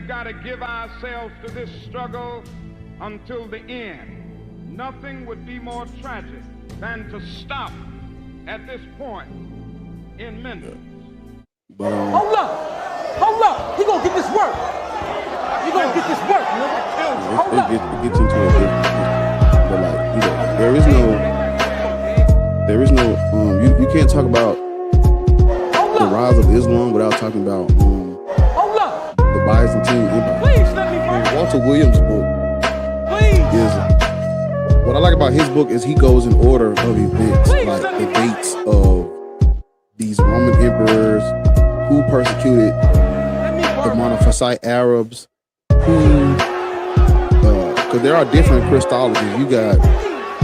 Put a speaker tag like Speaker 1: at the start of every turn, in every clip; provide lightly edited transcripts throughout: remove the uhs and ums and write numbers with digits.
Speaker 1: we've got to give ourselves to this struggle until the end. Nothing would be more tragic than to stop at this point in Memphis.
Speaker 2: Hold up. He gonna get this work. You gonna get this work, nigga. Hold up.
Speaker 3: It gets into a bit, but like, you know, there is no, you can't talk about the rise of Islam without talking about the Byzantine Empire.
Speaker 2: Please let me work.
Speaker 3: Walter Williams' book is, what I like about his book is he goes in order of events, like the dates of these Roman emperors who persecuted the Monophysite Arabs, who, because there are different Christologies. You got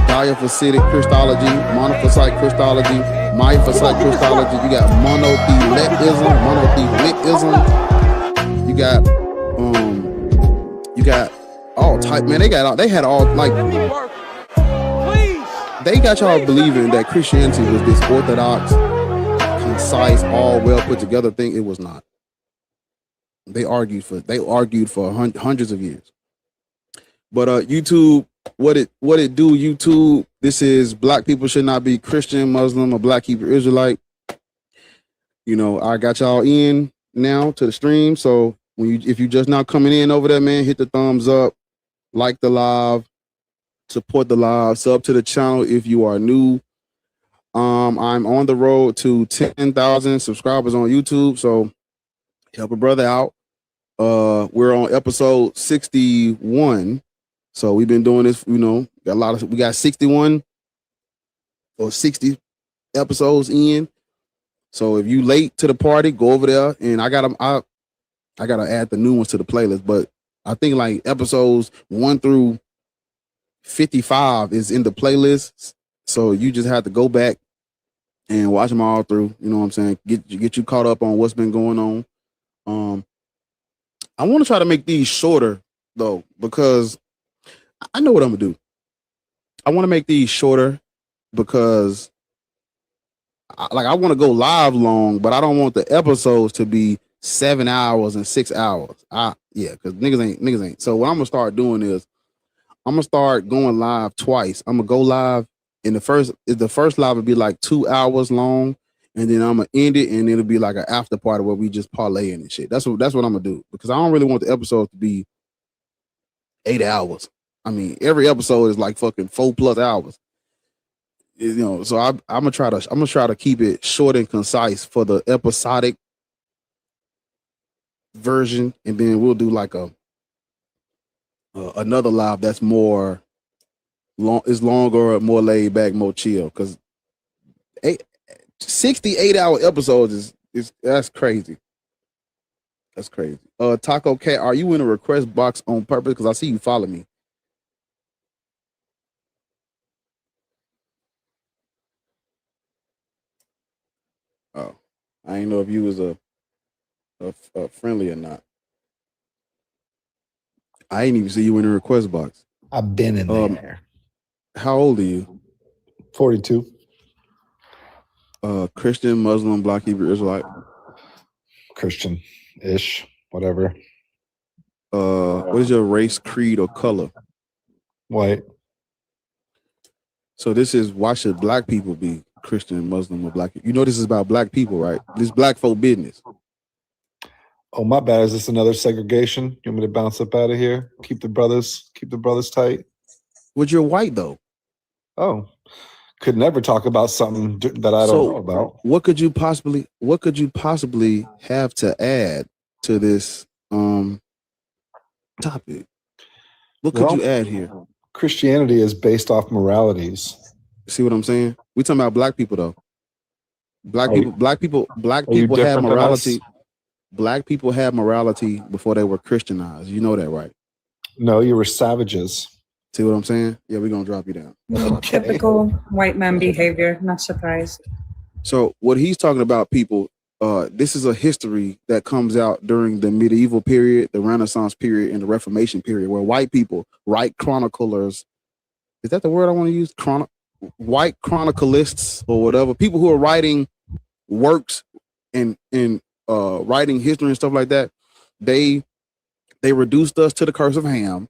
Speaker 3: Diaphysitic Christology, Monophysite Christology, Miaphysite Christology. You got monotheism. You got all type. Man, they had all like. They got y'all believing that Christianity was this orthodox, concise, all well put together thing. It was not. They argued for hundreds of years. But YouTube, what it do, YouTube, this is Black people should not be Christian, Muslim, or Black Hebrew Israelite. You know, I got y'all in now to the stream. So if you just now coming in over there, man, hit the thumbs up, like the live, support the live, sub to the channel if you are new. I'm on the road to 10,000 subscribers on YouTube, so help a brother out. We're on episode 61, so we've been doing this. You know, we got 61 or 60 episodes in. So if you late to the party, go over there, and I gotta add the new ones to the playlist. But I think like episodes 1 through 55 is in the playlist, so you just have to go back and watch them all through. You know what I'm saying? Get you caught up on what's been going on. I want to try to make these shorter though, because I know what I'm gonna do. I want to make these shorter because I want to go live long, but I don't want the episodes to be 7 hours and 6 hours. Because niggas ain't. So what I'm gonna start doing is I'm gonna start going live twice. I'm gonna go live in the first live will be like 2 hours long, and then I'm gonna end it, and it'll be like an after party where we just parlaying and shit. That's what I'm gonna do, because I don't really want the episodes to be 8 hours. I mean, every episode is like fucking 4+ hours. You know, so I'm gonna try to keep it short and concise for the episodic version, and then we'll do like another live that's more long, is longer, more laid back, more chill. Because 68-hour episodes is that's crazy. That's crazy. Taco Cat, are you in a request box on purpose? Because I see you follow me. Oh, I didn't know if you was a friendly or not. I didn't even see you in the request box.
Speaker 4: I've been in there.
Speaker 3: How old are you?
Speaker 4: 42.
Speaker 3: Christian, Muslim, Black, Hebrew, Israelite.
Speaker 4: Christian-ish, whatever.
Speaker 3: What is your race, creed, or color?
Speaker 4: White.
Speaker 3: So this is, why should Black people be Christian, Muslim, or Black? You know this is about Black people, right? This Black folk business.
Speaker 4: Oh, my bad. Is this another segregation? You want me to bounce up out of here? Keep the brothers tight.
Speaker 3: But you're white though.
Speaker 4: Oh, could never talk about something that I don't know about.
Speaker 3: What could you possibly have to add to this topic? What could you add here?
Speaker 4: Christianity is based off moralities.
Speaker 3: See what I'm saying? We talking about Black people though. Black people have morality. Black people had morality before they were Christianized. You know that, right?
Speaker 4: No, you were savages.
Speaker 3: See what I'm saying? Yeah, we're gonna drop you down.
Speaker 5: Okay. Typical white man behavior. Not surprised.
Speaker 3: So what he's talking about, people, this is a history that comes out during the medieval period, the Renaissance period, and the Reformation period, where white people, write chroniclers, is that the word I want to use? White chroniclists or whatever, people who are writing works and writing history and stuff like that, they They reduced us to the curse of Ham,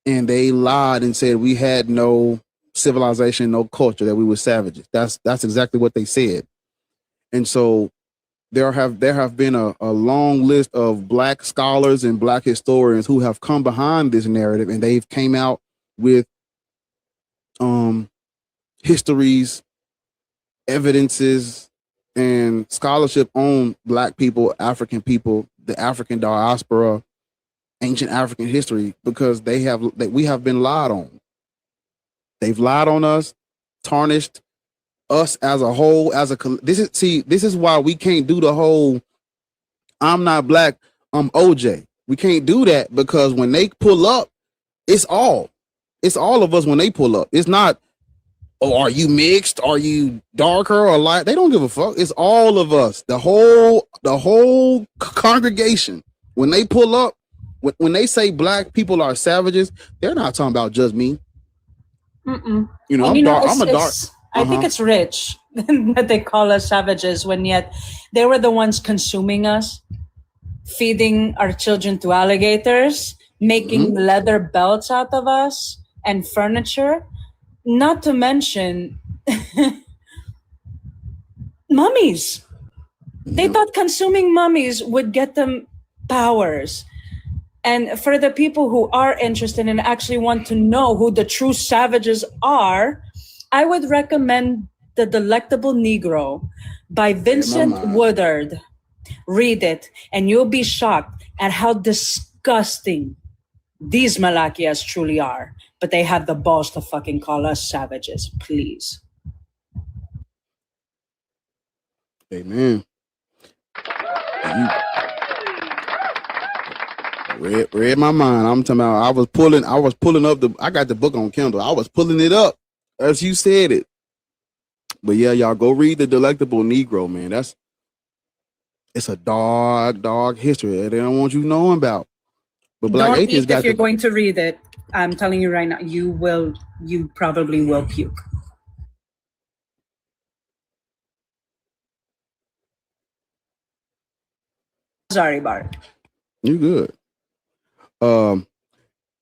Speaker 3: and they lied and said we had no civilization, no culture, that we were savages. That's exactly what they said. And so there have been a long list of black scholars and black historians who have come behind this narrative, and they've came out with histories, evidences, and scholarship on black people, African people, the African diaspora, ancient African history, because we have been lied on. They've lied on us, tarnished us as a whole, this is why we can't do the whole I'm not black, I'm OJ. We can't do that, because when they pull up, it's all of us. When they pull up, it's not, oh, are you mixed? Are you darker or light? They don't give a fuck. It's all of us. The whole congregation. When they pull up, when they say black people are savages, they're not talking about just me.
Speaker 5: Mm-mm.
Speaker 3: You know,
Speaker 5: And
Speaker 3: I'm dark. I'm a dark.
Speaker 5: I think it's rich that they call us savages when yet they were the ones consuming us, feeding our children to alligators, making leather belts out of us and furniture. Not to mention mummies. They thought consuming mummies would get them powers. And for the people who are interested and actually want to know who the true savages are, I would recommend The Delectable Negro by Vincent Woodard. Read it, and you'll be shocked at how disgusting these Malakias truly are. But they have the balls to fucking call us savages, please.
Speaker 3: Amen. Read my mind. I'm talking about I was pulling up I got the book on Kindle. I was pulling it up as you said it. But yeah, y'all go read The Delectable Negro, man. It's a dog history that they don't want you knowing about. But black
Speaker 5: don't
Speaker 3: atheists
Speaker 5: if you're going to read it. I'm telling you right now, you probably will puke. Sorry, Bart.
Speaker 3: You good.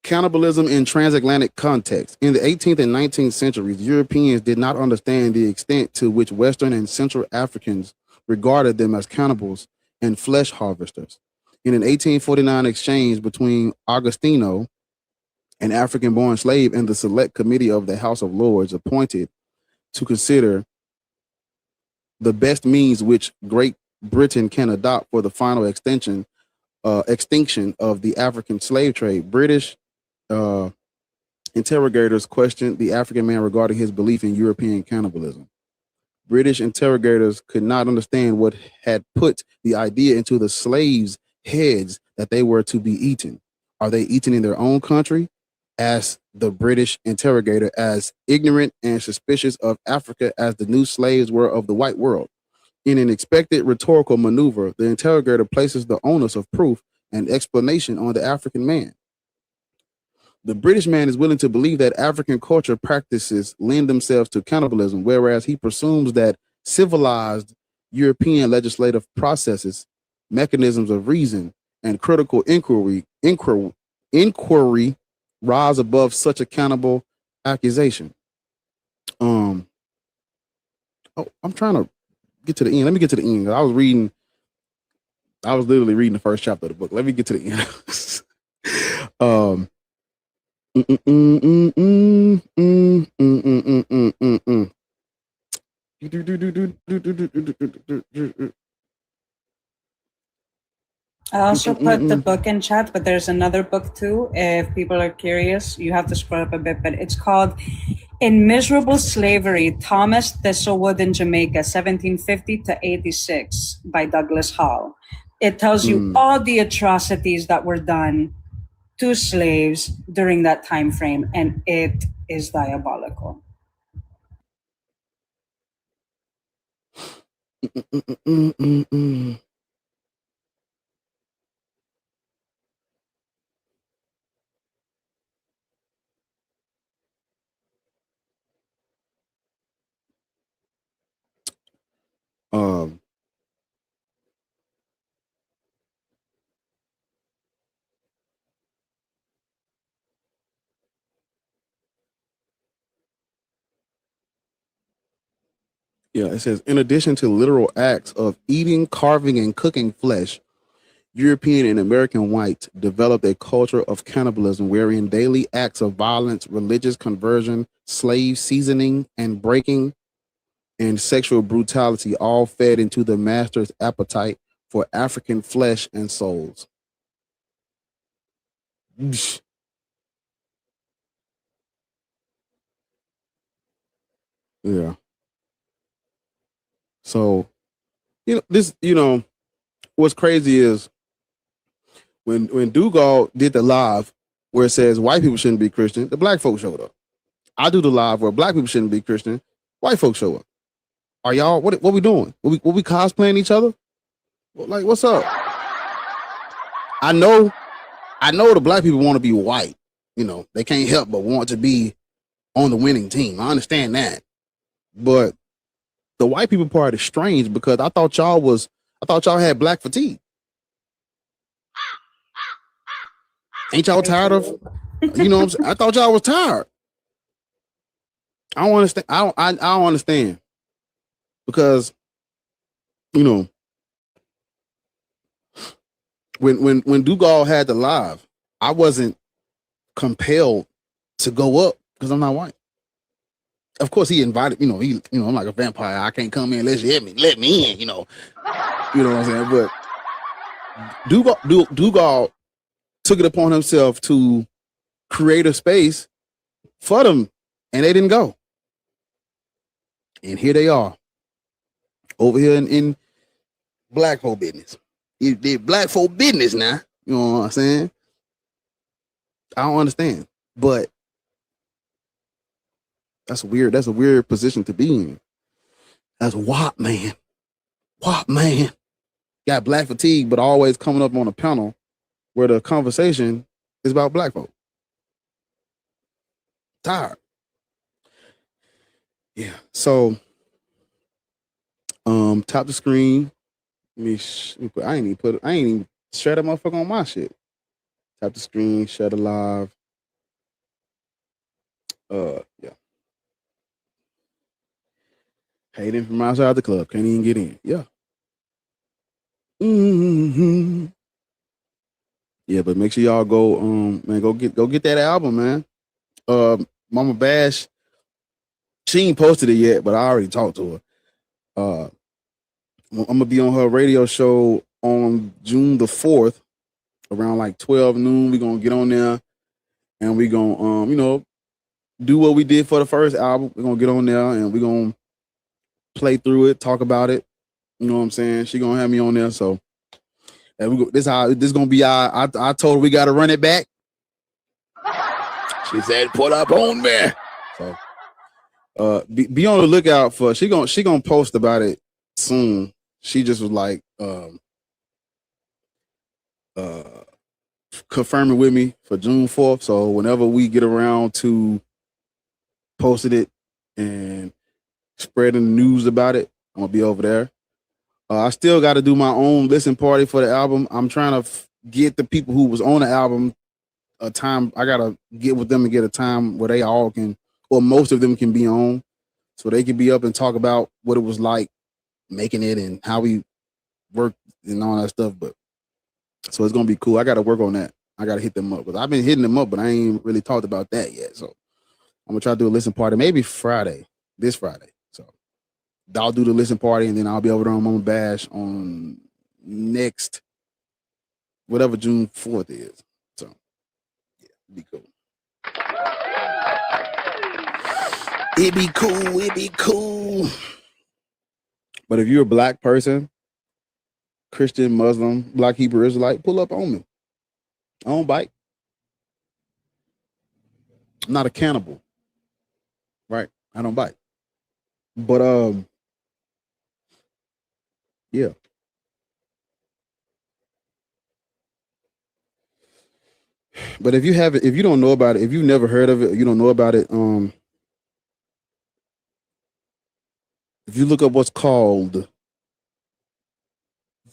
Speaker 3: Cannibalism in transatlantic context. In the 18th and 19th centuries, Europeans did not understand the extent to which Western and Central Africans regarded them as cannibals and flesh harvesters. In an 1849 exchange between Agostino, an African-born slave, and the Select Committee of the House of Lords appointed to consider the best means which Great Britain can adopt for the final extinction of the African slave trade, British interrogators questioned the African man regarding his belief in European cannibalism. British interrogators could not understand what had put the idea into the slaves' heads that they were to be eaten. Are they eaten in their own country? Asked the British interrogator, as ignorant and suspicious of Africa as the new slaves were of the white world. In an expected rhetorical maneuver, the interrogator places the onus of proof and explanation on the African man. The British man is willing to believe that African culture practices lend themselves to cannibalism, whereas he presumes that civilized European legislative processes, mechanisms of reason, and critical inquiry rise above such a cannibal accusation. I'm trying to get to the end. Let me get to the end. I was literally reading the first chapter of the book. Let me get to the end.
Speaker 5: I also put the book in chat, but there's another book too. If people are curious, you have to scroll up a bit, but it's called In Miserable Slavery, Thomas Thistlewood in Jamaica, 1750 to 86 by Douglas Hall. It tells you all the atrocities that were done to slaves during that time frame, and it is diabolical.
Speaker 3: Yeah, it says, in addition to literal acts of eating, carving, and cooking flesh, European and American whites developed a culture of cannibalism wherein daily acts of violence, religious conversion, slave seasoning and breaking, and sexual brutality all fed into the master's appetite for African flesh and souls. Yeah. So, what's crazy is when Dugal did the live where it says white people shouldn't be Christian, the black folks showed up. I do the live where black people shouldn't be Christian, white folks show up. Are y'all what we doing? What we cosplaying each other? Like, what's up? I know the black people want to be white. They can't help but want to be on the winning team. I understand that. But the white people part is strange because I thought y'all had black fatigue. Ain't y'all tired of, what I'm saying? I thought y'all was tired. I don't understand. I don't understand. Because, when Dugal had the live, I wasn't compelled to go up because I'm not white. Of course, he invited, I'm like a vampire. I can't come in unless you let me in, You know what I'm saying? But Dugal took it upon himself to create a space for them, and they didn't go. And here they are, over here in black folk business. You did black folk business now. You know what I'm saying? I don't understand, but that's weird. That's a weird position to be in. That's WAP man. WAP man. Got black fatigue, but always coming up on a panel where the conversation is about black folk. Tired. Yeah. So, tap the screen. I ain't even share that motherfucker on my shit. Tap the screen, share the live. Yeah. Hayden from outside the club. Can't even get in. Yeah. Mm-hmm. Yeah, but make sure y'all go, man, go get that album, man. Mama Bash, she ain't posted it yet, but I already talked to her. I'm gonna be on her radio show on June the 4th, around like 12 noon. We're gonna get on there and we're gonna do what we did for the first album. We're gonna get on there and we're gonna play through it, talk about it. You know what I'm saying? She gonna have me on there. So and this gonna be I told her we gotta run it back. She said, "Put up on me." So be on the lookout for she gonna post about it soon. She just was like confirming with me for June 4th. So whenever we get around to posting it and spreading the news about it, I'm gonna be over there. I still got to do my own listen party for the album. I'm trying to get the people who was on the album a time. I gotta get with them and get a time where they all can, or most of them can be on, so they can be up and talk about what it was like making it and how we worked and all that stuff. But so it's gonna be cool. I got to work on that. I got to hit them up because I've been hitting them up, but I ain't really talked about that yet. So I'm gonna try to do a listen party maybe this Friday. So I'll do the listen party and then I'll be over there on Mama Bash on next whatever June 4th is. So yeah, it'd be cool. It'd be cool. But if you're a black person, Christian, Muslim, Black Hebrew Israelite, pull up on me. I don't bite. I'm not a cannibal. Right? I don't bite. But yeah. But if you don't know about it, if you've never heard of it, or you don't know about it, if you look up what's called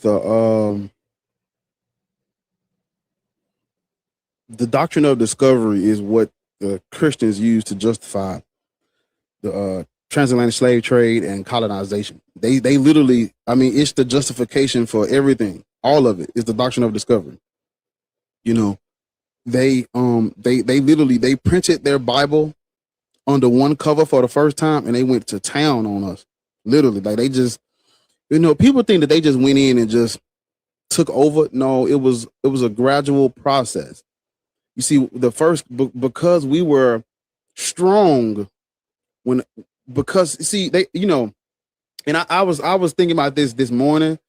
Speaker 3: the doctrine of discovery is what the Christians use to justify the transatlantic slave trade and colonization. They literally, I mean, it's the justification for everything. All of it is the doctrine of discovery. You know, they literally, they printed their Bible under one cover for the first time, and they went to town on us. Literally, like they just, you know, people think that they just went in and just took over. No, it was a gradual process. You see, the first, because we were strong because see, they, you know, and I was thinking about this morning,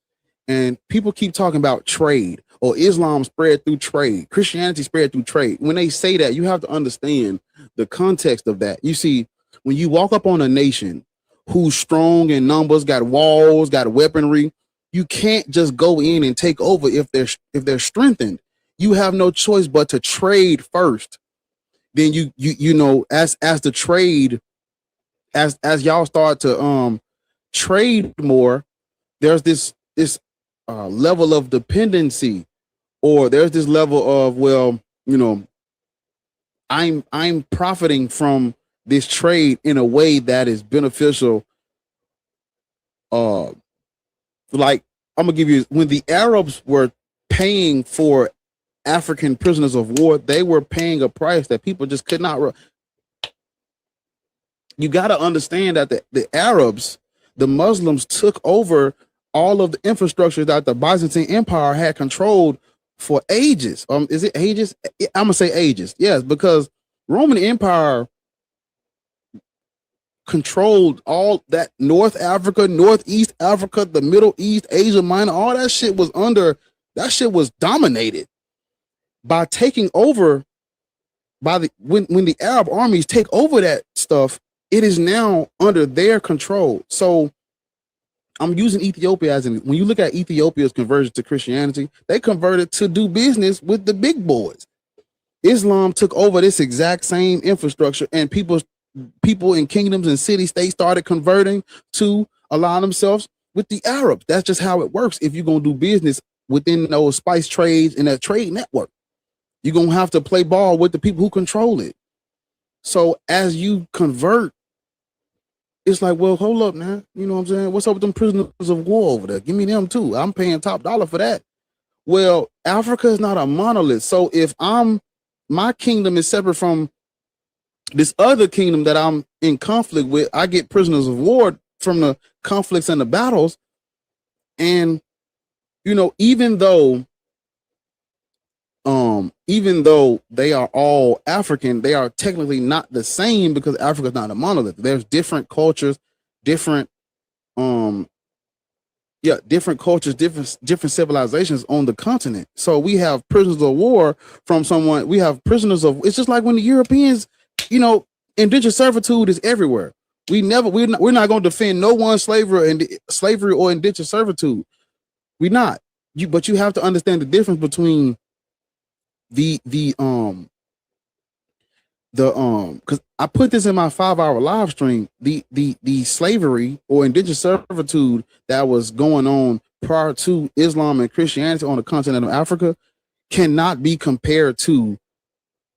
Speaker 3: and people keep talking about trade, or Islam spread through trade, Christianity spread through trade. When they say that, you have to understand the context of that. You see, when you walk up on a nation who's strong in numbers, got walls, got weaponry, you can't just go in and take over if they're strengthened. You have no choice but to trade first. Then you know, as the trade, as y'all start to trade more, there's this level of dependency, or there's this level of, well, you know, I'm profiting from this trade in a way that is beneficial. Like, I'm gonna give you, when the Arabs were paying for African prisoners of war, they were paying a price that people just could not. You got to understand that the Arabs, the Muslims, took over all of the infrastructure that the Byzantine Empire had controlled for ages. Is it ages? I'm gonna say ages. Yes, because Roman Empire controlled all that North Africa, Northeast Africa, the Middle East, Asia Minor. All that shit was dominated by taking over by when the Arab armies take over that stuff. It is now under their control. So I'm using Ethiopia as when you look at Ethiopia's conversion to Christianity, they converted to do business with the big boys. Islam took over this exact same infrastructure, and people in kingdoms and city states started converting to align themselves with the Arabs. That's just how it works. If you're going to do business within those spice trades and that trade network, you're going to have to play ball with the people who control it. So as you convert, it's like, well, hold up now. You know what I'm saying? What's up with them prisoners of war over there? Give me them too. I'm paying top dollar for that. Well, Africa is not a monolith. So if my kingdom is separate from this other kingdom that I'm in conflict with, I get prisoners of war from the conflicts and the battles. And, you know, even though they are all African, they are technically not the same, because Africa is not a monolith. There's different cultures, different cultures, different civilizations on the continent. So we have prisoners of war from someone. We have prisoners of. It's just like when the Europeans, you know, indentured servitude is everywhere. We're not going to defend no one slavery or indentured servitude. We're not. But you have to understand the difference between because I put this in my 5-hour live stream, the slavery or indentured servitude that was going on prior to Islam and Christianity on the continent of Africa cannot be compared to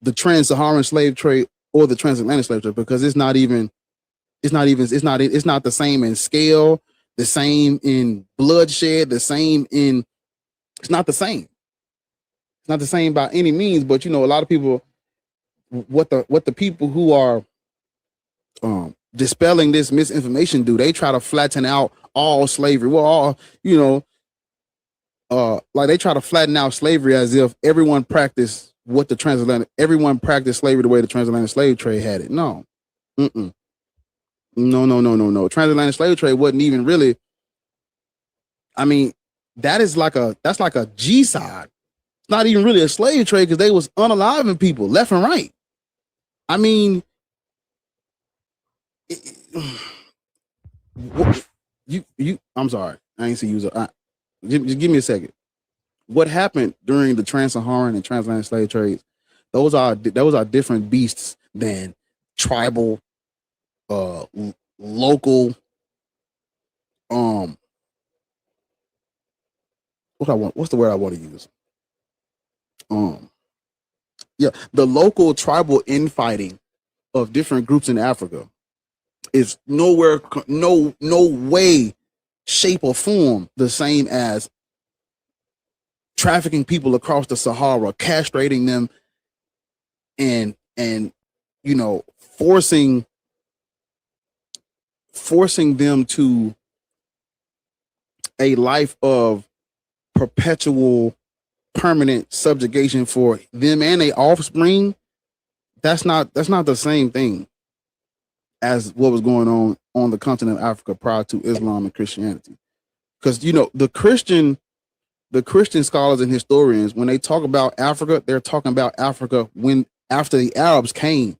Speaker 3: the trans-Saharan slave trade or the transatlantic slave trade, because it's not the same in scale, the same in bloodshed, it's not the same. It's not the same by any means, but you know, a lot of people, what the people who are dispelling this misinformation do, they try to flatten out all slavery. Well, all, you know, like they try to flatten out slavery as if everyone practiced slavery the way the transatlantic slave trade had it. No. No. Transatlantic slave trade wasn't even really, I mean, that's like a G-side. It's not even really a slave trade, because they was unaliving people left and right. I mean, I'm sorry, I ain't see you. Just give me a second. What happened during the trans-Saharan and transatlantic slave trades? Those are different beasts than tribal, local. What's the word I want to use? The local tribal infighting of different groups in Africa. is nowhere, no way, shape, or form the same as trafficking people across the Sahara, castrating them, and you know, forcing them to a life of perpetual, permanent subjugation for them and their offspring. That's not the same thing as what was going on the continent of Africa prior to Islam and Christianity. Because, you know, the Christian scholars and historians, when they talk about Africa, they're talking about Africa after the Arabs came,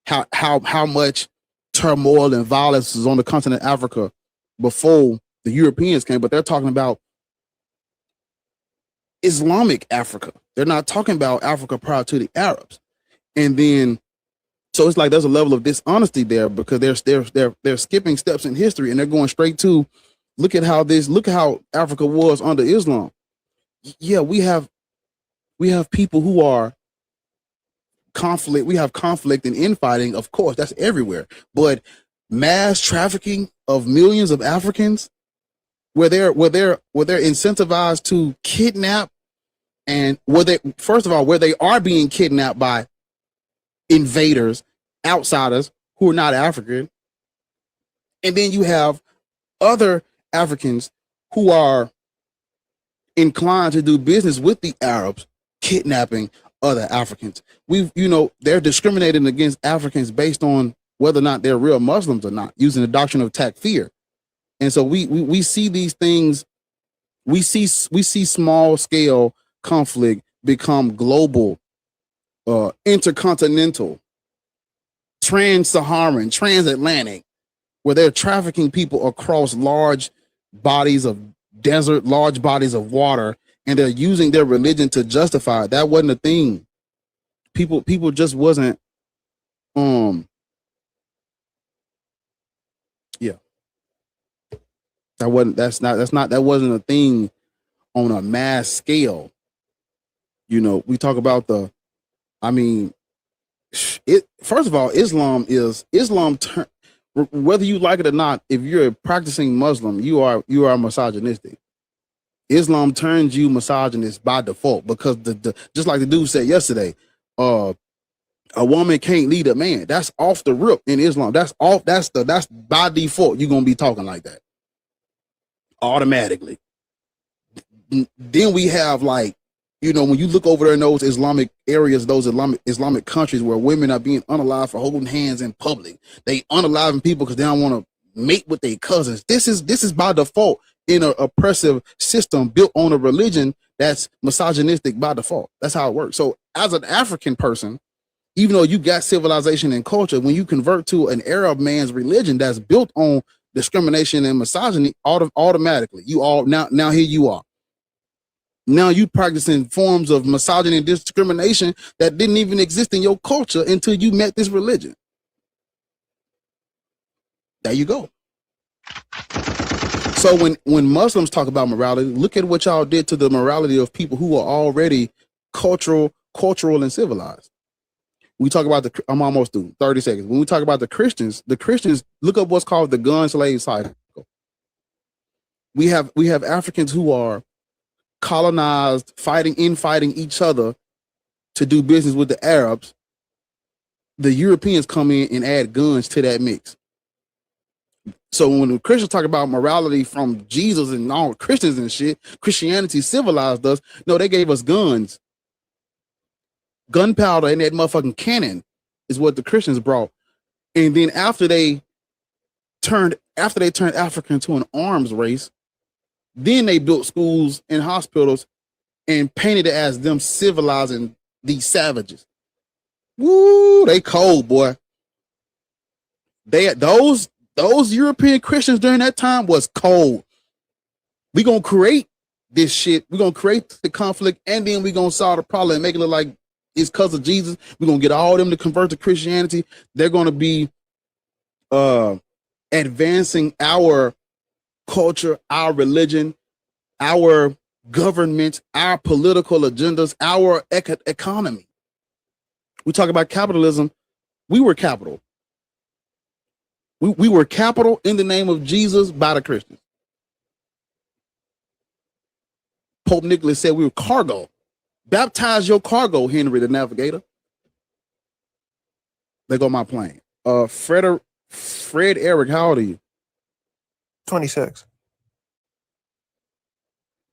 Speaker 3: how much turmoil and violence was on the continent of Africa before the Europeans came, but they're talking about Islamic Africa. They're not talking about Africa prior to the Arabs. And then, so it's like there's a level of dishonesty there, because they're skipping steps in history and they're going straight to look at how Africa was under Islam. Yeah, we have people who are conflict. We have conflict and infighting, of course, that's everywhere. But mass trafficking of millions of Africans, where they're incentivized to kidnap, and where they are being kidnapped by invaders, outsiders who are not African. And then you have other Africans who are inclined to do business with the Arabs, kidnapping other Africans. They're discriminating against Africans based on whether or not they're real Muslims or not, using the doctrine of takfir. And so we see these things, we see small scale conflict become global, intercontinental, trans-Saharan, transatlantic, where they're trafficking people across large bodies of desert, large bodies of water, and they're using their religion to justify it. That wasn't a thing. People just wasn't, yeah. That wasn't a thing on a mass scale. You know, we talk about first of all, whether you like it or not, if you're a practicing Muslim, you are misogynistic. Islam turns you misogynist by default, because just like the dude said yesterday, a woman can't lead a man. That's off the rip in Islam. That's by default. You're gonna be talking like that automatically. Then we have, like, you know, when you look over there in those Islamic areas, those Islamic countries where women are being unalived for holding hands in public, they unaliving people because they don't want to mate with their cousins. This is by default in an oppressive system built on a religion that's misogynistic by default. That's how it works. So as an African person, even though you got civilization and culture, when you convert to an Arab man's religion that's built on discrimination and misogyny, automatically now here you are. Now you practicing forms of misogyny and discrimination that didn't even exist in your culture until you met this religion. There you go. So when Muslims talk about morality, look at what y'all did to the morality of people who are already cultural and civilized. We talk about I'm almost through, 30 seconds. When we talk about the Christians, look up what's called the gun slave cycle. We have Africans who are colonized, fighting each other to do business with the Arabs. The Europeans come in and add guns to that mix. So when the Christians talk about morality from Jesus and all Christians and shit, Christianity civilized us. No, they gave us guns. Gunpowder and that motherfucking cannon is what the Christians brought. And then after they turned Africa into an arms race, then they built schools and hospitals and painted it as them civilizing these savages. Woo, they cold, boy. Those European Christians during that time was cold. We gonna create this shit. We're gonna create the conflict, and then we're gonna solve the problem and make it look like it's because of Jesus. We're gonna get all of them to convert to Christianity. They're gonna be advancing our culture, our religion, our government, our political agendas, our economy. We talk about capitalism. We were capital. We were capital in the name of Jesus by the Christians. Pope Nicholas said we were cargo. Baptize your cargo, Henry the Navigator. There go my plane. Fred Eric, how old are you?
Speaker 6: 26.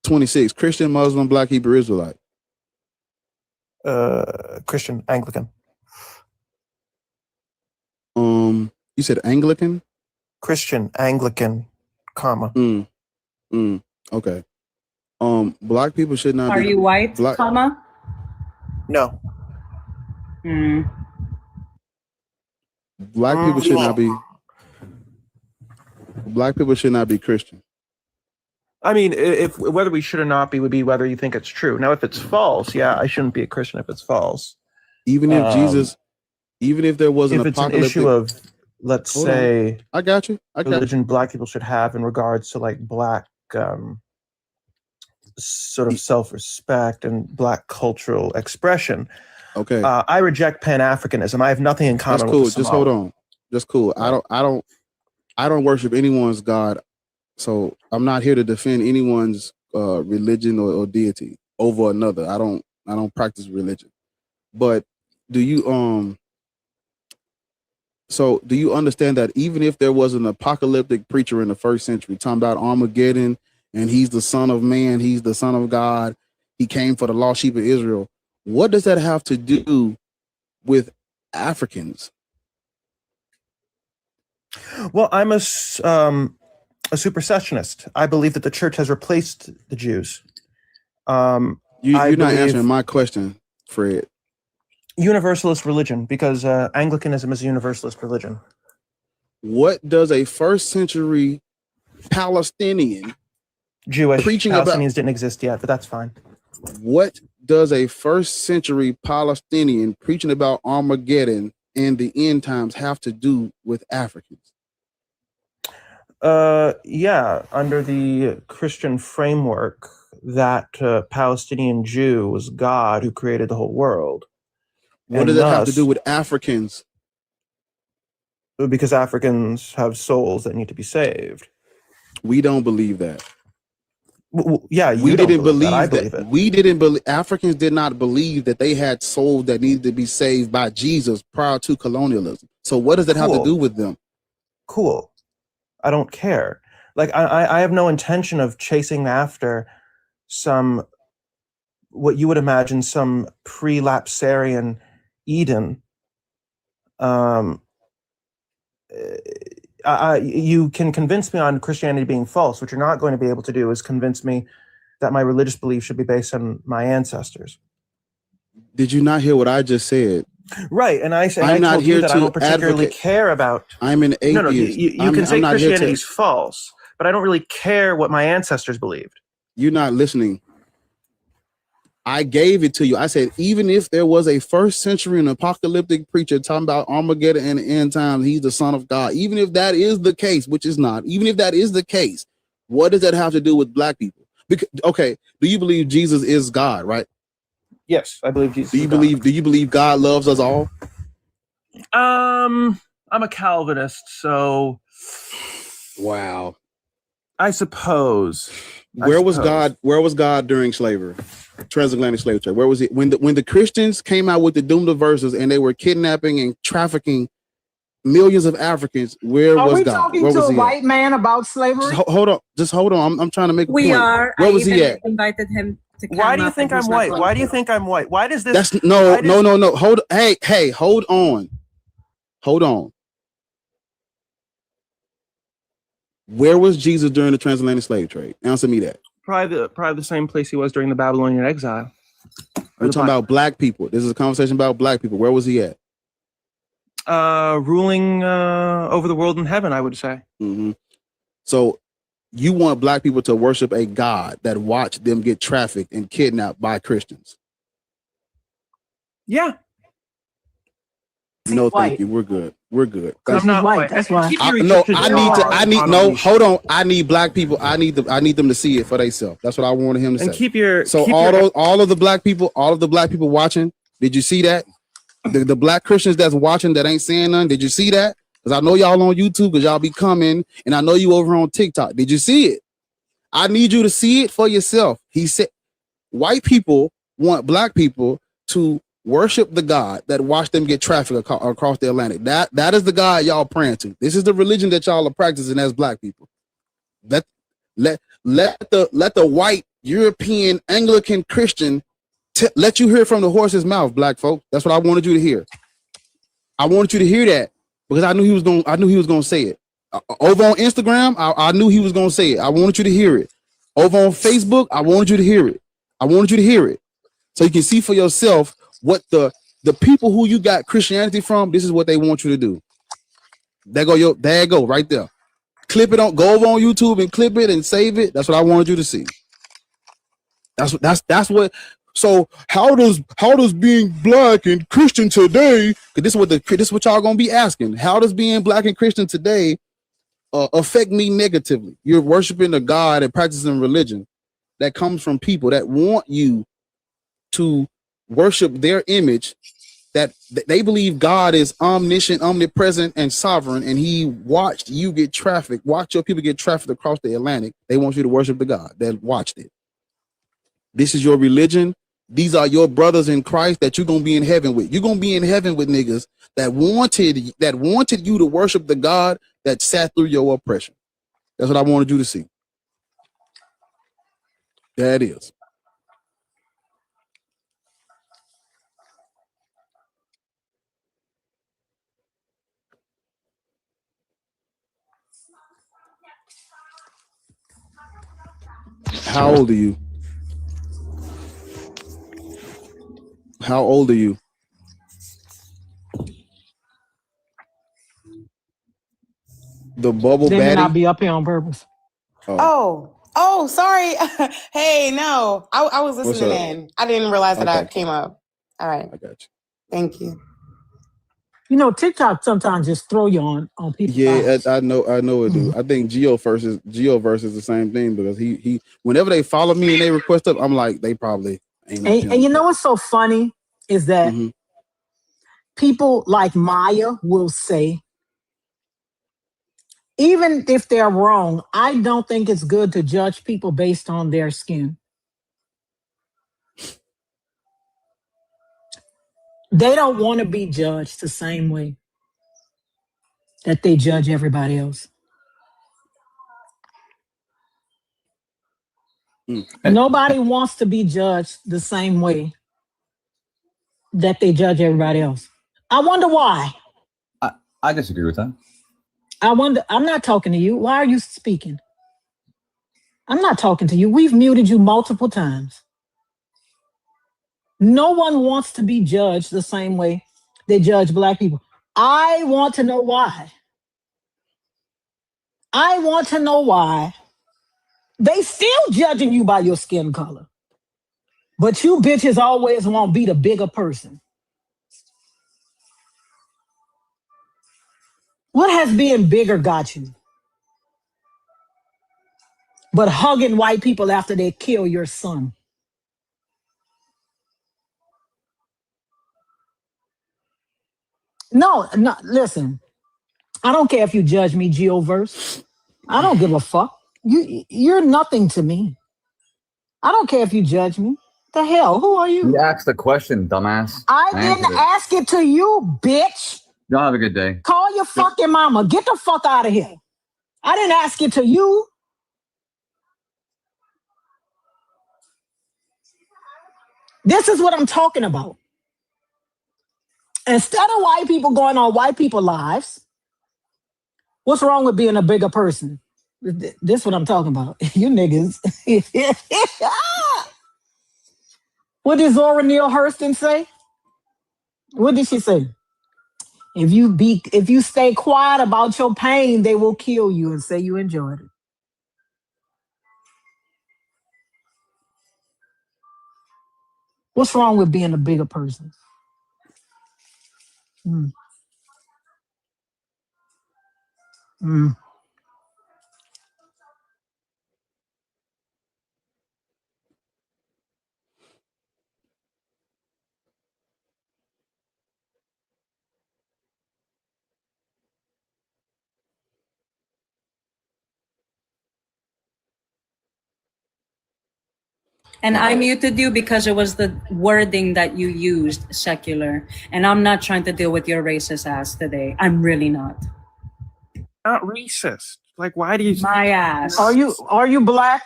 Speaker 3: 26. Christian, Muslim, Black, Hebrew, Israelite.
Speaker 6: Christian, Anglican.
Speaker 3: You said Anglican?
Speaker 6: Christian, Anglican, comma.
Speaker 3: Okay. Black people should not
Speaker 5: Are
Speaker 3: be.
Speaker 5: you white, comma?
Speaker 6: No.
Speaker 3: Black people should not be. Black people should not be Christian.
Speaker 6: I mean, if whether we should or not be would be whether you think it's true. Now, if it's false, yeah, I shouldn't be a Christian if it's false.
Speaker 3: Even if Jesus, even if there was an
Speaker 6: if it's an
Speaker 3: apocalyptic
Speaker 6: issue of, let's say,
Speaker 3: I got you.
Speaker 6: religion Black people should have in regards to like Black sort of self-respect and Black cultural expression.
Speaker 3: Okay.
Speaker 6: I reject Pan-Africanism. I have nothing in common.
Speaker 3: That's cool.
Speaker 6: With
Speaker 3: Just hold on. Just cool.
Speaker 6: Right.
Speaker 3: I don't worship anyone's God, so I'm not here to defend anyone's religion or deity over another. I don't practice religion. But do you so do you understand that even if there was an apocalyptic preacher in the first century talking about Armageddon and he's the son of man, he's the son of God, he came for the lost sheep of Israel, what does that have to do with Africans?
Speaker 6: Well, I'm a supersessionist. I believe that the church has replaced the Jews.
Speaker 3: You're not answering my question, Fred.
Speaker 6: Universalist religion, because Anglicanism is a universalist religion.
Speaker 3: What does a first century Palestinian
Speaker 6: Jewish
Speaker 3: preaching
Speaker 6: Palestinians didn't exist yet, but that's fine.
Speaker 3: What does a first century Palestinian preaching about Armageddon and the end times have to do with Africans?
Speaker 6: Yeah, under the Christian framework, that Palestinian Jew was God who created the whole world.
Speaker 3: What does that have to do with Africans?
Speaker 6: Because Africans have souls that need to be saved.
Speaker 3: We don't believe that.
Speaker 6: Yeah,
Speaker 3: we didn't believe that.
Speaker 6: I believe it.
Speaker 3: We didn't believe. Africans did not believe that they had souls that needed to be saved by Jesus prior to colonialism. So what does that have to do with them?
Speaker 6: Cool. I don't care. Like I have no intention of chasing after some, what you would imagine, some pre-lapsarian Eden. You can convince me on Christianity being false. What you're not going to be able to do is convince me that my religious belief should be based on my ancestors.
Speaker 3: Did you not hear what I just said?
Speaker 6: Right, and I told you that I don't particularly care about.
Speaker 3: I'm an atheist.
Speaker 6: No, you can say Christianity is false, but I don't really care what my ancestors believed.
Speaker 3: You're not listening. I gave it to you. I said, even if there was a first century and apocalyptic preacher talking about Armageddon and the end times, he's the son of God. Even if that is the case, which is not, even if that is the case, what does that have to do with Black people? Because, okay, do you believe Jesus is God, right?
Speaker 6: Yes, I believe Jesus.
Speaker 3: Do you believe God loves us all?
Speaker 6: I'm a Calvinist, so
Speaker 3: wow.
Speaker 6: I suppose.
Speaker 3: Where was God during slavery? Transatlantic slave trade. Where was it when the Christians came out with the Doom of Verses and they were kidnapping and trafficking millions of Africans? Where was God?
Speaker 7: Are we talking to a white man about slavery?
Speaker 3: Just hold on. I'm trying to make a point.
Speaker 5: We are.
Speaker 3: Where was he at?
Speaker 5: Invited him to come.
Speaker 6: Why do you think I'm white? Why do you think I'm white? Why does this?
Speaker 3: That's no. Hold on. Where was Jesus during the transatlantic slave trade? Answer me that.
Speaker 6: Probably the same place he was during the Babylonian exile.
Speaker 3: We're talking about Black people. This is a conversation about Black people. Where was he at?
Speaker 6: Ruling over the world in heaven, I would say.
Speaker 3: Mm-hmm. So you want Black people to worship a God that watched them get trafficked and kidnapped by Christians?
Speaker 6: Yeah.
Speaker 3: No, thank you. We're good.
Speaker 7: I'm not white. That's why.
Speaker 3: Hold on. I need Black people. I need them to see it for themselves. That's what I wanted him to say. All of the Black people watching, did you see that? The Black Christians that's watching that ain't saying nothing, did you see that? Because I know y'all on YouTube because y'all be coming, and I know you over on TikTok. Did you see it? I need you to see it for yourself. He said, white people want black people to worship the God that watched them get trafficked across the Atlantic. That is the God y'all praying to. This is the religion that y'all are practicing as black people. Let the white European Anglican Christian let you hear from the horse's mouth, black folk. That's what I wanted you to hear. I wanted you to hear that because I knew he was going to say it. Over on Instagram, I knew he was going to say it. I wanted you to hear it. Over on Facebook, I wanted you to hear it. I wanted you to hear it so you can see for yourself what the people who you got Christianity from. This is what they want you to do. There you go, right there. Clip it on. Go over on YouTube and clip it and save it. That's what I wanted you to see. That's what. So how does being black and Christian today? Because this is what y'all gonna be asking. How does being black and Christian today affect me negatively? You're worshiping a God and practicing religion that comes from people that want you to worship their image, that they believe God is omniscient, omnipresent, and sovereign, and he watched you get trafficked, watch your people get trafficked across the Atlantic. They want you to worship the God that watched it. This is your religion. These are your brothers in Christ that you're gonna be in heaven with. You're gonna be in heaven with niggas that wanted you to worship the God that sat through your oppression. That's what I wanted you to see. There it is. How old are you? How old are you? The bubble
Speaker 7: They may not
Speaker 3: baddie?
Speaker 7: be up here on purpose.
Speaker 8: Oh, sorry. Hey, no, I was
Speaker 3: What's
Speaker 8: listening
Speaker 3: up?
Speaker 8: in. I didn't realize that I
Speaker 3: Okay,
Speaker 8: came up. All right.
Speaker 3: I got you.
Speaker 8: Thank you.
Speaker 7: You know, TikTok sometimes just throw you on people's
Speaker 3: Yeah,
Speaker 7: eyes.
Speaker 3: I know it, dude. I think Geoverse is the same thing because he whenever they follow me and they request up, I'm like, they probably ain't up here on
Speaker 7: And you
Speaker 3: the
Speaker 7: know
Speaker 3: page.
Speaker 7: what's so funny is that people like Maya will say, even if they're wrong, I don't think it's good to judge people based on their skin. They don't want to be judged the same way that they judge everybody else. Nobody wants to be judged the same way that they judge everybody else. I wonder why.
Speaker 9: I disagree with that.
Speaker 7: I wonder, I'm not talking to you. Why are you speaking? I'm not talking to you. We've muted you multiple times. No one wants to be judged the same way they judge black people. I want to know why. I want to know why they still judging you by your skin color. But you bitches always want to be the bigger person. What has being bigger got you? But hugging white people after they kill your son. No, listen. I don't care if you judge me, Geoverse. I don't give a fuck. You're nothing to me. I don't care if you judge me. The hell? Who are you?
Speaker 9: You asked the question, dumbass.
Speaker 7: I didn't ask it to you, bitch.
Speaker 9: Y'all have a good day.
Speaker 7: Call your fucking mama. Get the fuck out of here. I didn't ask it to you. This is what I'm talking about. Instead of white people going on white people lives, what's wrong with being a bigger person? This is what I'm talking about. You niggas. What did Zora Neale Hurston say? What did she say? If you stay quiet about your pain, they will kill you and say you enjoyed it. What's wrong with being a bigger person? Mm. Mm.
Speaker 5: And I muted you because it was the wording that you used, secular. And I'm not trying to deal with your racist ass today. I'm really not.
Speaker 6: Not racist. Like, why do you?
Speaker 5: My ass.
Speaker 7: Are you black?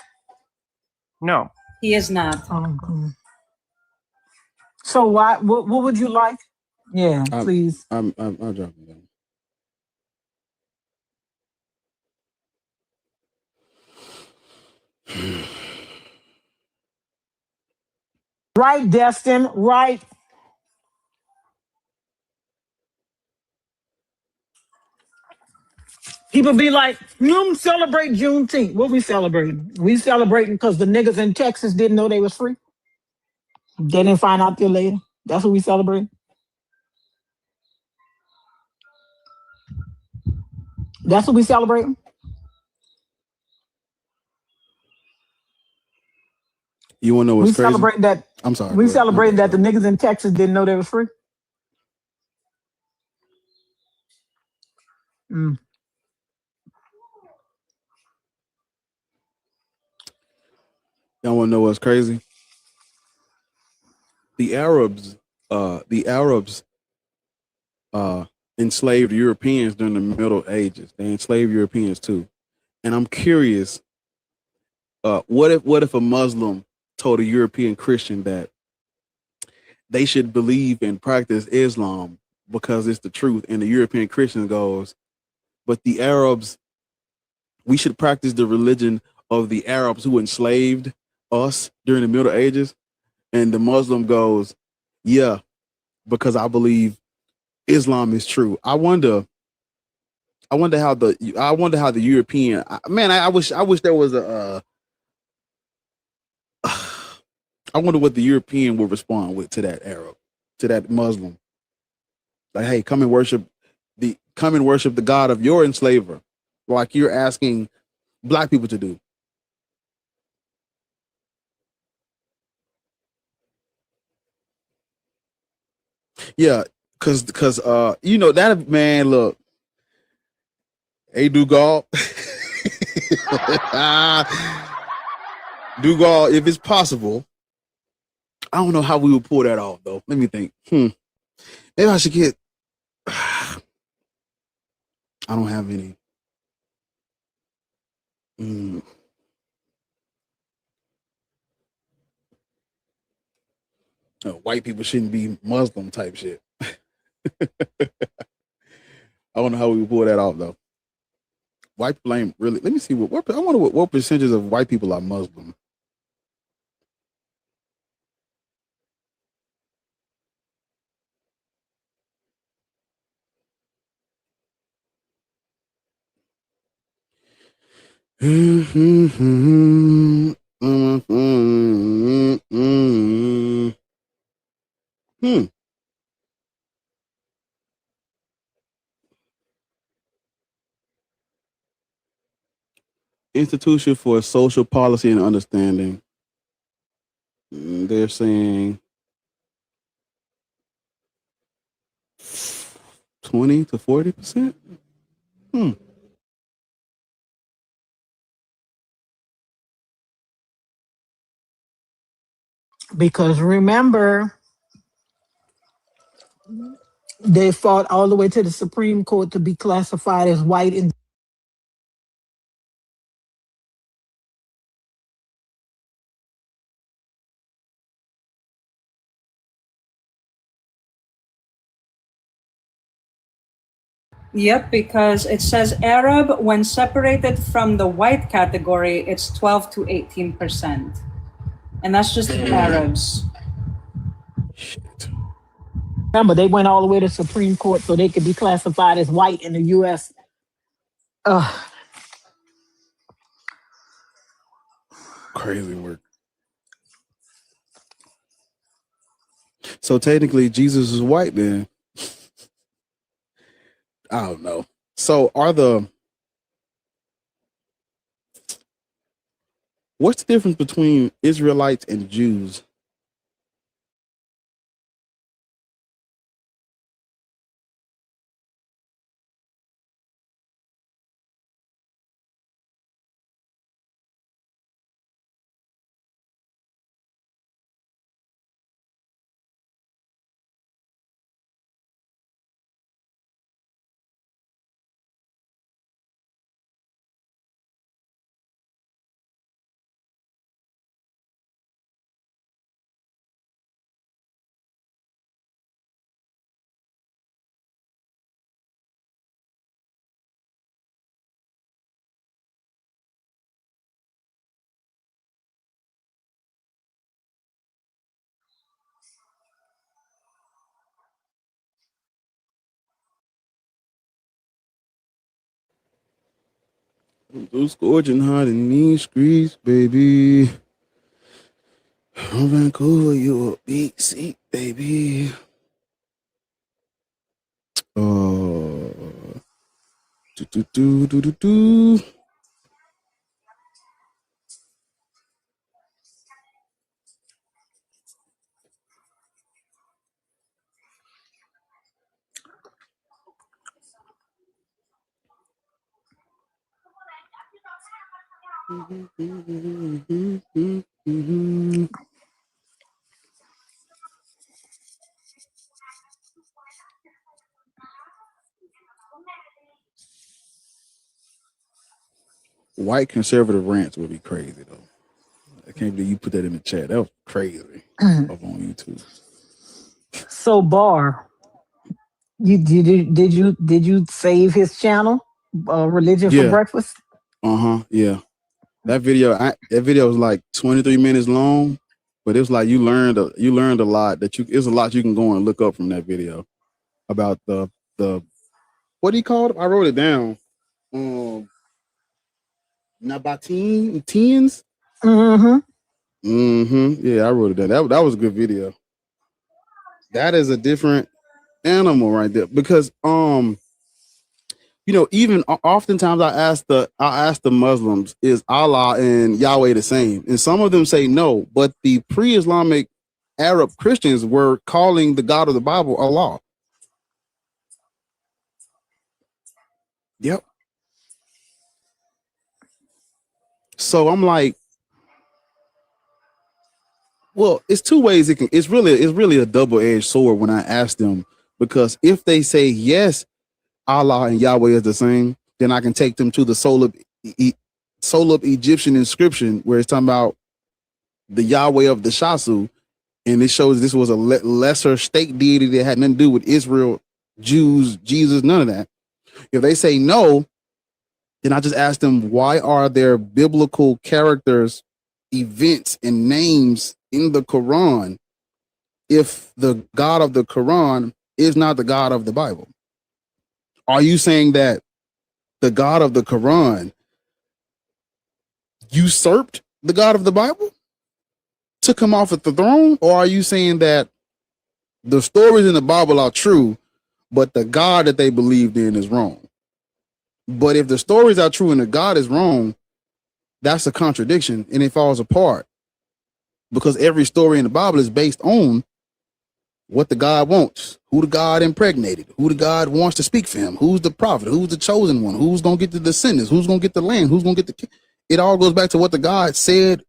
Speaker 6: No.
Speaker 5: He is not.
Speaker 7: So what would you like? Yeah, please.
Speaker 3: I'll drop it down.
Speaker 7: Right, Destin, right. People be like, celebrate Juneteenth. What we celebrating? We celebrating because the niggas in Texas didn't know they was free. They didn't find out till later. That's what we celebrate. That's what we celebrating.
Speaker 3: You want to know what's crazy?
Speaker 7: Celebrate that.
Speaker 3: I'm sorry.
Speaker 7: We celebrated that the niggas in Texas didn't know they was free. Mm.
Speaker 3: Y'all want to know what's crazy? The Arabs enslaved Europeans during the Middle Ages. They enslaved Europeans too. And I'm curious, what if a Muslim told a European Christian that they should believe and practice Islam because it's the truth, and the European Christian goes, but the Arabs, we should practice the religion of the Arabs who enslaved us during the Middle Ages, and the Muslim goes, yeah, because I believe Islam is true. I wonder how the European man. I wish there was a. I wonder what the European would respond with to that Arab, to that Muslim. Like, hey, come and worship the God of your enslaver, like you're asking black people to do. Yeah, cause you know that man. Look, hey, Dugal, Dugal, if it's possible, I don't know how we would pull that off though. Let me think. Maybe I should get. I don't have any. White people shouldn't be Muslim type shit. I don't know how we would pull that off though. White people ain't really. Let me see what I wonder what percentage of white people are Muslim. Institution for Social Policy and Understanding. They're saying 20 to 40%.
Speaker 7: Because remember, they fought all the way to the Supreme Court to be classified as white and
Speaker 5: Yep, because it says Arab, when separated from the white category, it's 12 to 18%. And that's just the Arabs.
Speaker 7: remember they went all the way to Supreme Court so they could be classified as white in the US.
Speaker 3: Crazy work. So technically Jesus is white then. I don't know. So what's the difference between Israelites and Jews? So scorching hot in these streets, baby. From Vancouver, you a big seat, baby. Do. White conservative rants would be crazy though. I can't believe you put that in the chat. That was crazy. Up on YouTube.
Speaker 7: So Bar, did you save his channel, Religion for
Speaker 3: Yeah.
Speaker 7: Breakfast?
Speaker 3: Yeah. That video was like 23 minutes long, but it was like you learned a lot it's a lot you can go and look up from that video about the what do you call it? I wrote it down. Nabateans. Yeah, I wrote it down. That was a good video. That is a different animal right there because even oftentimes I ask the Muslims, is Allah and Yahweh the same? And some of them say no, but the pre-Islamic Arab Christians were calling the God of the Bible Allah. Yep. So I'm like, well, it's two ways it's really a double-edged sword when I ask them, because if they say yes, Allah and Yahweh is the same, then I can take them to the soul of Egyptian inscription where it's talking about the Yahweh of the Shasu, and it shows this was a lesser state deity that had nothing to do with Israel, Jews, Jesus, none of that. If they say no, then I just ask them, why are there biblical characters, events, and names in the Quran if the God of the Quran is not the God of the Bible? Are you saying that the God of the Quran usurped the God of the Bible, took him off at the throne? Or are you saying that the stories in the Bible are true, but the God that they believed in is wrong? But if the stories are true and the God is wrong, that's a contradiction and it falls apart, because every story in the Bible is based on what the God wants, who the God impregnated, who the God wants to speak for him, who's the prophet, who's the chosen one, who's going to get the descendants, who's going to get the land, who's going to get it all goes back to what the God said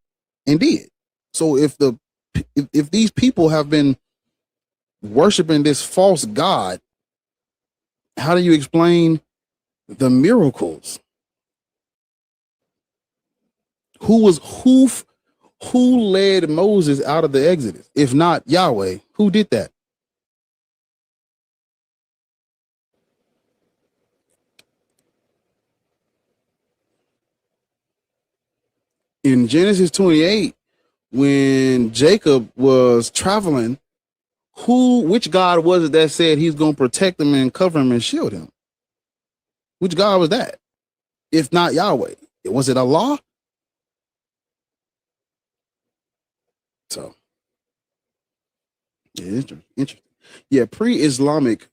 Speaker 3: and did. So if these people have been worshiping this false God, how do you explain the miracles? Who led Moses out of the Exodus, if not Yahweh? Who did that? In Genesis 28, when Jacob was traveling, which God was it that said he's going to protect him and cover him and shield him? Which God was that, if not Yahweh? Was it Allah? So, yeah, interesting. Yeah, pre-Islamic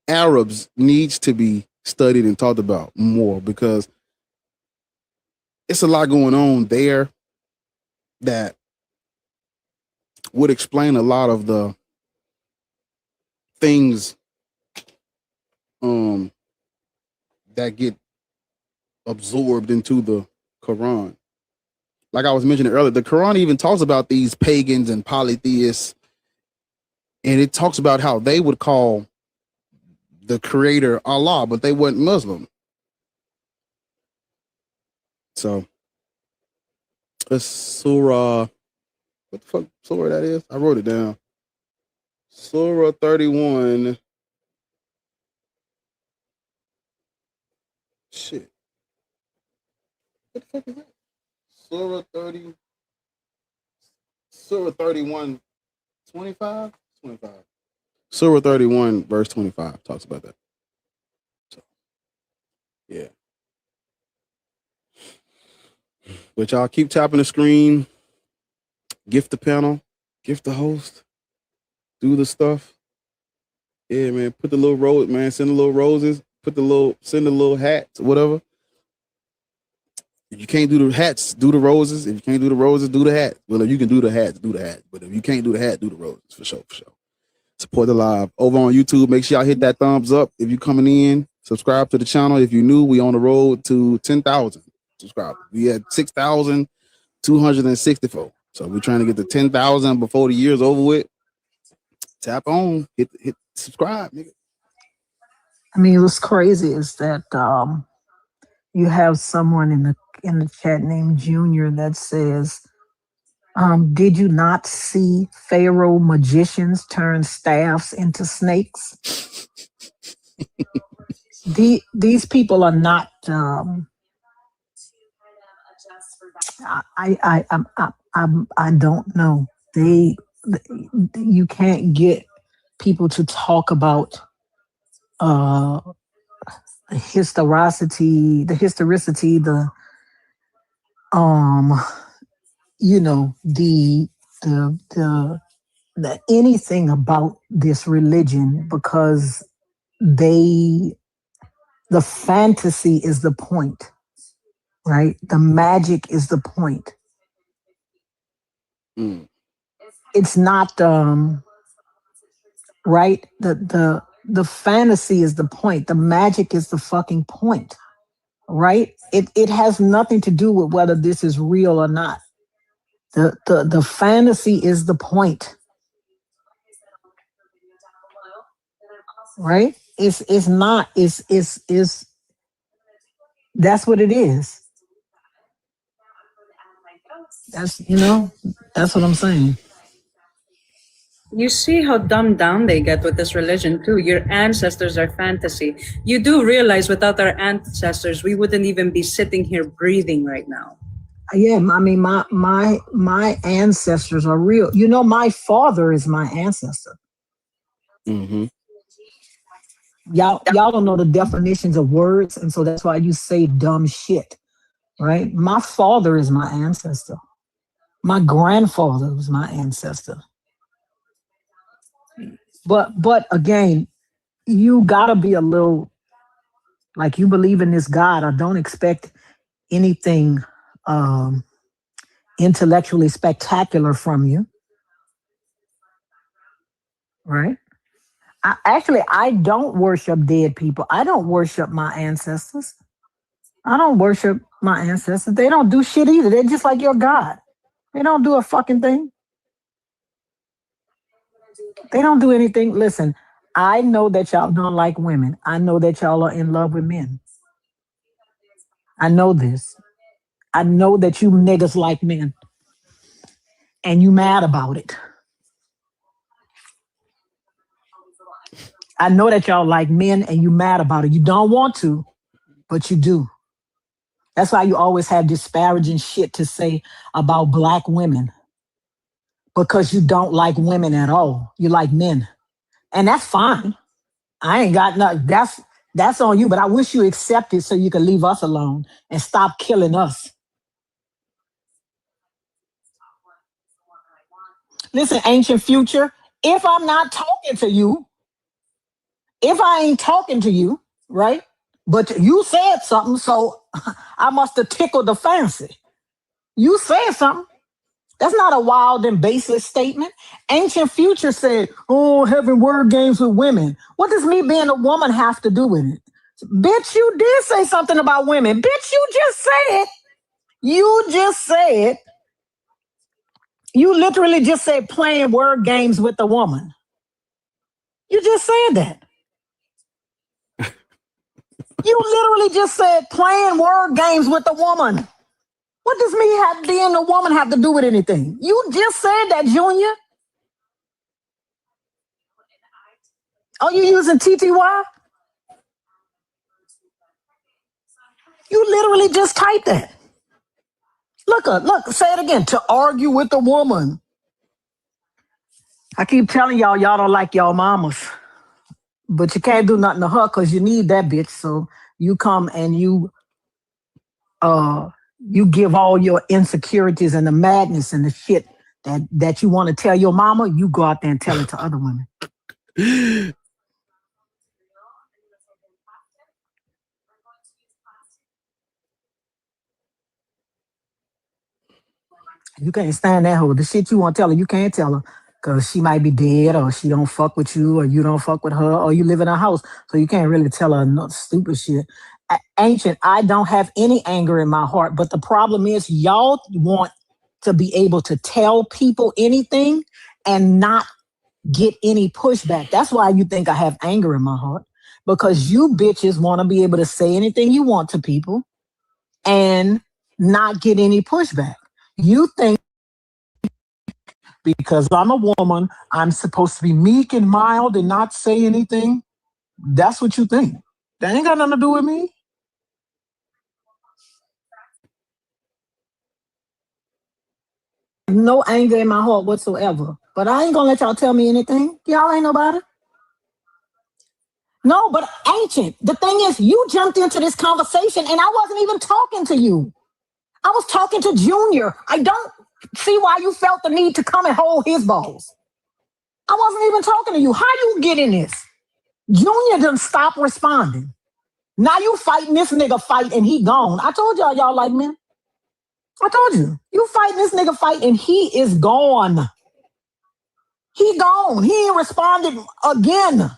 Speaker 3: Arabs needs to be studied and talked about more, because it's a lot going on there that would explain a lot of the things that get absorbed into the Quran. Like I was mentioning earlier, the Quran even talks about these pagans and polytheists, and it talks about how they would call the creator Allah, but they weren't Muslim. So it's Surah, what the fuck surah that is? I wrote it down. Surah 31. Shit. What the fuck is that? Surah 30. Surah 31, 25? 25. Surah 31, verse 25 talks about that. So, yeah. But y'all keep tapping the screen, gift the panel, gift the host, do the stuff. Yeah, man. Put the little rose, man. Send the little roses. Send the little hats, whatever. If you can't do the hats, do the roses. If you can't do the roses, do the hat. Well, if you can do the hats, do the hat. But if you can't do the hat, do the roses for sure. Support the live over on YouTube. Make sure y'all hit that thumbs up if you coming in. Subscribe to the channel. If you new, we on the road to 10,000 subscribers. We had 6,264. So we're trying to get to 10,000 before the year's over with. Tap on, hit subscribe, nigga.
Speaker 7: I mean, what's crazy is that you have someone in the chat named Junior that says, did you not see Pharaoh magicians turn staffs into snakes? These people are not. I don't know. You can't get people to talk about the historicity, the anything about this religion, because the fantasy is the point, right? The magic is the point. It's not right. The fantasy is the point. The magic is the fucking point, right? It has nothing to do with whether this is real or not. The fantasy is the point, right? It's not. It's that's what it is. That's what I'm saying.
Speaker 5: You see how dumbed down they get with this religion too. Your ancestors are fantasy. You do realize without our ancestors, we wouldn't even be sitting here breathing right now.
Speaker 7: Yeah, I mean, my ancestors are real. My father is my ancestor.
Speaker 3: Mm-hmm.
Speaker 7: Y'all don't know the definitions of words, and so that's why you say dumb shit, right? My father is my ancestor. My grandfather was my ancestor. But again, you gotta be a little, like, you believe in this God. I don't expect anything intellectually spectacular from you, right? I don't worship dead people. I don't worship my ancestors. I don't worship my ancestors. They don't do shit either. They're just like your God. They don't do a fucking thing. They don't do anything. Listen, I know that y'all don't like women. I know that y'all are in love with men. I know this. I know that you niggas like men. And you mad about it. I know that y'all like men and you mad about it. You don't want to, but you do. That's why you always have disparaging shit to say about black women. Because you don't like women at all. You like men. And that's fine. I ain't got nothing. That's on you, but I wish you accept it so you can leave us alone and stop killing us. Listen, ancient future, if I'm not talking to you, if I ain't talking to you, right? But you said something, so I must have tickled the fancy. You said something. That's not a wild and baseless statement. Ancient future said, oh, having word games with women. What does me being a woman have to do with it? Bitch, you did say something about women. Bitch, you just said. You just said. You literally just said playing word games with a woman. You just said that. You literally just said playing word games with a woman. What does me being a woman have to do with anything? You just said that, Junior. Are you using TTY? You literally just typed that. Look, say it again. To argue with a woman. I keep telling y'all don't like y'all mamas. But you can't do nothing to her because you need that bitch. So you come and you You give all your insecurities and the madness and the shit that you want to tell your mama, you go out there and tell it to other women. You can't stand that hoe. The shit you want to tell her, you can't tell her because she might be dead or she don't fuck with you or you don't fuck with her or you live in her house. So you can't really tell her no stupid shit. Ancient, I don't have any anger in my heart, but the problem is y'all want to be able to tell people anything and not get any pushback. That's why you think I have anger in my heart, because you bitches want to be able to say anything you want to people and not get any pushback. You think because I'm a woman, I'm supposed to be meek and mild and not say anything. That's what you think. That ain't got nothing to do with me. No anger in my heart whatsoever. But I ain't gonna let y'all tell me anything. Y'all ain't nobody. No, but Ancient, the thing is, you jumped into this conversation and I wasn't even talking to you. I was talking to Junior. I don't see why you felt the need to come and hold his balls. I wasn't even talking to you. How you get in this? Junior done stop responding. Now you fighting this nigga fight and he gone. I told y'all like men. I told you. You fighting this nigga fight and he is gone. He gone. He ain't responded again.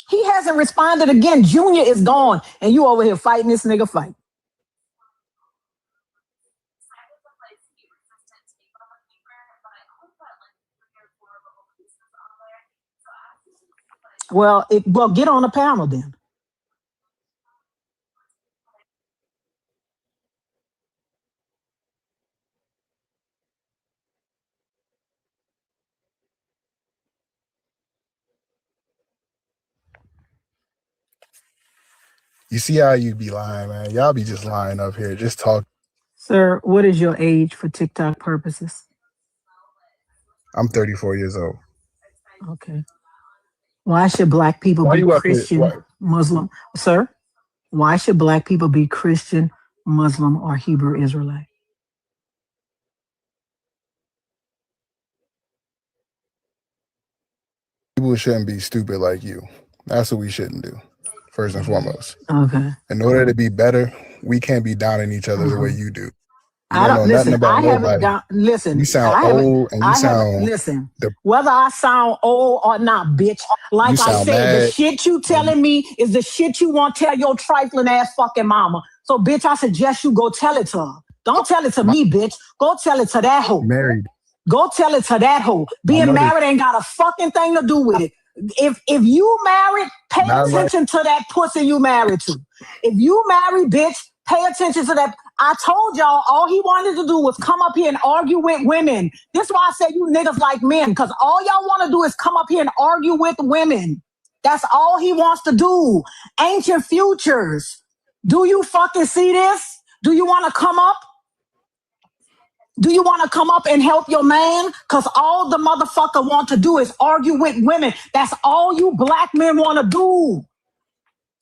Speaker 7: He hasn't responded again. Junior is gone. And you over here fighting this nigga fight. Well, get on the panel then.
Speaker 3: You see how you be lying, man. Y'all be just lying up here. Just talk.
Speaker 7: Sir, what is your age for TikTok purposes?
Speaker 3: I'm 34 years old.
Speaker 7: Okay. Why should black people be Christian, Muslim? Sir, why should black people be Christian, Muslim, or Hebrew Israelite?
Speaker 3: People shouldn't be stupid like you. That's what we shouldn't do, first and foremost.
Speaker 7: Okay.
Speaker 3: In order to be better, we can't be downing each other the way you do. You
Speaker 7: I don't
Speaker 3: know
Speaker 7: listen.
Speaker 3: nothing about
Speaker 7: I haven't
Speaker 3: nobody.
Speaker 7: got. Listen.
Speaker 3: You sound old and you sound.
Speaker 7: Listen. Whether I sound old or not, bitch. Like I said,
Speaker 3: mad.
Speaker 7: the shit you telling me is the shit you want to tell your trifling ass fucking mama. So, bitch, I suggest you go tell it to her. Don't tell it to me, bitch. Go tell it to that hoe.
Speaker 3: Married.
Speaker 7: Go tell it to that hoe. Being married ain't got a fucking thing to do with it. If you married, pay attention to that pussy you married to. If you married, bitch, pay attention to that. I told y'all all he wanted to do was come up here and argue with women. This is why I said you niggas like men, because all y'all want to do is come up here and argue with women. That's all he wants to do. Ancient Futures. Do you fucking see this? Do you want to come up? Do you want to come up and help your man? Because all the motherfucker want to do is argue with women. That's all you black men want to do.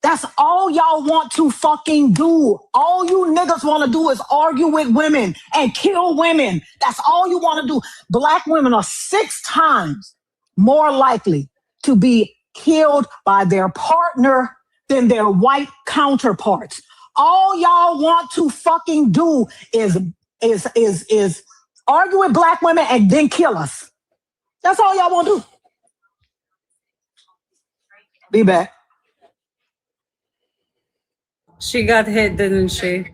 Speaker 7: That's all y'all want to fucking do. All you niggas want to do is argue with women and kill women. That's all you want to do. Black women are 6 times more likely to be killed by their partner than their white counterparts. All y'all want to fucking do is argue with black women and then kill us. That's all y'all want to do. Be back.
Speaker 5: She got hit, didn't she?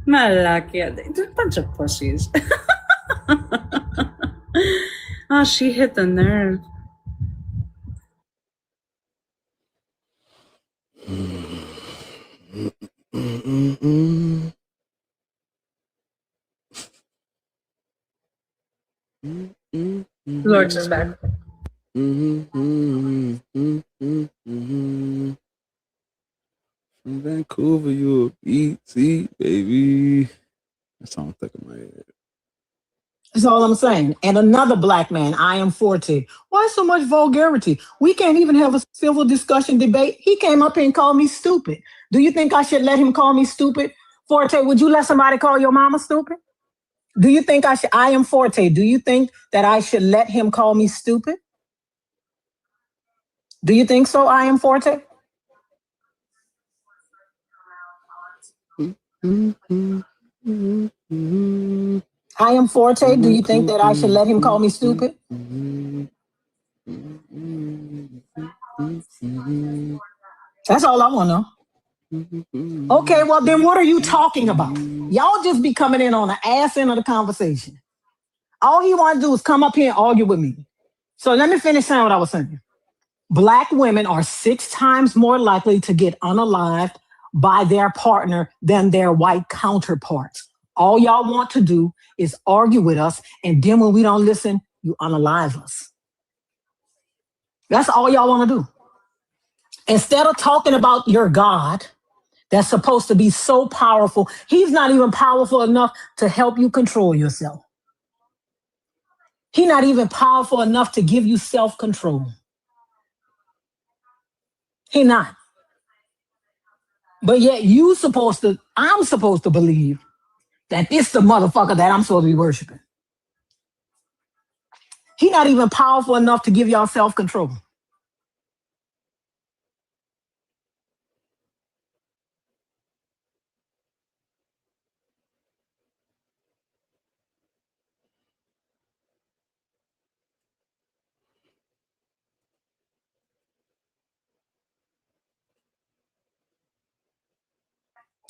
Speaker 5: Malakia. They're a bunch of pussies. Oh, she hit the nerve. Lord is back.
Speaker 3: From Vancouver, you a BT, baby. That's all I'm thinking in my head.
Speaker 7: That's all I'm saying. And another black man, I am 40. Why so much vulgarity? We can't even have a civil discussion debate. He came up here and called me stupid. Do you think I should let him call me stupid? Forte, would you let somebody call your mama stupid? Do you think I should? I am Forte. Do you think that I should let him call me stupid? Do you think so, I am Forte? I am Forte. Do you think that I should let him call me stupid? That's all I want to know. Okay, well, then what are you talking about? Y'all just be coming in on the ass end of the conversation. All he want to do is come up here and argue with me. So let me finish saying what I was saying. Black women are 6 times more likely to get unalived by their partner than their white counterparts. All y'all want to do is argue with us, and then when we don't listen, you unalive us. That's all y'all want to do. Instead of talking about your God that's supposed to be so powerful, he's not even powerful enough to help you control yourself. He's not even powerful enough to give you self-control. He not. But yet I'm supposed to believe that it's the motherfucker that I'm supposed to be worshiping. He not even powerful enough to give y'all self-control.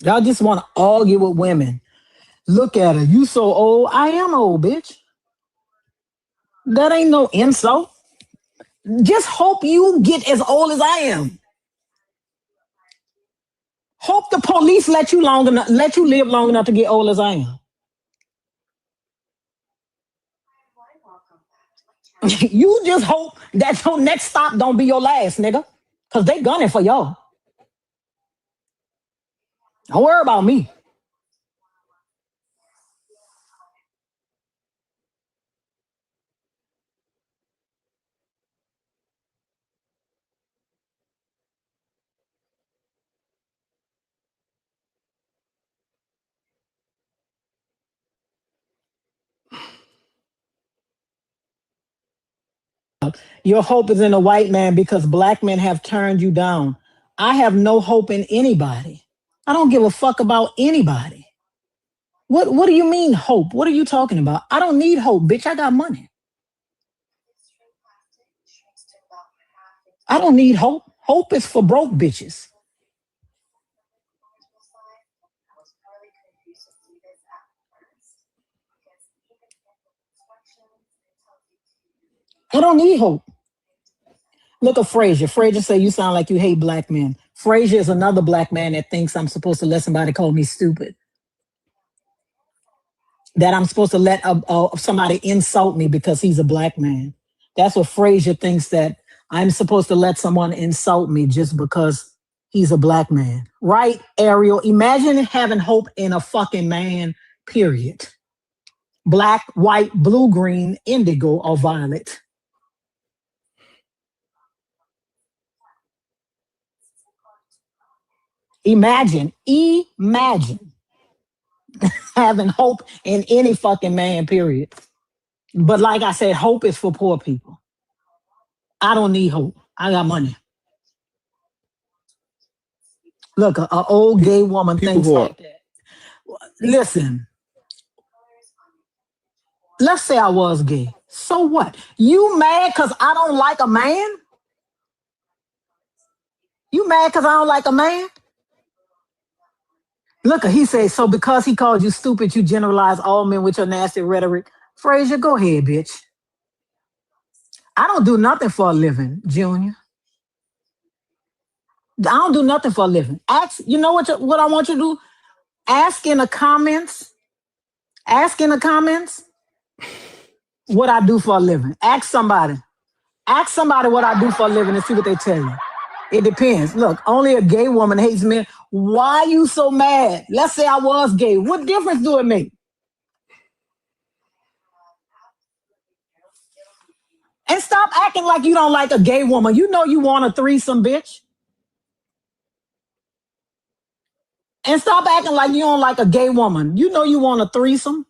Speaker 7: Y'all just want to argue with women. Look at her. You so old. I am old, bitch. That ain't no insult. Just hope you get as old as I am. Hope the police let you live long enough to get old as I am. You just hope that your next stop don't be your last, nigga. Because they gunning for y'all. Don't worry about me. Your hope is in a white man because black men have turned you down. I have no hope in anybody. I don't give a fuck about anybody. What do you mean hope? What are you talking about? I don't need hope, bitch. I got money. I don't need hope. Hope is for broke bitches. I don't need hope. Look at Frazier. Frazier say you sound like you hate black men. Frazier is another black man that thinks I'm supposed to let somebody call me stupid. That I'm supposed to let somebody insult me because he's a black man. That's what Frazier thinks, that I'm supposed to let someone insult me just because he's a black man. Right, Ariel? Imagine having hope in a fucking man, period. Black, white, blue, green, indigo, or violet. Imagine having hope in any fucking man, period. But like I said, hope is for poor people. I don't need hope. I got money. Look, an old gay woman thinks like that. Listen, let's say I was gay. So what? You mad because I don't like a man? You mad because I don't like a man? Look, he says, so because he called you stupid, you generalize all men with your nasty rhetoric. Frazier, go ahead, bitch. I don't do nothing for a living, Junior. I don't do nothing for a living. You know what I want you to do? Ask in the comments what I do for a living. Ask somebody what I do for a living and see what they tell you. It depends. Look, only a gay woman hates men. Why you so mad? Let's say I was gay. What difference do it make? And stop acting like you don't like a gay woman. You know you want a threesome, bitch. And stop acting like you don't like a gay woman. You know you want a threesome.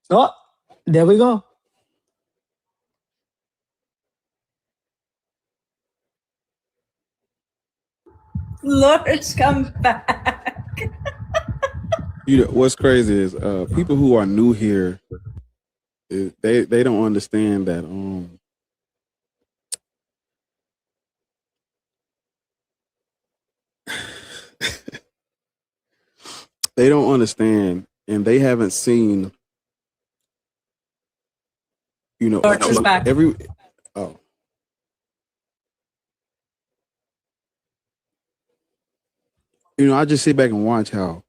Speaker 7: Oh, there we go.
Speaker 5: Lord's come back.
Speaker 3: You know what's crazy is people who are new here, they don't understand that they don't understand, and they haven't seen, you know, every you know, I just sit back and watch how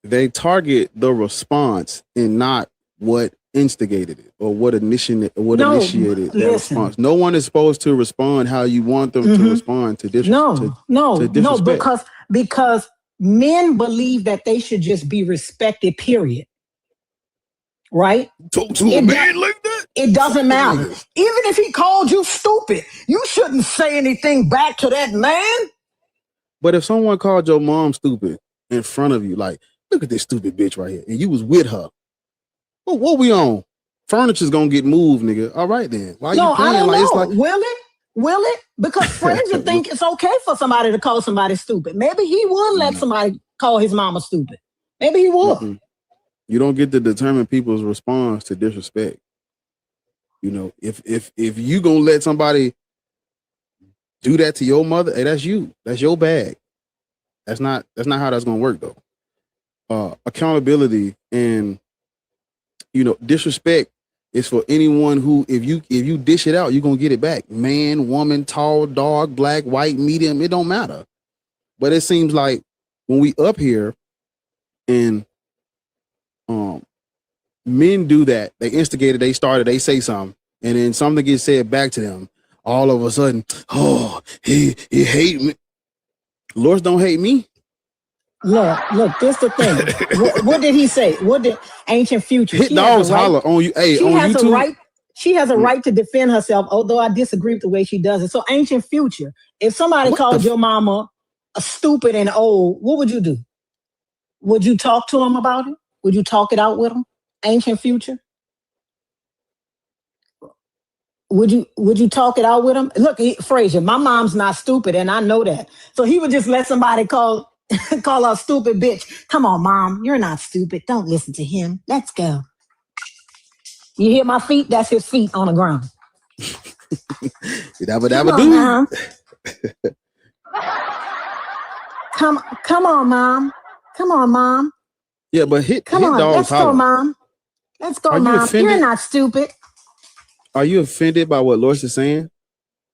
Speaker 3: they target the response and not what instigated it or what initiated that response. No one is supposed to respond how you want them to respond to disrespect.
Speaker 7: No, because men believe that they should just be respected, period. Right?
Speaker 3: Talk to a man like that?
Speaker 7: It doesn't matter. Even if he called you stupid, you shouldn't say anything back to that man.
Speaker 3: But if someone called your mom stupid in front of you, like, look at this stupid bitch right here, and you was with her, well, what we on? Furniture's gonna get moved, nigga. All right then. Why you playing?
Speaker 7: I don't
Speaker 3: like
Speaker 7: know.
Speaker 3: It's like,
Speaker 7: will it? Because friends would think it's okay for somebody to call somebody stupid. Maybe he would let somebody call his mama stupid. Maybe he would.
Speaker 3: You don't get to determine people's response to disrespect. You know, if you gonna let somebody do that to your mother, hey, that's you. That's your bag. That's not how that's gonna work though. Accountability and, you know, disrespect is for anyone who, if you dish it out, you're gonna get it back. Man, woman, tall, dark, black, white, medium, it don't matter. But it seems like when we up here and men do that, they instigate it, they started, they say something, and then something gets said back to them. All of a sudden, oh, he hate me. Lords don't hate me.
Speaker 7: Look, this the thing. What did he say? What did Ancient Future?
Speaker 3: Hit dogs holler on you. Hey, on YouTube.
Speaker 7: She has a right to defend herself, although I disagree with the way she does it. So Ancient Future, if somebody called your mama a stupid and old, what would you do? Would you talk to him about it? Would you talk it out with him? Ancient Future? Would you talk it out with him? Look, Frazier, my mom's not stupid, and I know that. So he would just let somebody call her a stupid bitch. Come on, mom, you're not stupid. Don't listen to him. Let's go. You hear my feet? That's his feet on the ground. Come on, mom. Come on, mom.
Speaker 3: Yeah, but
Speaker 7: come on, let's go, mom. Let's go, mom. You're not stupid.
Speaker 3: Are you offended by what Lois is saying?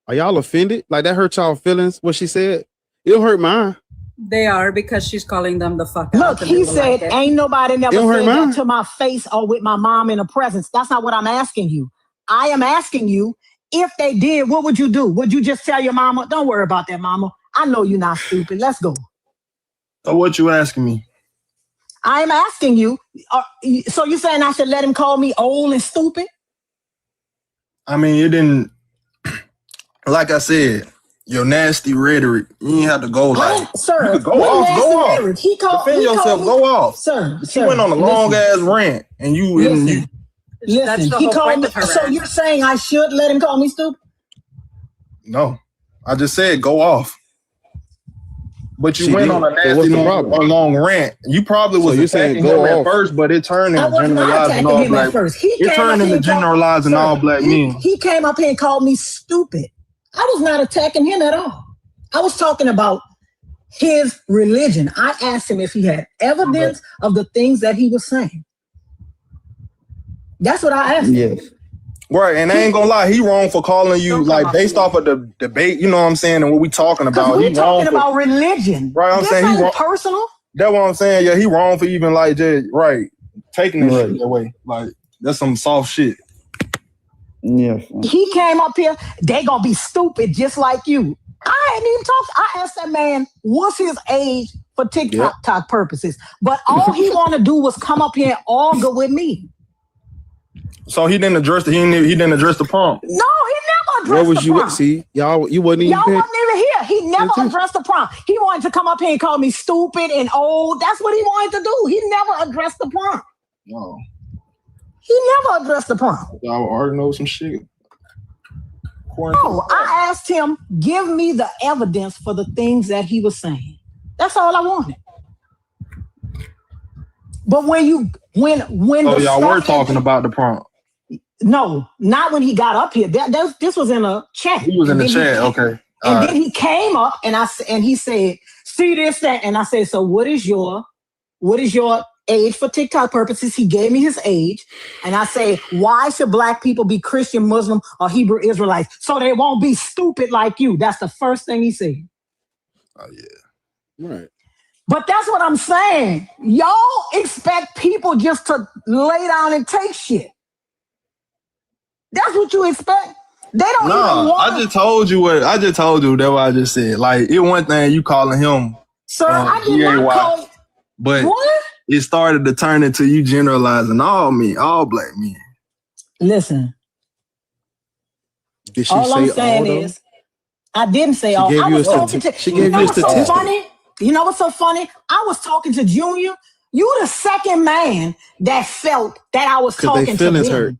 Speaker 3: Are y'all offended? Like that hurt y'all feelings, what she said? It don't hurt mine.
Speaker 5: They are, because she's calling them the fuck
Speaker 7: out. Look, he said, ain't nobody never said that to my face or with my mom in the presence. That's not what I'm asking you. I am asking you, if they did, what would you do? Would you just tell your mama, don't worry about that, mama. I know you're not stupid. Let's go.
Speaker 10: So what you asking me?
Speaker 7: I am asking you, so you saying I should let him call me old and stupid?
Speaker 10: I mean, it didn't, like I said, your nasty rhetoric, you ain't have to go like,
Speaker 7: sir,
Speaker 10: go off. Defend yourself, go off.
Speaker 7: Sir,
Speaker 10: you went on a long ass rant and you
Speaker 7: listen, he called me, so you're saying I should let him call me stupid?
Speaker 10: No, I just said go off. But you went on a nasty long rant. You probably was attacking him at first, but it turned into generalizing all black men. It turned into generalizing all black men.
Speaker 7: He came up here and called me stupid. I was not attacking him at all. I was talking about his religion. I asked him if he had evidence of the things that he was saying. That's what I asked him.
Speaker 10: Right, and I ain't gonna lie, he wrong for calling you like based off of the debate, you know what I'm saying, and what we talking about.
Speaker 7: We're talking about religion.
Speaker 10: Right, I'm saying he wrong.
Speaker 7: Personal.
Speaker 10: That's what I'm saying. Yeah, he wrong for even like just taking this shit that way. Like that's some soft shit.
Speaker 2: Yeah.
Speaker 7: He came up here, they gonna be stupid just like you. I hadn't even talked. I asked that man, what's his age for TikTok purposes? But all he wanna do was come up here and argue with me.
Speaker 10: So he didn't address he didn't address the prompt.
Speaker 7: No, he never addressed
Speaker 3: Where was
Speaker 7: the
Speaker 3: you
Speaker 7: prompt.
Speaker 3: at? See, y'all, you wasn't even
Speaker 7: here. He He never addressed the prompt. He wanted to come up here and call me stupid and old. That's what he wanted to do. He never addressed the prompt.
Speaker 10: No.
Speaker 7: He never addressed the prompt.
Speaker 10: Y'all arguing over some shit.
Speaker 7: No, I asked him, give me the evidence for the things that he was saying. That's all I wanted. But when
Speaker 10: y'all were talking about the prompt.
Speaker 7: No, not when he got up here. This was in a chat.
Speaker 10: He was in the chat. Okay.
Speaker 7: And then he came up and he said, see this, that. And I said, so what is your age for TikTok purposes? He gave me his age. And I say, why should black people be Christian, Muslim, or Hebrew Israelites? So they won't be stupid like you. That's the first thing he said.
Speaker 10: Oh, yeah.
Speaker 3: Right.
Speaker 7: But that's what I'm saying. Y'all expect people just to lay down and take shit. That's what you expect. They don't even want.
Speaker 10: I just told you that's what I just said. Like, it one thing you calling him.
Speaker 7: Sir, I did not call.
Speaker 10: But
Speaker 7: what?
Speaker 10: It started to turn into you generalizing all black men.
Speaker 7: Listen.
Speaker 3: Did she
Speaker 7: all
Speaker 3: say
Speaker 7: I'm saying
Speaker 3: all
Speaker 7: is, I didn't say all. I was talking to.
Speaker 3: She gave you a statistic.
Speaker 7: So funny? You know what's so funny? I was talking to Junior. You the second man that felt that I was talking to them.
Speaker 3: Hurt.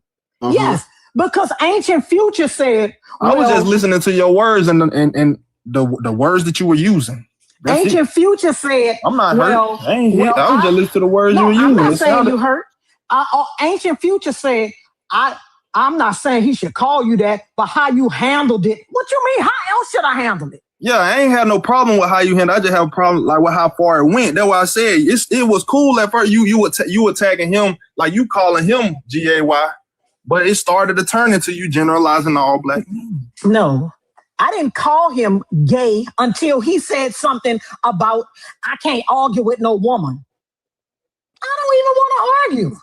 Speaker 7: Yes. Because Ancient Future said,
Speaker 10: I was just listening to your words and the words that you were using.
Speaker 7: Ancient Future said,
Speaker 10: I'm not hurt. I was just listening to the words you were using.
Speaker 7: I'm not saying you hurt. Ancient Future said, I'm not saying he should call you that, but how you handled it. What you mean? How else should I handle it?
Speaker 10: Yeah, I ain't had no problem with how you handled it. I just have a problem like with how far it went. That's why I said it was cool at first. You attacking him, like you calling him G-A-Y. But it started to turn into you generalizing all black men.
Speaker 7: No, I didn't call him gay until he said something about, I can't argue with no woman. I don't even want to argue.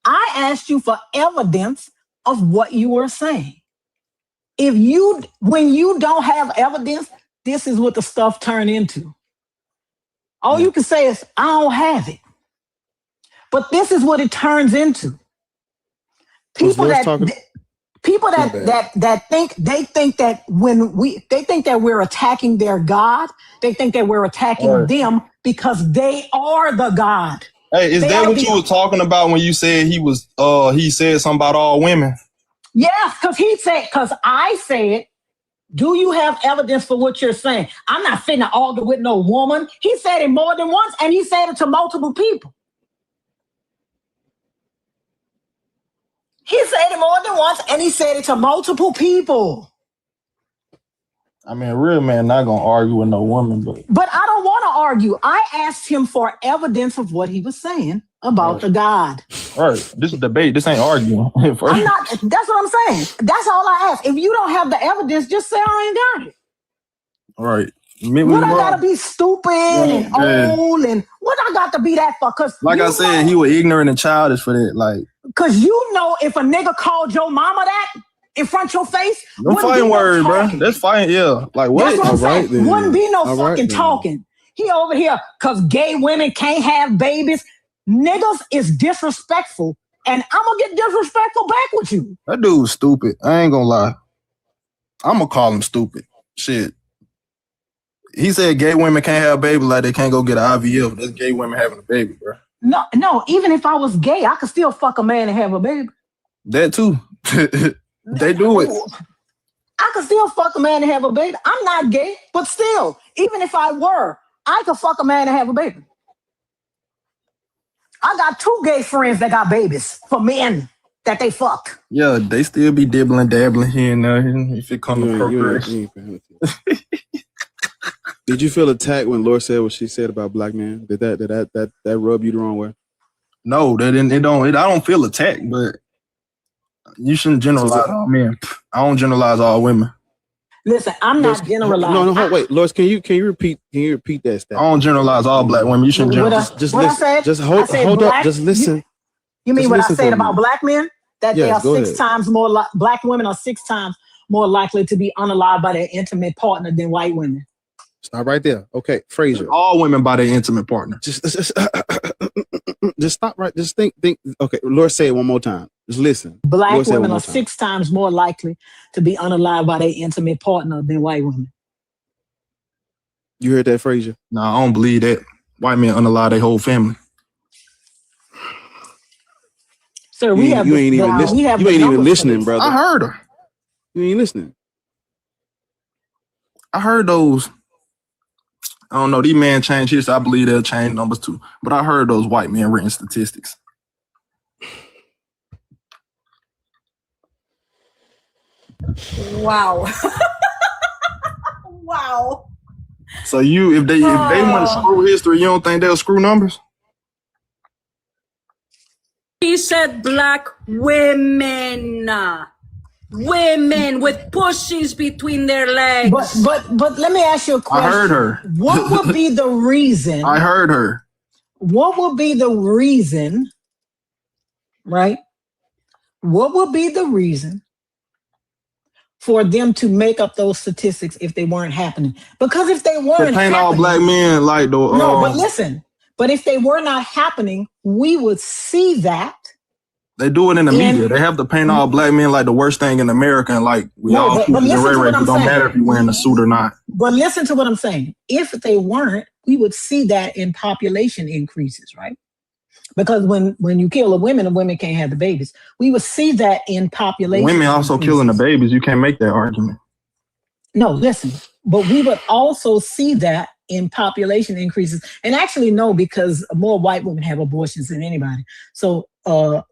Speaker 7: I asked you for evidence of what you were saying. When you don't have evidence, this is what the stuff turned into. All you can say is, I don't have it. But this is what it turns into. People that think that they think that we're attacking their God. They think that we're attacking them because they are the God.
Speaker 10: Hey, is that what you were talking about when you said he said something about all women?
Speaker 7: Yes, because I said, do you have evidence for what you're saying? I'm not finna argue with no woman. He said it more than once, and he said it to multiple people. He said it more than once, and he said it to multiple people.
Speaker 10: I mean, a real man not gonna argue with no woman,
Speaker 7: but I don't want to argue. I asked him for evidence of what he was saying about the God.
Speaker 10: All right, this is debate. This ain't arguing.
Speaker 7: I'm not. That's what I'm saying. That's all I ask. If you don't have the evidence, just say I ain't got it.
Speaker 10: All right.
Speaker 7: What I gotta be stupid and old and what I got to be that for? Cause
Speaker 10: like I said, he was ignorant and childish for that. Like,
Speaker 7: cause you know, if a nigga called your mama that in front of your face,
Speaker 10: no fighting words, bro. That's fighting, yeah. Like what?
Speaker 7: That's what I'm saying. Right, wouldn't be no fucking talking. He over here cause gay women can't have babies. Niggas is disrespectful, and I'm gonna get disrespectful back with you.
Speaker 10: That dude's stupid. I ain't gonna lie. I'm gonna call him stupid. Shit. He said gay women can't have babies like they can't go get an IVF. That's gay women having a baby, bro.
Speaker 7: No. Even if I was gay, I could still fuck a man and have a baby.
Speaker 10: That too. They do it.
Speaker 7: I could still fuck a man and have a baby. I'm not gay, but still, even if I were, I could fuck a man and have a baby. I got 2 gay friends that got babies for men that they fucked.
Speaker 10: Yeah, they still be dibbling, dabbling here and there if it comes to procreation.
Speaker 3: Did you feel attacked when Laura said what she said about black men? Did that rub you the wrong way?
Speaker 10: No, that didn't. It don't. I don't feel attacked, but you shouldn't generalize all men. I don't generalize all women.
Speaker 7: Listen, I'm not generalizing.
Speaker 3: No, wait, Loris, can you repeat that stat?
Speaker 10: I don't generalize all black women. You shouldn't generalize.
Speaker 3: Just listen. Just hold up. Just listen.
Speaker 7: You mean what I said about black men? That they are 6 times more black women are 6 times more likely to be unalived by their intimate partner than white women.
Speaker 3: Stop right there. Okay, Fraser.
Speaker 10: All women by their intimate partner.
Speaker 3: Just stop right. Just think. Okay, Lord, say it one more time. Just listen.
Speaker 7: Black women are 6 times more likely to be unalived by their intimate partner than white women.
Speaker 3: You heard that, Frazier?
Speaker 10: No, I don't believe that. White men unalive their whole family.
Speaker 7: Sir, we have
Speaker 3: you ain't even listening, brother.
Speaker 10: I heard her.
Speaker 3: You ain't listening.
Speaker 10: I heard those. I don't know. These men change history. I believe they'll change numbers too. But I heard those white men written statistics.
Speaker 5: Wow. Wow.
Speaker 10: So if they want to screw history, you don't think they'll screw numbers?
Speaker 5: He said black women. Women with pushings between their legs.
Speaker 7: But let me ask you a question.
Speaker 10: I heard her.
Speaker 7: What would be the reason?
Speaker 10: I heard her.
Speaker 7: What would be the reason, right? What would be the reason for them to make up those statistics if they weren't happening? Because if they weren't
Speaker 10: paint all black men like the
Speaker 7: no, but listen. But if they were not happening, we would see that.
Speaker 10: They do it in the media. They have to paint all black men like the worst thing in America, and like we all
Speaker 7: but listen to what I'm
Speaker 10: it don't
Speaker 7: saying.
Speaker 10: matter if you're wearing a suit or not.
Speaker 7: But listen to what I'm saying. If they weren't, we would see that in population increases, right? Because when you kill a women, the women can't have the babies. We would see that in population.
Speaker 10: Women also
Speaker 7: increases.
Speaker 10: killing the babies. You can't make that argument.
Speaker 7: No, listen. But we would also see that in population increases. And actually, no, because more white women have abortions than anybody. So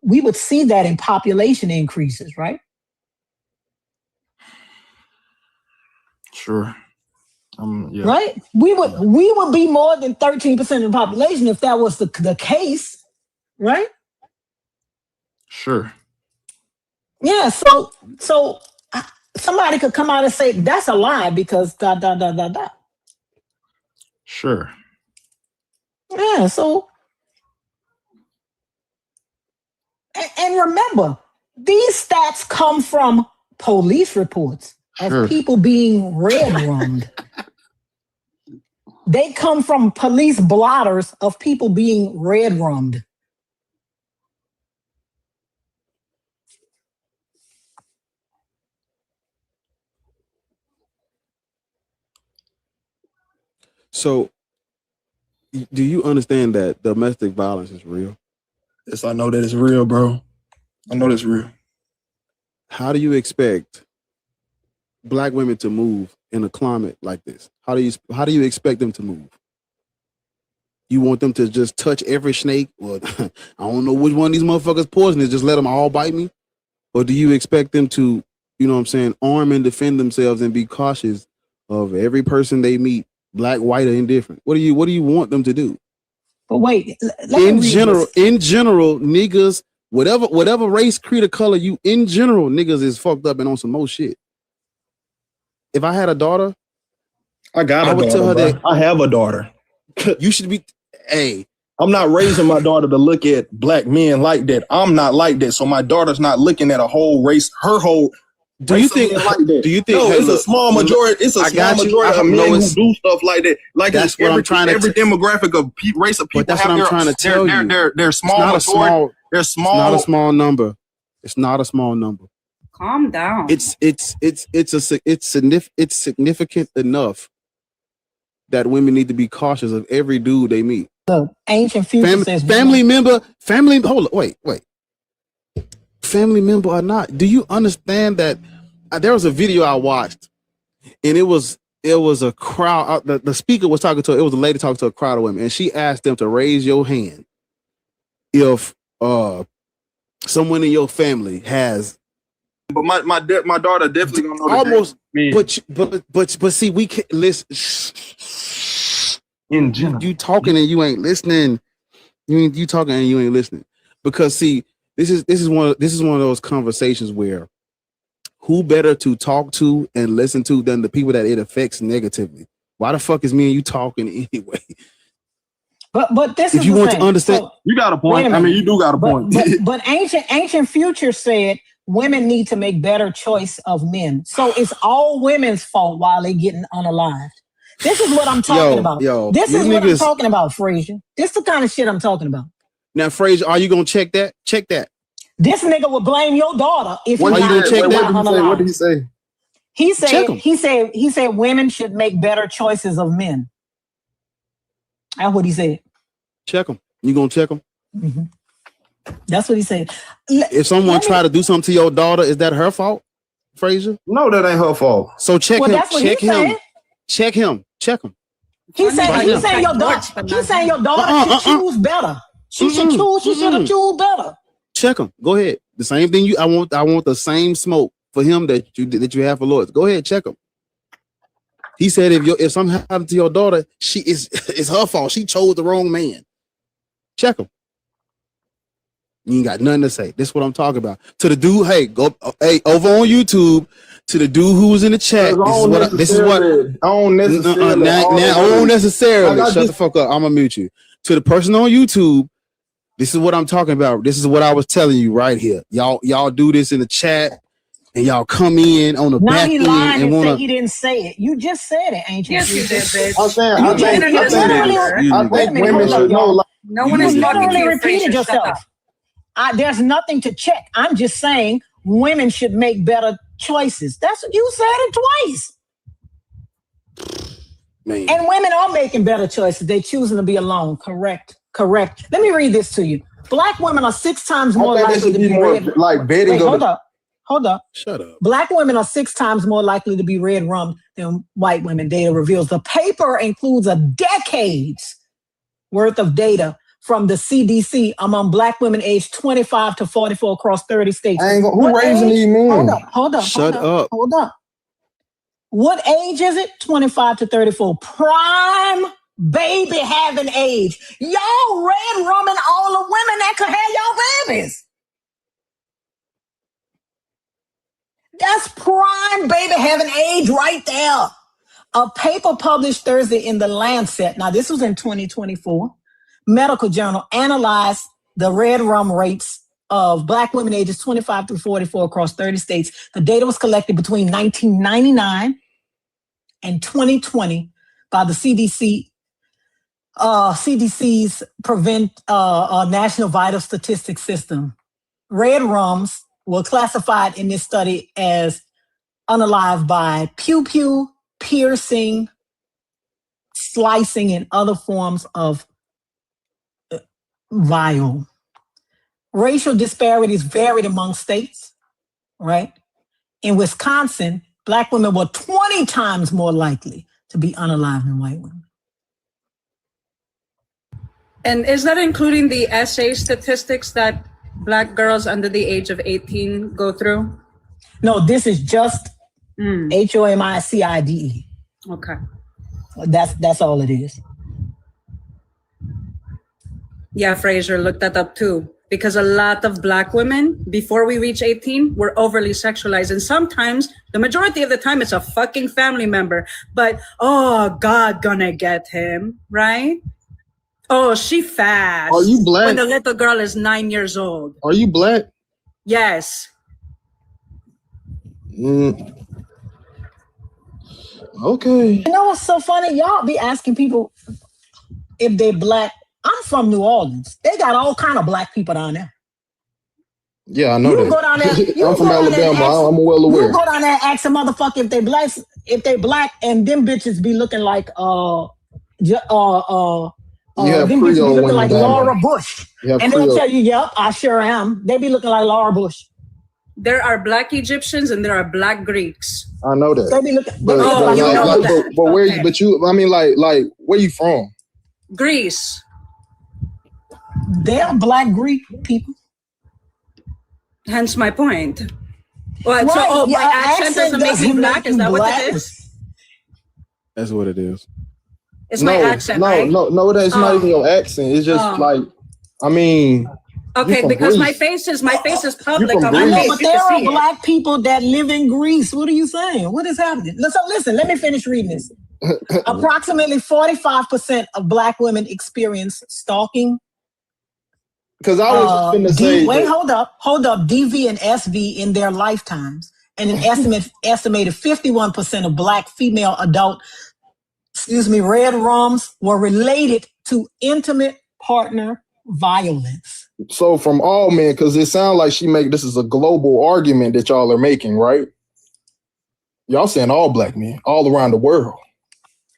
Speaker 7: we would see that in population increases, right?
Speaker 10: Sure. Yeah.
Speaker 7: Right? We would be more than 13% of the population if that was the case, right?
Speaker 10: Sure.
Speaker 7: Yeah, so somebody could come out and say that's a lie because ...
Speaker 10: Sure.
Speaker 7: Yeah, so and remember, these stats come from police reports of people being red-rummed. They come from police blotters of people being red-rummed.
Speaker 3: So, do you understand that domestic violence is real?
Speaker 10: Yes, I know that it's real, bro. I know that's real.
Speaker 3: How do you expect black women to move in a climate like this? How do you expect them to move? You want them to just touch every snake? Well, I don't know which one of these motherfuckers poisonous. Just let them all bite me? Or do you expect them to, you know what I'm saying, arm and defend themselves and be cautious of every person they meet, black, white, or indifferent? What do you want them to do?
Speaker 7: But wait,
Speaker 3: in general, niggas, whatever race, creed, or color you, in general, niggas is fucked up and on some more shit. If I had a daughter,
Speaker 10: I would tell her that I have a daughter.
Speaker 3: You should be. Hey,
Speaker 10: I'm not raising my daughter to look at black men like that. I'm not like that, so my daughter's not looking at a whole race, her whole.
Speaker 3: Do you think? Like that. Do you think?
Speaker 10: No, hey, it's a small majority. It's a small majority of men who do stuff like that. Like
Speaker 3: that's what I'm trying to.
Speaker 10: Every demographic of race of people.
Speaker 3: That's what I'm trying to tell you.
Speaker 10: They're small. They're small.
Speaker 3: It's not a small number. It's not a small number.
Speaker 5: Calm down.
Speaker 3: It's significant enough that women need to be cautious of every dude they meet.
Speaker 7: Look, ancient future says
Speaker 3: family member. Hold on, wait. Family member or not? Do you understand that there was a video I watched, and it was a crowd. The speaker was talking to. It was a lady talking to a crowd of women, and she asked them to raise your hand if someone in your family has.
Speaker 10: But my daughter definitely gonna know
Speaker 3: almost. But see, we can't listen.
Speaker 10: In general,
Speaker 3: you talking and you ain't listening. You talking and you ain't listening because see, this is one of those conversations where who better to talk to and listen to than the people that it affects negatively. Why the fuck is me and you talking anyway?
Speaker 7: But this
Speaker 3: if
Speaker 7: is
Speaker 3: you
Speaker 7: the
Speaker 3: want
Speaker 7: thing.
Speaker 3: to understand,
Speaker 10: so, you got a point. I mean, you do got a point.
Speaker 7: But ancient future said women need to make better choice of men. So it's all women's fault while they getting unalived. This is what I'm talking about. This is what I'm talking about, Frazier. This is the kind of shit I'm talking about.
Speaker 3: Now, Frazier, are you gonna check that? Check that.
Speaker 7: This nigga would blame your daughter if you
Speaker 3: gonna check that.
Speaker 10: What did he say?
Speaker 7: He said women should make better choices of men. That's what he said.
Speaker 3: Check him. You gonna check him?
Speaker 7: Mm-hmm. That's what he said.
Speaker 3: If someone try to do something to your daughter, is that her fault, Frazier?
Speaker 10: No, that ain't her fault.
Speaker 3: So check him.
Speaker 7: That's what
Speaker 3: Check
Speaker 7: he's
Speaker 3: him.
Speaker 7: saying.
Speaker 3: Check him. Check him.
Speaker 7: He's saying your daughter. He's saying your daughter should choose better. She should choose. She should have choose better.
Speaker 3: Check him. Go ahead. The same thing I want the same smoke for him that you have for Lord. Go ahead, check him. He said if something happened to your daughter, it's her fault. She chose the wrong man. Check him. You ain't got nothing to say. This is what I'm talking about. To the dude, over on YouTube, to the dude who was in the chat. This is what
Speaker 10: I don't necessarily.
Speaker 3: Shut the fuck up. I'm gonna mute you. To the person on YouTube, this is what I'm talking about. This is what I was telling you right here. Y'all do this in the chat, and y'all come in on the back end and
Speaker 7: say he didn't say it. You just said it, ain't you?
Speaker 5: Yes, you did, bitch.
Speaker 10: I think women should know.
Speaker 5: No one is talking to you.
Speaker 7: Repeated yourself. There's nothing to check. I'm just saying women should make better choices. That's what you said it twice.
Speaker 3: Man.
Speaker 7: And women are making better choices. They're choosing to be alone. Correct. Let me read this to you. Black women are 6 times more likely to be red.
Speaker 10: Like betting.
Speaker 7: Hold up.
Speaker 3: Shut up.
Speaker 7: Black women are 6 times more likely to be red rummed than white women. Data reveals. The paper includes a decade's worth of data from the CDC among Black women aged 25 to 44 across 30 states.
Speaker 10: Who raising these men?
Speaker 7: Hold up.
Speaker 3: Shut up.
Speaker 7: What age is it? 25 to 34. Prime baby having age. Y'all red rumming all the women that could have y'all babies. That's prime baby having age right there. A paper published Thursday in The Lancet, now this was in 2024, medical journal, analyzed the red rum rates of Black women ages 25 through 44 across 30 states. The data was collected between 1999 and 2020 by the CDC's National Vital Statistics System. Red rums were classified in this study as unalive by pew, piercing, slicing, and other forms of viol. Racial disparities varied among states, right? In Wisconsin, Black women were 20 times more likely to be unalive than white women.
Speaker 5: And is that including the essay statistics that Black girls under the age of 18 go through?
Speaker 7: No, this is just HOMICIDE.
Speaker 5: Okay.
Speaker 7: That's all it is.
Speaker 5: Yeah, Fraser looked that up too. Because a lot of Black women, before we reach 18, were overly sexualized. And sometimes, the majority of the time, it's a fucking family member. But, oh, God gonna get him, right? Oh, she fast.
Speaker 10: Are you Black?
Speaker 5: When the little girl is 9 years old.
Speaker 10: Are you Black?
Speaker 5: Yes.
Speaker 10: Okay.
Speaker 7: You know what's so funny? Y'all be asking people if they Black. I'm from New Orleans. They got all kind of Black people down there.
Speaker 10: Yeah, I know that.
Speaker 7: Go down there.
Speaker 10: I'm from Alabama. I'm well aware.
Speaker 7: You go down there and ask a motherfucker if they Black, and them bitches be looking like them bitches be looking like Laura Bush. And they'll tell you, yep, I sure am. They be looking like Laura Bush.
Speaker 5: There are Black Egyptians and there are Black Greeks.
Speaker 10: I know that.
Speaker 7: They be looking.
Speaker 10: But where? Okay. But you? I mean, like, where you from?
Speaker 5: Greece.
Speaker 7: They're Black Greek people.
Speaker 5: Hence my point. Well,
Speaker 7: right.
Speaker 5: So, my accent doesn't make me Black? Is that what it is?
Speaker 3: That's what it is.
Speaker 5: It's my accent, right?
Speaker 10: No, that's not even your accent. It's just like, I mean.
Speaker 5: Okay, because my face is public. On my face,
Speaker 7: but there are Black people that live in Greece. What are you saying? What is happening? Listen, let me finish reading this. Approximately 45% of Black women experience stalking.
Speaker 10: Because I was going to say...
Speaker 7: Wait, hold up. DV and SV in their lifetimes. And an estimated 51% of Black female adult, red rums were related to intimate partner violence.
Speaker 10: So from all men, because it sounds like this is a global argument that y'all are making, right? Y'all saying all Black men, all around the world.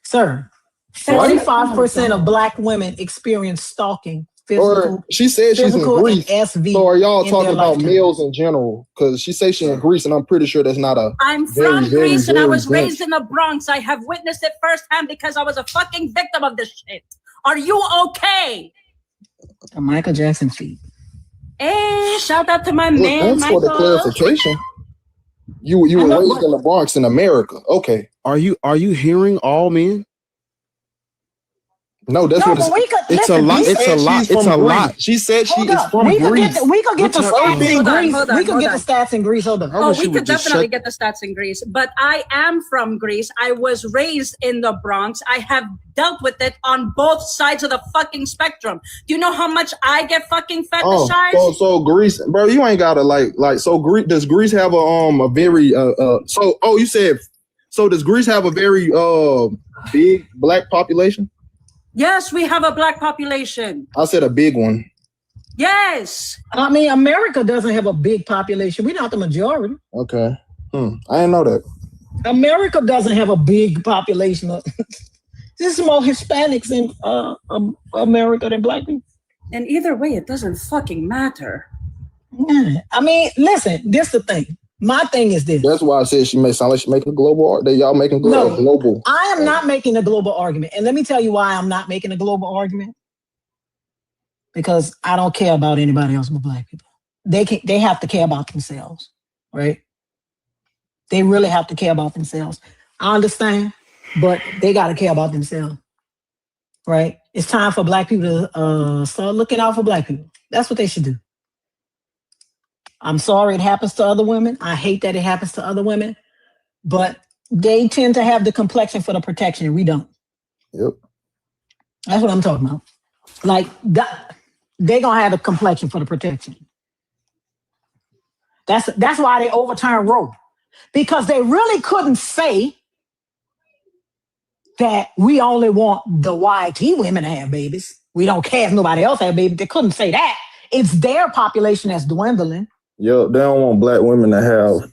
Speaker 7: Sir, 45% of black women experience stalking, physical.
Speaker 10: Or she said she's in Greece.
Speaker 7: SV.
Speaker 10: So are y'all talking about males in general? Because she says she's in Greece, and I'm pretty sure that's not a.
Speaker 5: I'm from Greece and I was raised in the Bronx. I have witnessed it firsthand because I was a fucking victim of this shit. Are you okay?
Speaker 7: A Michael Jackson feat.
Speaker 5: Hey, shout out to my man,
Speaker 10: thanks
Speaker 5: Michael.
Speaker 10: for the clarification. You were raised in the Bronx in America. Okay.
Speaker 3: Are you hearing all men?
Speaker 10: No, that's what
Speaker 3: it's a lot. It's a lot. It's a lot.
Speaker 10: She said she is from Greece.
Speaker 7: We could get the stats in Greece. We could get the stats in Greece. Hold on.
Speaker 5: Oh, we could definitely get the stats in Greece. But I am from Greece. I was raised in the Bronx. I have dealt with it on both sides of the fucking spectrum. Do you know how much I get fucking fetishized?
Speaker 10: So Greece, bro, you ain't gotta like. So Greece, does Greece have a very you said, so does Greece have a very big black population?
Speaker 5: Yes, we have a black population.
Speaker 10: I said a big one.
Speaker 5: Yes.
Speaker 7: I mean, America doesn't have a big population. We're not the majority.
Speaker 10: Okay. I didn't know that.
Speaker 7: America doesn't have a big population. There's more Hispanics in America than black people.
Speaker 5: And either way, it doesn't fucking matter.
Speaker 7: Yeah. I mean, listen, this is the thing. My thing is this.
Speaker 10: That's why I said she may sound like she's making a global art. That y'all making global.
Speaker 7: I am not making a global argument. And let me tell you why I'm not making a global argument. Because I don't care about anybody else but black people. They have to care about themselves, right? They really have to care about themselves. I understand, but they got to care about themselves, right? It's time for black people to start looking out for black people. That's what they should do. I'm sorry it happens to other women. I hate that it happens to other women, but they tend to have the complexion for the protection and we don't.
Speaker 10: Yep.
Speaker 7: That's what I'm talking about. Like, they're going to have the complexion for the protection. That's why they overturned Roe. Because they really couldn't say that we only want the YT women to have babies. We don't care if nobody else have babies. They couldn't say that. It's their population that's dwindling.
Speaker 10: Yo, they don't want black women to have.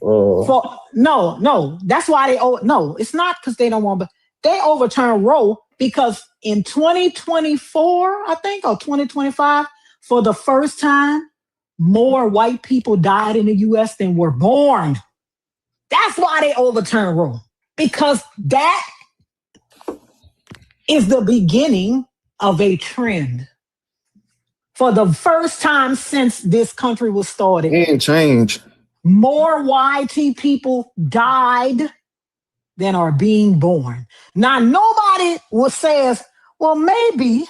Speaker 7: No. That's why no. It's not because they don't want. But they overturned Roe because in 2024, I think, or 2025, for the first time, more white people died in the U.S. than were born. That's why they overturned Roe, because that is the beginning of a trend. For the first time since this country was started,
Speaker 10: and change.
Speaker 7: More YT people died than are being born. Now, nobody says, well, maybe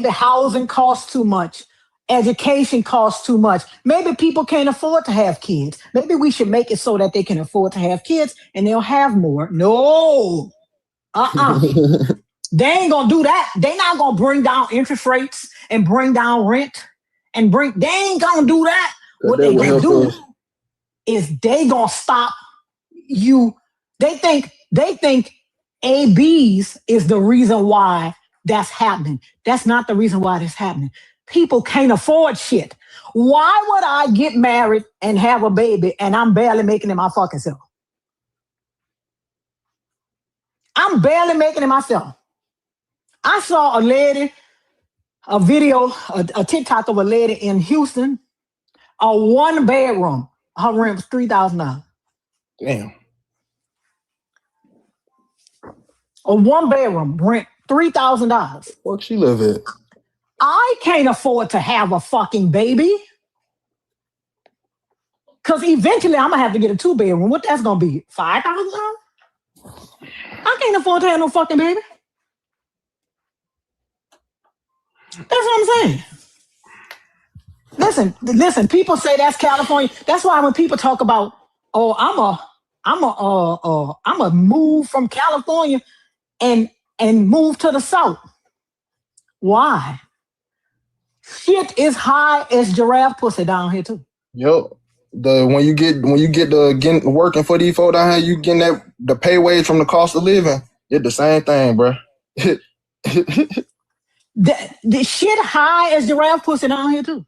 Speaker 7: housing costs too much. Education costs too much. Maybe people can't afford to have kids. Maybe we should make it so that they can afford to have kids and they'll have more. No. They ain't gonna do that. They not gonna bring down interest rates and bring down rent and they ain't gonna do that. What they gonna do is they gonna stop you. They think ABs is the reason why that's happening. That's not the reason why that's happening. People can't afford shit. Why would I get married and have a baby and I'm barely making it my fucking self? I'm barely making it myself. I saw a video, a TikTok of a lady in Houston, a 1 bedroom. Her rent was $3,000.
Speaker 10: Damn.
Speaker 7: A 1 bedroom rent $3,000.
Speaker 10: Where she live at?
Speaker 7: I can't afford to have a fucking baby. Because eventually I'm going to have to get a 2 bedroom. What that's going to be? $5,000? I can't afford to have no fucking baby. That's what I'm saying. Listen, people say that's California. That's why when people talk about, I'm a move from California and move to the South. Why? Shit is high as giraffe pussy down here too.
Speaker 10: Yo, when you get getting working for these folks down here, you getting the pay wage from the cost of living. It's the same thing, bro.
Speaker 7: The shit high as giraffe pussy down here too.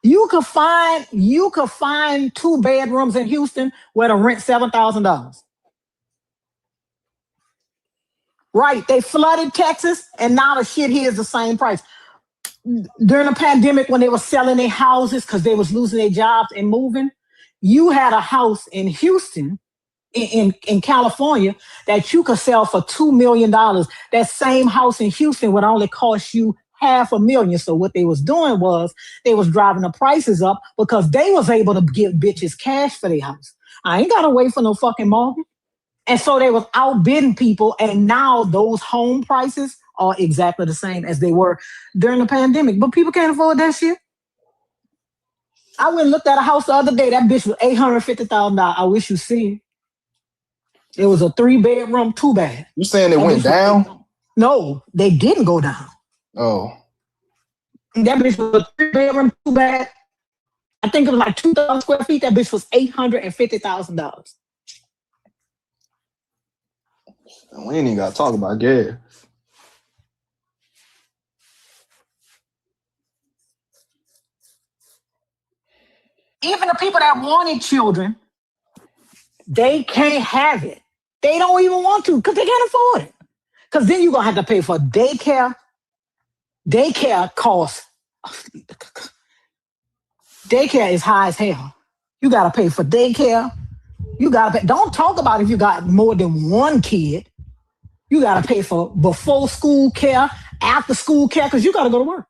Speaker 7: You could find 2 bedrooms in Houston where the rent $7,000. Right. They flooded Texas, and now the shit here is the same price. During the pandemic, when they were selling their houses because they was losing their jobs and moving, you had a house in Houston, in California, that you could sell for $2 million. That same house in Houston would only cost you $500,000. So what they was doing was they was driving the prices up because they was able to give bitches cash for their house. I ain't gotta wait for no fucking mortgage. And so they was outbidding people, and now those home prices are exactly the same as they were during the pandemic. But people can't afford that shit. I went and looked at a house the other day. That bitch was $850,000. I wish you see it. It was a 3-bedroom, 2-bath.
Speaker 10: You saying it went down?
Speaker 7: No, they didn't go down.
Speaker 10: Oh.
Speaker 7: That bitch was a 3-bedroom, 2-bath. I think it was like 2,000 square feet. That bitch was $850,000.
Speaker 10: We ain't even got to talk about gas.
Speaker 7: Even the people that wanted children, they can't have it. They don't even want to because they can't afford it. Because then you're going to have to pay for daycare. Daycare costs. Daycare is high as hell. You got to pay for daycare. You got to pay. Don't talk about if you got more than one kid. You got to pay for before school care, after school care, because you got to go to work.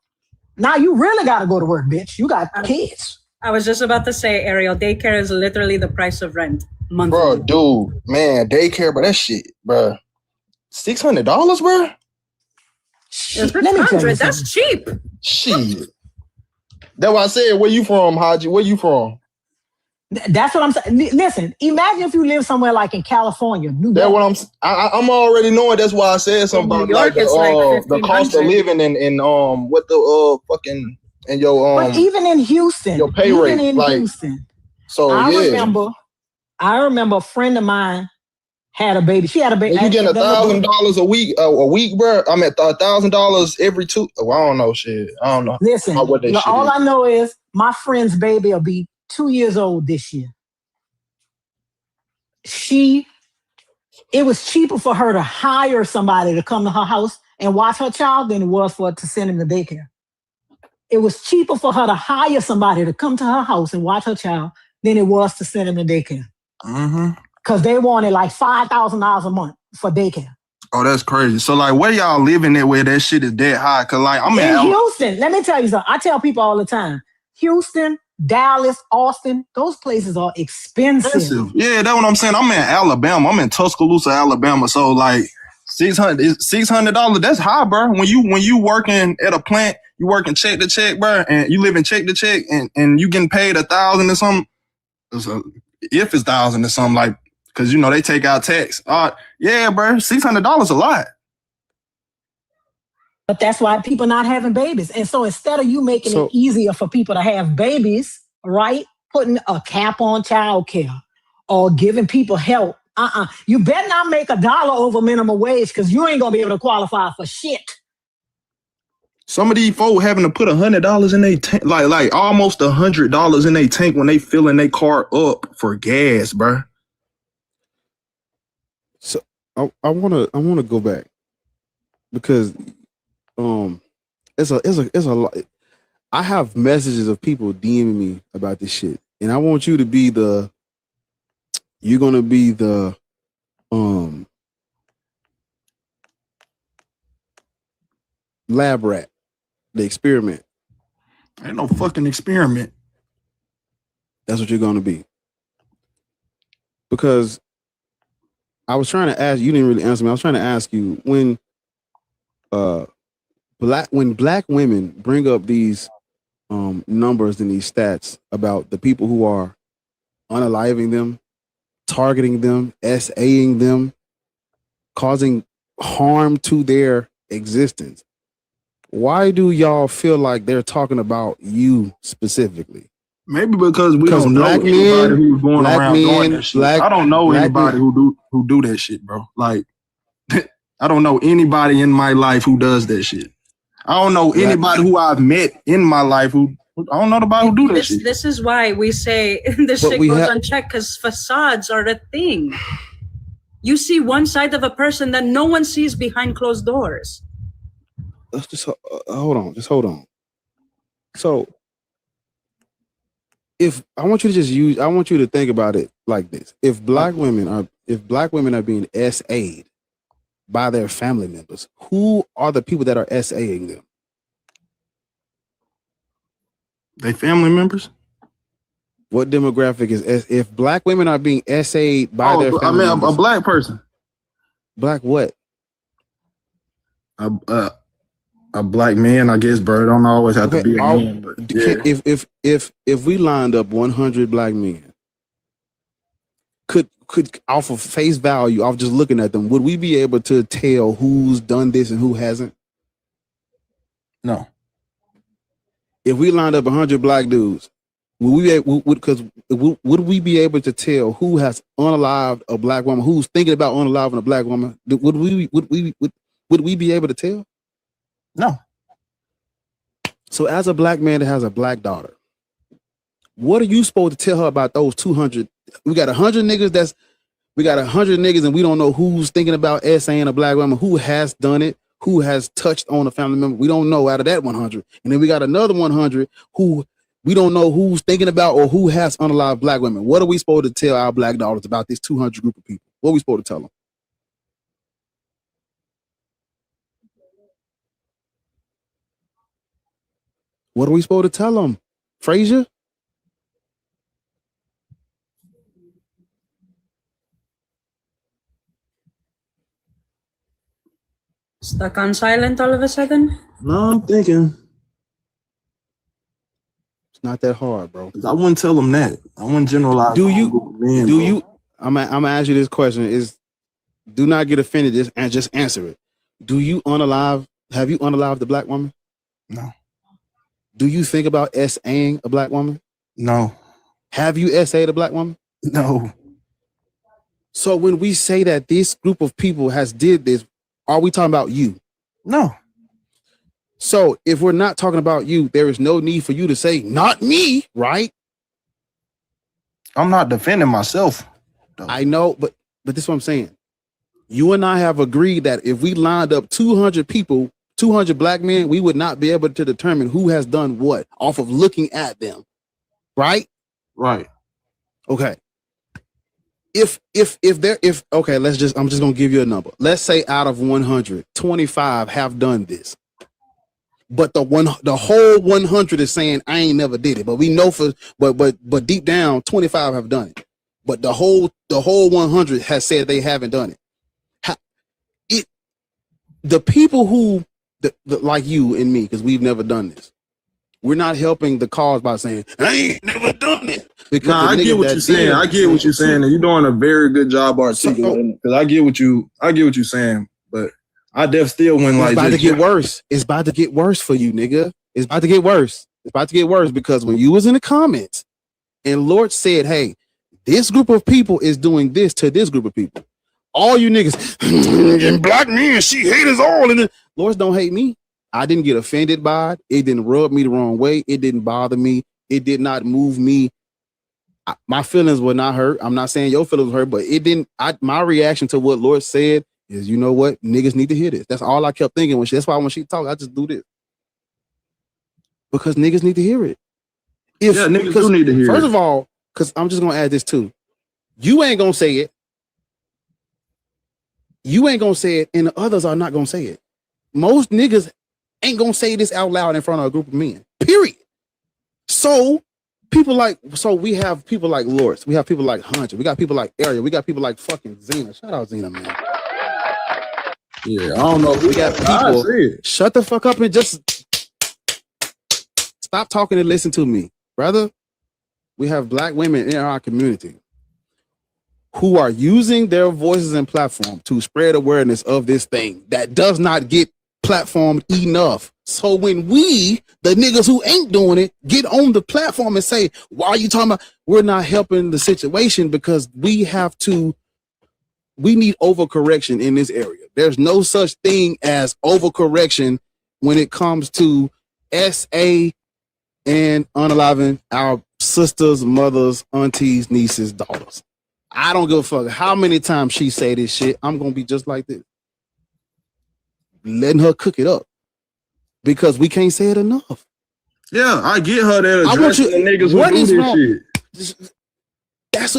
Speaker 7: Now you really got to go to work, bitch. You got kids.
Speaker 5: I was just about to say, Ariel, daycare is literally the price of rent monthly.
Speaker 10: Bro, dude, man, daycare, bro, that shit, bro. $600, bro?
Speaker 5: Let me tell you, that's cheap.
Speaker 10: Shit. That's why I said, where you from, Haji? Where you from?
Speaker 7: That's what I'm saying. Listen, imagine if you live somewhere like in California.
Speaker 10: That's what I'm already knowing. That's why I said something about like the cost of living and what the fucking and your
Speaker 7: But even in Houston,
Speaker 10: your pay rate,
Speaker 7: in
Speaker 10: like
Speaker 7: Houston,
Speaker 10: so
Speaker 7: I
Speaker 10: yeah.
Speaker 7: remember a friend of mine had a baby. She had a baby.
Speaker 10: You getting $1,000 a week, bro? I mean $1,000 every 2. Oh, I don't know, shit. I don't know.
Speaker 7: Listen, all I know is my friend's baby will be 2 years old this year. It was cheaper for her to hire somebody to come to her house and watch her child than it was for her to send him to daycare. It was cheaper for her to hire somebody to come to her house and watch her child than it was to send him to daycare. Because they wanted like $5,000 a month for daycare.
Speaker 10: Oh, that's crazy. So like, where y'all living at where that shit is that high? Cause like I'm
Speaker 7: in Houston. Let me tell you something. I tell people all the time, Houston, Dallas, Austin, those places are expensive.
Speaker 10: Yeah, that's what I'm saying. I'm in Alabama. I'm in Tuscaloosa, Alabama. So like $600, that's high, bro. When you working at a plant, you working check to check, bro, and you living check to check, and you getting paid $1,000 or something. If it's $1,000 or something, like, cause you know they take out tax. Yeah, bro, $600 a lot.
Speaker 7: But that's why people not having babies. And so instead of you making it easier for people to have babies, right? Putting a cap on childcare or giving people help. You better not make $1 over minimum wage because you ain't gonna be able to qualify for shit.
Speaker 10: Some of these folk having to put $100 in their tank, like almost $100 in their tank when they filling their car up for gas, bro.
Speaker 3: So I wanna go back because it's a lot. I have messages of people DMing me about this shit, and I want you to be you're gonna be the lab rat, the experiment.
Speaker 10: Ain't no fucking experiment.
Speaker 3: That's what you're gonna be. Because I was trying to ask you, didn't really answer me. I was trying to ask you when black women bring up these numbers and these stats about the people who are unaliving them, targeting them, SAing them, causing harm to their existence. Why do y'all feel like they're talking about you specifically?
Speaker 10: Maybe because we don't know anybody who's going around doing that shit. I don't know anybody who do that shit, bro. Like, I don't know anybody in my life who does that shit. I don't know anybody who I've met in my life who I don't know nobody who do that shit.
Speaker 5: This is why we say this shit goes unchecked because facades are a thing. You see one side of a person that no one sees behind closed doors.
Speaker 3: Let's just hold on. Just hold on. So, if I want you to think about it like this: if black women are being SA'd by their family members, who are the people that are SA'ing them?
Speaker 10: They family members.
Speaker 3: What demographic is if black women are being SA'd by their family members?
Speaker 10: A black person.
Speaker 3: Black what?
Speaker 10: A black man, I guess, bro. It don't always have to be a man. But yeah.
Speaker 3: If we lined up 100 black men, could off of face value, off just looking at them, would we be able to tell who's done this and who hasn't?
Speaker 10: No.
Speaker 3: If we lined up 100 black dudes, would we be able to tell who has unalived a black woman, who's thinking about unaliving a black woman? Would we be able to tell?
Speaker 10: No.
Speaker 3: So as a black man that has a black daughter, what are you supposed to tell her about those 200? We got 100 niggas and we don't know who's thinking about SAing a black woman, who has done it, who has touched on a family member. We don't know out of that 100. And then we got another 100 who we don't know who's thinking about or who has unalived black women. What are we supposed to tell our black daughters about this 200 group of people? What are we supposed to tell them? What are we supposed to tell them? Frazier?
Speaker 5: Stuck on silent all of a sudden?
Speaker 10: No, I'm thinking.
Speaker 3: It's not that hard, bro.
Speaker 10: I wouldn't tell them that. I wouldn't generalize.
Speaker 3: I'm gonna ask you this question: do not get offended and just answer it. Have you unalived a black woman?
Speaker 10: No.
Speaker 3: Do you think about SAing a black woman?
Speaker 10: No.
Speaker 3: Have you SA'd a black woman?
Speaker 10: No.
Speaker 3: So when we say that this group of people has did this, are we talking about you?
Speaker 10: No.
Speaker 3: So if we're not talking about you, there is no need for you to say, not me, right?
Speaker 10: I'm not defending myself, though.
Speaker 3: I know, but this is what I'm saying. You and I have agreed that if we lined up 200 people, 200 black men, we would not be able to determine who has done what off of looking at them. Right?
Speaker 10: Right.
Speaker 3: Okay. I'm just gonna give you a number. Let's say out of 100, 25 have done this. But the whole 100 is saying I ain't never did it. But we know but deep down 25 have done it. But the whole 100 has said they haven't done it. The people who like you and me, because we've never done this, we're not helping the cause by saying I ain't never done it. Because
Speaker 10: I get what you're saying. I get what you're saying, and you're doing a very good job articulating. Because I get what you're saying, but I still wouldn't like.
Speaker 3: It's about to get worse. It's about to get worse for you, nigga. It's about to get worse. It's about to get worse because when you was in the comments, and Lord said, "Hey, this group of people is doing this to this group of people." All you niggas, black men, she hate us all. And Lords don't hate me. I didn't get offended by it. It didn't rub me the wrong way. It didn't bother me. It did not move me. My feelings were not hurt. I'm not saying your feelings were hurt, but it didn't. My reaction to what Lord said is, you know what? Niggas need to hear this. That's all I kept thinking that's why when she talked, I just do this. Because niggas need to hear it.
Speaker 10: Niggas do need to hear it.
Speaker 3: First of all, because I'm just going to add this too. You ain't going to say it. You ain't gonna say it, and the others are not gonna say it. Most niggas ain't gonna say this out loud in front of a group of men. Period. So we have people like Lawrence, we have people like Hunter, we got people like Ariel, we got people like fucking Zena. Shout out Zena, man.
Speaker 10: Yeah, I don't know.
Speaker 3: We got people. Shut the fuck up and just stop talking and listen to me, brother. We have black women in our community who are using their voices and platform to spread awareness of this thing that does not get platformed enough. So when we, the niggas who ain't doing it, get on the platform and say, why are you talking about? We're not helping the situation because we need overcorrection in this area. There's no such thing as overcorrection when it comes to SA and unaliving our sisters, mothers, aunties, nieces, daughters. I don't give a fuck how many times she say this shit. I'm gonna be just like this, letting her cook it up because we can't say it enough.
Speaker 10: Yeah, I get her that addressing the niggas who do this shit.
Speaker 3: That's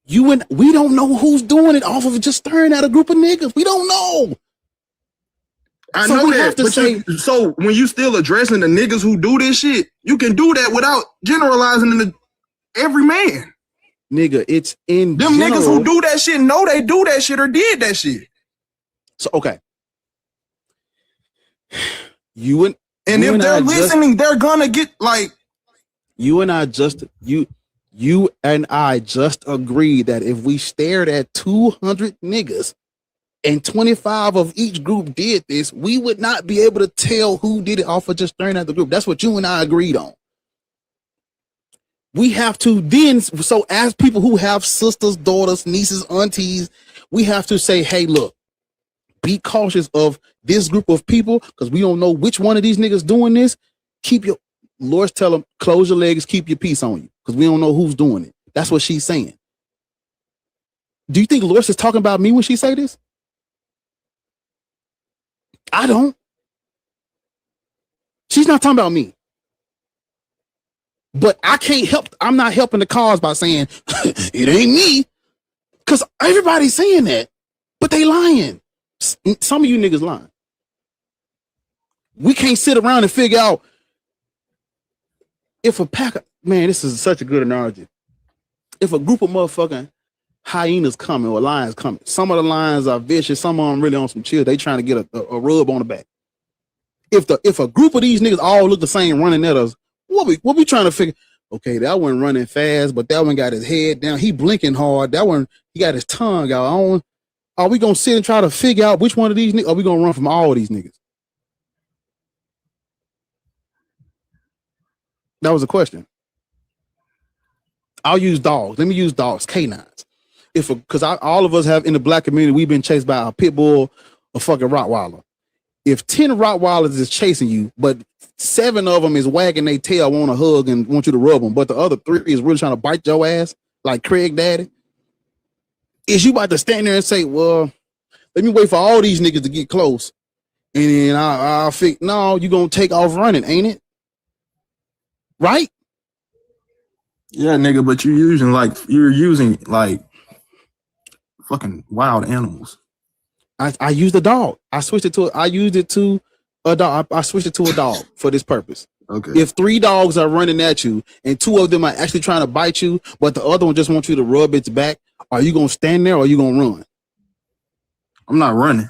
Speaker 3: you and we don't know who's doing it off of just staring at a group of niggas. We don't know.
Speaker 10: I know that, but so when you still addressing the niggas who do this shit, you can do that without generalizing into every man.
Speaker 3: Nigga, it's in
Speaker 10: them general, niggas who do that shit know they do that shit or did that shit.
Speaker 3: So okay. And
Speaker 10: if they're listening, they're gonna get like
Speaker 3: you and I just agreed that if we stared at 200 niggas and 25 of each group did this, we would not be able to tell who did it off of just staring at the group. That's what you and I agreed on. We have to then, so as people who have sisters, daughters, nieces, aunties, we have to say, hey, look, be cautious of this group of people because we don't know which one of these niggas doing this. Keep your, Lord's tell them, close your legs, keep your peace on you because we don't know who's doing it. That's what she's saying. Do you think Loris is talking about me when she say this? I don't. She's not talking about me. But I can't help. I'm not helping the cause by saying it ain't me. Because everybody's saying that. But they lying. Some of you niggas lying. We can't sit around and figure out if a pack of, man, this is such a good analogy. If a group of motherfucking hyenas coming or lions coming, some of the lions are vicious, some of them really on some chill. They trying to get a rub on the back. If a group of these niggas all look the same running at us, what we trying to figure? Okay, that one running fast, but that one got his head down. He blinking hard. That one, he got his tongue out. Are we gonna sit and try to figure out which one of these niggas? Are we gonna run from all these niggas? That was a question. I'll use dogs. Let me use dogs, canines. Because all of us have in the black community, we've been chased by a pit bull, a fucking Rottweiler. If 10 Rottweilers is chasing you, but 7 of them is wagging their tail, want to hug and want you to rub them, but the other 3 is really trying to bite your ass, like Craig Daddy, is you about to stand there and say, well, let me wait for all these niggas to get close, and then I'll think, no, you're going to take off running, ain't it? Right?
Speaker 10: Yeah, nigga, but you're using like fucking wild animals.
Speaker 3: I used a dog. I switched it to a dog. I switched it to a dog for this purpose.
Speaker 10: Okay.
Speaker 3: If 3 dogs are running at you and 2 of them are actually trying to bite you, but the other one just wants you to rub its back, are you gonna stand there or are you gonna run?
Speaker 10: I'm not running.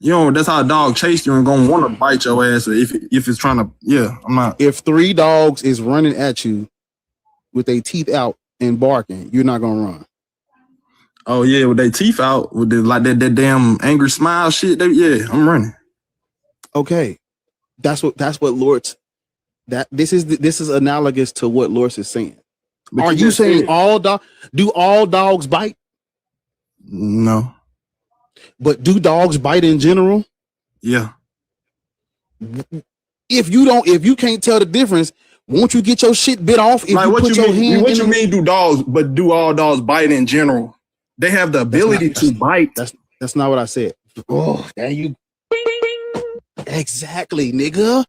Speaker 10: You know, that's how a dog chase you and gonna want to bite your ass if it's trying to, yeah, I'm not.
Speaker 3: If 3 dogs is running at you with their teeth out and barking, you're not gonna run.
Speaker 10: Oh yeah, with their teeth out, with that damn angry smile shit. Yeah, I'm running.
Speaker 3: Okay, that's what Lord's. This is analogous to what Lord is saying. But are you saying do all dogs bite?
Speaker 10: No.
Speaker 3: But do dogs bite in general?
Speaker 10: Yeah.
Speaker 3: If you can't tell the difference, won't you get your shit bit off if you put your hand?
Speaker 10: What you mean do all dogs bite in general? They have the ability to bite.
Speaker 3: That's not what I said. Oh, there you. Exactly, nigga.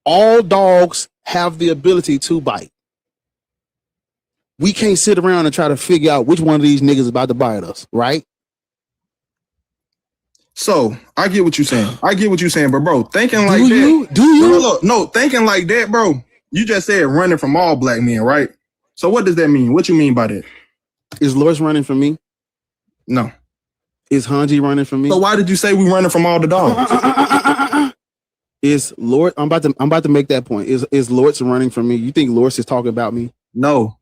Speaker 3: All dogs have the ability to bite. We can't sit around and try to figure out which one of these niggas is about to bite us, right?
Speaker 10: So I get what you're saying. But bro, thinking like
Speaker 3: that. Do you?
Speaker 10: No, thinking like that, bro. You just said running from all black men, right? So what does that mean? What you mean by that?
Speaker 3: Is Loris running from me?
Speaker 10: No.
Speaker 3: Is Hanji running from me?
Speaker 10: So why did you say we running from all the dogs?
Speaker 3: Is Lord? I'm about to make that point. Is Loris running from me? You think Loris is talking about me?
Speaker 10: No.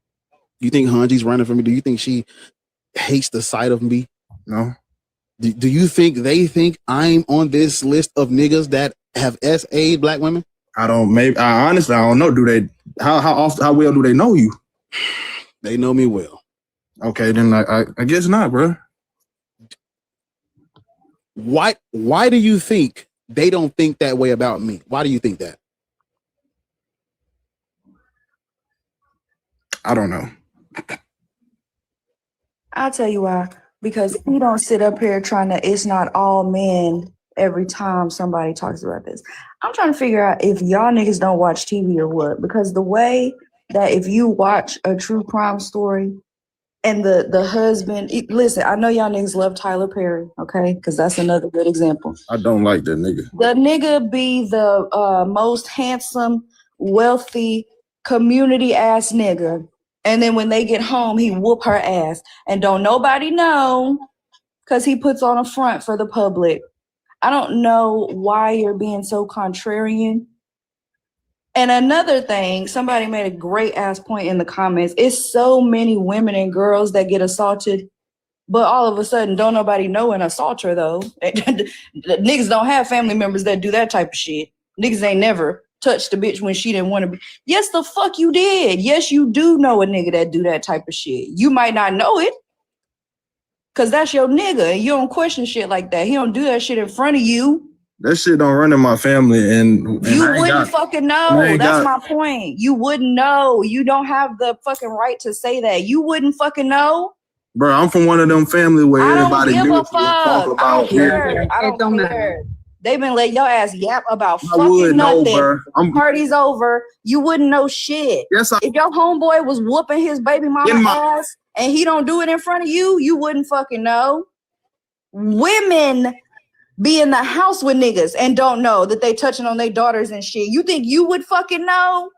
Speaker 3: You think Hanji's running from me? Do you think she hates the sight of me?
Speaker 10: No.
Speaker 3: Do you think they think I'm on this list of niggas that have SA'd black women?
Speaker 10: I don't. Maybe I honestly don't know. Do they? How well do they know you?
Speaker 3: They know me well.
Speaker 10: Okay, then I guess not, bro.
Speaker 3: Why do you think they don't think that way about me? Why do you think that?
Speaker 10: I don't know.
Speaker 11: I'll tell you why. Because we don't sit up here trying to, it's not all men every time somebody talks about this. I'm trying to figure out if y'all niggas don't watch TV or what. Because the way that if you watch a true crime story and the husband, listen, I know y'all niggas love Tyler Perry, okay? Because that's another good example.
Speaker 10: I don't like that nigga.
Speaker 11: The nigga be the most handsome, wealthy, community ass nigga. And then when they get home, he whoop her ass. And don't nobody know because he puts on a front for the public. I don't know why you're being so contrarian. And another thing, somebody made a great ass point in the comments. It's so many women and girls that get assaulted, but all of a sudden don't nobody know an assaulter though. Niggas don't have family members that do that type of shit. Niggas ain't never touched a bitch when she didn't want to be. Yes, the fuck you did. Yes, you do know a nigga that do that type of shit. You might not know it because that's your nigga and you don't question shit like that. He don't do that shit in front of you.
Speaker 10: That shit don't run in my family, and
Speaker 11: you wouldn't fucking know. That's my point. You wouldn't know. You don't have the fucking right to say that. You wouldn't fucking know.
Speaker 10: Bro, I'm from one of them families where everybody
Speaker 11: give
Speaker 10: knew
Speaker 11: a fuck. I don't care. I don't care. They been let your ass yap about fucking nothing. Party's over. You wouldn't know shit.
Speaker 10: Yes,
Speaker 11: if your homeboy was whooping his baby mama ass and he don't do it in front of you, you wouldn't fucking know. Women be in the house with niggas and don't know that they touching on their daughters and shit. You think you would fucking know?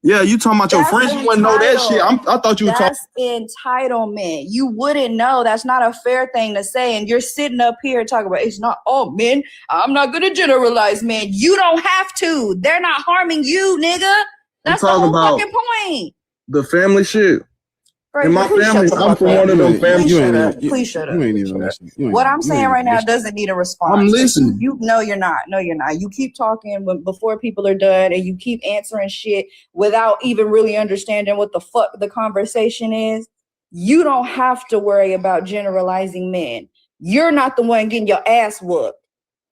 Speaker 10: Yeah, you talking about your friends? You wouldn't know that shit. I thought you were talking.
Speaker 11: That's entitlement. You wouldn't know. That's not a fair thing to say. And you're sitting up here talking about it's not all men. I'm not gonna generalize men. You don't have to. They're not harming you, nigga. That's the whole fucking point.
Speaker 10: The family shit. In my family, I'm from one of them families.
Speaker 11: Please shut up.
Speaker 3: You ain't even listening.
Speaker 11: What I'm saying right now doesn't need a response.
Speaker 10: I'm listening.
Speaker 11: No, you're not. No, you're not. You keep talking before people are done and you keep answering shit without even really understanding what the fuck the conversation is. You don't have to worry about generalizing men. You're not the one getting your ass whooped.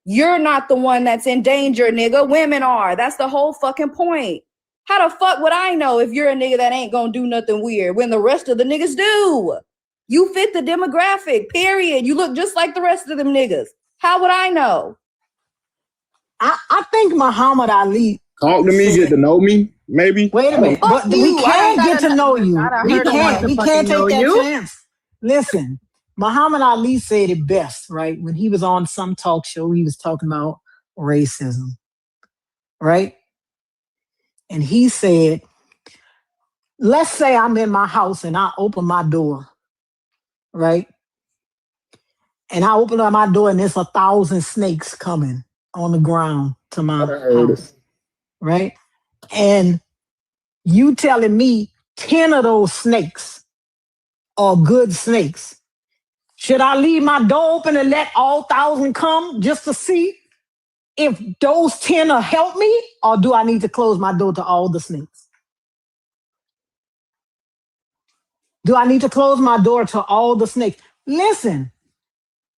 Speaker 11: You're not the one that's in danger, nigga. Women are. That's the whole fucking point. How the fuck would I know if you're a nigga that ain't gonna do nothing weird when the rest of the niggas do? You fit the demographic, period. You look just like the rest of them niggas. How would I know?
Speaker 7: I think Muhammad Ali.
Speaker 10: Talk to me, get to know me, maybe.
Speaker 7: Wait a minute. But we can't get to know you. We can't take that chance. Listen, Muhammad Ali said it best, right? When he was on some talk show, he was talking about racism, right? And he said, let's say I'm in my house and I open my door, right? And I open up my door and there's 1,000 snakes coming on the ground to my house, right? And you telling me 10 of those snakes are good snakes. Should I leave my door open and let all 1,000 come just to see if those 10 will help me, or do I need to close my door to all the snakes? Do I need to close my door to all the snakes? Listen,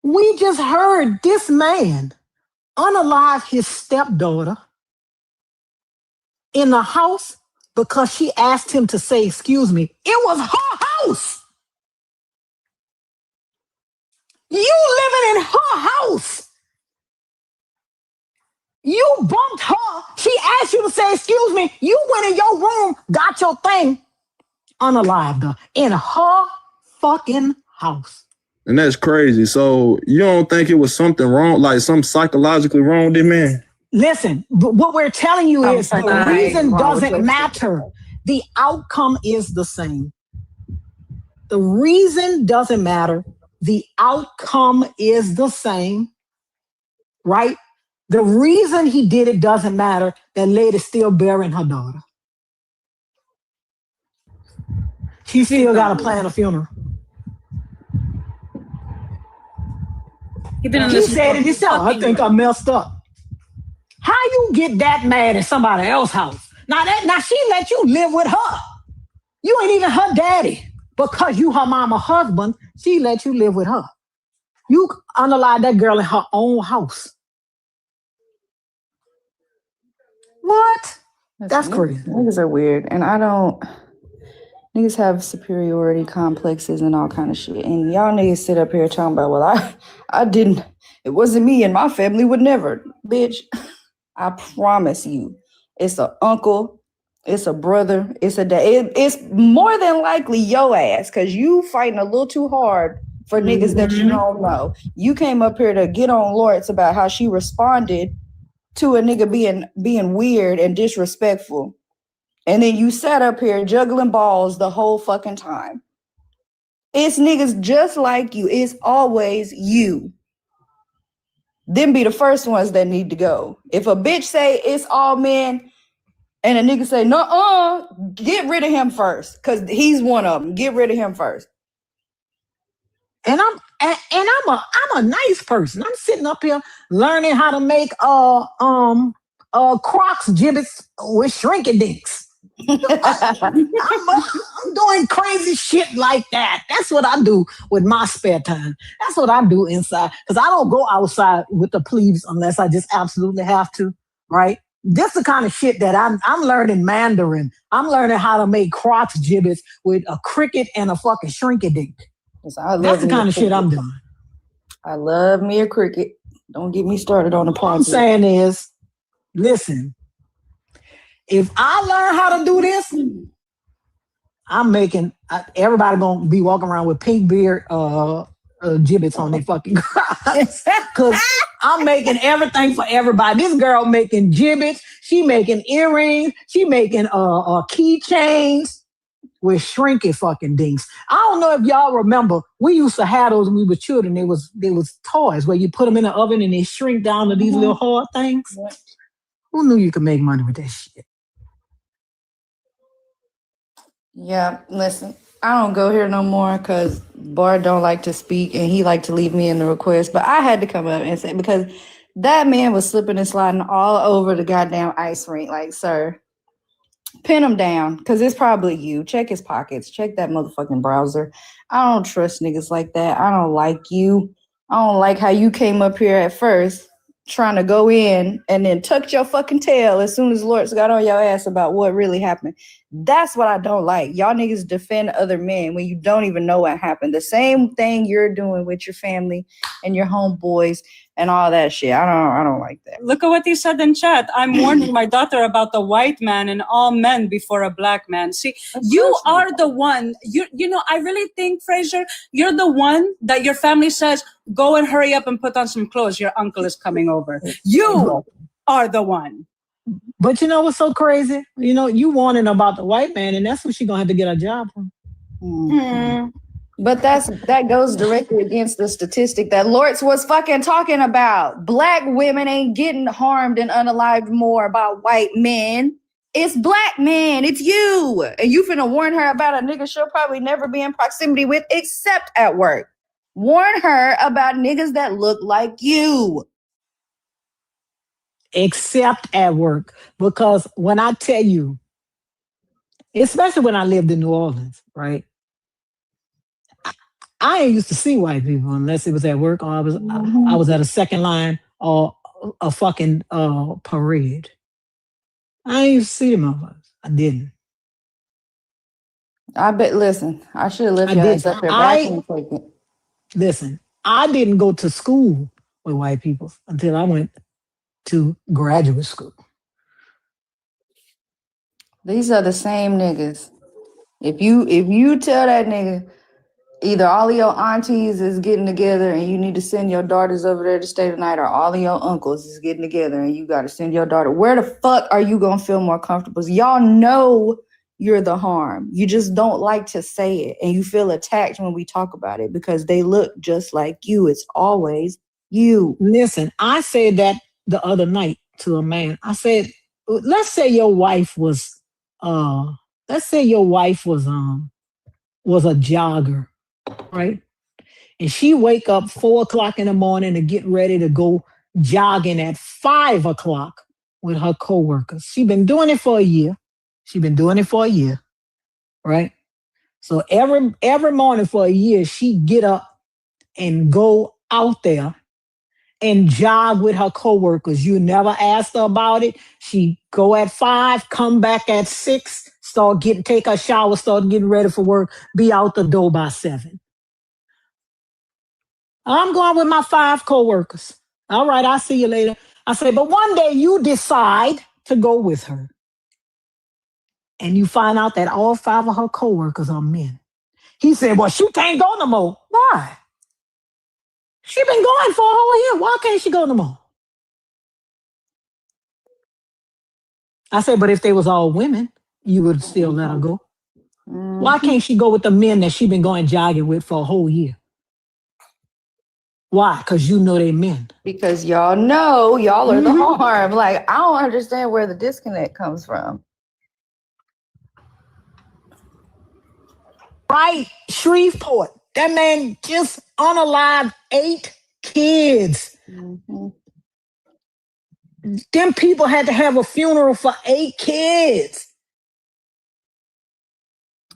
Speaker 7: we just heard this man unalive his stepdaughter in the house because she asked him to say, excuse me. It was her house. You living in her house. You bumped her. She asked you to say, excuse me. You went in your room, got your thing, unalived her in her fucking house.
Speaker 10: And that's crazy. So you don't think it was something wrong, like something psychologically wrong with this man?
Speaker 7: Listen, what we're telling you is the reason doesn't matter. The outcome is the same. The reason doesn't matter. The outcome is the same, right? The reason he did it doesn't matter. That lady's still burying her daughter. She still got to plan a funeral. He said it himself. I think I messed up. How you get that mad at somebody else's house? Now she let you live with her. You ain't even her daddy. Because you her mama husband, she let you live with her. You unalive that girl in her own house. What? That's crazy.
Speaker 11: Niggas are weird. And I don't, Niggas have superiority complexes and all kind of shit. And y'all niggas sit up here talking about, well, I didn't, it wasn't me and my family would never. Bitch, I promise you, it's an uncle, it's a brother, it's a dad. It's more than likely your ass, because you fighting a little too hard for niggas that you don't know. You came up here to get on Lawrence about how she responded to a nigga being weird and disrespectful. And then you sat up here juggling balls the whole fucking time. It's niggas just like you. It's always you. Them be the first ones that need to go. If a bitch say it's all men and a nigga say, nuh-uh, get rid of him first. Because he's one of them. Get rid of him first.
Speaker 7: And I'm a nice person. I'm sitting up here learning how to make Crocs gibbets with shrinky dinks. I'm doing crazy shit like that. That's what I do with my spare time. That's what I do inside. Because I don't go outside with the plebes unless I just absolutely have to, right? This is the kind of shit that I'm learning Mandarin. I'm learning how to make Crocs gibbets with a cricket and a fucking shrinky dink. That's the kind of shit I'm doing.
Speaker 11: I love me a cricket. Don't get me started on the part.
Speaker 7: All I'm saying is, listen, if I learn how to do this, I'm making everybody gonna be walking around with pink beard gibbets on their fucking crops. Cause I'm making everything for everybody. This girl making gibbets, she making earrings, she making keychains with shrinky fucking dinks. I don't know if y'all remember, we used to have those when we were children. They was toys where you put them in the oven and they shrink down to these little hard things. Who knew you could make money with that shit?
Speaker 11: Yeah, listen, I don't go here no more because Bart don't like to speak and he like to leave me in the request. But I had to come up and say, because that man was slipping and sliding all over the goddamn ice rink. Like, sir, pin him down because it's probably you. Check his pockets. Check that motherfucking browser. I don't trust niggas like that. I don't like you. I don't like how you came up here at first trying to go in and then tucked your fucking tail as soon as Lawrence got on your ass about what really happened. That's what I don't like. Y'all niggas defend other men when you don't even know what happened. The same thing you're doing with your family and your homeboys and all that shit. I don't like that.
Speaker 5: Look at what he said in chat. I'm warning my daughter about the white man and all men before a black man. See, you are the one, you know, I really think, Fraser, you're the one that your family says, go and hurry up and put on some clothes. Your uncle is coming over. You are the one.
Speaker 7: But you know what's so crazy? You know, you warning about the white man, and that's what she's gonna have to get a job from.
Speaker 11: Mm-hmm. But that goes directly against the statistic that Lawrence was fucking talking about. Black women ain't getting harmed and unalived more by white men. It's black men. It's you. And you finna warn her about a nigga she'll probably never be in proximity with except at work. Warn her about niggas that look like you.
Speaker 7: Except at work. Because when I tell you, especially when I lived in New Orleans, right? I ain't used to see white people unless it was at work or I was at a second line or a fucking parade. I ain't used to see them motherfuckers. I didn't.
Speaker 11: I bet. Listen, I should have left your ass up there, but I can't take it.
Speaker 7: Listen, I didn't go to school with white people until I went to graduate school.
Speaker 11: These are the same niggas. If you tell that nigga either all of your aunties is getting together and you need to send your daughters over there to stay the night, or all of your uncles is getting together and you got to send your daughter, where the fuck are you gonna feel more comfortable? Y'all know you're the harm. You just don't like to say it, and you feel attacked when we talk about it because they look just like you. It's always you.
Speaker 7: Listen, I said that the other night to a man. I said, let's say your wife was a jogger, right? And she wake up 4 o'clock in the morning to get ready to go jogging at 5 o'clock with her coworkers. She been doing it for a year. Right? So every morning for a year, she get up and go out there and jog with her coworkers. You never asked her about it. She go at 5, come back at 6, take a shower, start getting ready for work, be out the door by 7. I'm going with my 5 coworkers. All right, I'll see you later. I say, but one day you decide to go with her. And you find out that all 5 of her coworkers are men. He said, well, she can't go no more. Why? She been going for a whole year. Why can't she go no more? I said, but if they was all women, you would still let her go. Why can't she go with the men that she been going jogging with for a whole year? Why? Because you know they men.
Speaker 11: Because y'all know y'all are the harm. Like, I don't understand where the disconnect comes from.
Speaker 7: Right, Shreveport. That man just unalived 8 kids. Them people had to have a funeral for 8 kids.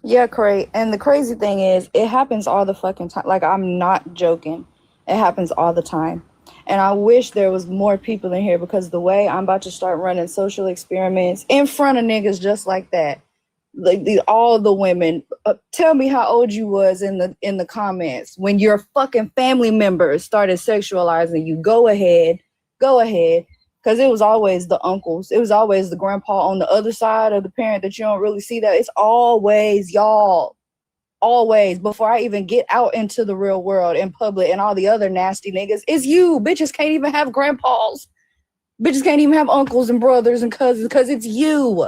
Speaker 11: Yeah, Cray. And the crazy thing is, it happens all the fucking time. Like, I'm not joking. It happens all the time. And I wish there was more people in here, because the way I'm about to start running social experiments in front of niggas just like that. Like, all the women, tell me how old you was in the comments when your fucking family members started sexualizing you. Go ahead. Because it was always the uncles. It was always the grandpa on the other side of the parent that you don't really see that. It's always y'all. Always. Before I even get out into the real world in public and all the other nasty niggas, it's you. Bitches can't even have grandpas. Bitches can't even have uncles and brothers and cousins because it's you.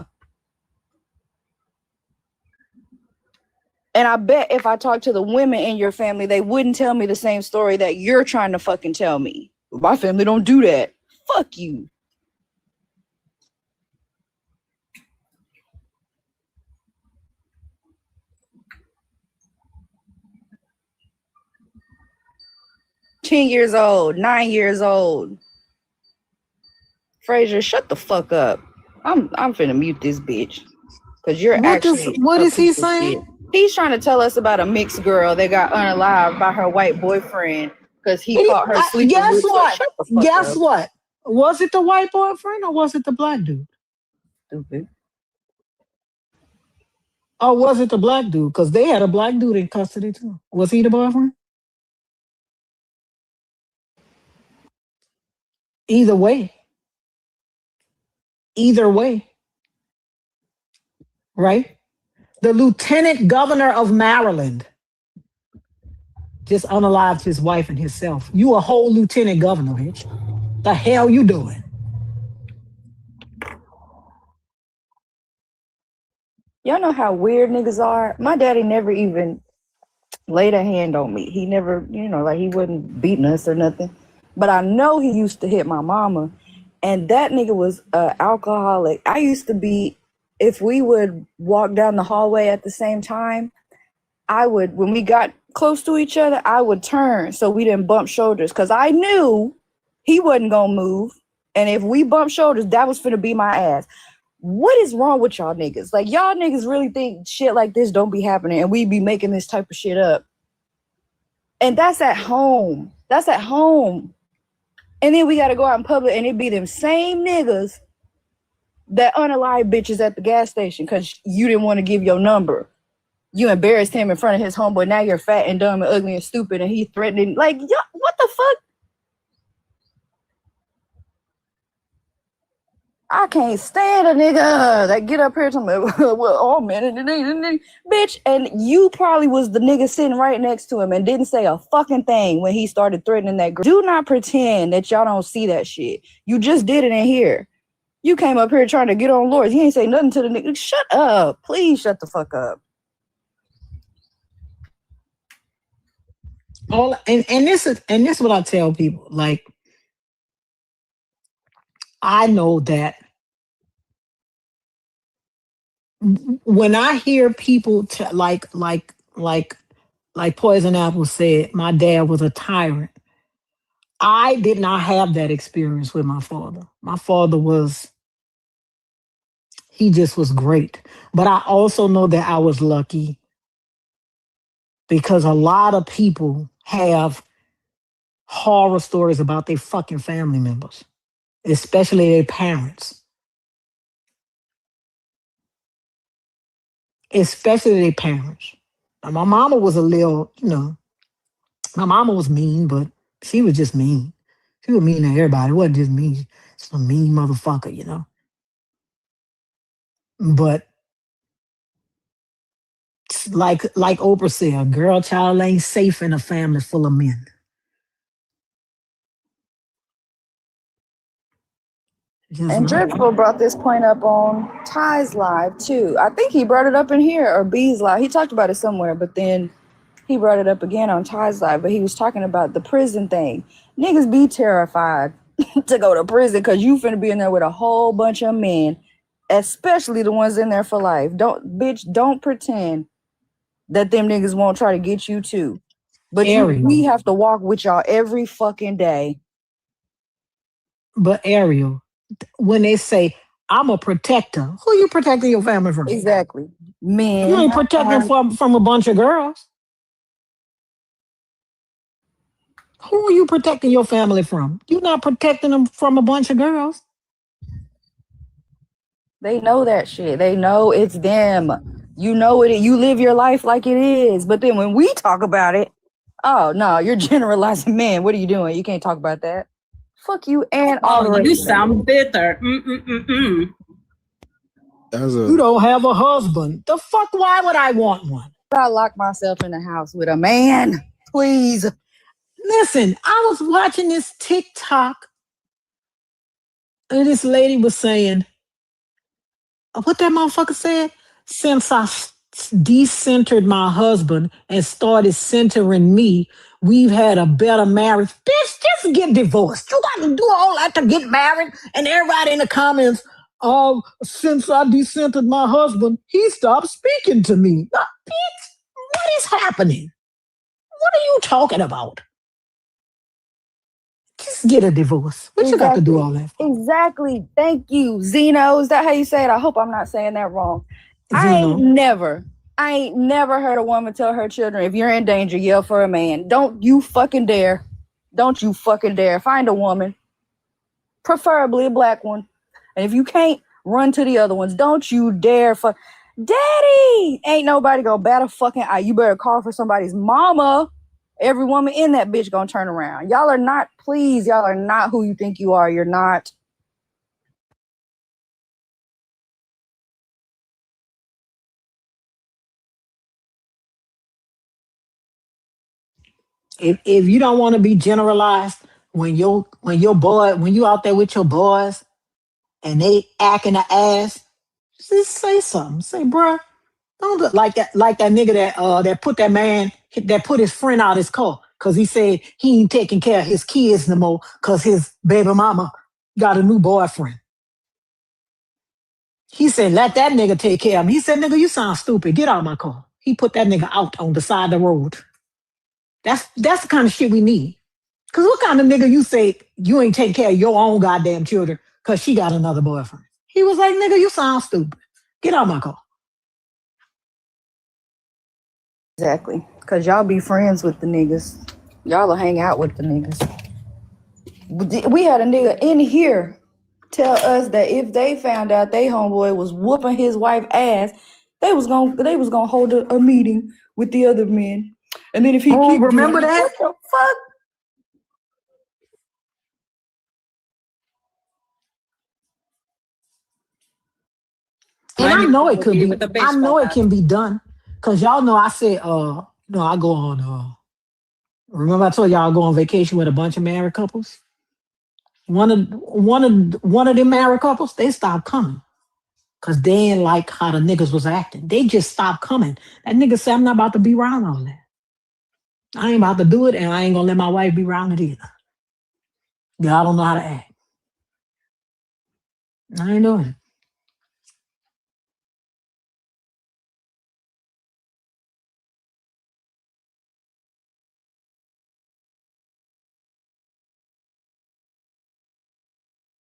Speaker 11: And I bet if I talk to the women in your family, they wouldn't tell me the same story that you're trying to fucking tell me. My family don't do that. Fuck you. "10 years old, 9 years old. Frazier, shut the fuck up. I'm finna mute this bitch. Cause you're
Speaker 7: What is he saying?
Speaker 11: Shit. He's trying to tell us about a mixed girl that got unalived by her white boyfriend because he caught her sleeping.
Speaker 7: Guess
Speaker 11: with
Speaker 7: what?
Speaker 11: Shut the fuck
Speaker 7: Guess
Speaker 11: up.
Speaker 7: what? Was it the white boyfriend or was it the black dude?
Speaker 11: Stupid.
Speaker 7: Or was it the black dude? Because they had a black dude in custody too. Was he the boyfriend? Either way. Right? The lieutenant governor of Maryland just unalived his wife and himself. You a whole lieutenant governor, bitch. The hell you doing?
Speaker 11: Y'all know how weird niggas are? My daddy never even laid a hand on me. He never, like he wasn't beating us or nothing. But I know he used to hit my mama. And that nigga was an alcoholic. I used to be, if we would walk down the hallway at the same time, when we got close to each other, I would turn so we didn't bump shoulders. Because I knew he wasn't going to move. And if we bumped shoulders, that was finna be my ass. What is wrong with y'all niggas? Like, y'all niggas really think shit like this don't be happening and we be making this type of shit up. And that's at home. And then we got to go out in public and it be them same niggas that unalive bitches at the gas station because you didn't want to give your number. You embarrassed him in front of his homeboy. Now you're fat and dumb and ugly and stupid and he threatening. Like, what the fuck? I can't stand a nigga that get up here to me, well, oh man, bitch. And you probably was the nigga sitting right next to him and didn't say a fucking thing when he started threatening that girl. Do not pretend that y'all don't see that shit. You just did it in here. You came up here trying to get on Lord's. He ain't say nothing to the nigga. Shut up. Please shut the fuck up.
Speaker 7: And this is what I tell people. Like, I know that when I hear people like Poison Apple said, my dad was a tyrant. I did not have that experience with my father. My father he just was great. But I also know that I was lucky because a lot of people have horror stories about their fucking family members, especially their parents. especially their parents. Now, my mama was a little, my mama was mean, but she was just mean. She was mean to everybody. It wasn't just me. She's a mean motherfucker, But like Oprah said, a girl child ain't safe in a family full of men.
Speaker 11: And Dreadful brought this point up on Ty's live too. I think he brought it up in here or B's live. He talked about it somewhere, but then he brought it up again on Ty's live. But he was talking about the prison thing. Niggas be terrified to go to prison because you finna be in there with a whole bunch of men, especially the ones in there for life. Don't pretend that them niggas won't try to get you too. But we have to walk with y'all every fucking day.
Speaker 7: But Ariel, when they say, I'm a protector, who you protecting your family from?
Speaker 11: Exactly. Men.
Speaker 7: You ain't protecting from a bunch of girls. Who are you protecting your family from? You're not protecting them from a bunch of girls.
Speaker 11: They know that shit. They know it's them. You know it. You live your life like it is. But then when we talk about it, oh no, you're generalizing men. What are you doing? You can't talk about that. Fuck you and all the rest.
Speaker 5: You sound bitter.
Speaker 7: You don't have a husband. The fuck? Why would I want one?
Speaker 11: I lock myself in the house with a man, please.
Speaker 7: Listen, I was watching this TikTok, and this lady was saying, what that motherfucker said? Since I decentered my husband and started centering me, we've had a better marriage. Bitch, just get divorced. You got to do all that to get married. And everybody in the comments, since I decentered my husband, he stopped speaking to me. Bitch, what is happening? What are you talking about? Just get a divorce. What you got to do all that for?
Speaker 11: Exactly. Thank you. Zeno, is that how you say it? I hope I'm not saying that wrong.
Speaker 7: Zeno.
Speaker 11: I ain't never heard a woman tell her children, if you're in danger, yell for a man. Don't you fucking dare. Don't you fucking dare. Find a woman, preferably a black one. And if you can't, run to the other ones. Don't you dare. Daddy! Ain't nobody gonna bat a fucking eye. You better call for somebody's mama. Every woman in that bitch gonna turn around. Y'all are not who you think you are. You're not.
Speaker 7: If you don't want to be generalized, when you out there with your boys and they acting an ass, just say something. Say, bruh, don't look like that nigga that put his friend out his car because he said he ain't taking care of his kids no more because his baby mama got a new boyfriend. He said, let that nigga take care of him. He said, nigga, you sound stupid. Get out of my car. He put that nigga out on the side of the road. That's the kind of shit we need. Because what kind of nigga you say you ain't taking care of your own goddamn children because she got another boyfriend? He was like, nigga, you sound stupid. Get out of my car.
Speaker 11: Exactly. Because y'all be friends with the niggas. Y'all will hang out with the niggas. We had a nigga in here tell us that if they found out they homeboy was whooping his wife ass, they was gonna hold a meeting with the other men. And then if he
Speaker 7: remember that?
Speaker 11: What the fuck?
Speaker 7: And I know it could be. I know it can be done. Cause y'all know I said, I go on. Remember I told y'all I go on vacation with a bunch of married couples. One of them married couples, they stopped coming. Cause they ain't like how the niggas was acting. They just stopped coming. That nigga said, I'm not about to be around all that. I ain't about to do it, and I ain't gonna let my wife be around it either. Y'all don't know how to act. I ain't doing it.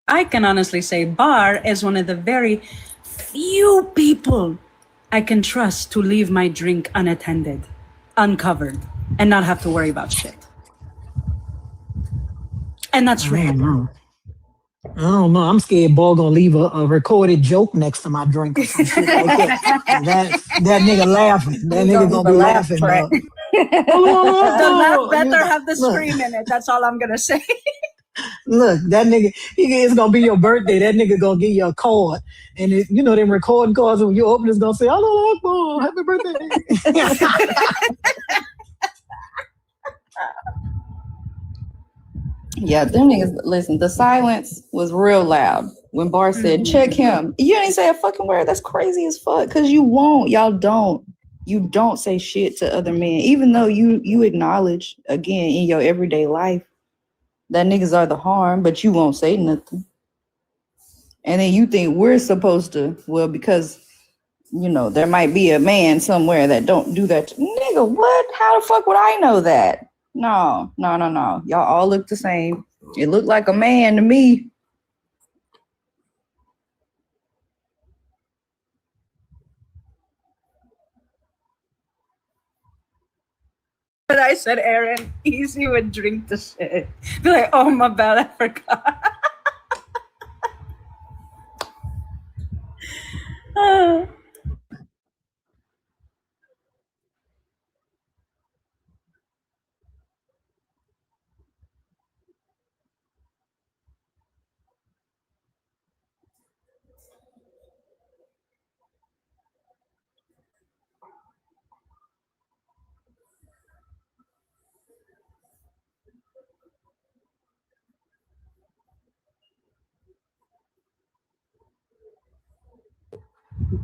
Speaker 5: I can honestly say Bar is one of the very few people I can trust to leave my drink unattended, uncovered, and not have to worry about shit. And that's rare.
Speaker 7: I don't know. I'm scared Bo gonna leave a recorded joke next to my drink or some shit like that. And that nigga laughing. That nigga gonna be laughing.
Speaker 5: The laugh better have the scream in it. That's all I'm gonna say.
Speaker 7: Look, that nigga, it's gonna be your birthday. That nigga gonna give you a card, and you know them recording cards. When you open, it's gonna say "Hello, Akbar, happy birthday."
Speaker 11: Yeah, them niggas. Listen, the silence was real loud when Bar said, "Check him." You ain't say a fucking word. That's crazy as fuck. Cause you won't. Y'all don't. You don't say shit to other men, even though you acknowledge again in your everyday life that niggas are the harm, but you won't say nothing. And then you think we're supposed to, well, because, you know, there might be a man somewhere that don't do that. Nigga, what? How the fuck would I know that? No. Y'all all look the same. It looked like a man to me.
Speaker 5: But I said, Aaron, easy would drink the shit. Be like, oh, my bad, I forgot.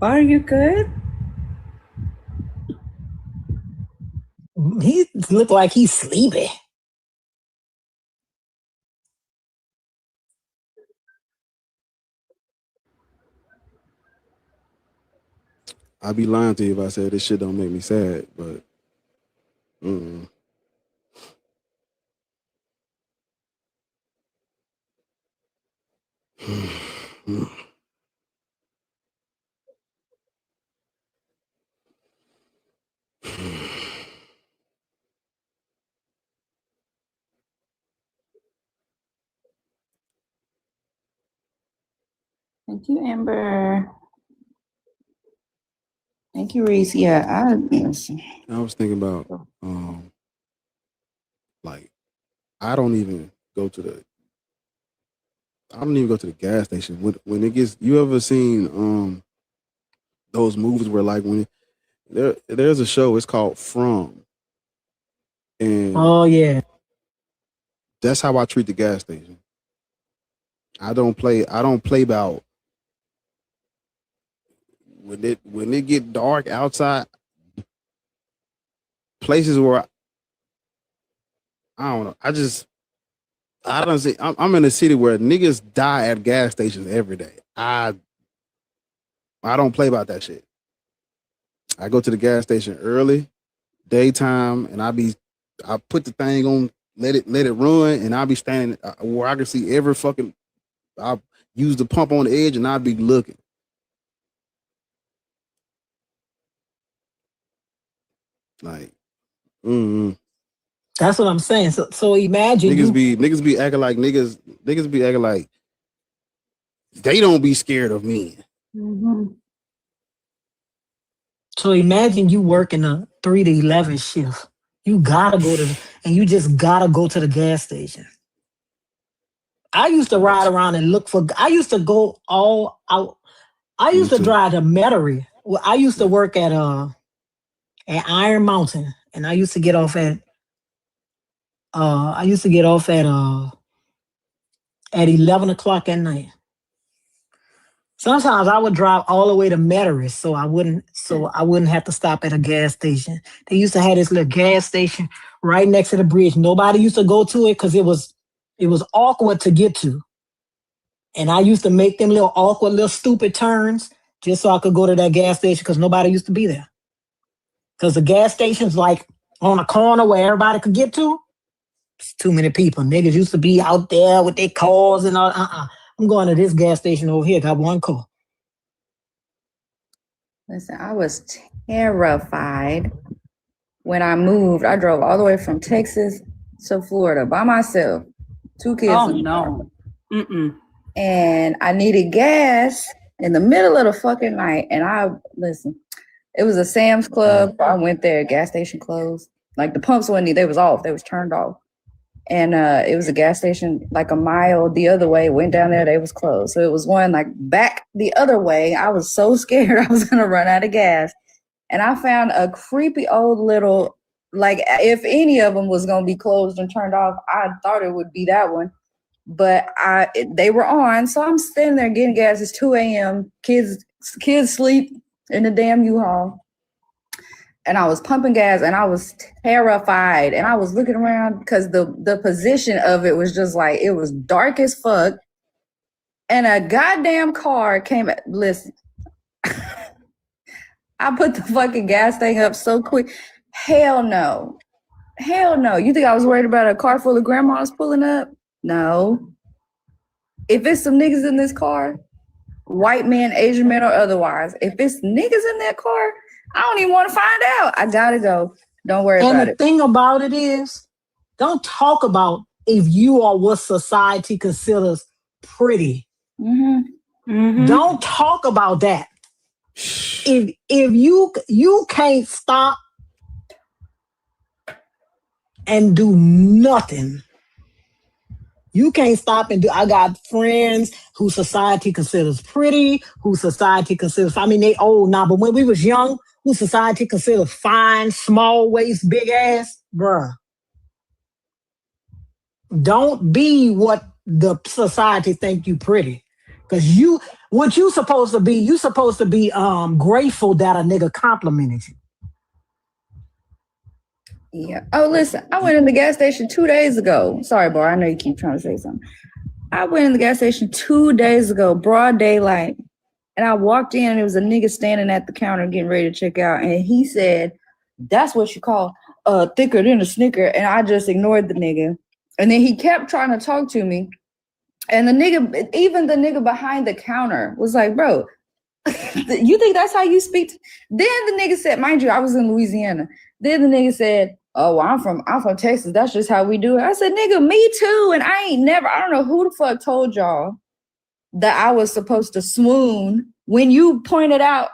Speaker 5: Are you good?
Speaker 7: He look like he's sleepy.
Speaker 3: I'd be lying to you if I said this shit don't make me sad, but
Speaker 11: Thank you, Amber. Thank you, Reese. Yeah,
Speaker 3: I was thinking about like I don't even go to the gas station when it gets. You ever seen those movies where like when there's a show, it's called From, and
Speaker 7: oh yeah,
Speaker 3: that's how I treat the gas station. I don't play about when it get dark outside. Places where I don't know. I don't see. I'm in a city where niggas die at gas stations every day. I don't play about that shit. I go to the gas station early, daytime, and I put the thing on, let it run, and I'll be standing where I can see every fucking. I use the pump on the edge, and I'll be looking. Like,
Speaker 7: that's what I'm saying. So imagine
Speaker 3: niggas be acting like niggas be acting like they don't be scared of men.
Speaker 7: Mm-hmm. So imagine you working a 3 to 11 shift. You gotta go and you just gotta go to the gas station. I used to ride around and look for. I used to go all out. I used to drive to Metairie. Well, I used to work at Iron Mountain, and I used to get off at. At 11 o'clock at night. Sometimes I would drive all the way to Metairie, so I wouldn't have to stop at a gas station. They used to have this little gas station right next to the bridge. Nobody used to go to it because it was awkward to get to. And I used to make them little awkward, little stupid turns just so I could go to that gas station because nobody used to be there. Because the gas station's like on a corner where everybody could get to. It's too many people. Niggas used to be out there with their cars and all. I'm going to this gas station over here. Got one car.
Speaker 11: Listen, I was terrified when I moved. I drove all the way from Texas to Florida by myself. 2 kids.
Speaker 5: Oh no.
Speaker 11: and I needed gas in the middle of the fucking night. And it was a Sam's Club. I went there, gas station closed. Like the pumps they was off, they was turned off. And it was a gas station like a mile the other way, went down there, they was closed. So it was one like back the other way. I was so scared I was gonna run out of gas. And I found a creepy old little, like if any of them was gonna be closed and turned off, I thought it would be that one. But they were on, so I'm standing there getting gas. It's 2 a.m. Kids sleep in the damn U-Haul. And I was pumping gas and I was terrified. And I was looking around because the position of it was just like, it was dark as fuck. And a goddamn car came. Listen, I put the fucking gas thing up so quick. Hell no. Hell no. You think I was worried about a car full of grandmas pulling up? No. If it's some niggas in this car, white men, Asian men, or otherwise, if it's niggas in that car, I don't even want to find out. I gotta go. Don't worry about it.
Speaker 7: And the thing about it is, don't talk about if you are what society considers pretty.
Speaker 11: Mm-hmm. Mm-hmm.
Speaker 7: Don't talk about that. If you can't stop and do nothing. You can't stop and do. I got friends who society considers pretty, who society considers, I mean, they old now, but when we was young, who society considers fine, small waist, big ass, bruh. Don't be what the society think you pretty. Because what you supposed to be grateful that a nigga complimented you.
Speaker 11: Yeah. Oh, listen, I went in the gas station 2 days ago. Sorry, Bar, I know you keep trying to say something. I went in the gas station 2 days ago, broad daylight, and I walked in and there was a nigga standing at the counter getting ready to check out, and he said, "That's what you call thicker than a Snicker," and I just ignored the nigga. And then he kept trying to talk to me, and even the nigga behind the counter was like, "Bro, you think that's how you speak?" Then the nigga said, mind you, I was in Louisiana. Then the nigga said, "Oh, well, I'm from Texas. That's just how we do it." I said, "Nigga, me too." And I don't know who the fuck told y'all that I was supposed to swoon when you pointed out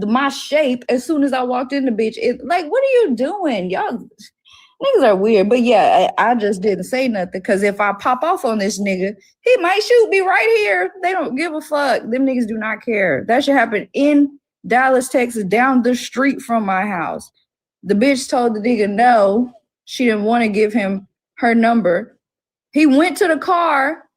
Speaker 11: my shape as soon as I walked in the bitch. Like, what are you doing? Y'all niggas are weird. But yeah, I just didn't say nothing because if I pop off on this nigga, he might shoot me right here. They don't give a fuck. Them niggas do not care. That should happen in Dallas, Texas, down the street from my house. The bitch told the nigga no, she didn't want to give him her number. He went to the car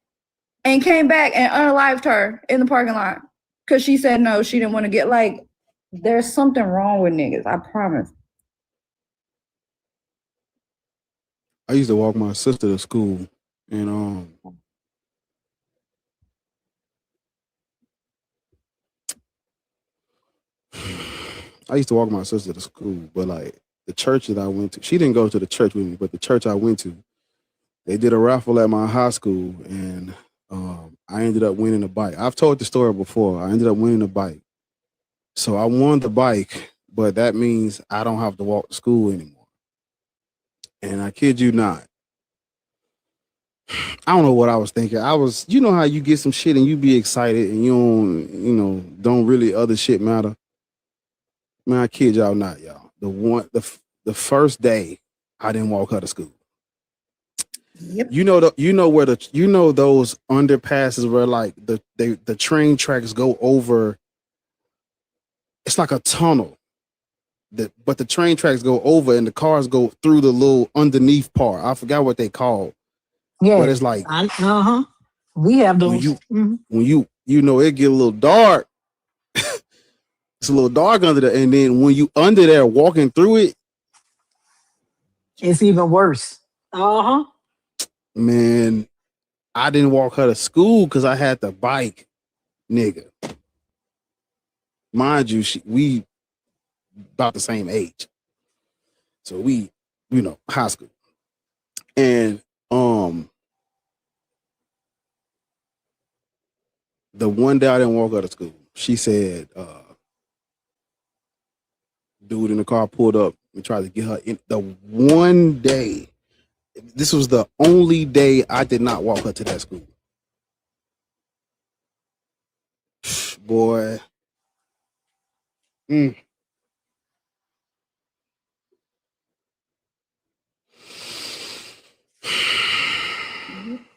Speaker 11: and came back and unalived her in the parking lot because she said no, she didn't want to get, like, there's something wrong with niggas, I promise.
Speaker 3: I used to walk my sister to school, and I used to walk my sister to school, but like the church that I went to, she didn't go to the church with me, but the church I went to, they did a raffle at my high school, and I ended up winning a bike. I've told the story before. I ended up winning a bike. So I won the bike, but that means I don't have to walk to school anymore. And I kid you not, I don't know what I was thinking. You know how you get some shit and you be excited and don't really other shit matter. Man, I kid y'all not, y'all. The first day I didn't walk her to school.
Speaker 11: Yep.
Speaker 3: You know those underpasses where like the train tracks go over. It's like a tunnel. But the train tracks go over and the cars go through the little underneath part. I forgot what they call.
Speaker 7: Yeah.
Speaker 3: But it's like
Speaker 7: we have those.
Speaker 3: When you it get a little dark. It's a little dark under there, and then when you under there walking through it,
Speaker 7: it's even worse.
Speaker 3: Man, I didn't walk her to school because I had the bike, nigga. Mind you, we about the same age, so we, high school, and the one day I didn't walk her to school, she said, dude in the car pulled up and tried to get her in. The one day, this was the only day I did not walk her to that school. Boy. Mm.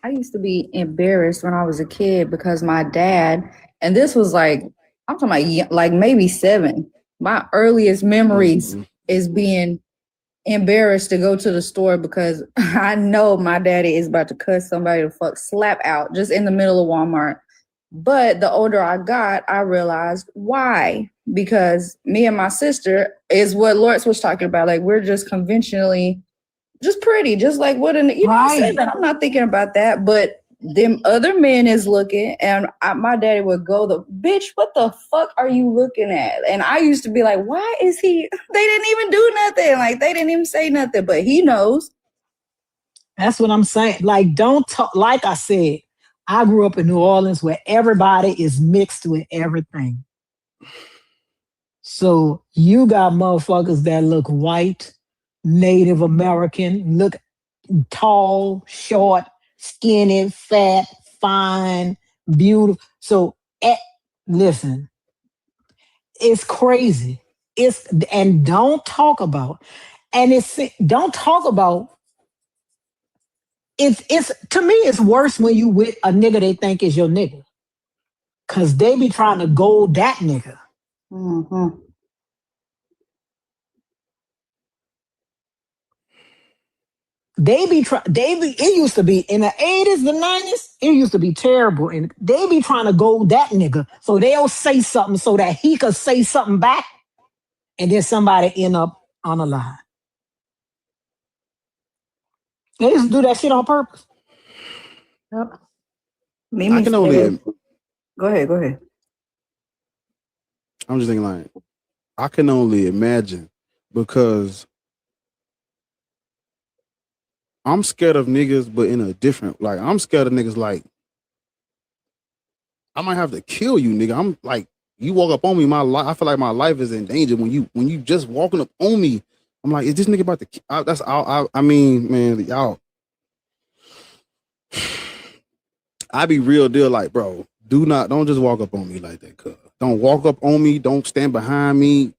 Speaker 11: I used to be embarrassed when I was a kid because my dad, and this was like, I'm talking about like maybe 7. My earliest memories is being embarrassed to go to the store because I know my daddy is about to cuss somebody the fuck slap out just in the middle of Walmart. But the older I got, I realized why. Because me and my sister is what Lawrence was talking about. Like, we're just conventionally just pretty, just like what an, you know, I said that. I'm not thinking about that, but them other men is looking, and my daddy would go, the bitch, what the fuck are you looking at? And I used to be like, why is he, they didn't even do nothing. Like, they didn't even say nothing, but he knows.
Speaker 7: That's what I'm saying. Like, don't talk, like I said, I grew up in New Orleans where everybody is mixed with everything. So you got motherfuckers that look white, Native American, look tall, short, skinny, fat, fine, beautiful. So listen, it's crazy. And don't talk about, and don't talk about. It's to me, it's worse when you with a nigga they think is your nigga, cause they be trying to gold that nigga.
Speaker 11: Mm-hmm.
Speaker 7: It used to be in the 80s, the 90s, it used to be terrible. And they be trying to go that nigga. So they'll say something so that he could say something back. And then somebody end up on a lie. They just do that shit on purpose.
Speaker 11: Yep.
Speaker 3: I can only
Speaker 11: go ahead.
Speaker 3: I'm just thinking like, I can only imagine because I'm scared of niggas, but in a different, like, I'm scared of niggas like, I might have to kill you, nigga. I'm like, you walk up on me, my life, I feel like my life is in danger when you just walking up on me. I'm like, is this nigga about to, that's all, I mean, man, y'all. I be real deal like, bro, don't just walk up on me like that, cuz. Don't walk up on me, don't stand behind me,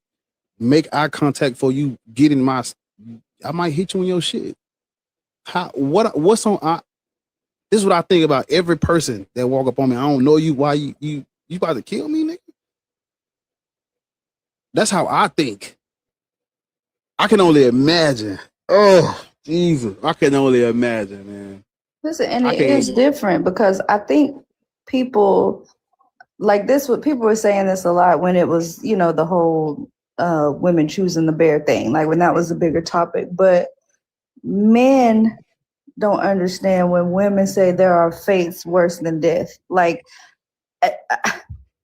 Speaker 3: make eye contact for you get in my, I might hit you in your shit. What's on, this is what I think about every person that walk up on me. I don't know you, why you about to kill me, nigga? That's how I think. I can only imagine. Oh, Jesus. I can only imagine, man.
Speaker 11: Listen, and it is different because I think people like this, what people were saying this a lot when it was, you know, the whole women choosing the bear thing, like when that was a bigger topic. But men don't understand when women say there are fates worse than death. Like,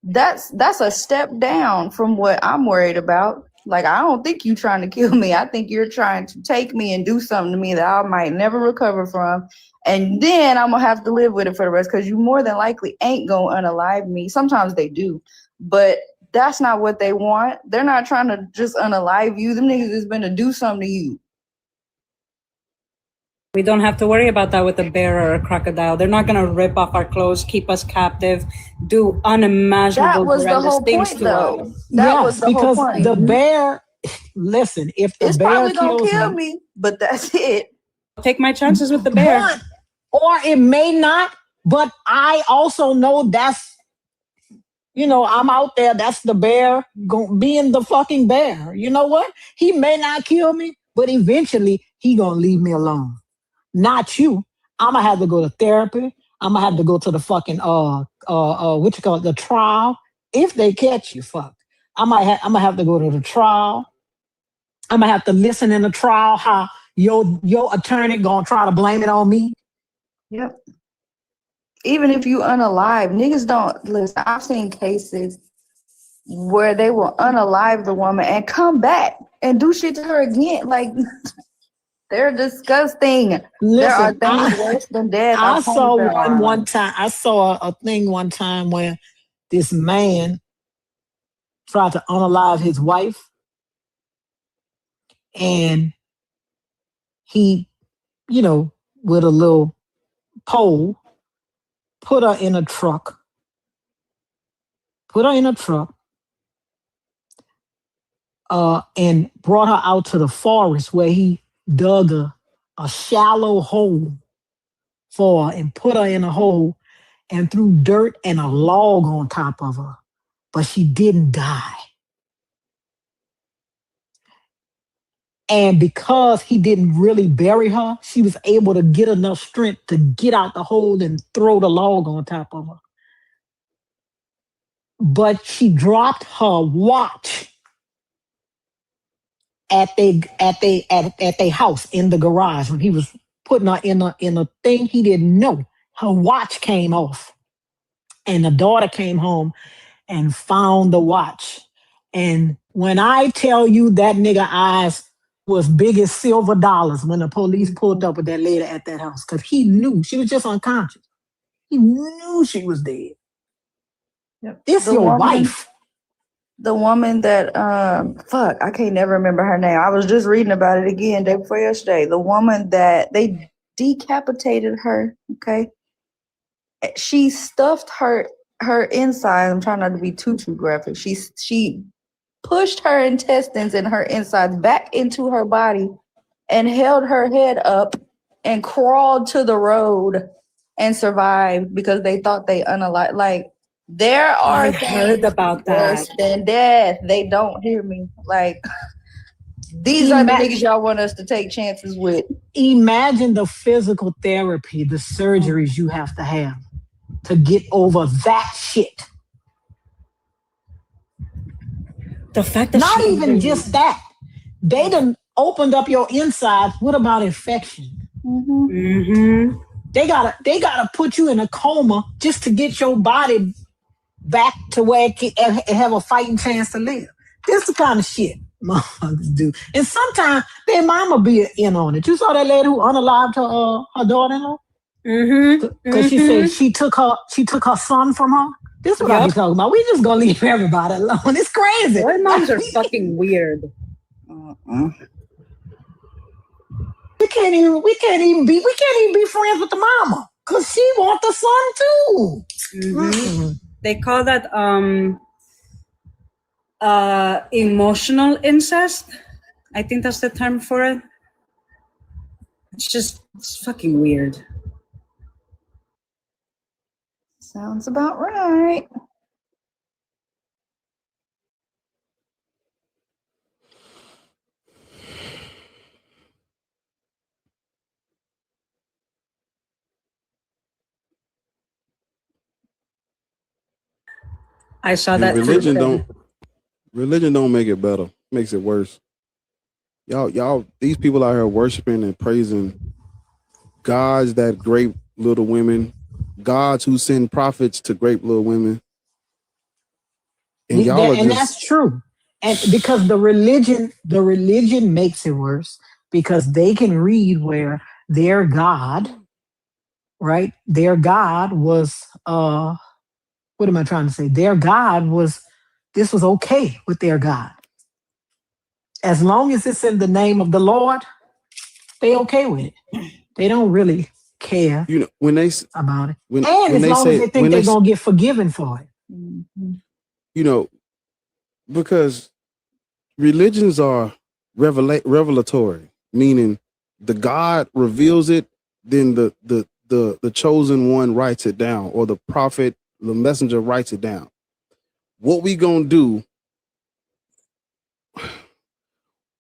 Speaker 11: that's a step down from what I'm worried about. Like, I don't think you're trying to kill me. I think you're trying to take me and do something to me that I might never recover from. And then I'm going to have to live with it for the rest, because you more than likely ain't going to unalive me. Sometimes they do, but that's not what they want. They're not trying to just unalive you. Them niggas is going to do something to you.
Speaker 5: We don't have to worry about that with a bear or a crocodile. They're not going to rip off our clothes, keep us captive, do unimaginable horrendous things to us.
Speaker 11: That was the whole point.
Speaker 7: The bear, listen, if the bear
Speaker 11: kills me, but that's it.
Speaker 5: I'll take my chances with the bear.
Speaker 7: Or it may not, but I also know that's, you know, I'm out there, that's the bear being the fucking bear. You know what? He may not kill me, but eventually he gonna leave me alone. Not you. I'm gonna have to go to therapy. I'm gonna have to go to the fucking what you call it, the trial. If they catch you, fuck. I'm gonna have to go to the trial. I'm gonna have to listen in the trial how your attorney gonna try to blame it on me.
Speaker 11: Yep. Even if you unalive, niggas don't listen. I've seen cases where they will unalive the woman and come back and do shit to her again. Like, they're disgusting.
Speaker 7: Listen,
Speaker 11: there are things worse than death.
Speaker 7: I saw one time. I saw a thing one time where this man tried to unalive his wife, and he, you know, with a little pole, put her in a truck, put her in a truck, and brought her out to the forest where he dug a shallow hole for her and put her in a hole and threw dirt and a log on top of her. But she didn't die. And because he didn't really bury her, she was able to get enough strength to get out the hole and throw the log on top of her. But she dropped her watch at their house in the garage when he was putting her in a thing. He didn't know. Her watch came off. And the daughter came home and found the watch. And when I tell you that nigga eyes was big as silver dollars when the police pulled up with that lady at that house, because he knew she was just unconscious. He knew she was dead.
Speaker 11: Yep.
Speaker 7: This your wife.
Speaker 11: The woman that fuck, I can't never remember her name. I was just reading about it again day before yesterday. The woman that they decapitated her, okay? She stuffed her inside. I'm trying not to be too graphic. She pushed her intestines and her insides back into her body and held her head up and crawled to the road and survived because they thought they unalive. Like, there are
Speaker 5: I've heard about
Speaker 11: worse
Speaker 5: that.
Speaker 11: than death. They don't hear me. Like, these are the niggas y'all want us to take chances with.
Speaker 7: Imagine the physical therapy, the surgeries you have to get over that shit.
Speaker 5: The fact that
Speaker 7: not even just that, they done opened up your insides. What about infection? They gotta put you in a coma just to get your body back to where it can have a fighting chance to live. This is the kind of shit motherfuckers do. And sometimes their mama be in on it. You saw that lady who unalived her daughter-in-law? Because she said she took her son from her. This is what I be talking about. We just gonna leave everybody alone. It's crazy.
Speaker 5: Boy, moms are fucking weird.
Speaker 7: We can't even be friends with the mama because she want the son too.
Speaker 5: They call that emotional incest. I think that's the term for it. It's fucking weird.
Speaker 11: Sounds about right.
Speaker 5: I saw that
Speaker 3: religion don't make it better. Makes it worse. Y'all, these people out here worshiping and praising gods that grape little women, gods who send prophets to grape little women. And
Speaker 7: that's true. And because the religion makes it worse because they can read where their God, right? Their God was what am I trying to say? Their God this was okay with their God. As long as it's in the name of the Lord, they okay with it. They don't really care
Speaker 3: when they
Speaker 7: about it.
Speaker 3: When
Speaker 7: as long as they think they're going to get forgiven for it.
Speaker 3: Because religions are revelatory, meaning the God reveals it, then the chosen one writes it down, or the prophet, the messenger writes it down. What we gonna do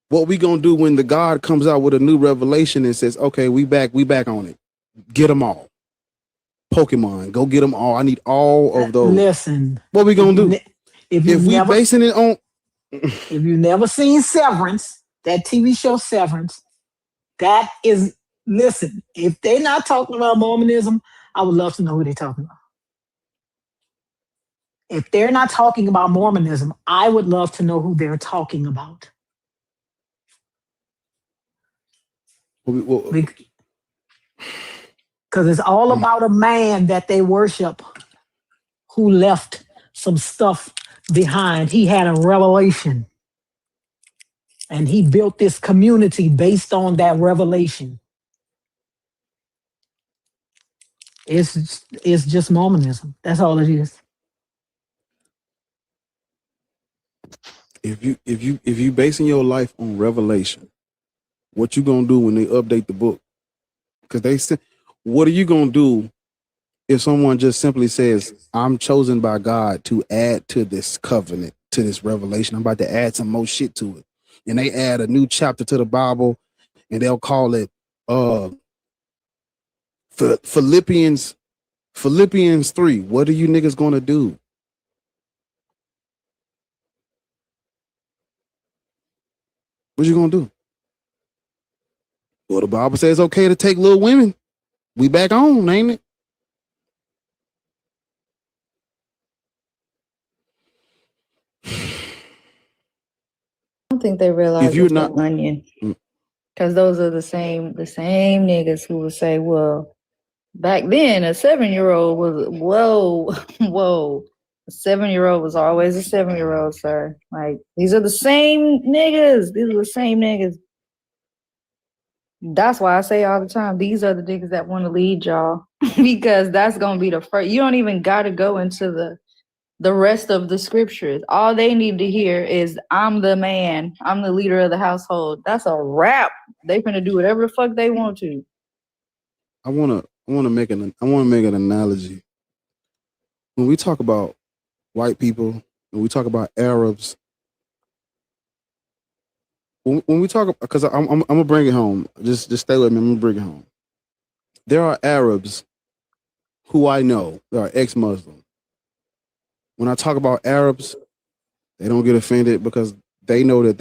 Speaker 3: when the God comes out with a new revelation and says, okay, we back on it. Get them all. Pokemon, go get them all. I need all of those.
Speaker 7: Listen.
Speaker 3: What we gonna do? If we basing it on...
Speaker 7: If you've never seen Severance, that TV show Severance, that is... Listen, if they're not talking about Mormonism, I would love to know who they're talking about. If they're not talking about Mormonism, I would love to know who they're talking about. Because it's all about a man that they worship who left some stuff behind. He had a revelation. And he built this community based on that revelation. It's just Mormonism. That's all it is.
Speaker 3: if you basing your life on revelation, what you gonna do when they update the book? Because they said, what are you gonna do if someone just simply says, I'm chosen by God to add to this covenant, to this revelation, I'm about to add some more shit to it, and they add a new chapter to the Bible, and they'll call it Philippians 3. What are you niggas gonna do? What you gonna do? Well, the Bible says it's okay to take little women. We back on, ain't it?
Speaker 11: I don't think they realize
Speaker 3: If you're
Speaker 11: it's
Speaker 3: not
Speaker 11: an onion. Because those are the same niggas who would say, well, back then a 7-year-old was whoa. A 7-year-old was always a 7-year-old, sir. Like, these are the same niggas. These are the same niggas. That's why I say all the time, these are the niggas that want to lead y'all. Because that's gonna be the first. You don't even gotta go into the rest of the scriptures. All they need to hear is, I'm the man, I'm the leader of the household. That's a wrap. They finna do whatever the fuck they want to.
Speaker 3: I wanna make an analogy. When we talk about white people, when we talk about Arabs, when we talk, because I'm gonna bring it home. Just stay with me. I'm gonna bring it home. There are Arabs who I know that are ex-Muslim. When I talk about Arabs, they don't get offended because they know that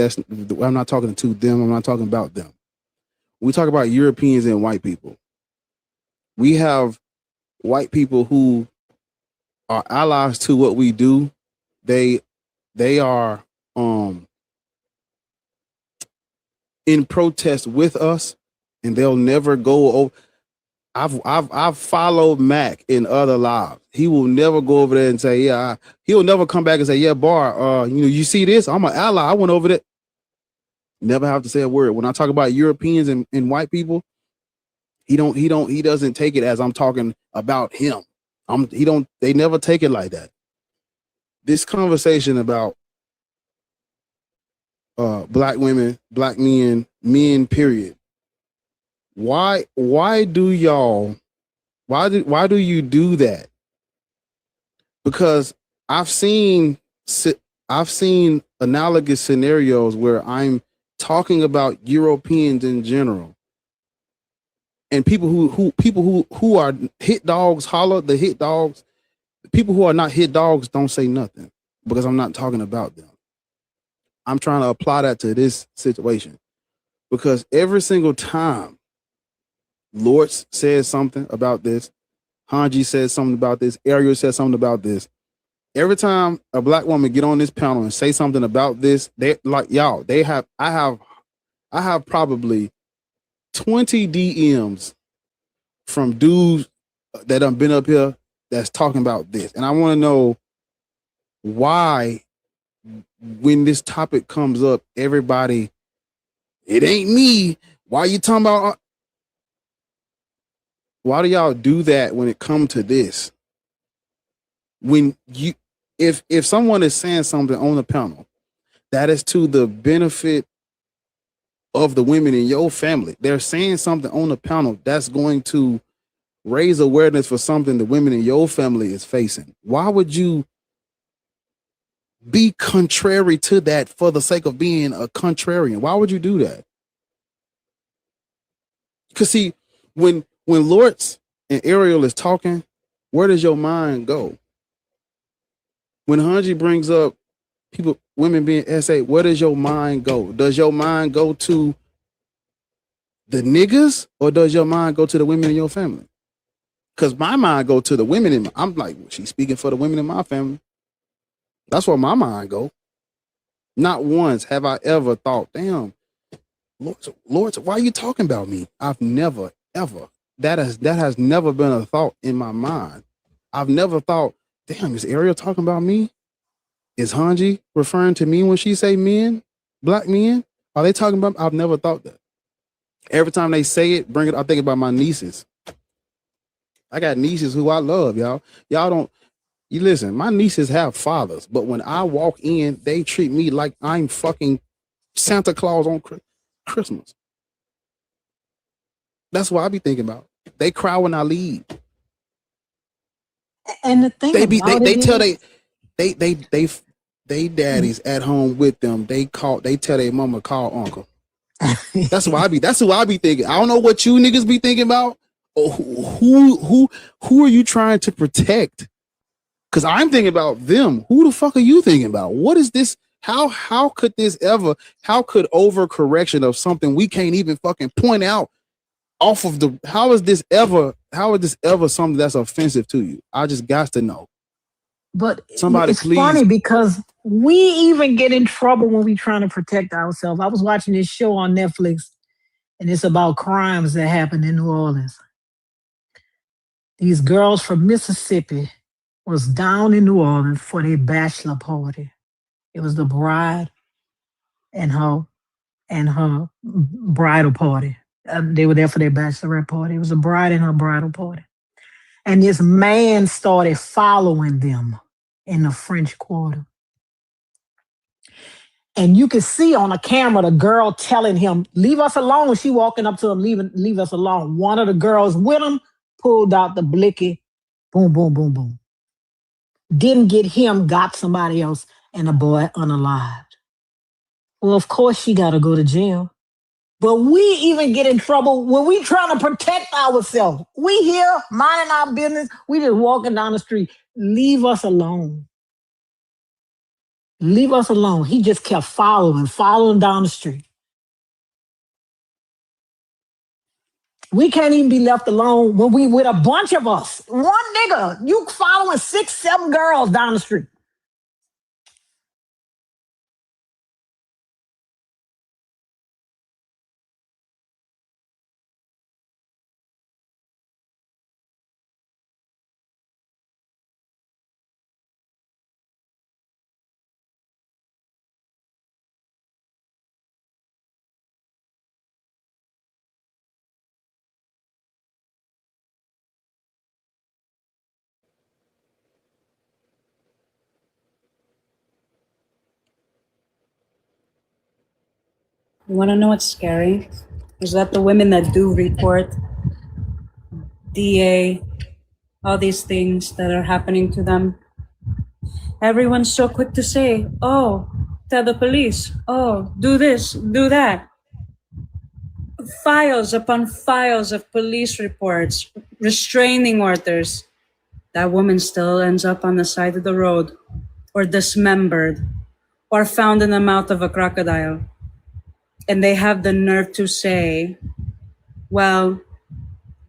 Speaker 3: I'm not talking to them. I'm not talking about them. We talk about Europeans and white people. We have white people who are allies to what we do. They are in protest with us, and they'll never go over. I've followed Mac in other lives. He will never go over there and say, yeah. He'll never come back and say, yeah, Bar, you see this? I'm an ally. I went over there. Never have to say a word. When I talk about Europeans and white people, he doesn't take it as I'm talking about him. They never take it like that. This conversation about black women, black men, period. Why do you do that? Because I've seen analogous scenarios where I'm talking about Europeans in general, and people who are hit dogs holler. The hit dogs, people who are not hit dogs don't say nothing because I'm not talking about them. I'm trying to apply that to this situation because every single time Lord says something about this, Hanji says something about this, Ariel says something about this. Every time a black woman get on this panel and say something about this, they like y'all. I have probably 20 DMs from dudes that have been up here that's talking about this, and I want to know why. When this topic comes up, everybody, it ain't me. Why you talking about? Why do y'all do that when it comes to this? When if someone is saying something on the panel that is to the benefit of the women in your family, they're saying something on the panel that's going to raise awareness for something the women in your family is facing. Why would you be contrary to that for the sake of being a contrarian? Why would you do that? Because see, when Lortz and Ariel is talking, where does your mind go? When Hanji brings up women being SA, where does your mind go? Does your mind go to the niggas or does your mind go to the women in your family? Because my mind go to the women I'm like, well, she's speaking for the women in my family. That's where my mind go. Not once have I ever thought, damn, Lord, why are you talking about me? I've never, ever. That has never been a thought in my mind. I've never thought, damn, is Ariel talking about me? Is Hanji referring to me when she say men, black men? Are they talking about me? I've never thought that. Every time they say it, I think about my nieces. I got nieces who I love, y'all. Y'all You listen, my nieces have fathers, but when I walk in, they treat me like I'm fucking Santa Claus on Christmas. That's what I be thinking about. They cry when I leave.
Speaker 7: And the thing
Speaker 3: they tell they daddies at home with them. They tell their mama call uncle. That's who I be thinking. I don't know what you niggas be thinking about. Or who are you trying to protect? Because I'm thinking about them. Who the fuck are you thinking about? What is this? How could overcorrection of something we can't even fucking point out off of the, how is this ever something that's offensive to you? I just got to know.
Speaker 7: But
Speaker 3: somebody
Speaker 7: it's
Speaker 3: please.
Speaker 7: Funny because we even get in trouble when we trying to protect ourselves. I was watching this show on Netflix, and it's about crimes that happened in New Orleans. These girls from Mississippi was down in New Orleans for their bachelor party. It was the bride and her bridal party. They were there for their bachelorette party. It was a bride and her bridal party. And this man started following them in the French Quarter. And you could see on the camera the girl telling him, leave us alone. She walking up to him, leave us alone. One of the girls with him pulled out the blicky, boom, boom, boom, boom. Didn't get him, got somebody else, and the boy unalived. Well, of course she got to go to jail. But we even get in trouble when we trying to protect ourselves. We here minding our business. We just walking down the street. Leave us alone. Leave us alone. He just kept following down the street. We can't even be left alone when we with a bunch of us. One nigga, you following 6, 7 girls down the street.
Speaker 5: You want to know what's scary? Is that the women that do report DA, all these things that are happening to them, everyone's so quick to say, oh, tell the police, oh, do this, do that. Files upon files of police reports, restraining orders. That woman still ends up on the side of the road, or dismembered, or found in the mouth of a crocodile. And they have the nerve to say, well,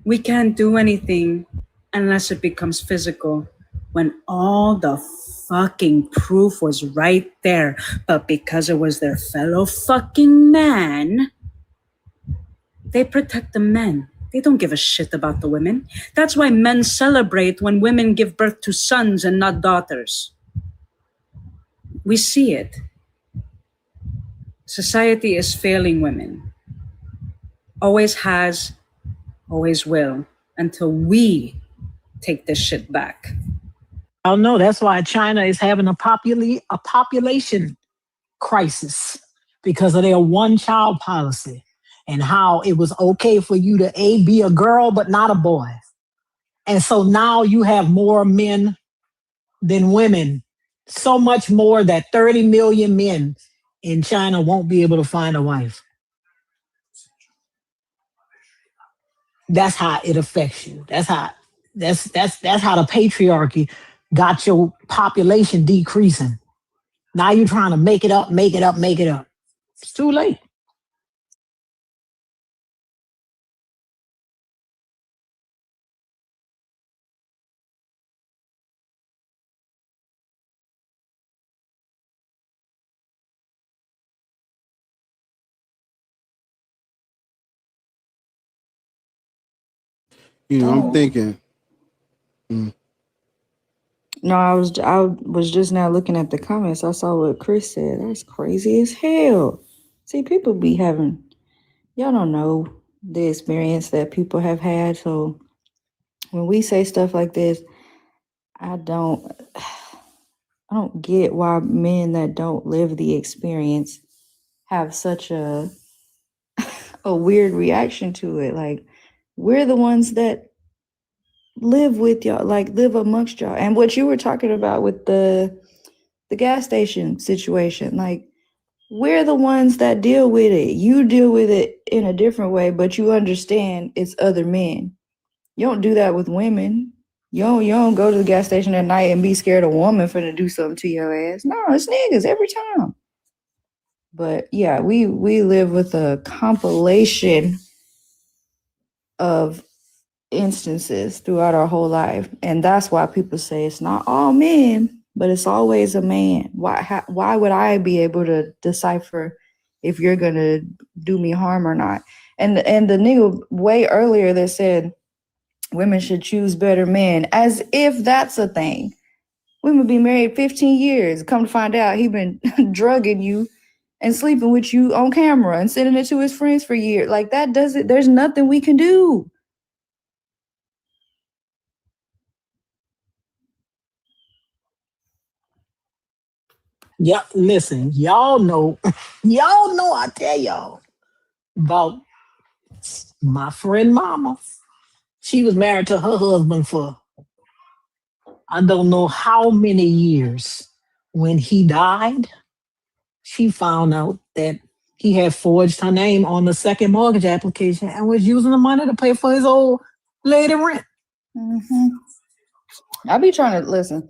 Speaker 5: we can't do anything unless it becomes physical, when all the fucking proof was right there. But because it was their fellow fucking man, they protect the men. They don't give a shit about the women. That's why men celebrate when women give birth to sons and not daughters. We see it. Society is failing women. Always has, always will, until we take this shit back.
Speaker 7: I don't know. That's why China is having a population crisis, because of their one-child policy and how it was okay for you to be a girl but not a boy. And so now you have more men than women. So much more that 30 million men in China won't be able to find a wife. That's how it affects you. That's how the patriarchy got your population decreasing. Now you're trying to make it up. It's too late.
Speaker 3: You know, I'm thinking.
Speaker 11: No, I was just now looking at the comments. I saw what Chris said. That's crazy as hell. See, people be having, y'all don't know the experience that people have had. So when we say stuff like this, I don't I don't get why men that don't live the experience have such a weird reaction to it. Like, we're the ones that live with y'all, like live amongst y'all. And what you were talking about with the gas station situation, like, we're the ones that deal with it. You deal with it in a different way, but you understand it's other men. You don't do that with women. You don't go to the gas station at night and be scared a woman finna do something to your ass. No, it's niggas every time. But yeah, we live with a compilation of instances throughout our whole life, and that's why people say it's not all men, but it's always a man. Why would I be able to decipher if you're gonna do me harm or not? And the nigga way earlier that said women should choose better men, as if that's a thing. Women be married 15 years. Come to find out, he been drugging you and sleeping with you on camera and sending it to his friends for years. Like, that doesn't, there's nothing we can do.
Speaker 7: Yeah, listen, y'all know I tell y'all about my friend mama. She was married to her husband for I don't know how many years. When he died, she found out that he had forged her name on the second mortgage application and was using the money to pay for his old lady rent.
Speaker 11: Mm-hmm. I be trying to listen.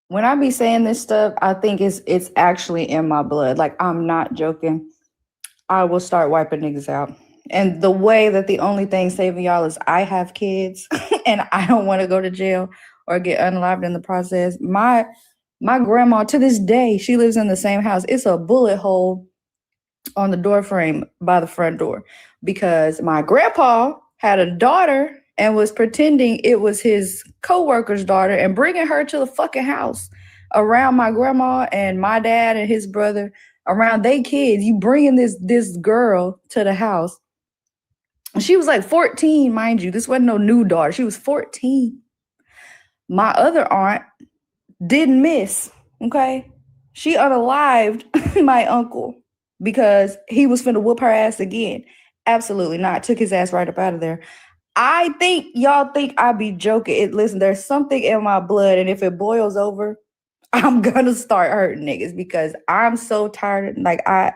Speaker 11: When I be saying this stuff, I think it's actually in my blood. Like, I'm not joking. I will start wiping niggas out. And the way that the only thing saving y'all is I have kids and I don't want to go to jail or get unalived in the process. My grandma, to this day, she lives in the same house. It's a bullet hole on the door frame by the front door because my grandpa had a daughter and was pretending it was his co-worker's daughter and bringing her to the fucking house around my grandma and my dad and his brother, around they kids. You bringing this girl to the house. She was like 14, mind you. This wasn't no new daughter. She was 14. My other aunt didn't miss, okay? She unalived my uncle because he was finna whoop her ass again. Absolutely not. Took his ass right up out of there. I think y'all think I be joking. Listen, there's something in my blood, and if it boils over, I'm gonna start hurting niggas because I'm so tired. Like, I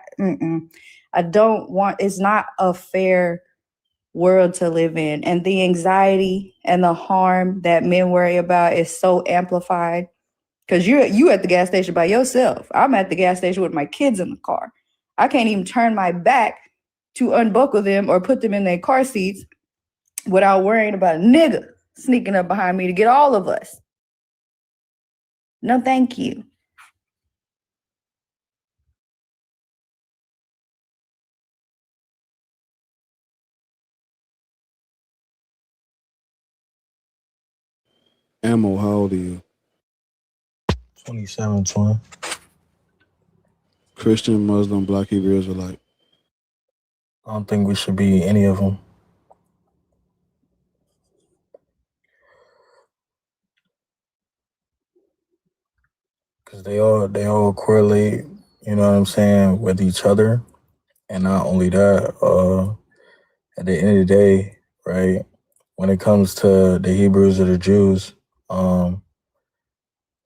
Speaker 11: don't want, it's not a fair world to live in. And the anxiety and the harm that men worry about is so amplified. Because you at the gas station by yourself. I'm at the gas station with my kids in the car. I can't even turn my back to unbuckle them or put them in their car seats without worrying about a nigga sneaking up behind me to get all of us. No, thank you.
Speaker 3: Ammo, how old are you?
Speaker 4: 27, twin.
Speaker 3: Christian, Muslim, Black, Hebrew, Israelite.
Speaker 4: I don't think we should be any of them. Because they all correlate, you know what I'm saying, with each other. And not only that, at the end of the day, right, when it comes to the Hebrews or the Jews,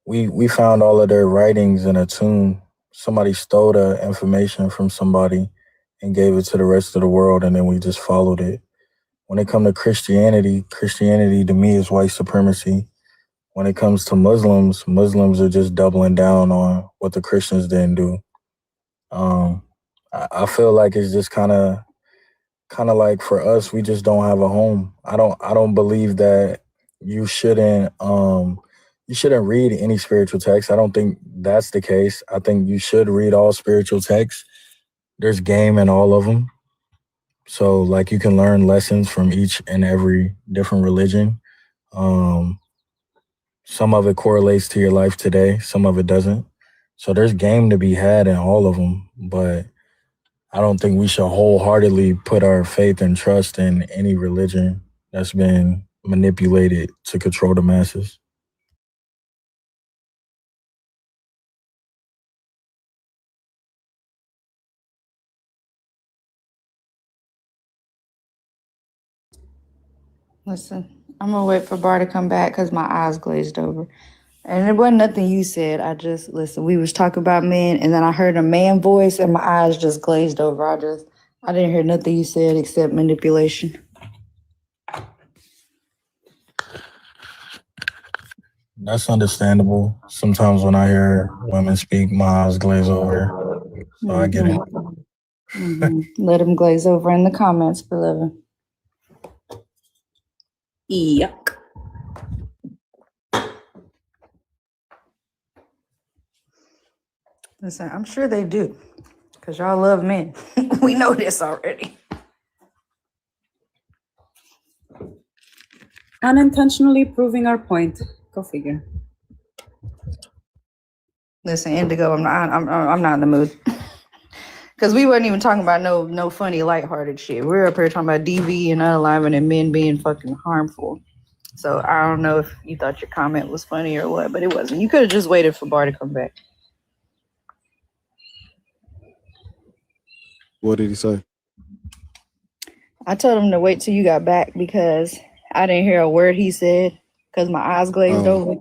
Speaker 4: we found all of their writings in a tomb. Somebody stole the information from somebody and gave it to the rest of the world, and then we just followed it. When it comes to Christianity to me is white supremacy. When it comes to Muslims are just doubling down on what the Christians didn't do. I feel like it's just kind of like for us, we just don't have a home. I don't believe that you shouldn't read any spiritual text. I don't think that's the case. I think you should read all spiritual texts. There's game in all of them. So like you can learn lessons from each and every different religion. Some of it correlates to your life today. Some of it doesn't. So there's game to be had in all of them. But I don't think we should wholeheartedly put our faith and trust in any religion that's been manipulated to control the masses.
Speaker 11: Listen, I'm gonna wait for Bar to come back because my eyes glazed over. And it wasn't nothing you said. I just listen. We was talking about men, and then I heard a man voice, and my eyes just glazed over. I didn't hear nothing you said except manipulation.
Speaker 4: That's understandable. Sometimes when I hear women speak, my eyes glaze over. So I get it.
Speaker 11: Let them glaze over in the comments, beloved.
Speaker 5: Yuck.
Speaker 11: Listen, I'm sure they do, because y'all love men. We know this already.
Speaker 5: Unintentionally proving our point. Go figure.
Speaker 11: Listen, Indigo, I'm not in the mood. Because we weren't even talking about no funny, lighthearted shit. We were up here talking about DV and unalignment and men being fucking harmful. So I don't know if you thought your comment was funny or what, but it wasn't. You could have just waited for Bar to come back.
Speaker 3: What did he say?
Speaker 11: I told him to wait till you got back because I didn't hear a word he said because my eyes glazed over.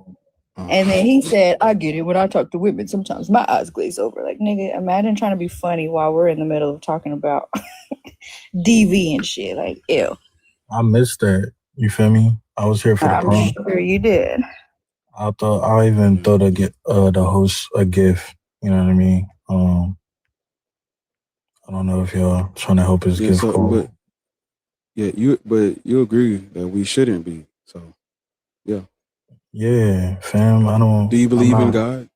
Speaker 11: And then he said, I get it. When I talk to women, sometimes my eyes glaze over. Like, nigga, imagine trying to be funny while we're in the middle of talking about DV and shit. Like, ew.
Speaker 4: I missed that. You feel me? I was here for the prom.
Speaker 11: I'm sure you did.
Speaker 4: I even thought to get the host a gift. You know what I mean? I don't know if y'all trying to help his gift code.
Speaker 3: But you agree that we shouldn't be. So, yeah.
Speaker 4: Yeah, fam. I don't.
Speaker 3: Do you believe in God?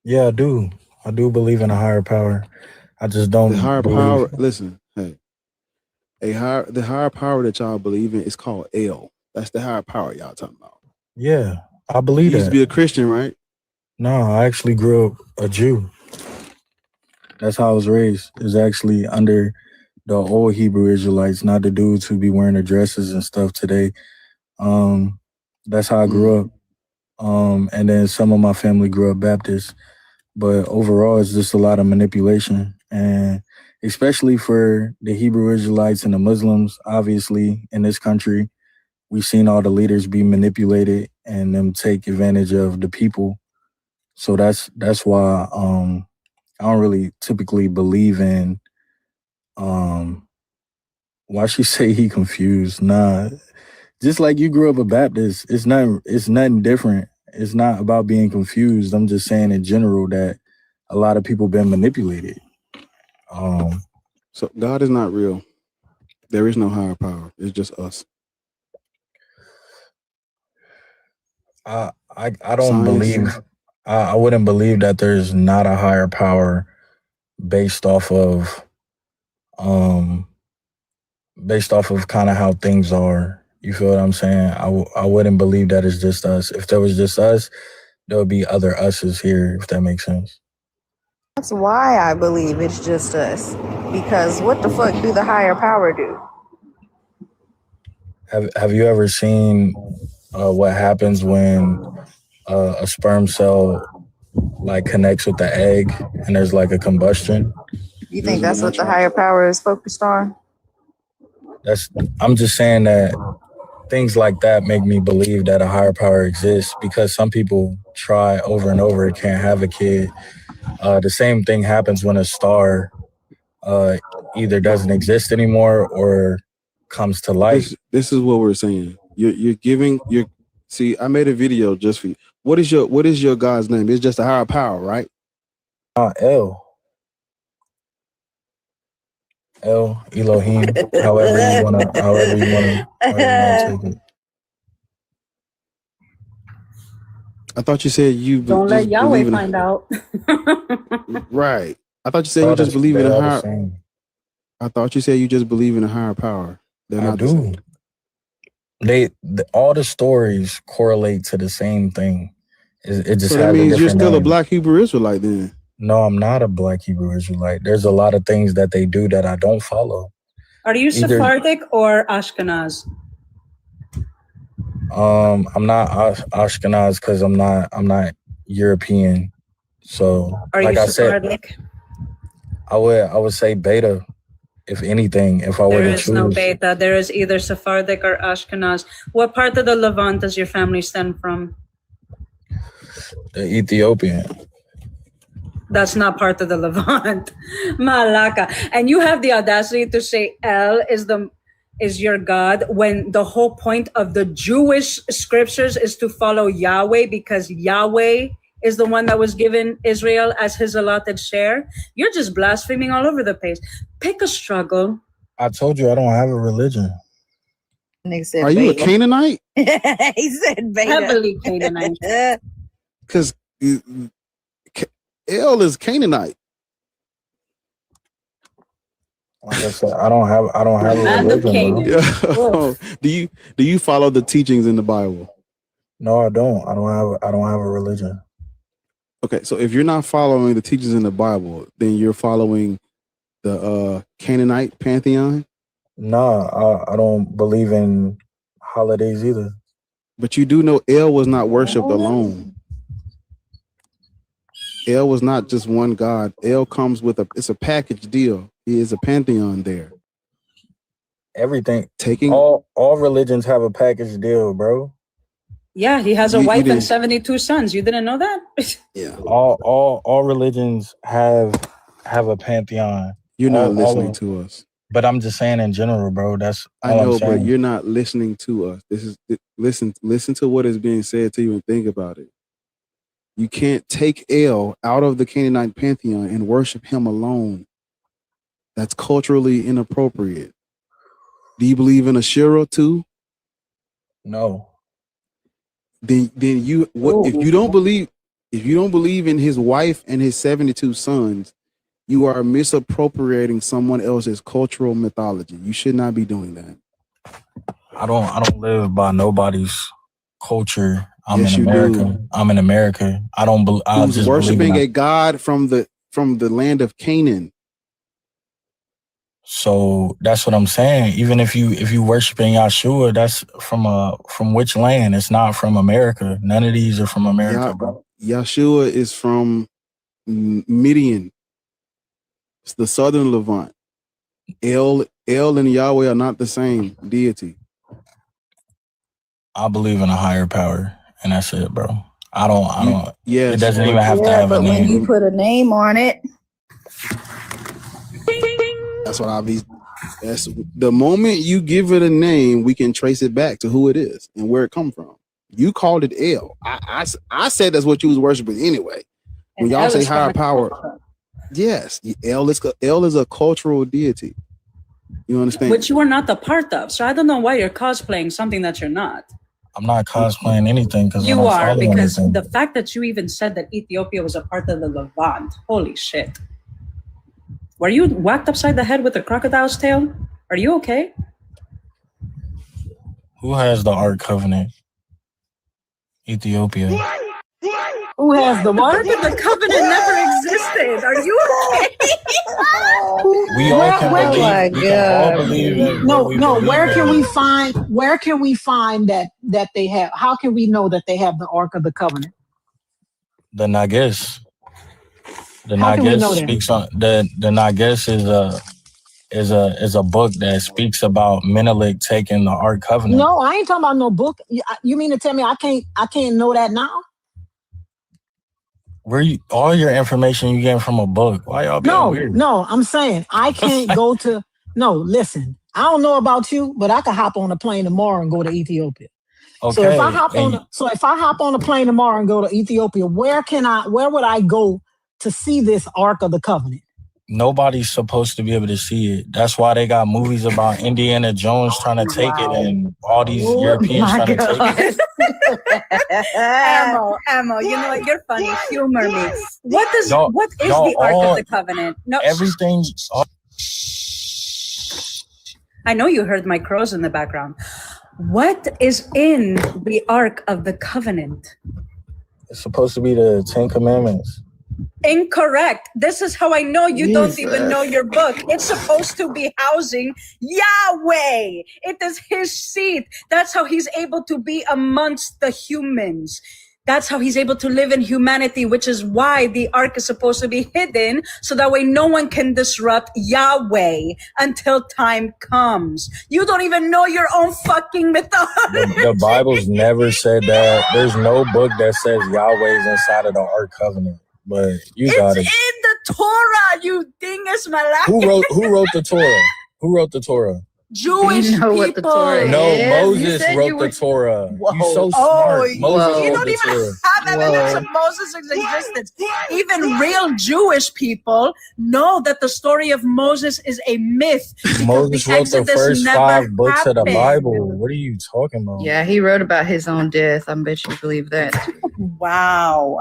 Speaker 4: Yeah, I do. I do believe in a higher power. I just don't.
Speaker 3: The higher power. Listen, hey, the higher power that y'all believe in is called El. That's the higher power y'all talking about.
Speaker 4: Yeah, I believe
Speaker 3: you used
Speaker 4: that.
Speaker 3: to be a Christian, right?
Speaker 4: No, I actually grew up a Jew. That's how I was raised. Is actually under the old Hebrew Israelites, not the dudes who be wearing the dresses and stuff today. That's how I grew up. And then some of my family grew up Baptist, but overall it's just a lot of manipulation, and especially for the Hebrew Israelites and the Muslims. Obviously, in this country, we've seen all the leaders be manipulated and them take advantage of the people. So that's why I don't really typically believe in. Why she say he confused? Nah. Just like you grew up a Baptist, it's nothing different. It's not about being confused. I'm just saying in general that a lot of people been manipulated.
Speaker 3: So God is not real. There is no higher power. It's just us.
Speaker 4: I don't believe. I wouldn't believe that there's not a higher power based off of kind of how things are. You feel what I'm saying? I wouldn't believe that it's just us. If there was just us, there would be other us's here, if that makes sense.
Speaker 11: That's why I believe it's just us. Because what the fuck do the higher power do?
Speaker 4: Have you ever seen what happens when a sperm cell like connects with the egg and there's like a combustion?
Speaker 11: You think that's what the higher power is focused on?
Speaker 4: I'm just saying that things like that make me believe that a higher power exists, because some people try over and over and can't have a kid. The same thing happens when a star either doesn't exist anymore or comes to light.
Speaker 3: This is what we're saying. See, I made a video just for you. What is your God's name? It's just a higher power, right?
Speaker 4: El Elohim, however you wanna take it.
Speaker 3: I thought you said you
Speaker 5: don't let Yahweh find out.
Speaker 3: Right. I thought you said you just believe in a higher. I thought you said you just believe in a higher power. They're not the same.
Speaker 4: All the stories correlate to the same thing. It just
Speaker 3: so that means you're still a black Hebrew Israelite then.
Speaker 4: No, I'm not a black Hebrew Israelite. There's a lot of things that they do that I don't follow.
Speaker 5: Are you Sephardic or Ashkenaz?
Speaker 4: I'm not Ashkenaz because I'm not European. So
Speaker 5: are
Speaker 4: like
Speaker 5: you
Speaker 4: I
Speaker 5: Sephardic?
Speaker 4: said, I would say beta if anything, if I were
Speaker 5: There
Speaker 4: to
Speaker 5: is
Speaker 4: choose.
Speaker 5: no beta. There is either Sephardic or Ashkenaz. What part of the Levant does your family stem from?
Speaker 4: The Ethiopian.
Speaker 5: That's not part of the Levant. Malaka. And you have the audacity to say El is your God when the whole point of the Jewish scriptures is to follow Yahweh because Yahweh is the one that was given Israel as his allotted share. You're just blaspheming all over the place. Pick a struggle.
Speaker 4: I told you I don't have a religion.
Speaker 3: Are you a Canaanite?
Speaker 11: He said beta.
Speaker 5: Heavily Canaanite.
Speaker 3: Because El is Canaanite.
Speaker 4: Like I said, I don't have a religion, bro.
Speaker 3: Do you follow the teachings in the Bible?
Speaker 4: No, I don't. I don't have a religion.
Speaker 3: Okay, so if you're not following the teachings in the Bible, then you're following the Canaanite pantheon?
Speaker 4: Nah, I don't believe in holidays either.
Speaker 3: But you do know El was not worshipped alone. El was not just one God. El comes with it's a package deal. He is a pantheon there.
Speaker 4: Everything. All religions have a package deal, bro.
Speaker 5: Yeah, he has a wife and 72 sons. You didn't know that?
Speaker 3: Yeah.
Speaker 4: All religions have a pantheon.
Speaker 3: You're not listening to us.
Speaker 4: But I'm just saying in general, bro. That's all
Speaker 3: I know,
Speaker 4: I'm saying.
Speaker 3: but you're not listening to us. Listen to what is being said to you and think about it. You can't take El out of the Canaanite pantheon and worship him alone. That's culturally inappropriate. Do you believe in Asherah too?
Speaker 4: No.
Speaker 3: Then if you don't believe in his wife and his 72 sons, you are misappropriating someone else's cultural mythology. You should not be doing that.
Speaker 4: I don't live by nobody's culture. I'm
Speaker 3: Yes,
Speaker 4: in
Speaker 3: you
Speaker 4: America.
Speaker 3: do.
Speaker 4: I'm in America. I don't believe.
Speaker 3: Who's worshiping a god from the land of Canaan.
Speaker 4: So that's what I'm saying. Even if you worshiping Yahshua, that's from which land? It's not from America. None of these are from America, bro.
Speaker 3: Yahshua is from Midian. It's the southern Levant. El and Yahweh are not the same deity.
Speaker 4: I believe in a higher power, and that's it, bro. I don't.
Speaker 3: Yes,
Speaker 4: it doesn't even have to have a name.
Speaker 11: When you put a name on it,
Speaker 3: that's what I'll be. That's the moment you give it a name, we can trace it back to who it is and where it come from. You called it El. I said that's what you was worshiping anyway. When y'all say higher power, yes, El is a cultural deity. You understand?
Speaker 5: Which you are not the part of. So I don't know why you're cosplaying something that you're not.
Speaker 4: I'm not cosplaying anything because
Speaker 5: you are, because the fact that you even said that Ethiopia was a part of the Levant. Holy shit. Were you whacked upside the head with a crocodile's tail? Are you okay?
Speaker 4: Who has the Ark Covenant? Ethiopia.
Speaker 7: Who has the what?
Speaker 5: The covenant never existed. Are you okay?
Speaker 4: We all can believe it.
Speaker 7: No. Where can we find that they have? How can we know that they have the Ark of the Covenant?
Speaker 4: The Nages. The
Speaker 7: How can we know
Speaker 4: Nages
Speaker 7: that?
Speaker 4: speaks on the Nages is a book that speaks about Menelik taking the Ark Covenant.
Speaker 7: No, I ain't talking about no book. You mean to tell me I can't know that now?
Speaker 4: All your information you get from a book. Why y'all being weird?
Speaker 7: No, I'm saying I can't go to. No, listen. I don't know about you, but I could hop on a plane tomorrow and go to Ethiopia.
Speaker 4: Okay.
Speaker 7: So if I hop on a plane tomorrow and go to Ethiopia, where would I go to see this Ark of the Covenant?
Speaker 4: Nobody's supposed to be able to see it. That's why they got movies about Indiana Jones trying to take it and all these Europeans trying to take it.
Speaker 5: Ammo, you know what? You're funny. Humor me. What is the Ark of the Covenant? No,
Speaker 4: everything.
Speaker 5: I know you heard my crows in the background. What is in the Ark of the Covenant?
Speaker 4: It's supposed to be the 10 Commandments.
Speaker 5: Incorrect. This is how I know you don't even know your book. It's supposed to be housing Yahweh. It is his seat. That's how he's able to be amongst the humans. That's how he's able to live in humanity, which is why the ark is supposed to be hidden, so that way no one can disrupt Yahweh until time comes. You don't even know your own fucking mythology.
Speaker 4: The Bible's never said that. There's no book that says Yahweh's inside of the Ark Covenant. But you got it.
Speaker 5: It's in the Torah, you dingus malak.
Speaker 4: Who wrote the Torah? Who wrote the Torah?
Speaker 5: Jewish people.
Speaker 11: What the Torah
Speaker 4: No,
Speaker 11: is.
Speaker 4: Moses wrote the Torah. You so smart. Moses
Speaker 5: You
Speaker 4: wrote
Speaker 5: don't
Speaker 4: the
Speaker 5: even
Speaker 4: Torah.
Speaker 5: have evidence of Moses' existence. Even real Jewish people know that the story of Moses is a myth.
Speaker 4: Moses wrote the first 5 books of the Bible. What are you talking about?
Speaker 11: Yeah, he wrote about his own death. I bet you believe that.
Speaker 5: Wow.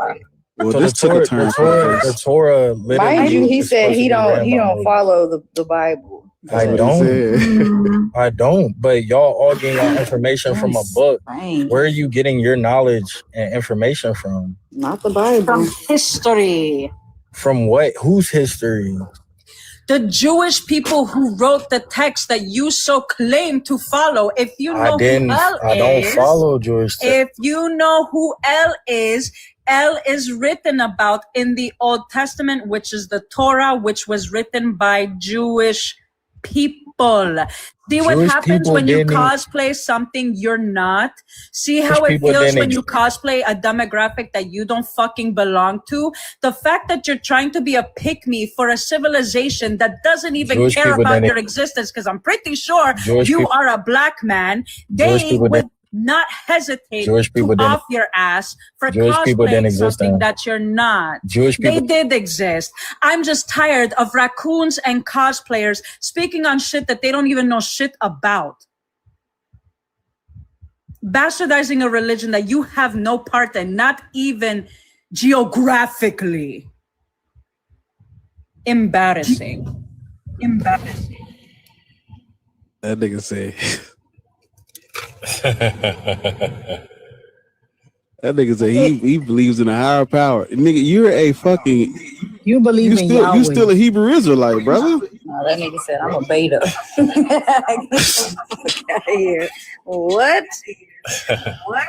Speaker 3: Well,
Speaker 4: So
Speaker 3: this took a turn.
Speaker 4: the Torah literally.
Speaker 11: Mind you, he
Speaker 4: is
Speaker 11: said
Speaker 4: supposed
Speaker 11: he
Speaker 4: to be
Speaker 11: don't
Speaker 4: written by Moses.
Speaker 11: follow the Bible.
Speaker 4: I don't. I don't. But y'all all getting your information from a book. Where are you getting your knowledge and information from?
Speaker 11: Not the Bible.
Speaker 5: From history.
Speaker 4: From what? Whose history?
Speaker 5: The Jewish people who wrote the text that you so claim to follow. If you know who El
Speaker 4: I don't follow Jewish text.
Speaker 5: If you know who El is written about in the Old Testament, which is the Torah, which was written by Jewish people. See what
Speaker 4: Jewish
Speaker 5: happens
Speaker 4: people
Speaker 5: when you
Speaker 4: didn't-
Speaker 5: cosplay something you're not? See how it
Speaker 4: people
Speaker 5: feels
Speaker 4: didn't
Speaker 5: when you cosplay a demographic that you don't fucking belong to? The fact that you're trying to be a pick-me for a civilization that doesn't even
Speaker 4: Jewish
Speaker 5: care
Speaker 4: people
Speaker 5: about
Speaker 4: didn't-
Speaker 5: your existence, because I'm pretty sure
Speaker 4: Jewish
Speaker 5: you
Speaker 4: people-
Speaker 5: are a black man,
Speaker 4: Jewish
Speaker 5: they
Speaker 4: people
Speaker 5: would
Speaker 4: didn't-
Speaker 5: not hesitate
Speaker 4: Jewish people
Speaker 5: to
Speaker 4: didn't-
Speaker 5: off your ass for
Speaker 4: Jewish people didn't
Speaker 5: cosplaying
Speaker 4: exist
Speaker 5: something
Speaker 4: then.
Speaker 5: that you're not.
Speaker 4: Jewish people-
Speaker 5: They did exist. I'm just tired of raccoons and cosplayers speaking on shit that they don't even know shit about. Bastardizing a religion that you have no part in, not even geographically. Embarrassing. Embarrassing.
Speaker 3: That nigga said. That nigga said he believes in a higher power. Nigga, you're a fucking.
Speaker 7: You believe in Yahweh.
Speaker 3: You still a Hebrew Israelite, brother.
Speaker 11: No, that nigga said I'm a beta. Get out of here. What? What?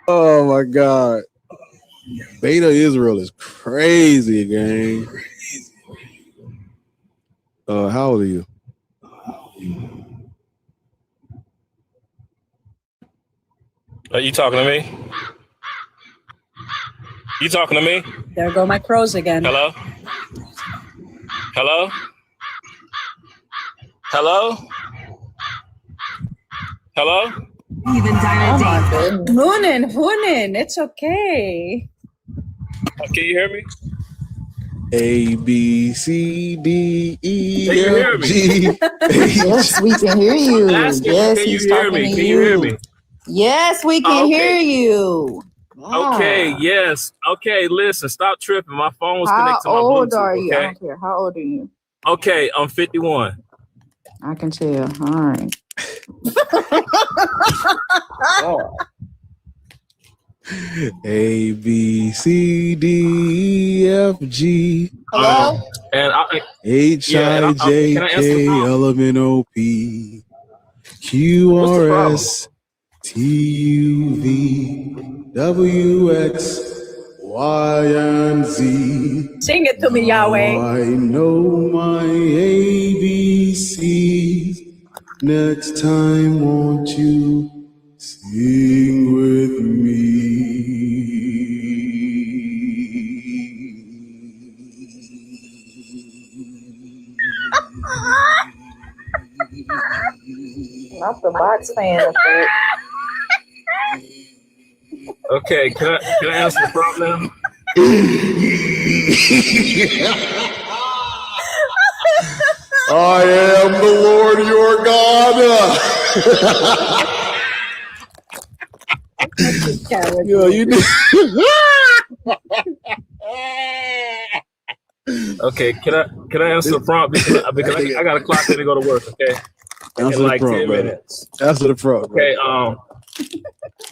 Speaker 3: Oh my God. Beta Israel is crazy, gang. How old are you?
Speaker 12: Are you talking to me? You talking to me?
Speaker 5: There go my crows again.
Speaker 12: Hello? Hello? Hello? Hello?
Speaker 5: Even Hunin, it's okay.
Speaker 12: Can you hear me?
Speaker 3: A B C D E
Speaker 12: Can you hear
Speaker 3: F
Speaker 12: me?
Speaker 3: G.
Speaker 11: Yes, we can hear you.
Speaker 12: I'm asking,
Speaker 11: Yes,
Speaker 12: can you
Speaker 11: he's
Speaker 12: hear
Speaker 11: talking
Speaker 12: me?
Speaker 11: to
Speaker 12: Can you hear me?
Speaker 11: Yes, we can
Speaker 12: Okay.
Speaker 11: hear you.
Speaker 12: Okay,
Speaker 11: Wow.
Speaker 12: yes. Okay, listen, stop tripping. My phone was
Speaker 11: How
Speaker 12: connected to my
Speaker 11: old
Speaker 12: Bluetooth.
Speaker 11: are you? I
Speaker 12: Okay?
Speaker 11: don't care. How old are you?
Speaker 12: Okay, I'm 51.
Speaker 11: I can tell. All right.
Speaker 3: A B C D E F G.
Speaker 11: Hello?
Speaker 12: And I,
Speaker 3: H I J
Speaker 12: can I answer the
Speaker 3: K
Speaker 12: call?
Speaker 3: L M N O P Q
Speaker 12: What's the
Speaker 3: R
Speaker 12: problem?
Speaker 3: S T U V W X Y and Z.
Speaker 5: Sing it to me, Yahweh.
Speaker 3: I know my ABCs. Next time, won't you sing with me?
Speaker 11: Not the box fan effect.
Speaker 12: Okay, can I answer the problem now?
Speaker 3: I am the Lord your God. Yo, you did.
Speaker 12: Okay, can I answer the prompt because I got a clock in to go to work, okay?
Speaker 3: Answer
Speaker 12: In
Speaker 3: the
Speaker 12: like
Speaker 3: prompt,
Speaker 12: 10
Speaker 3: brother.
Speaker 12: minutes.
Speaker 3: Answer the prompt.
Speaker 12: Okay,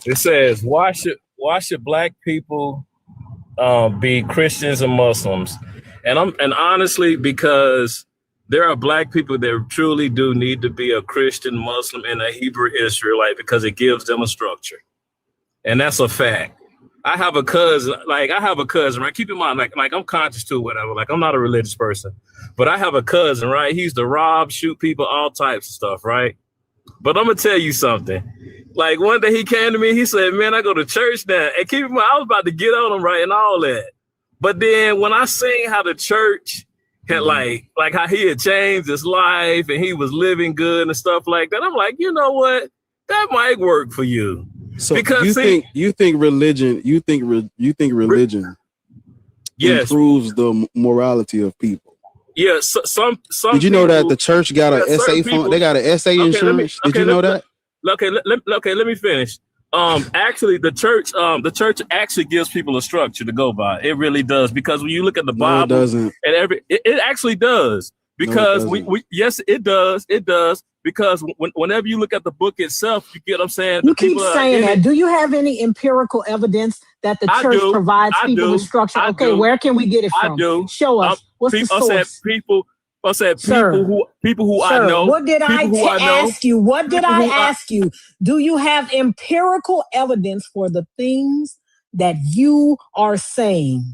Speaker 12: it says why should black people be Christians and Muslims? And honestly, because there are black people that truly do need to be a Christian, Muslim, and a Hebrew Israelite because it gives them a structure. And that's a fact. I have a cousin, right? Keep in mind, like I'm conscious to whatever. Like, I'm not a religious person, but I have a cousin, right? He used to rob, shoot people, all types of stuff, right? But I'm gonna tell you something. Like, one day he came to me, he said, "Man, I go to church now." And keep in mind, I was about to get on him, right, and all that. But then when I seen how the church had like how he had changed his life and he was living good and stuff like that, I'm like, you know what? That might work for you.
Speaker 3: So because you think religion
Speaker 12: yes,
Speaker 3: improves the morality of people.
Speaker 12: Yeah, some
Speaker 3: Did you know that the church got an SA fund? They got an SA insurance. Did you know that?
Speaker 12: Okay, let me finish. Actually, the church actually gives people a structure to go by. It really does, because when you look at the Bible,
Speaker 3: it doesn't.
Speaker 12: And it actually does, because yes, it does, because whenever you look at the book itself, you get what I'm saying.
Speaker 7: You keep saying that. Do you have any empirical evidence that the church provides people with structure? Okay, where can we get it from?
Speaker 12: I do.
Speaker 7: Show us. What's the source?
Speaker 12: I said people who I know.
Speaker 7: What did I ask you? What did I ask you? Do you have empirical evidence for the things that you are saying?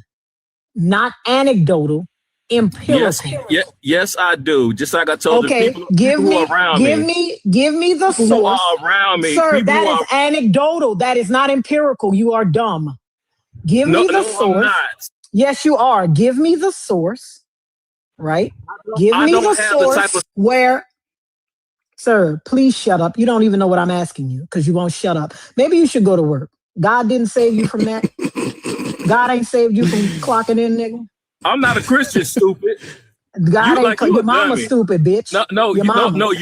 Speaker 7: Not anecdotal, empirical.
Speaker 12: Yes, I do. Just like I told
Speaker 7: you, people who are around me. Give me the source.
Speaker 12: Who are around me.
Speaker 7: Sir, that is anecdotal. That is not empirical. You are dumb. Give me the source. I'm not. Yes, you are. Give me the source. Right? Give me the source where, sir, please shut up. You don't even know what I'm asking you because you won't shut up. Maybe you should go to work. God didn't save you from that. God ain't saved you from clocking in, nigga.
Speaker 12: I'm not a Christian, stupid.
Speaker 7: God ain't. Your mama stupid, bitch.
Speaker 12: Your mama.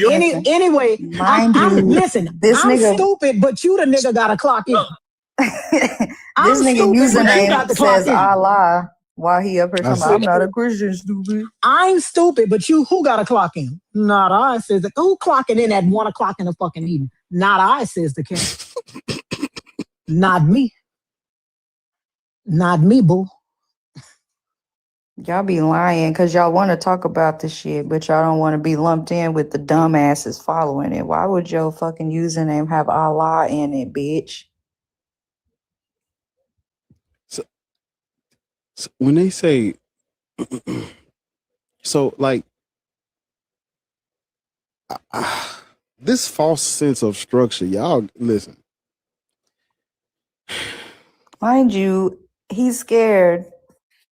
Speaker 7: Anyway, listen. I'm stupid, but you the nigga gotta clock in.
Speaker 11: This nigga username says Allah. While he up here talking about, I'm not a Christian, stupid.
Speaker 7: I'm stupid, but who got to clock in? Not I, says the who clocking in at 1 o'clock in the fucking evening? Not I, says the cat. Not me. Not me, boo.
Speaker 11: Y'all be lying because y'all want to talk about this shit, but y'all don't want to be lumped in with the dumbasses following it. Why would your fucking username have Allah in it, bitch?
Speaker 3: So when they say, so like, this false sense of structure, y'all listen.
Speaker 11: Mind you, he's scared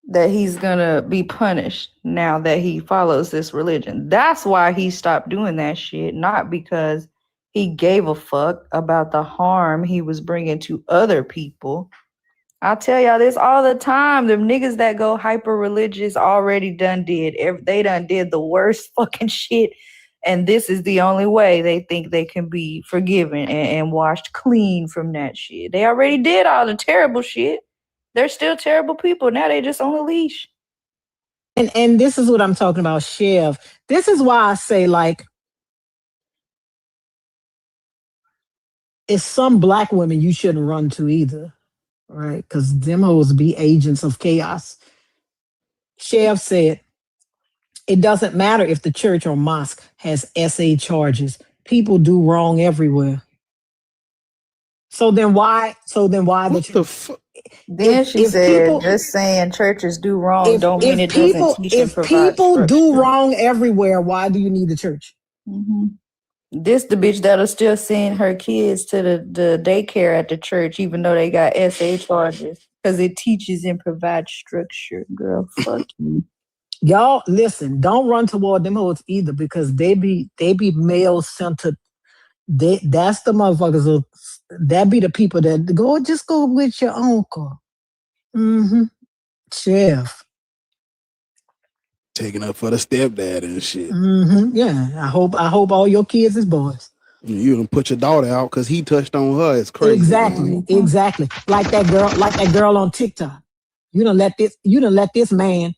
Speaker 11: that he's gonna be punished now that he follows this religion. That's why he stopped doing that shit, not because he gave a fuck about the harm he was bringing to other people. I tell y'all this all the time. Them niggas that go hyper religious already they done did the worst fucking shit. And this is the only way they think they can be forgiven and washed clean from that shit. They already did all the terrible shit. They're still terrible people. Now they just on a leash.
Speaker 7: And this is what I'm talking about, Chev. This is why I say, like, it's some black women you shouldn't run to either. Right? Because them hoes be agents of chaos. Chev said, it doesn't matter if the church or mosque has SA charges. People do wrong everywhere. So then why the fuck?
Speaker 11: Then she said, just saying churches do wrong don't mean it doesn't teach and provide structure. If people
Speaker 7: do wrong everywhere, why do you need the church?
Speaker 11: Mm-hmm. This the bitch that'll still send her kids to the daycare at the church, even though they got SA charges, because it teaches and provides structure. Girl, fuck you.
Speaker 7: Y'all, listen, don't run toward them hoes either, because they be male centered. That's the motherfuckers. That be the people that just go with your uncle. Mm-hmm. Chef.
Speaker 3: Taking up for the stepdad and shit.
Speaker 7: Mm-hmm. Yeah, I hope all your kids is boys.
Speaker 3: You done put your daughter out because he touched on her. It's crazy.
Speaker 7: Exactly. Like that girl on TikTok. You done let this man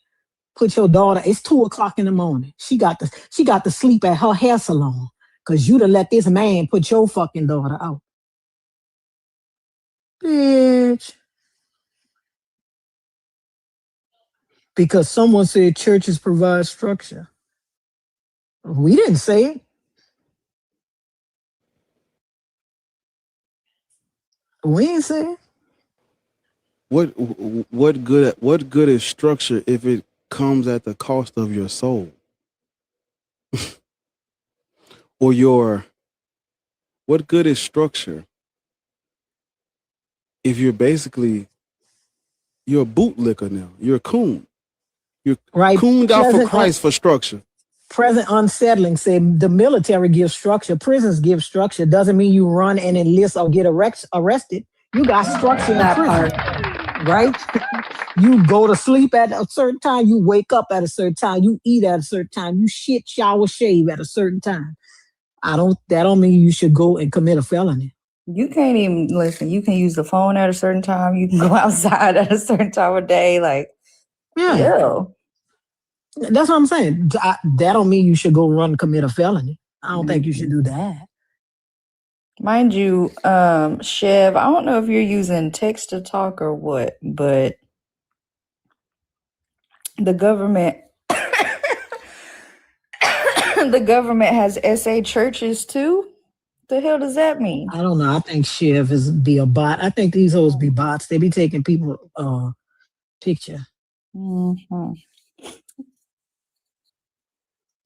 Speaker 7: put your daughter. It's 2 o'clock in the morning. She got to sleep at her hair salon because you done let this man put your fucking daughter out. Bitch. Because someone said churches provide structure. We didn't say it. We ain't say it.
Speaker 3: What good is structure if it comes at the cost of your soul? Or what good is structure if you're a bootlicker now? You're a coon. You're
Speaker 7: right.
Speaker 3: Cooned out for Christ for structure.
Speaker 7: Present Unsettling said the military gives structure, prisons give structure. Doesn't mean you run and enlist or get arrested. You got structure in prison, right? You go to sleep at a certain time. You wake up at a certain time. You eat at a certain time. You shit, shower, shave at a certain time. That don't mean you should go and commit a felony.
Speaker 11: You can't even listen. You can use the phone at a certain time. You can go outside at a certain time of day. Like, yeah.
Speaker 7: That's what I'm saying. That don't mean you should go run and commit a felony. I don't think you should do that.
Speaker 11: Mind you, Chev, I don't know if you're using text to talk or what, but the government has SA churches too. The hell does that mean?
Speaker 7: I don't know. I think Chev be a bot. I think these hoes be bots. They be taking people picture.
Speaker 11: Mm-hmm.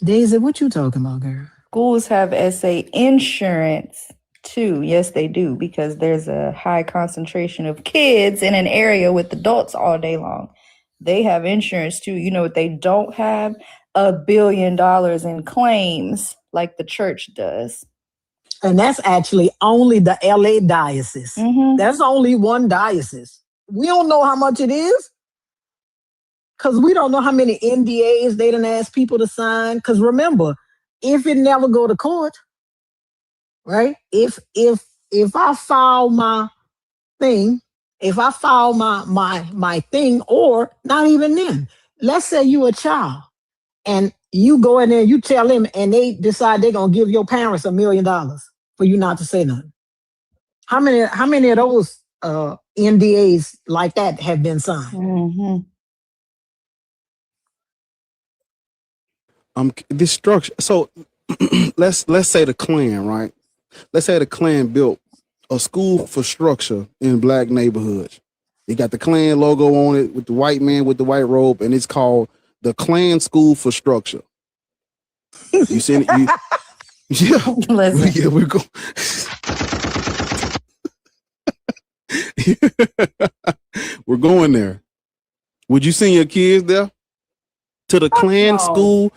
Speaker 7: Daisy, what you talking about, girl?
Speaker 11: Schools have SA insurance too. Yes, they do, because there's a high concentration of kids in an area with adults all day long. They have insurance too. You know what they don't have? $1 billion in claims like the church does.
Speaker 7: And that's actually only the LA diocese. Mm-hmm. That's only one diocese. We don't know how much it is, because we don't know how many NDAs they done asked people to sign. Because remember, if it never go to court, right? If I file my thing, my thing, or not even then, let's say you a child and you go in there, you tell them, and they decide they're gonna give your parents $1 million for you not to say nothing. How many of those NDAs like that have been signed?
Speaker 11: Mm-hmm.
Speaker 3: This structure. So let's say the Klan, right? Let's say the Klan built a school for structure in black neighborhoods. They got the Klan logo on it with the white man with the white robe, and it's called the Klan School for Structure. You seen it? Yeah. Yeah, we're going. We're going there. Would you send your kids there to the Klan school?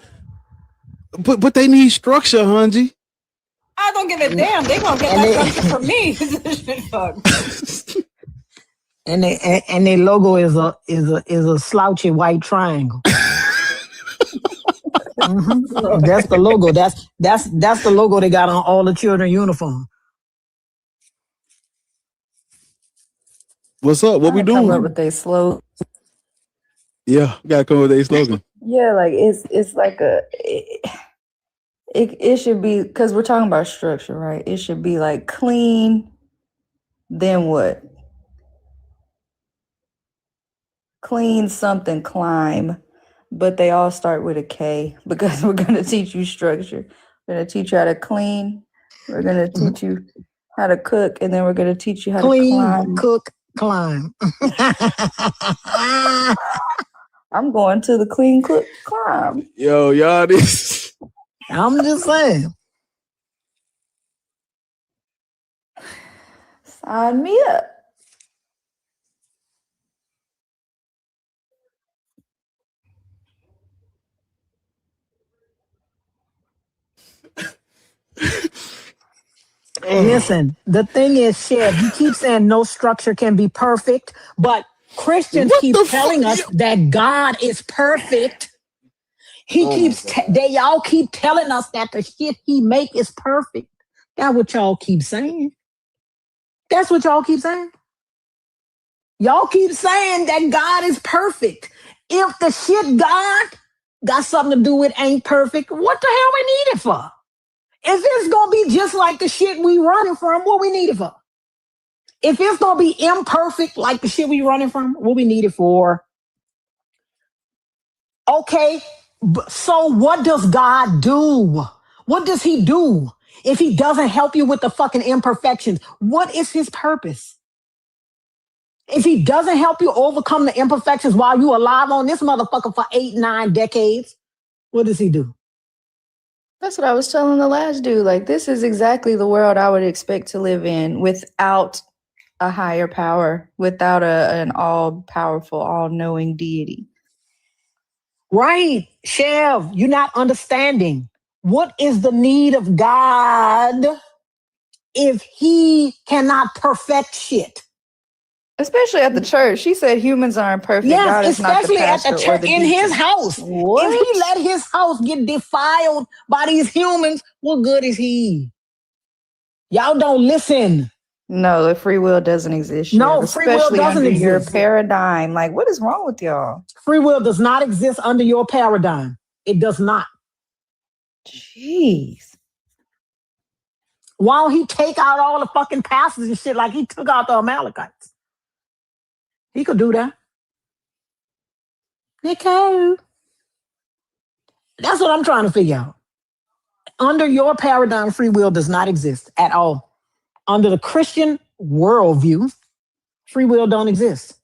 Speaker 3: But they need structure, Hunji.
Speaker 5: I don't give a damn. They gonna get that structure from me.
Speaker 7: And their logo is a slouchy white triangle. Mm-hmm. That's the logo. That's the logo they got on all the children uniform.
Speaker 3: What's up? What we doing?
Speaker 11: Come up with their slogan.
Speaker 3: Yeah, gotta come up with their slogan.
Speaker 11: Yeah, like it's like it should be, because we're talking about structure, right? It should be like clean, then what? Clean something, climb. But they all start with a K, because we're going to teach you structure. We're going to teach you how to clean. We're going to teach you how to cook. And then we're going to teach you how to climb.
Speaker 7: Cook, climb.
Speaker 11: I'm going to the clean, cook, climb.
Speaker 3: Yo, y'all, this.
Speaker 7: I'm just saying.
Speaker 11: Sign me up.
Speaker 7: Listen, the thing is, Chev, you keep saying no structure can be perfect, but Christians keep telling us that God is perfect. Y'all keep telling us that the shit he make is perfect. That's what y'all keep saying. That's what y'all keep saying. Y'all keep saying that God is perfect. If the shit God got something to do with ain't perfect, what the hell we need it for? If it's gonna be just like the shit we running from, what we need it for? If it's gonna be imperfect like the shit we running from, what we need it for? Okay, So what does God do? What does he do? If he doesn't help you with the fucking imperfections, what is his purpose? If he doesn't help you overcome the imperfections while you alive on this motherfucker for 8-9 decades, what does he do?
Speaker 11: That's what I was telling the last dude. Like, this is exactly the world I would expect to live in without a higher power, without an all-powerful, all-knowing deity.
Speaker 7: Right, Chev, you're not understanding. What is the need of God if he cannot perfect shit?
Speaker 11: Especially at the church. She said humans aren't perfect.
Speaker 7: Yes,
Speaker 11: God is not the
Speaker 7: especially at the
Speaker 11: pastor or
Speaker 7: church,
Speaker 11: the
Speaker 7: in his
Speaker 11: deacon.
Speaker 7: house.
Speaker 11: What?
Speaker 7: If he let his house get defiled by these humans, what good is he? Y'all don't listen.
Speaker 11: No, the free will doesn't exist.
Speaker 7: No,
Speaker 11: Yet,
Speaker 7: free will
Speaker 11: especially
Speaker 7: doesn't
Speaker 11: under your
Speaker 7: exist.
Speaker 11: paradigm. Like, what is wrong with y'all?
Speaker 7: Free will does not exist under your paradigm. It does not.
Speaker 11: Jeez.
Speaker 7: Why don't he take out all the fucking pastors and shit like he took out the Amalekites? He could do that. Nico. That's what I'm trying to figure out. Under your paradigm, free will does not exist at all. Under the Christian worldview, free will don't exist.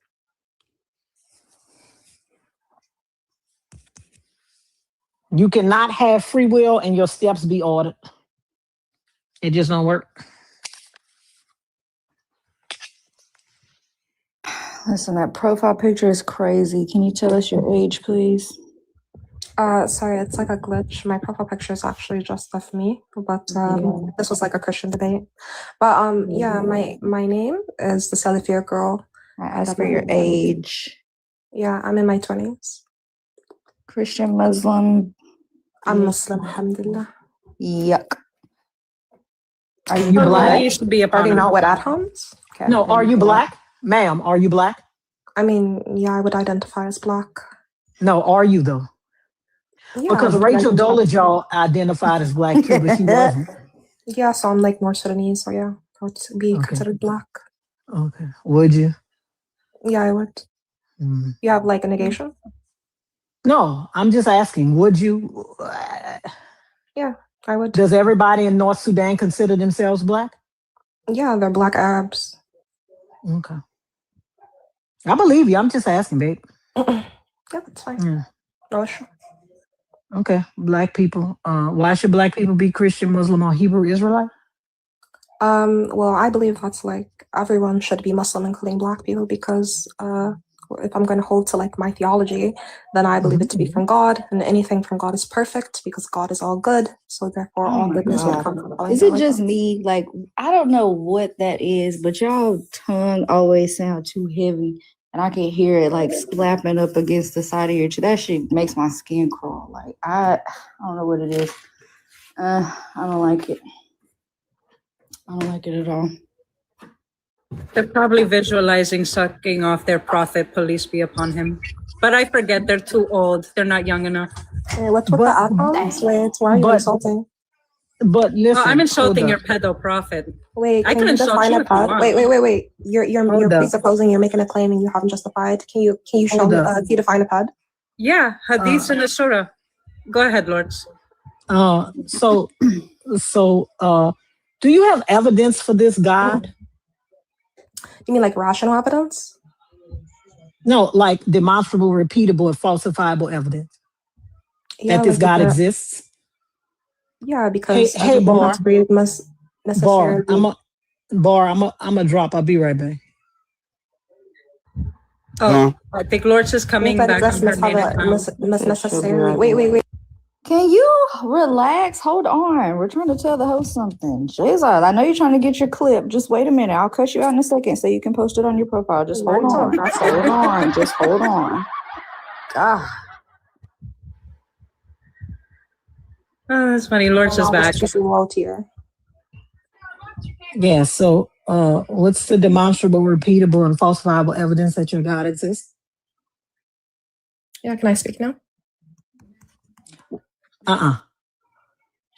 Speaker 7: You cannot have free will and your steps be ordered. It just don't work.
Speaker 11: Listen, that profile picture is crazy. Can you tell us your age, please?
Speaker 13: Sorry, it's like a glitch. My profile picture is actually just of me, but this was like a Christian debate. But yeah, my name is the Salafia girl.
Speaker 11: I asked for your age.
Speaker 13: Yeah, I'm in my 20s.
Speaker 11: Christian, Muslim.
Speaker 13: I'm Muslim, alhamdulillah.
Speaker 11: Yuck.
Speaker 7: Are you black?
Speaker 13: I used to be a party not with at-homes. Okay.
Speaker 7: No, are you black? Ma'am, are you black?
Speaker 13: I mean, yeah, I would identify as black.
Speaker 7: No, are you though?
Speaker 13: Yeah,
Speaker 7: because Rachel Dolezal identified as black too, but she wasn't.
Speaker 13: Yeah, so I'm like North Sudanese, so yeah, I would be considered black.
Speaker 7: Okay. Would you?
Speaker 13: Yeah, I would. You have like a negation?
Speaker 7: No, I'm just asking, would you?
Speaker 13: Yeah, I would.
Speaker 7: Does everybody in North Sudan consider themselves black?
Speaker 13: Yeah, they're black Arabs.
Speaker 7: Okay. I believe you. I'm just asking, babe.
Speaker 13: Yeah, that's fine.
Speaker 7: Yeah.
Speaker 13: No issue.
Speaker 7: Okay. Black people. Why should black people be Christian, Muslim, or Hebrew Israelite?
Speaker 13: Well, I believe that's like everyone should be Muslim, including black people, because if I'm going to hold to like my theology, then I believe it to be from God, and anything from God is perfect because God is all good. So therefore, all goodness would come from God.
Speaker 11: Is it just me? Like, I don't know what that is, but y'all tongue always sound too heavy, and I can hear it like slapping up against the side of your chest. That shit makes my skin crawl. Like, I don't know what it is. I don't like it. I don't like it at all.
Speaker 5: They're probably visualizing sucking off their prophet, police be upon him. But I forget, they're too old. They're not young enough.
Speaker 13: Hey, what's with the atoms? Wait, why are you insulting?
Speaker 7: But listen,
Speaker 5: I'm insulting your pedo prophet.
Speaker 13: Wait,
Speaker 5: I can
Speaker 13: you
Speaker 5: insult
Speaker 13: define
Speaker 5: you
Speaker 13: a
Speaker 5: if you
Speaker 13: ped?
Speaker 5: want.
Speaker 13: Wait. You're presupposing you're making a claim and you haven't justified. Can you show me? Can you define a ped?
Speaker 5: Yeah, hadiths in the surah. Go ahead, lords.
Speaker 7: So, do you have evidence for this God?
Speaker 13: You mean like rational evidence?
Speaker 7: No, like demonstrable, repeatable, and falsifiable evidence that this
Speaker 13: like
Speaker 7: God exists.
Speaker 13: Yeah, because
Speaker 7: hey, Bar,
Speaker 13: must necessarily.
Speaker 7: Bar, I'm a drop. I'll be right back.
Speaker 5: I think Lords is coming back.
Speaker 13: Must necessarily. Wait.
Speaker 11: Can you relax? Hold on. We're trying to tell the host something. Jesus, I know you're trying to get your clip. Just wait a minute. I'll cut you out in a second so you can post it on your profile. Just hold on. Hold on. Just hold on. God.
Speaker 5: Oh, that's funny. Lords is back.
Speaker 7: Yeah, so what's the demonstrable, repeatable, and falsifiable evidence that your God exists?
Speaker 13: Yeah, can I speak now?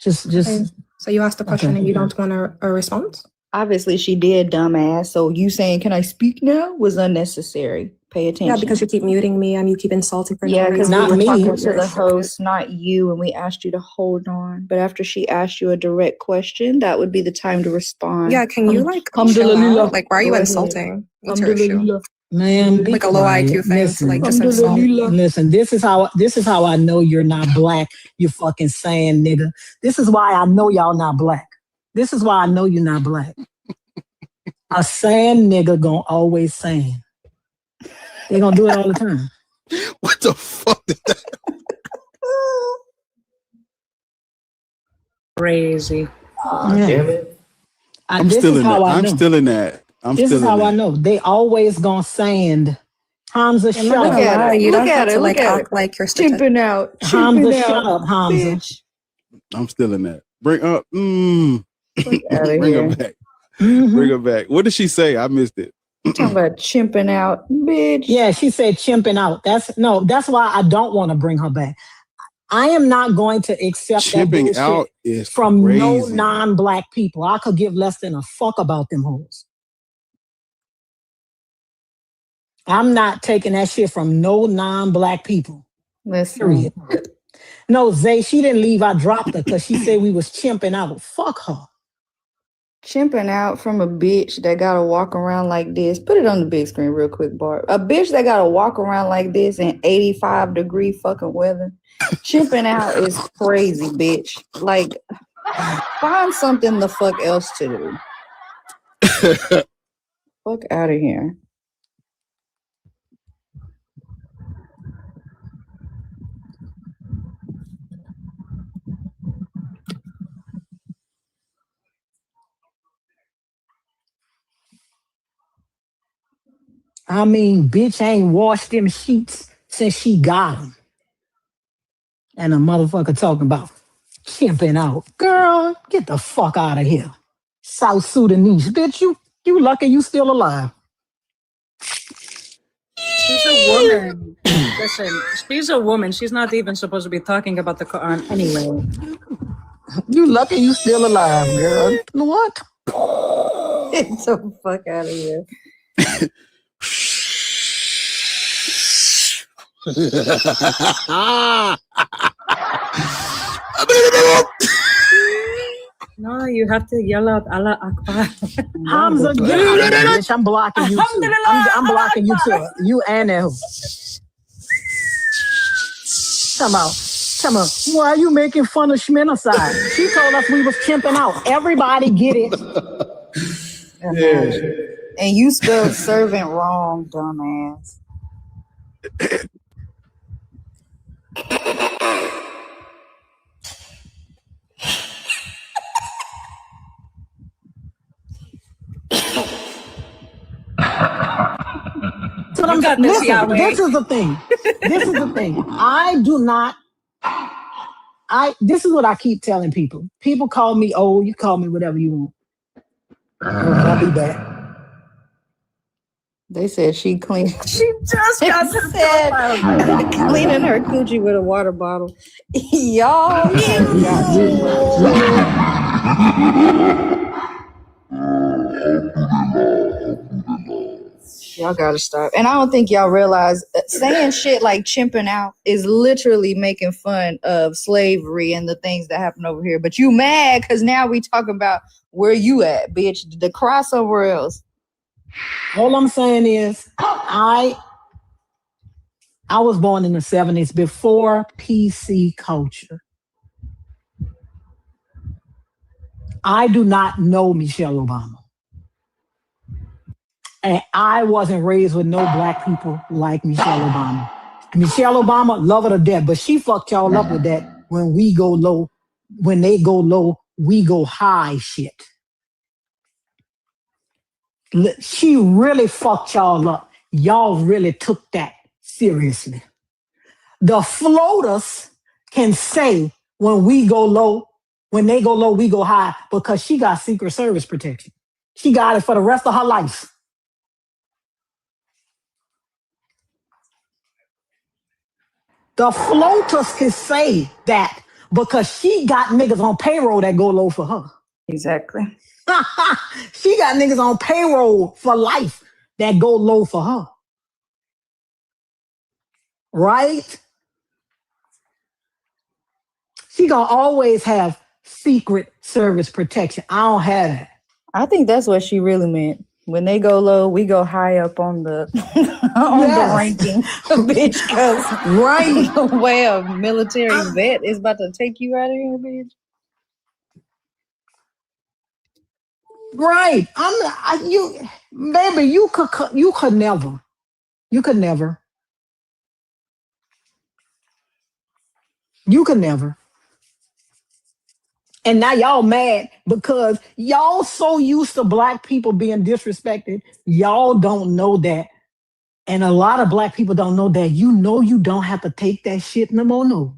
Speaker 7: Just.
Speaker 13: Okay. So you asked a question and you don't want a response?
Speaker 11: Obviously, she did, dumbass. So you saying, "Can I speak now?" was unnecessary. Pay attention.
Speaker 13: Yeah, because you keep muting me and you keep insulting for no
Speaker 11: because
Speaker 13: reason.
Speaker 11: we were
Speaker 7: Not me.
Speaker 11: talking to the host, not you, and we asked you to hold on. But after she asked you a direct question, that would be the time to respond.
Speaker 13: Yeah, can you like chill out? Like, why are you insulting? What's your issue?
Speaker 7: Man, be
Speaker 13: Like a low
Speaker 7: quiet.
Speaker 13: IQ thing
Speaker 7: Listen,
Speaker 13: to like just insult.
Speaker 7: listen. This is how I know you're not black. You fucking sand nigga. This is why I know y'all not black. This is why I know you're not black. A sand nigga gonna always sand. They gonna do it all the time.
Speaker 3: What the fuck is that?
Speaker 5: Crazy.
Speaker 3: Damn it. I'm
Speaker 7: This
Speaker 3: still
Speaker 7: is
Speaker 3: in
Speaker 7: how
Speaker 3: that.
Speaker 7: I
Speaker 3: I'm
Speaker 7: know.
Speaker 3: still in that.
Speaker 7: This is how I know. They always gonna sand. Hamza,
Speaker 13: I'm
Speaker 7: shut
Speaker 13: not
Speaker 7: up.
Speaker 13: gonna lie, you don't have to
Speaker 11: look
Speaker 13: like
Speaker 11: at
Speaker 13: act
Speaker 11: it.
Speaker 13: like you're
Speaker 11: Chimping out.
Speaker 7: Hamza,
Speaker 11: Chimping
Speaker 7: shut
Speaker 11: out,
Speaker 7: up, Hamza.
Speaker 11: bitch.
Speaker 3: I'm still in that. Bring up.
Speaker 11: Outta
Speaker 3: Bring
Speaker 11: here.
Speaker 3: her back. Bring her back. What did she say? I missed it.
Speaker 11: Talking about chimping out, bitch.
Speaker 7: Yeah, she said chimping out. That's why I don't want to bring her back. I am not going to accept
Speaker 3: Chimping
Speaker 7: that bullshit
Speaker 3: out is
Speaker 7: from no
Speaker 3: crazy.
Speaker 7: non-black people. I could give less than a fuck about them hoes. I'm not taking that shit from no non-black people.
Speaker 11: Listen.
Speaker 7: Period. No, Zay, she didn't leave. I dropped her because she said we was chimping out. Fuck her.
Speaker 11: Chimping out from a bitch that gotta walk around like this. Put it on the big screen real quick, Bart. A bitch that gotta walk around like this in 85-degree fucking weather. Chimping out is crazy, bitch. Like, find something the fuck else to do. Fuck out of here.
Speaker 7: I mean, bitch ain't washed them sheets since she got them. And a motherfucker talking about chimping out. Girl, get the fuck out of here. South Sudanese. Bitch, you lucky you still alive.
Speaker 5: She's a woman. Listen, she's a woman. She's not even supposed to be talking about the Quran anyway.
Speaker 7: You lucky you still alive, girl. What?
Speaker 11: Get the fuck out of here.
Speaker 5: No, you have to yell out Allah Akbar.
Speaker 7: Hamza, get out of here, bitch. I'm blocking you too. I'm blocking you too. You and that. Come on. Why are you making fun of Schminicide? She told us we was chimping out. Everybody get it.
Speaker 11: Yeah. And you spelled servant wrong, dumbass.
Speaker 7: This is the thing. This is what I keep telling people. People call me old. You call me whatever you want. I'll be back.
Speaker 11: They said she cleaned.
Speaker 5: She just got
Speaker 11: said cleaning her coochie with a water bottle. Y'all have got Y'all gotta stop. And I don't think y'all realize saying shit like chimping out is literally making fun of slavery and the things that happen over here. But you mad because now we talk about where you at, bitch. The cross somewhere else.
Speaker 7: All I'm saying is I was born in the 70s before PC culture. I do not know Michelle Obama. And I wasn't raised with no black people like Michelle Obama. Michelle Obama, love her to death, but she fucked y'all up with that when we go low, when they go low, we go high shit. She really fucked y'all up. Y'all really took that seriously. The floaters can say when we go low, when they go low, we go high because she got Secret Service protection. She got it for the rest of her life. The floaters can say that because she got niggas on payroll that go low for her.
Speaker 11: Exactly.
Speaker 7: She got niggas on payroll for life that go low for her. right? She gonna always have Secret Service protection. I don't have that.
Speaker 11: I think that's what she really meant. When they go low, we go high up on the the ranking, bitch. Because
Speaker 7: right,
Speaker 11: the way a military vet is about to take you out of here, bitch.
Speaker 7: Right. Baby, you could never. You could never. You could never. And now y'all mad because y'all so used to black people being disrespected. Y'all don't know that. And a lot of black people don't know that. You know you don't have to take that shit no more. No.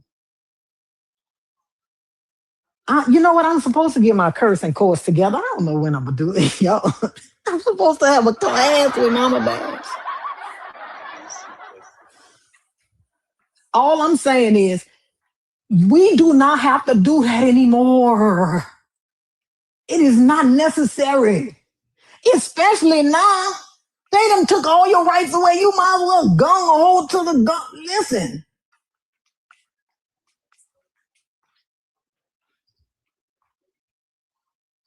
Speaker 7: You know what? I'm supposed to get my cursing course together. I don't know when I'm going to do it, y'all. I'm supposed to have a class with Mama Bags. All I'm saying is, we do not have to do that anymore. It is not necessary. Especially now. They done took all your rights away. You might as well gung-ho to the gun. Listen.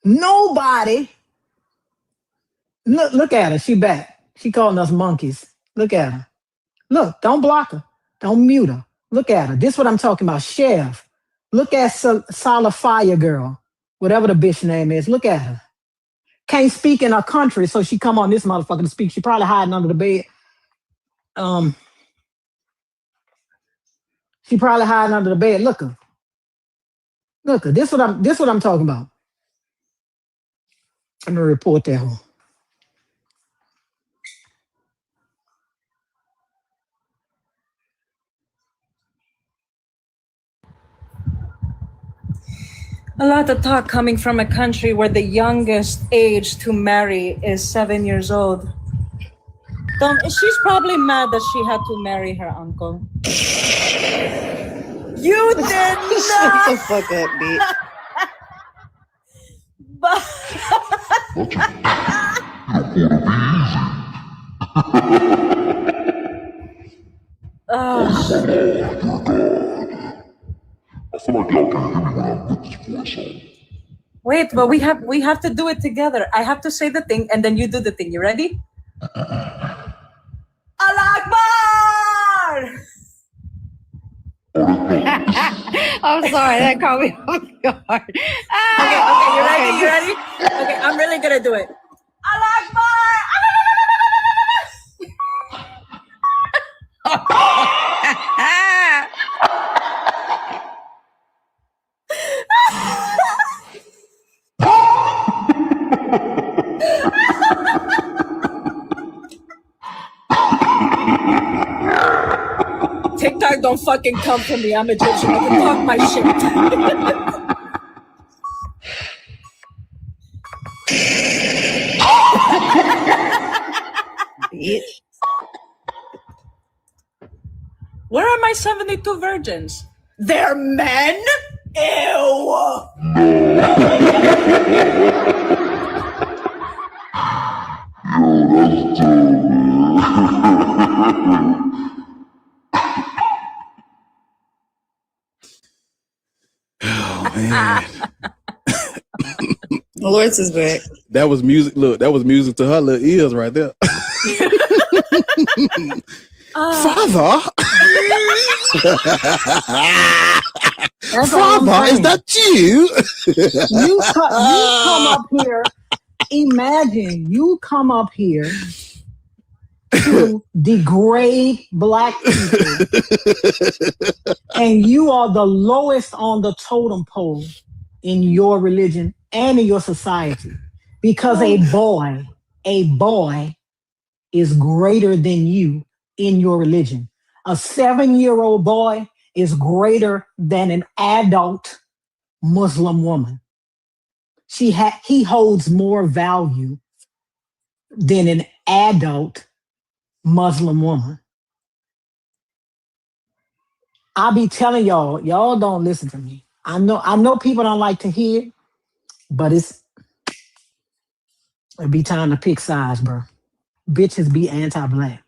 Speaker 7: Nobody. Look at her. She back. She calling us monkeys. Look at her. Look, don't block her. Don't mute her. Look at her. This is what I'm talking about. Chef. Look at Salafaya girl. Whatever the bitch name is. Look at her. Can't speak in her country, so she come on this motherfucker to speak. She probably hiding under the bed. She probably hiding under the bed. Look her. Look her. This what I'm talking about. I'm gonna report that one.
Speaker 5: A lot of talk coming from a country where the youngest age to marry is 7 years old. She's probably mad that she had to marry her uncle. You did not.
Speaker 8: Shut the fuck up, bitch.
Speaker 5: Oh, shit.
Speaker 14: I feel like y'all can hear me when I put this voice on.
Speaker 5: Wait, but we have to do it together. I have to say the thing, and then you do the thing. You ready? Allah Akbar!
Speaker 11: I'm sorry, that caught me off guard.
Speaker 5: Okay, you ready? Okay, I'm really gonna do it. Allah Akbar! TikTok don't fucking come for me. I'm Egyptian. I can talk my shit.
Speaker 11: Bitch.
Speaker 5: Where are my 72 virgins? They're men? Ew!
Speaker 3: Oh man.
Speaker 11: Lawrence is back.
Speaker 3: That was music. Look, that was music to her little ears right there. Father? Father, is that you?
Speaker 7: You come up here. Imagine you come up here to degrade black people, and you are the lowest on the totem pole in your religion and in your society, because a boy is greater than you in your religion. A 7-year-old boy is greater than an adult Muslim woman. He holds more value than an adult Muslim woman. I'll be telling y'all don't listen to me. I know people don't like to hear it, but it'd be time to pick sides, bro. Bitches be anti-black.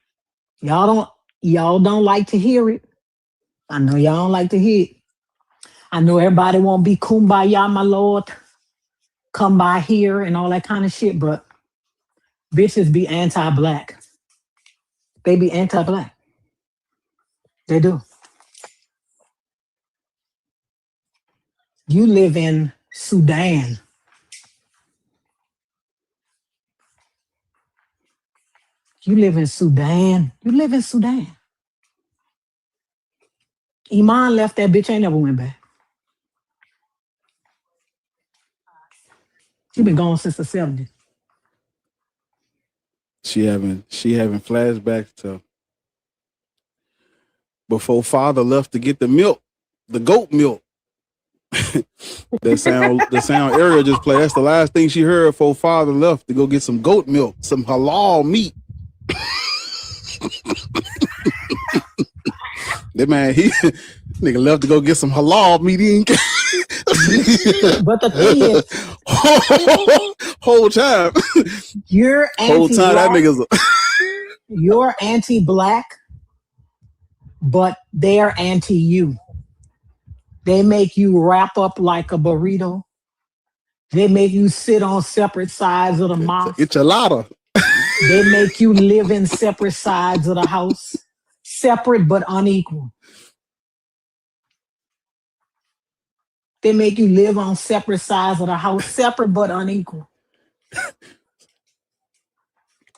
Speaker 7: Y'all Y'all don't like to hear it. I know y'all don't like to hear it. I know everybody won't be kumbaya, my lord. Come by here and all that kind of shit, but bitches be anti-black. They be anti-black. They do. You live in Sudan. You live in Sudan. You live in Sudan. Iman left that bitch, ain't never went back. She been gone since the 70s.
Speaker 3: She having flashbacks to before father left to get the milk, the goat milk. the sound Ariel just played. That's the last thing she heard before father left to go get some goat milk, some halal meat. That man, nigga left to go get some halal meat.
Speaker 7: But the thing is,
Speaker 3: whole time,
Speaker 7: you're
Speaker 3: whole time that nigga's
Speaker 7: you're anti-black, but they're anti-you. They make you wrap up like a burrito. They make you sit on separate sides of the mosque.
Speaker 3: It's a lot.
Speaker 7: They make you live in separate sides of the house, separate but unequal. They make you live on separate sides of the house, separate but unequal.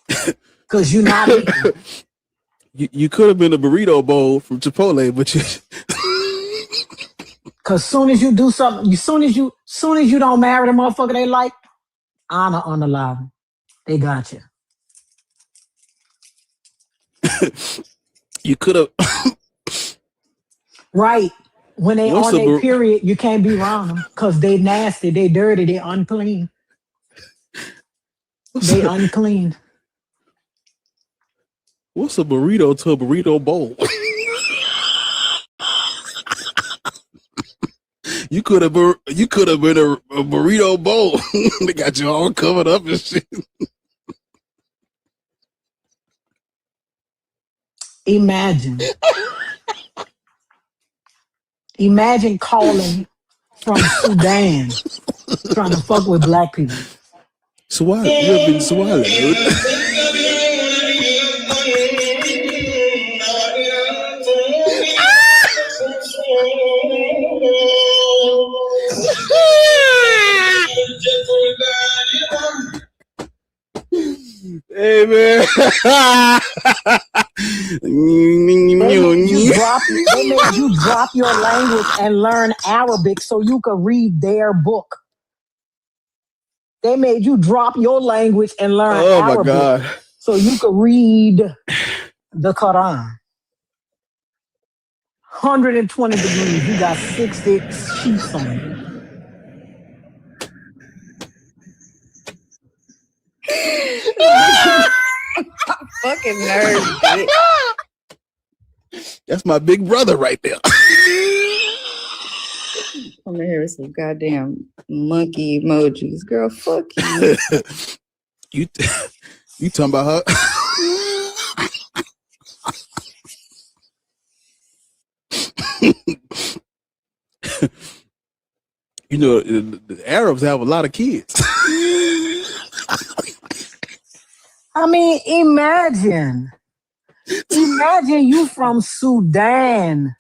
Speaker 7: Because you're not equal.
Speaker 3: You could have been a burrito bowl from Chipotle, but you.
Speaker 7: Because soon as you do something, soon as you don't marry the motherfucker they like, honor unalive. They got you.
Speaker 3: You could have.
Speaker 7: Right. When they on their period, you can't be around them because they nasty, they dirty, they unclean. They unclean.
Speaker 3: What's a burrito to a burrito bowl? You could have been a burrito bowl. They got you all covered up and shit.
Speaker 7: Imagine calling from Sudan trying to fuck with black people.
Speaker 3: Swallowed. You have been swallowed. Hey man.
Speaker 7: They made you drop your language and learn Arabic so you could read their book. They made you drop your language and learn Arabic
Speaker 3: my God.
Speaker 7: so you could read the Quran. 120 degrees, you got 60 sheets on you.
Speaker 11: Fucking nerd, bitch.
Speaker 3: That's my big brother right there.
Speaker 11: I'm here with some goddamn monkey emojis. Girl, fuck you.
Speaker 3: You talking about her? You know, the Arabs have a lot of kids.
Speaker 7: I mean, imagine you from Sudan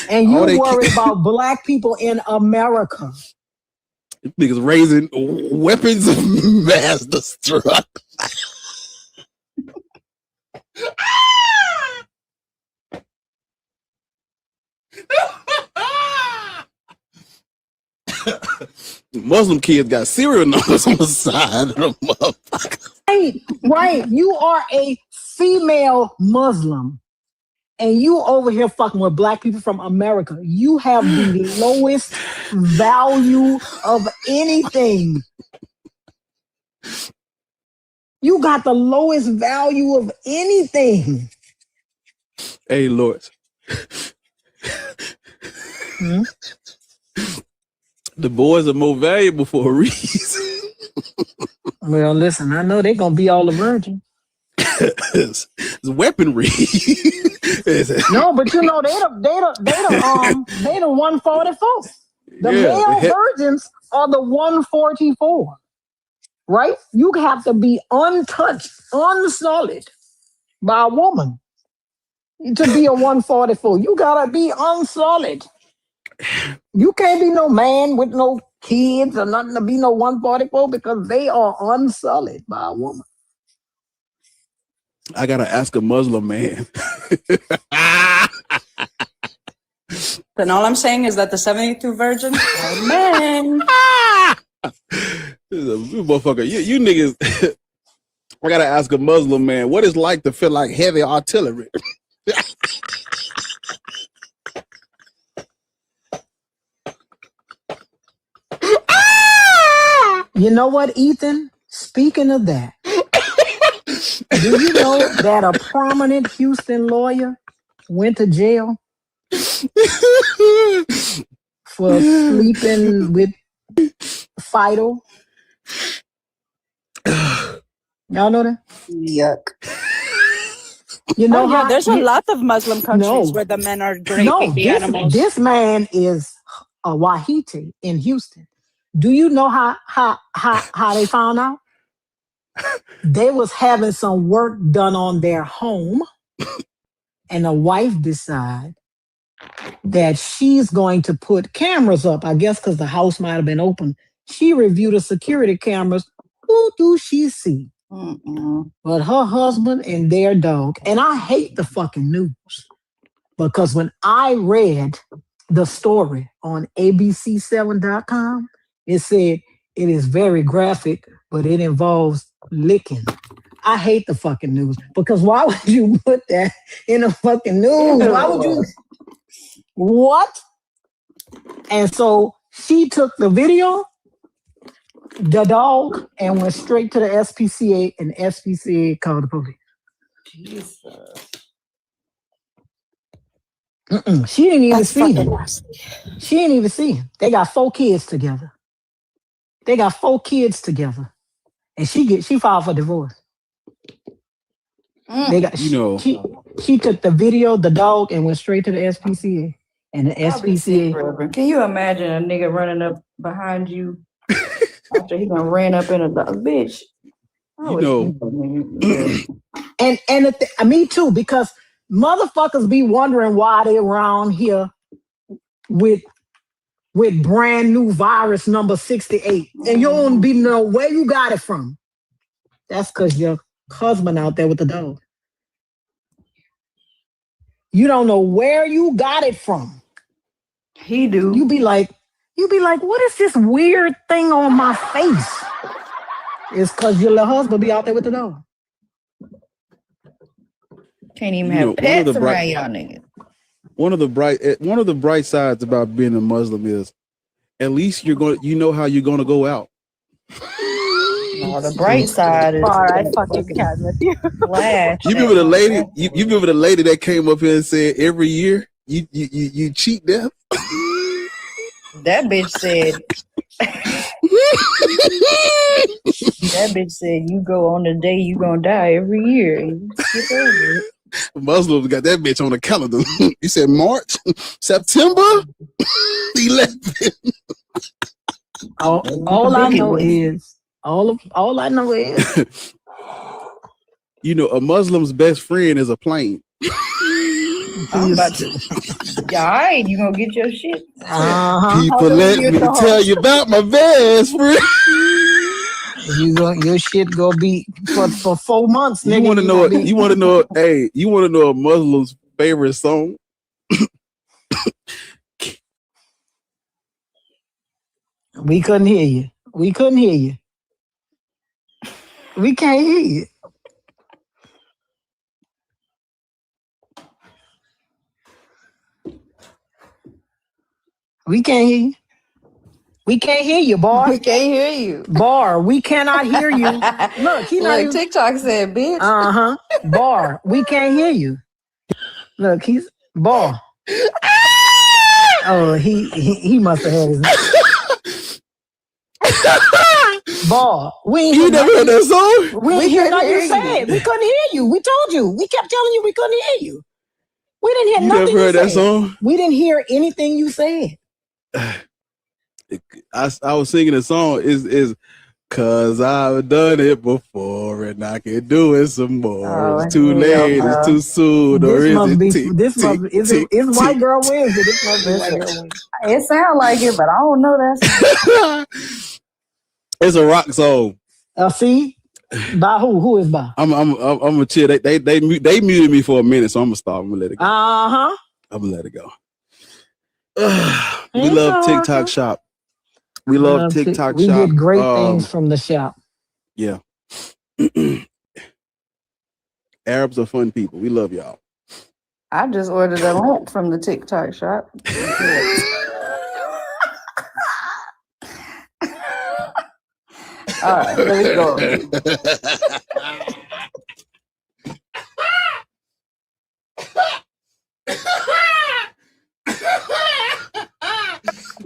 Speaker 7: and you worry about black people in America.
Speaker 3: Niggas raising weapons of mass destruction. Muslim kids got serial numbers on the side of the motherfucker.
Speaker 7: Right. You are a female Muslim and you over here fucking with black people from America. You have the lowest value of anything. You got the lowest value of anything.
Speaker 3: Hey, Lord. The boys are more valuable for a reason.
Speaker 7: Well, listen, I know they're going to be all the virgin.
Speaker 3: it's weaponry.
Speaker 7: No, but you know they the 144. The male virgins are the 144. Right? You have to be untouched, unsullied by a woman to be a 144. You gotta be unsullied. You can't be no man with no kids or nothing to be no 144 because they are unsullied by a woman.
Speaker 3: I gotta ask a Muslim man.
Speaker 5: Then all I'm saying is that the 72 virgins are men.
Speaker 3: Motherfucker, you niggas. I gotta ask a Muslim man what it's like to feel like heavy artillery.
Speaker 7: You know what, Ethan? Speaking of that, do you know that a prominent Houston lawyer went to jail for sleeping with Fido? Y'all know that?
Speaker 11: Yuck.
Speaker 7: You know how
Speaker 5: there's a lot of Muslim countries where the men are raping the animals.
Speaker 7: This man is a Wahiti in Houston. Do you know how they found out? They was having some work done on their home, and the wife decided that she's going to put cameras up. I guess because the house might have been open. She reviewed the security cameras. Who do she see? But her husband and their dog. And I hate the fucking news because when I read the story on abc7.com, it said it is very graphic, but it involves licking. I hate the fucking news because why would you put that in the fucking news? Why would you? What? And so she took the video, the dog, and went straight to the SPCA, and SPCA called the police.
Speaker 11: Jesus.
Speaker 7: She didn't even see him. She didn't even see him. They got 4 kids together. And she filed for divorce. They got, she took the video, the dog, and went straight to the SPCA. And the SPCA.
Speaker 11: Can you imagine a nigga running up behind you after he done ran up in a bitch?
Speaker 7: Me too, because motherfuckers be wondering why they around here with brand new virus number 68, and you don't be know where you got it from. That's because your husband out there with the dog. You don't know where you got it from.
Speaker 11: He do.
Speaker 7: You be like, what is this weird thing on my face? It's because your little husband be out there with the dog.
Speaker 11: Can't even have pets around y'all niggas.
Speaker 3: One of the bright sides about being a Muslim is at least you know how you're gonna go out.
Speaker 11: Oh, the bright side is
Speaker 5: I fucking can with you.
Speaker 3: You remember the lady? You remember the lady that came up here and said every year you cheat death?
Speaker 11: That bitch said. That bitch said you go on the day you gonna die every year. And you skip over it.
Speaker 3: Muslims got that bitch on the calendar. You said March, September 11th.
Speaker 7: All I know is.
Speaker 3: You know, a Muslim's best friend is a plane.
Speaker 11: I'm about to. Yeah, all right, you gonna get your shit.
Speaker 3: People, let me tell you about my best friend.
Speaker 7: Your shit gonna be for 4 months.
Speaker 3: You want to know? You want to know? Hey, you want to know a Muslim's favorite song?
Speaker 7: We couldn't hear you. We can't hear you. We can't hear you. We can't hear you, Bar.
Speaker 11: We can't hear you.
Speaker 7: Bar, we cannot hear you. Look,
Speaker 11: Look, TikTok said, bitch.
Speaker 7: Bar, we can't hear you. Look, he's Bar. Oh, he must have had his Ball. We ain't
Speaker 3: You never heard that song?
Speaker 7: We ain't hear nothing you
Speaker 11: hear
Speaker 7: said. We couldn't hear you. We told you. We kept telling you we couldn't hear you. We didn't hear
Speaker 3: You
Speaker 7: nothing
Speaker 3: never heard
Speaker 7: you
Speaker 3: that
Speaker 7: said.
Speaker 3: song?
Speaker 7: We didn't hear anything you said.
Speaker 3: I was singing a song. Is cause I've done it before and I can do it some more. It's too late. It's too soon. Or is it tick, tick, tick,
Speaker 7: it's White
Speaker 3: tick.
Speaker 7: Girl Wednesday. This must be White Girl Wednesday.
Speaker 11: It sounds like it, but I don't know that song.
Speaker 3: It's a rock song.
Speaker 7: See? By who? Who is by?
Speaker 3: I'm gonna chill. They muted me for a minute, so I'm gonna stop. I'm gonna let it go.
Speaker 7: Uh-huh.
Speaker 3: I'm gonna let it go. We love TikTok Shop. We love TikTok
Speaker 7: We
Speaker 3: Shop.
Speaker 7: get great things from the shop.
Speaker 3: Yeah. Arabs are fun people. We love y'all.
Speaker 11: I just ordered a lamp from the TikTok shop. All right, here we go.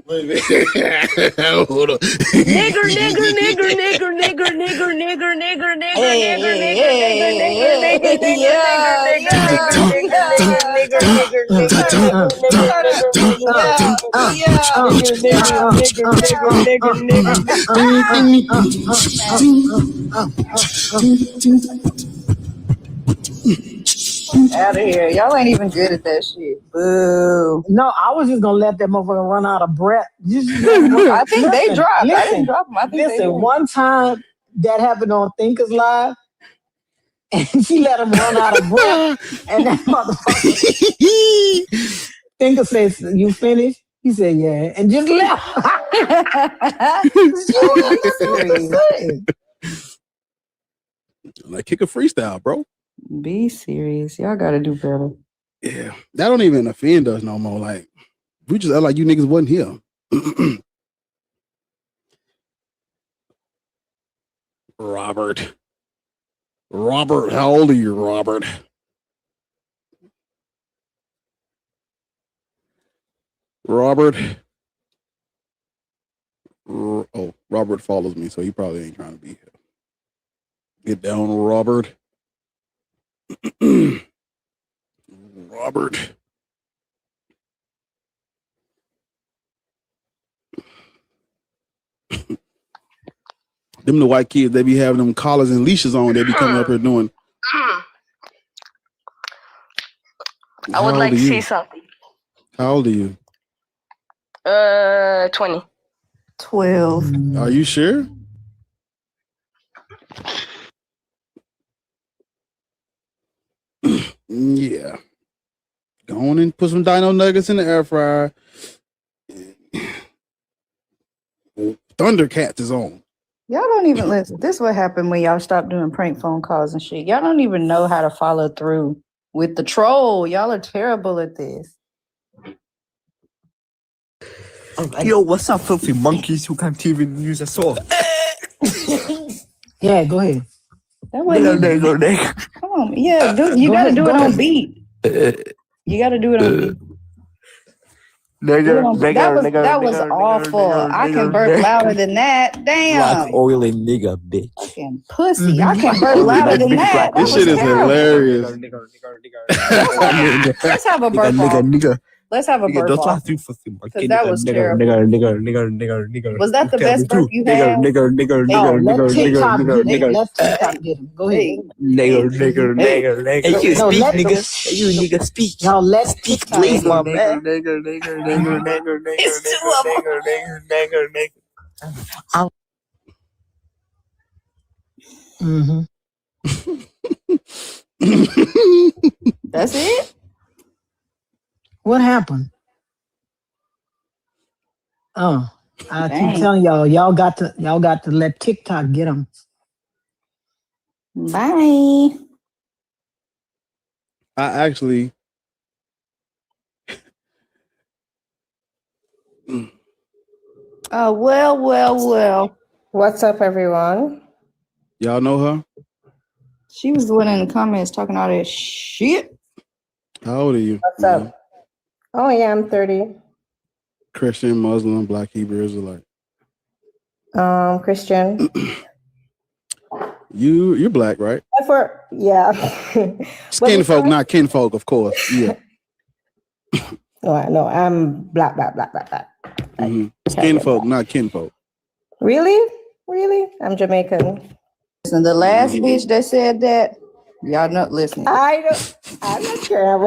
Speaker 3: Wait a minute. Hold on.
Speaker 5: Nigger, nigger, nigger, nigger, nigger, nigger, nigger, nigger, nigger, nigger, nigger,
Speaker 11: Out of here. Y'all ain't even good at that shit. Boo.
Speaker 7: No, I was just gonna let that motherfucker run out of breath.
Speaker 11: I think they dropped. I didn't drop them. I think they did.
Speaker 7: One time that happened on Thinkers Live, and she let him run out of breath, and that motherfucker Thinker says, "You finished?" He said, "Yeah," and just left.
Speaker 3: Like kick a freestyle, bro.
Speaker 11: Be serious. Y'all gotta do better.
Speaker 3: Yeah, that don't even offend us no more. Like we just act like you niggas wasn't here. Robert, how old are you, Robert? Robert follows me, so he probably ain't trying to be here. Get down, Robert. Robert. Them the white kids, they be having them collars and leashes on. They be coming up here doing.
Speaker 15: I would like to say something.
Speaker 3: How old are you?
Speaker 15: 20.
Speaker 11: 12.
Speaker 3: Are you sure? Yeah. Go on and put some dino nuggets in the air fryer. Thundercats is on.
Speaker 11: Y'all don't even listen. This is what happened when y'all stop doing prank phone calls and shit. Y'all don't even know how to follow through with the troll. Y'all are terrible at this.
Speaker 16: Yo, what's up, filthy monkeys who can't even use a saw?
Speaker 7: Yeah, go ahead.
Speaker 11: That nigga. Come on. Yeah, you got to do it on beat. You got to do it on beat. That was awful. I can burp louder than that. Damn.
Speaker 16: Black oily nigga, bitch.
Speaker 11: Fucking pussy. I can burp louder than that.
Speaker 3: This shit is hilarious.
Speaker 11: Let's have a burp off. Let's have a burp off. Because that was terrible. Was that the best burp you had?
Speaker 7: Let TikTok get him. Go ahead.
Speaker 16: Hey, you speak, nigga. Hey, you nigga, speak.
Speaker 7: No, let
Speaker 16: speak, please, my man.
Speaker 11: It's two of them. That's it?
Speaker 7: What happened? I keep telling y'all got to let TikTok get them.
Speaker 11: Bye.
Speaker 3: I actually
Speaker 11: well.
Speaker 17: What's up, everyone?
Speaker 3: Y'all know her?
Speaker 11: She was the one in the comments talking all that shit.
Speaker 3: How old are you?
Speaker 17: What's up? Oh, yeah, I'm 30.
Speaker 3: Christian, Muslim, Black, Hebrew, Israelite.
Speaker 17: Christian.
Speaker 3: You're black, right?
Speaker 17: Yeah.
Speaker 3: Skin folk, not kinfolk, of course. Yeah.
Speaker 17: No, I'm black.
Speaker 3: Skin folk, not kinfolk.
Speaker 17: Really? I'm Jamaican.
Speaker 11: Listen, the last bitch that said that, y'all not listening.
Speaker 17: I'm not sure.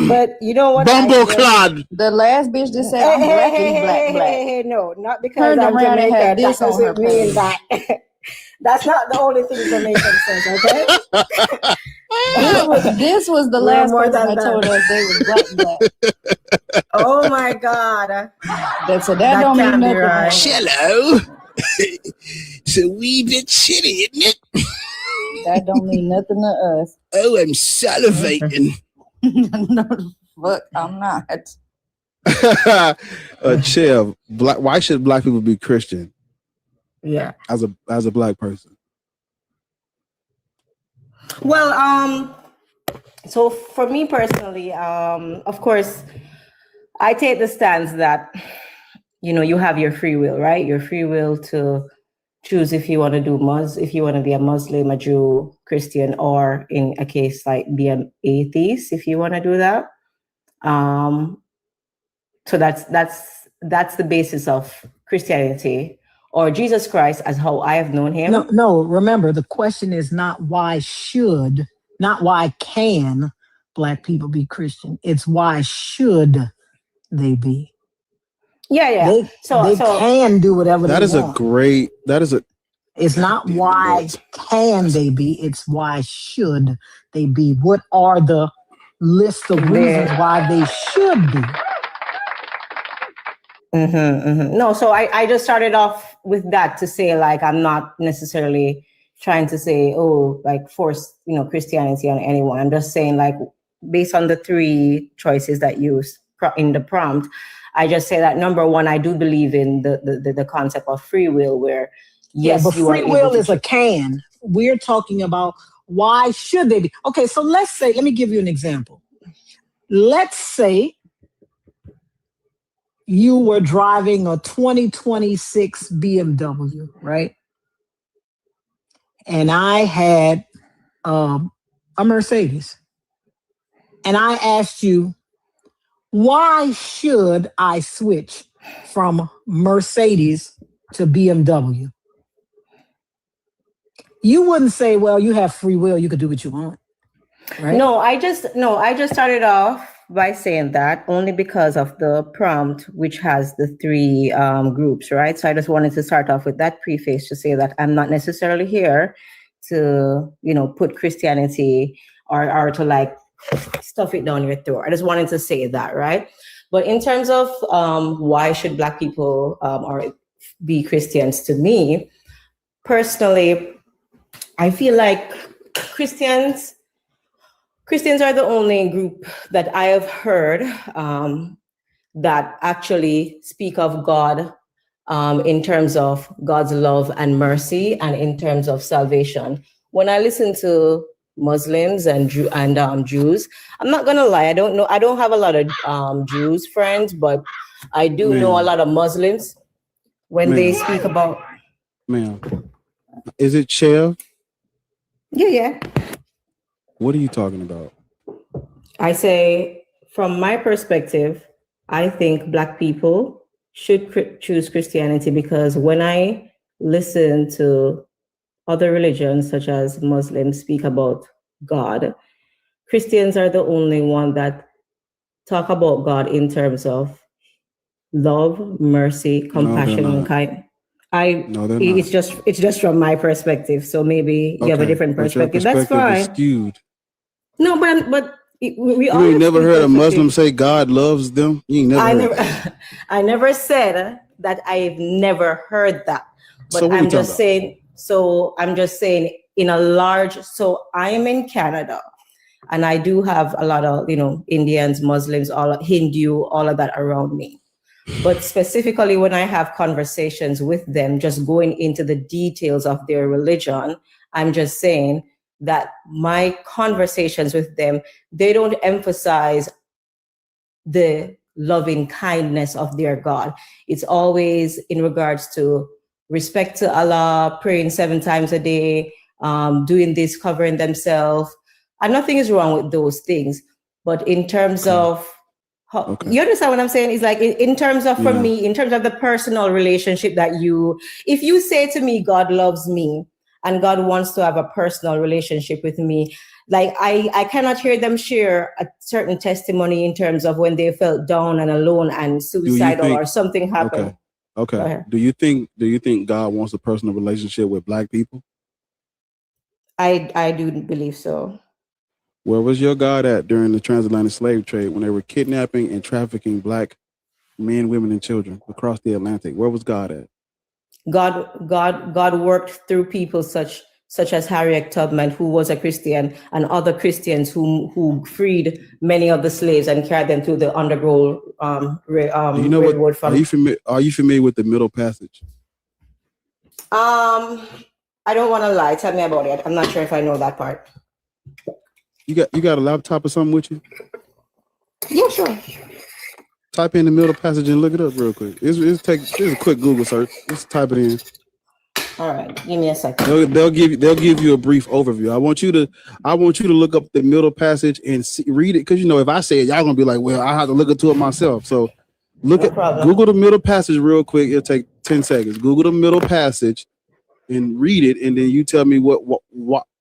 Speaker 17: But you know what?
Speaker 3: Bumbleclad.
Speaker 11: The last bitch that said I'm black is black.
Speaker 17: No, not because
Speaker 11: Turned
Speaker 17: I'm
Speaker 11: around and had
Speaker 17: Jamaican.
Speaker 11: this
Speaker 17: That
Speaker 11: on her
Speaker 17: doesn't mean
Speaker 11: page.
Speaker 17: that. That's not the only thing Jamaican says, okay?
Speaker 11: This was the
Speaker 17: We're
Speaker 11: last
Speaker 17: more
Speaker 11: person
Speaker 17: than
Speaker 11: that told us they was black.
Speaker 17: Oh my God.
Speaker 11: So that don't mean
Speaker 17: can't be
Speaker 11: nothing.
Speaker 17: right.
Speaker 16: Hello. It's a wee bit chilly, isn't it?
Speaker 11: That don't mean nothing to us.
Speaker 16: Oh, I'm salivating.
Speaker 11: No, the fuck, I'm not.
Speaker 3: Chev, why should black people be Christian?
Speaker 17: Yeah.
Speaker 3: As a black person.
Speaker 17: Well, so for me personally, of course, I take the stance that, you have your free will, right? Your free will to choose if you want to if you want to be a Muslim, a Jew, Christian, or in a case like be an atheist, if you want to do that. So that's the basis of Christianity or Jesus Christ as how I have known him.
Speaker 7: No, remember, the question is not why can black people be Christian? It's why should they be?
Speaker 17: Yeah.
Speaker 7: They can do whatever they want. It's not why can they be, it's why should they be. What are the list of reasons why they should be?
Speaker 17: No, so I just started off with that to say, like, I'm not necessarily trying to say, force, Christianity on anyone. I'm just saying, like, based on the three choices that you in the prompt, I just say that number one, I do believe in the concept of free will, where
Speaker 7: but free will is a can. We're talking about why should they be? Okay, so let me give you an example. Let's say you were driving a 2026 BMW, right? And I had a Mercedes. And I asked you, why should I switch from Mercedes to BMW? You wouldn't say, well, you have free will, you could do what you want. Right?
Speaker 17: No, I just started off by saying that only because of the prompt, which has the three groups, right? So I just wanted to start off with that preface to say that I'm not necessarily here to, put Christianity or to like stuff it down your throat. I just wanted to say that, right? But in terms of why should black people or be Christians, to me personally, I feel like Christians are the only group that I have heard that actually speak of God in terms of God's love and mercy and in terms of salvation. When I listen to Muslims and Jews, I'm not gonna lie, I don't have a lot of Jews friends, but I do know a lot of Muslims when they speak about.
Speaker 3: Ma'am, is it Chev?
Speaker 17: Yeah.
Speaker 3: What are you talking about?
Speaker 17: I say, from my perspective, I think black people should choose Christianity because when I listen to other religions, such as Muslims, speak about God, Christians are the only one that talk about God in terms of love, mercy, compassion, and kindness. It's just from my perspective. So maybe you have a different perspective. That's fine.
Speaker 3: Is skewed.
Speaker 17: No, but we
Speaker 3: you ain't never heard a Muslim say God loves them? You ain't never heard.
Speaker 17: I never said that. I've never heard that. But
Speaker 3: so
Speaker 17: I'm just saying. So I'm just saying in a large. So I'm in Canada, and I do have a lot of Indians, Muslims, Hindu, all of that around me. But specifically when I have conversations with them, just going into the details of their religion, I'm just saying that my conversations with them, they don't emphasize the loving kindness of their God. It's always in regards to respect to Allah, praying 7 times a day, doing this, covering themselves. And nothing is wrong with those things. But in terms of, you understand what I'm saying? It's like in terms of, for me, in terms of the personal relationship that if you say to me, God loves me and God wants to have a personal relationship with me, like I cannot hear them share a certain testimony in terms of when they felt down and alone and suicidal or something happened.
Speaker 3: Okay. Do you think God wants a personal relationship with Black people?
Speaker 17: I do believe so.
Speaker 3: Where was your God at during the transatlantic slave trade when they were kidnapping and trafficking Black men, women, and children across the Atlantic? Where was God at?
Speaker 17: God worked through people such as Harriet Tubman, who was a Christian, and other Christians who freed many of the slaves and carried them through the underground railroad.
Speaker 3: Are you familiar with the Middle Passage?
Speaker 17: I don't want to lie. Tell me about it. I'm not sure if I know that part.
Speaker 3: You got a laptop or something with you?
Speaker 17: Yeah, sure.
Speaker 3: Type in the Middle Passage and look it up real quick. It's a quick Google search. Just type it in.
Speaker 17: All right, give me a second.
Speaker 3: They'll give you a brief overview. I want you to look up the Middle Passage and read it, because if I say it, y'all gonna be like, well, I have to look into it myself. So Google the Middle Passage real quick. It'll take 10 seconds. Google the Middle Passage and read it, and then you tell me what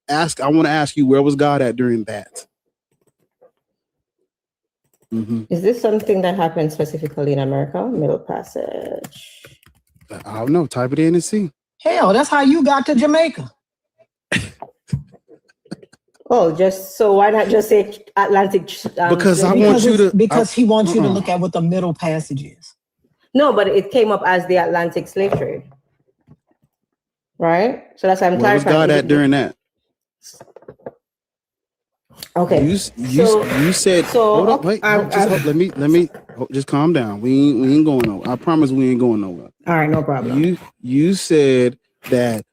Speaker 3: ask. I want to ask you, where was God at during that? Mm-hmm.
Speaker 17: Is this something that happened specifically in America? Middle Passage.
Speaker 3: I don't know. Type it in and see.
Speaker 7: Hell, that's how you got to Jamaica.
Speaker 17: So why not just say Atlantic?
Speaker 3: Because
Speaker 7: he wants you to look at what the Middle Passage is.
Speaker 17: No, but it came up as the Atlantic slave trade, right? So that's why I'm clarifying.
Speaker 3: Where was God at during that?
Speaker 17: Okay.
Speaker 3: You said. Hold up, wait. Let me just calm down. We ain't going nowhere. I promise we ain't going nowhere.
Speaker 17: All right, no problem.
Speaker 3: You said that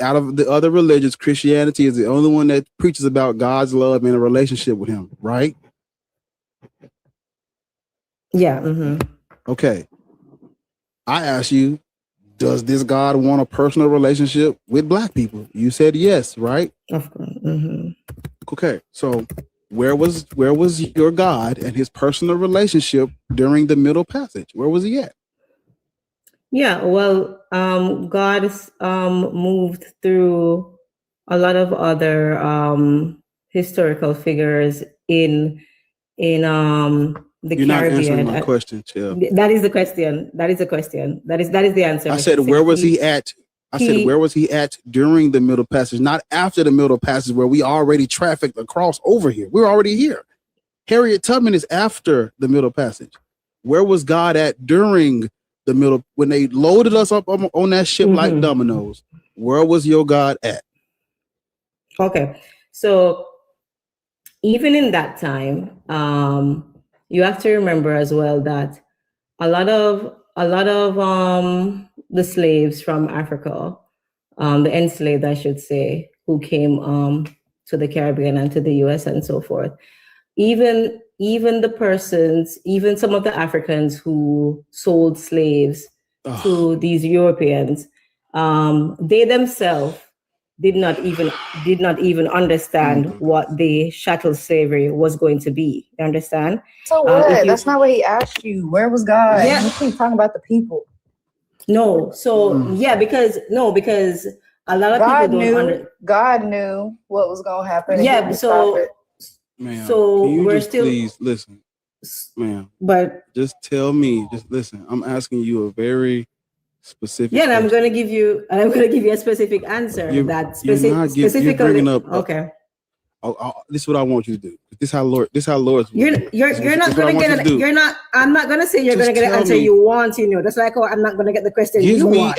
Speaker 3: out of the other religions, Christianity is the only one that preaches about God's love and a relationship with Him, right?
Speaker 17: Yeah. Mm-hmm.
Speaker 3: Okay. I asked you, does this God want a personal relationship with Black people? You said yes, right?
Speaker 17: Of course. Mm-hmm.
Speaker 3: Okay, so where was your God and His personal relationship during the Middle Passage? Where was He at?
Speaker 17: Yeah, well, God moved through a lot of other historical figures in the
Speaker 3: You're
Speaker 17: Caribbean.
Speaker 3: You're not answering my question, Chill.
Speaker 17: That is the question. That is the question. That is the answer.
Speaker 3: I said, where was He at? Where was He at during the Middle Passage, not after the Middle Passage, where we already trafficked across over here. We're already here. Harriet Tubman is after the Middle Passage. Where was God at during the middle, when they loaded us up on that ship like dominoes? Where was your God at?
Speaker 17: Okay, so even in that time, you have to remember as well that a lot of the slaves from Africa, the enslaved, I should say, who came to the Caribbean and to the US and so forth, even the persons, even some of the Africans who sold slaves to these Europeans, they themselves did not even understand what the chattel slavery was going to be. You understand?
Speaker 11: So what? That's not what he asked you. Where was God?
Speaker 17: Yeah.
Speaker 11: You keep talking about the people.
Speaker 17: No. So because a lot of people don't
Speaker 11: God knew what was going to happen.
Speaker 17: Yeah. So,
Speaker 3: ma'am,
Speaker 17: so
Speaker 3: can you
Speaker 17: we're
Speaker 3: just
Speaker 17: still
Speaker 3: please listen, ma'am.
Speaker 17: But
Speaker 3: just tell me. Just listen. I'm asking you a very specific.
Speaker 17: Yeah, and I'm going to give you a specific answer. Specifically
Speaker 3: bringing up.
Speaker 17: Okay.
Speaker 3: This is what I want you to do. This is how Lord.
Speaker 17: You're not going to get it. You're not. I'm not going to say you're going to get the answer you want. That's like, I'm not going to get the question you want.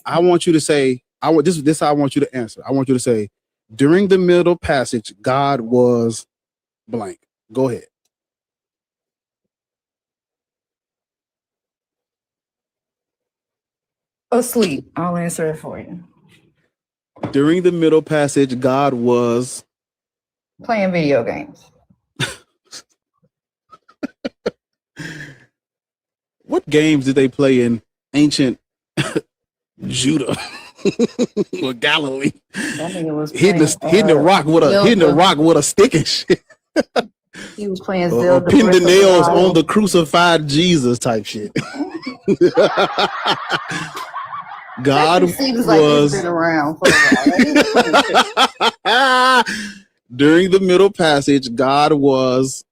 Speaker 3: I want you to say. This I want you to answer. I want you to say, during the Middle Passage, God was blank. Go ahead.
Speaker 11: Asleep. I'll answer it for you.
Speaker 3: During the Middle Passage, God was
Speaker 11: playing video games.
Speaker 3: What games did they play in ancient Judah or Galilee.
Speaker 11: That nigga was
Speaker 3: hitting the rock with a stick and shit.
Speaker 11: He was playing
Speaker 3: or
Speaker 11: Zelda.
Speaker 3: pin the nails on the crucified Jesus type shit. God
Speaker 11: seems like he's been around for a while.
Speaker 3: During the middle passage, God was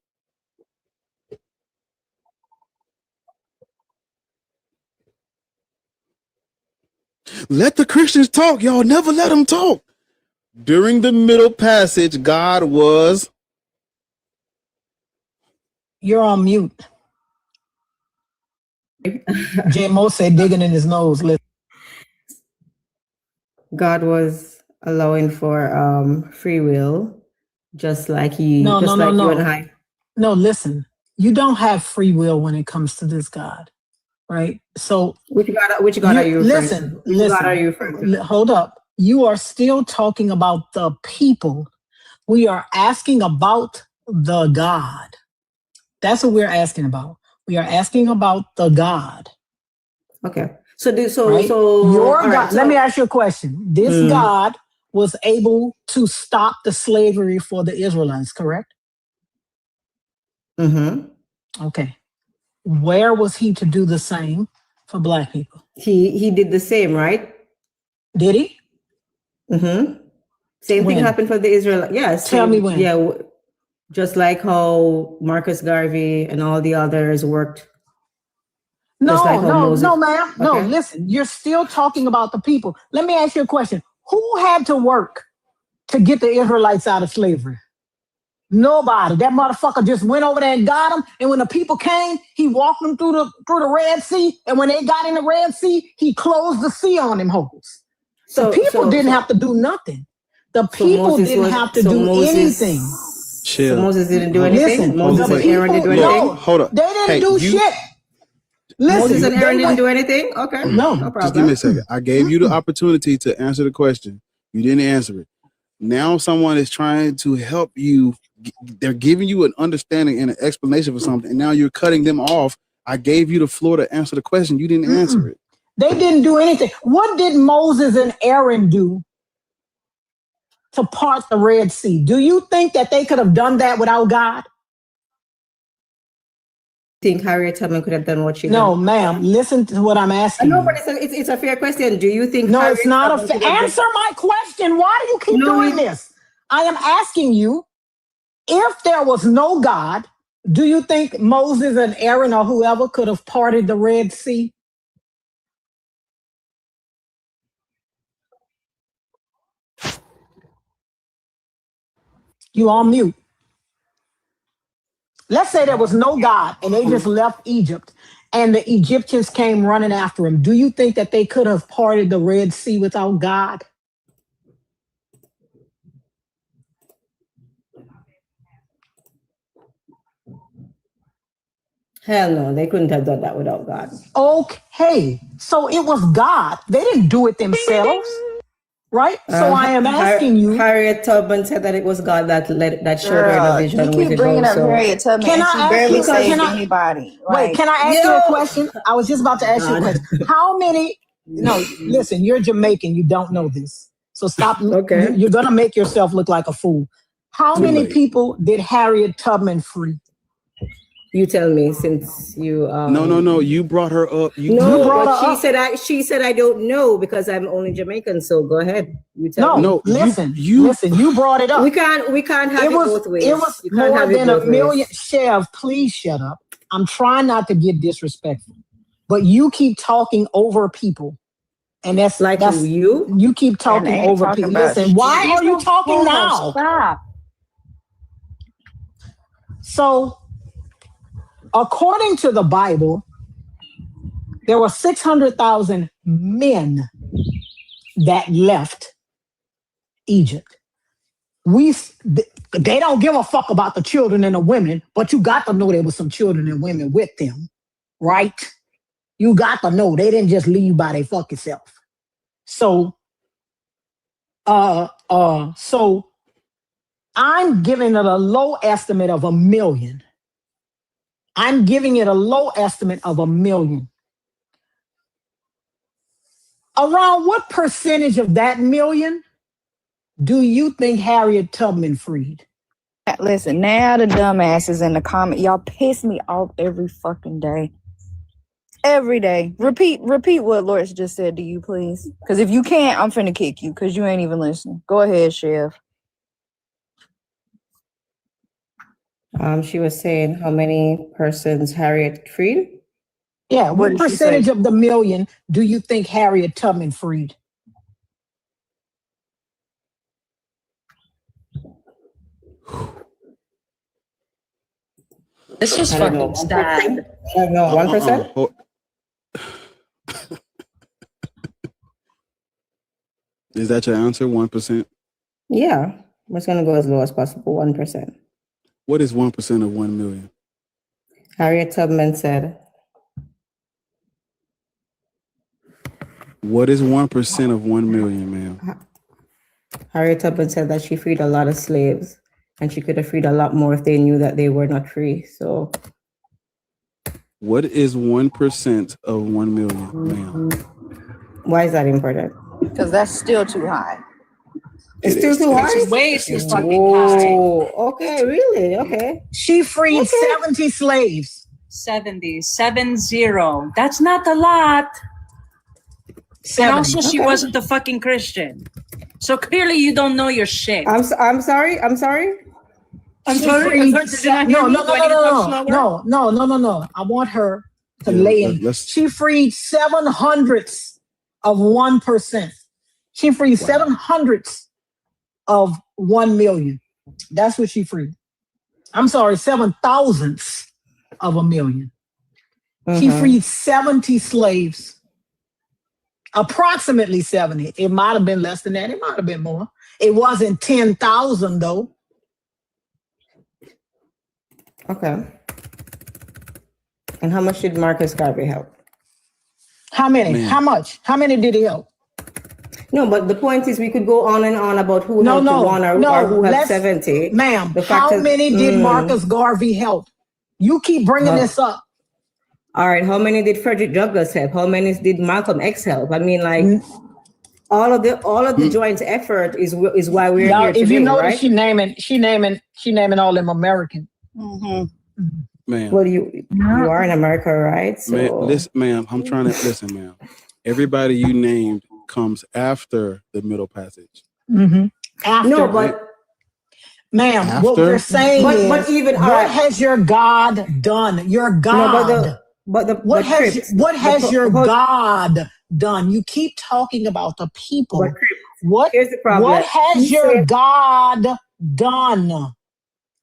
Speaker 3: let the Christians talk, y'all. Never let them talk. During the middle passage, God was.
Speaker 7: You're on mute. J.Mo said digging in his nose. Listen.
Speaker 17: God was allowing for free will, just like you and I.
Speaker 7: No, listen. You don't have free will when it comes to this God, right? So
Speaker 17: which God are you referring to?
Speaker 7: Listen.
Speaker 17: God are you referring to?
Speaker 7: Hold up. You are still talking about the people. We are asking about the God. That's what we're asking about. We are asking about the God.
Speaker 17: Okay.
Speaker 7: Your God.
Speaker 17: Right,
Speaker 7: let me ask you a question. This God was able to stop the slavery for the Israelites, correct?
Speaker 17: Mm-hmm.
Speaker 7: Okay. Where was he to do the same for Black people?
Speaker 17: He did the same, right?
Speaker 7: Did he?
Speaker 17: Mm-hmm. Same thing happened for the Israelites. Yes.
Speaker 7: Tell me when.
Speaker 17: Yeah. Just like how Marcus Garvey and all the others worked.
Speaker 7: No, ma'am. Okay. No, listen, you're still talking about the people. Let me ask you a question. Who had to work to get the Israelites out of slavery? Nobody. That motherfucker just went over there and got them. And when the people came, he walked them through the Red Sea. And when they got in the Red Sea, he closed the sea on them hoes. The people didn't have to do nothing. The people didn't have to do anything.
Speaker 3: Chill.
Speaker 17: So Moses didn't do anything?
Speaker 3: Moses
Speaker 17: and Aaron didn't do anything?
Speaker 3: No, hold up.
Speaker 7: They didn't do shit. Listen,
Speaker 17: Moses and Aaron didn't do anything? Okay.
Speaker 7: No
Speaker 17: problem.
Speaker 3: Just give me a second. I gave you the opportunity to answer the question. You didn't answer it. Now someone is trying to help you. They're giving you an understanding and an explanation for something, and now you're cutting them off. I gave you the floor to answer the question. You didn't answer it.
Speaker 7: They didn't do anything. What did Moses and Aaron do to part the Red Sea? Do you think that they could have done that without God?
Speaker 17: Think Harriet Tubman could have done what she did?
Speaker 7: No, ma'am. Listen to what I'm asking.
Speaker 17: No, but it's a fair question. Do you think?
Speaker 7: No, it's not a fair. Answer my question. Why do you keep doing this? I am asking you, if there was no God, do you think Moses and Aaron or whoever could have parted the Red Sea? You on mute. Let's say there was no God and they just left Egypt and the Egyptians came running after them. Do you think that they could have parted the Red Sea without God?
Speaker 17: Hell no, they couldn't have done that without God.
Speaker 7: Okay, so it was God. They didn't do it themselves, right? So I am asking you.
Speaker 17: Harriet Tubman said that it was God that showed her the vision.
Speaker 11: You keep bringing up Harriet Tubman.
Speaker 7: Can I
Speaker 11: she barely saved
Speaker 7: ask
Speaker 11: anybody.
Speaker 7: Wait, can I ask you a question? I was just about to ask you a question. How many? No, listen, you're Jamaican. You don't know this. So stop.
Speaker 17: Okay.
Speaker 7: You're going to make yourself look like a fool. How many people did Harriet Tubman free?
Speaker 17: You tell me, since you.
Speaker 3: No. You brought her up.
Speaker 17: She said I don't know because I'm only Jamaican. So go ahead. You tell me.
Speaker 7: No, listen. You brought it up.
Speaker 17: We can't have it both ways.
Speaker 7: It was more than a million. Chev, please shut up. I'm trying not to get disrespectful, but you keep talking over people, and that's
Speaker 17: you.
Speaker 7: You keep talking over people. Listen, why are you talking now?
Speaker 11: Stop.
Speaker 7: So, according to the Bible, there were 600,000 men that left Egypt. They don't give a fuck about the children and the women, but you got to know there was some children and women with them, right? You got to know they didn't just leave by their fucking self. So I'm giving it a low estimate of 1 million. I'm giving it a low estimate of 1 million. Around what percentage of that million do you think Harriet Tubman freed?
Speaker 11: Listen, now the dumbasses in the comment, y'all piss me off every fucking day. Every day. Repeat what Lawrence just said to you, please. Because if you can't, I'm finna kick you because you ain't even listening. Go ahead, Chef.
Speaker 17: She was saying how many persons Harriet freed?
Speaker 7: Yeah, what percentage of the million do you think Harriet Tubman freed?
Speaker 5: This is fucking sad.
Speaker 17: I don't know, 1%?
Speaker 3: Is that your answer? 1%?
Speaker 17: Yeah, I'm just gonna go as low as possible, 1%.
Speaker 3: What is 1% of 1 million?
Speaker 17: Harriet Tubman said.
Speaker 3: What is 1% of 1 million, ma'am?
Speaker 17: Harriet Tubman said that she freed a lot of slaves, and she could have freed a lot more if they knew that they were not free. So,
Speaker 3: what is 1% of 1 million, ma'am?
Speaker 17: Why is that important?
Speaker 11: Because that's still too high.
Speaker 17: It's still too high?
Speaker 5: It's way too fucking high.
Speaker 17: Oh, okay, really? Okay.
Speaker 7: She freed 70 slaves.
Speaker 5: 70. That's not a lot.
Speaker 7: 70.
Speaker 5: And also, she wasn't a fucking Christian. So clearly, you don't know your shit.
Speaker 17: I'm sorry.
Speaker 5: I'm sorry.
Speaker 7: No. I want her to lay in. She freed 700ths of 1%. She freed 700ths of 1 million. That's what she freed. I'm sorry, 7,000ths of a million. She freed 70 slaves. Approximately 70. It might have been less than that. It might have been more. It wasn't 10,000 though.
Speaker 17: Okay. And how much did Marcus Garvey help?
Speaker 7: How many?
Speaker 3: Man.
Speaker 7: How much? How many did he help?
Speaker 17: No, but the point is we could go on and on about who helped one or who helped 70.
Speaker 7: Ma'am, how many did Marcus Garvey help? You keep bringing this up.
Speaker 17: All right, how many did Frederick Douglass help? How many did Malcolm X help? I mean, like all of the joint effort is why we're here today,
Speaker 7: if you notice,
Speaker 17: right?
Speaker 7: she naming all them American.
Speaker 3: Ma'am.
Speaker 17: Well, you are in America, right? So.
Speaker 3: Ma'am, I'm trying to listen, ma'am. Everybody you named comes after the middle passage.
Speaker 7: After,
Speaker 17: no, but
Speaker 7: ma'am, what we're saying
Speaker 17: but even
Speaker 7: what has your God done? Your God. What has your God done? You keep talking about the people.
Speaker 17: Here's the problem.
Speaker 7: What has your God done?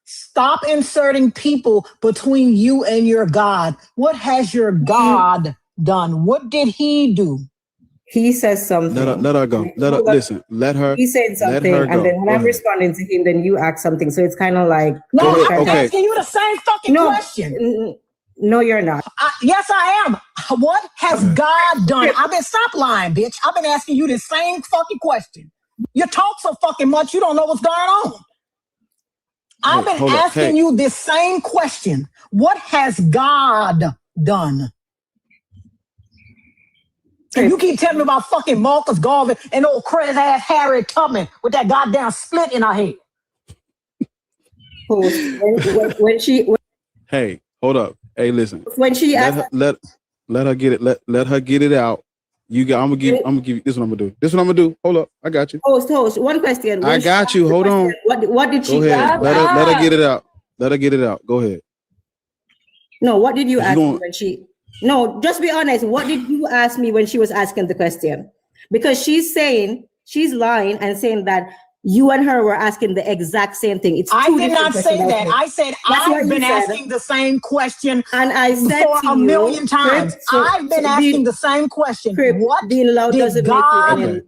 Speaker 7: Stop inserting people between you and your God. What has your God done? What did he do?
Speaker 17: He says something.
Speaker 3: Let her go. Listen. Let her.
Speaker 17: He said something, and then when I'm responding to him, then you ask something. So it's kind of like
Speaker 7: I'm asking you the same fucking question.
Speaker 17: No, you're not.
Speaker 7: Yes, I am. What has God done? Stop lying, bitch. I've been asking you the same fucking question. You talk so fucking much, you don't know what's going on. I've been asking you this same question. What has God done? And you keep telling me about fucking Marcus Garvey and old crazy ass Harriet Tubman with that goddamn split in her head.
Speaker 3: Hey, hold up. Hey, listen.
Speaker 17: When she
Speaker 3: let her get it. Let her get it out. I'm gonna give you this. What I'm gonna do. Hold up. I got you.
Speaker 17: Host. One question.
Speaker 3: I got you. Hold on.
Speaker 17: What did she?
Speaker 3: Go ahead. Let her get it out. Let her get it out. Go ahead.
Speaker 17: No. What did you ask me when she? No. Just be honest. What did you ask me when she was asking the question? Because she's lying and saying that you and her were asking the exact same thing. It's
Speaker 7: I did not say that. I said I've been asking the same question,
Speaker 17: and I said
Speaker 7: for a million times. I've been asking the same question. What did God do?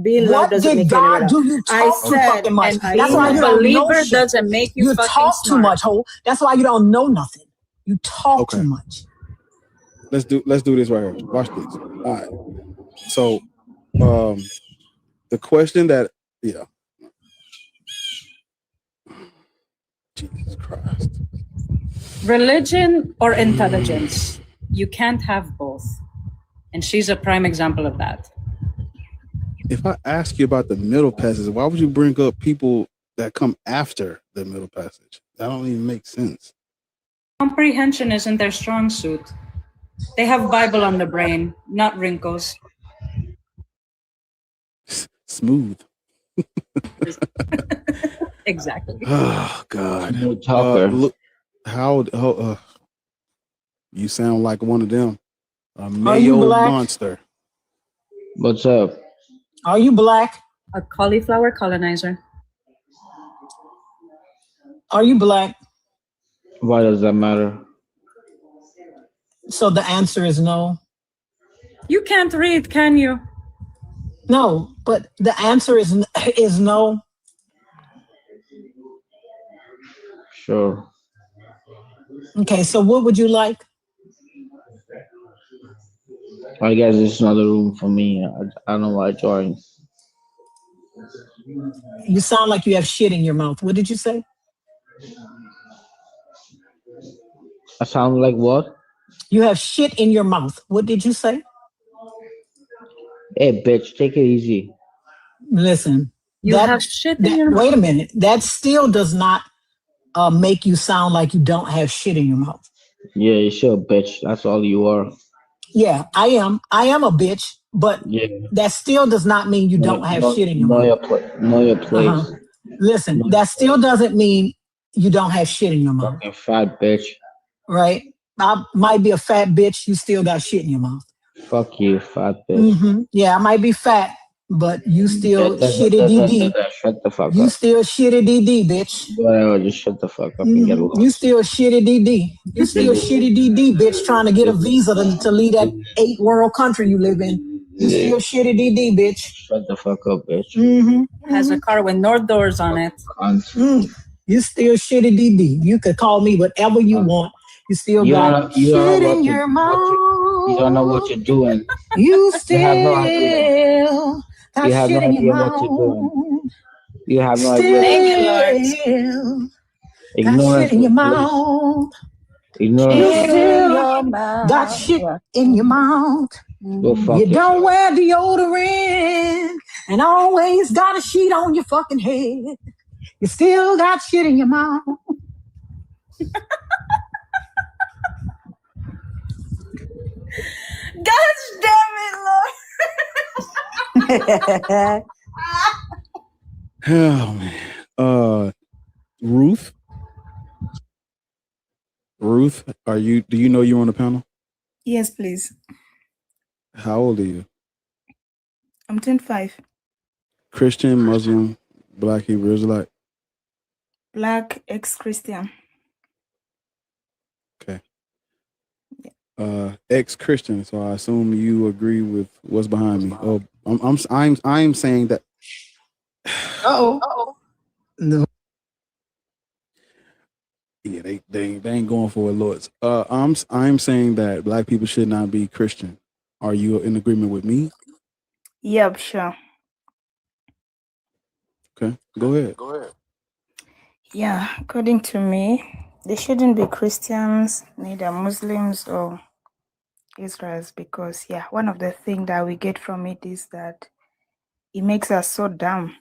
Speaker 17: Being loud doesn't make
Speaker 7: God do? You talk too fucking much. That's why you don't know shit.
Speaker 5: Doesn't make you fucking
Speaker 7: talk
Speaker 5: smart.
Speaker 7: too much, ho. That's why you don't know nothing. You talk too much.
Speaker 3: Let's do this right here. Watch this. All right. So, the question that Jesus Christ.
Speaker 5: Religion or intelligence? You can't have both. And she's a prime example of that.
Speaker 3: If I ask you about the middle passage, why would you bring up people that come after the middle passage? That don't even make sense.
Speaker 5: Comprehension isn't their strong suit. They have Bible on the brain, not wrinkles.
Speaker 3: Smooth.
Speaker 5: Exactly.
Speaker 3: Oh God.
Speaker 18: Smooth talker.
Speaker 3: Look, how you sound like one of them. A
Speaker 7: Are you
Speaker 3: mayo
Speaker 7: black?
Speaker 3: monster.
Speaker 18: What's up?
Speaker 7: Are you black?
Speaker 5: A cauliflower colonizer.
Speaker 7: Are you black?
Speaker 18: Why does that matter?
Speaker 7: So the answer is no.
Speaker 5: You can't read, can you?
Speaker 7: No, but the answer is no.
Speaker 18: Sure.
Speaker 7: Okay, so what would you like?
Speaker 18: I guess it's another room for me. I don't know why I joined.
Speaker 7: You sound like you have shit in your mouth. What did you say?
Speaker 18: I sound like what?
Speaker 7: You have shit in your mouth. What did you say?
Speaker 18: Hey, bitch, take it easy.
Speaker 7: Listen.
Speaker 5: You have shit in your mouth.
Speaker 7: Wait a minute. That still does not make you sound like you don't have shit in your mouth.
Speaker 18: Yeah, you sure, bitch. That's all you are.
Speaker 7: Yeah, I am. I am a bitch, but
Speaker 18: Yeah.
Speaker 7: that still does not mean you don't have shit in your mouth.
Speaker 18: Know your place.
Speaker 7: Listen, that still doesn't mean you don't have shit in your mouth.
Speaker 18: Fucking fat bitch.
Speaker 7: Right? I might be a fat bitch. You still got shit in your mouth.
Speaker 18: Fuck you, fat bitch.
Speaker 7: Yeah, I might be fat, but you still shitty DD.
Speaker 18: Shut the fuck
Speaker 7: You
Speaker 18: up.
Speaker 7: still shitty DD, bitch.
Speaker 18: Whatever, just shut the fuck up and get lost.
Speaker 7: You still shitty DD. You still shitty DD, bitch, trying to get a visa to leave that 8 world country you live in. You still shitty DD, bitch.
Speaker 18: Shut the fuck up, bitch.
Speaker 5: Has a car with no doors on it.
Speaker 7: You still shitty DD. You could call me whatever you want. You still got shit in your mouth.
Speaker 18: You don't know what you're doing.
Speaker 7: You still
Speaker 18: have no idea.
Speaker 7: got
Speaker 18: You have
Speaker 7: shit
Speaker 18: no
Speaker 7: in your
Speaker 18: idea what
Speaker 7: mouth.
Speaker 18: you're doing. You have no
Speaker 7: Still
Speaker 18: idea.
Speaker 7: got shit in your mouth.
Speaker 18: Ignorance.
Speaker 7: You still got shit in your mouth.
Speaker 18: Go fuck
Speaker 7: You don't
Speaker 18: yourself.
Speaker 7: wear deodorant and always got a sheet on your fucking head. You still got shit in your mouth.
Speaker 11: Gosh damn it, Lord.
Speaker 3: Oh man. Ruth, do you know you're on the panel?
Speaker 19: Yes, please.
Speaker 3: How old are you?
Speaker 19: I'm 25.
Speaker 3: Christian, Muslim, Black, Hebrew, Israelite?
Speaker 19: Black, ex-Christian.
Speaker 3: Okay. Ex-Christian, so I assume you agree with what's behind me. Oh, I'm saying that.
Speaker 7: Uh-oh. No.
Speaker 3: Yeah, they ain't going for it, Lords. I'm saying that Black people should not be Christian. Are you in agreement with me?
Speaker 19: Yep, sure.
Speaker 3: Okay, go ahead.
Speaker 19: Yeah, according to me, they shouldn't be Christians, neither Muslims or Israelites, because one of the things that we get from it is that it makes us so dumb.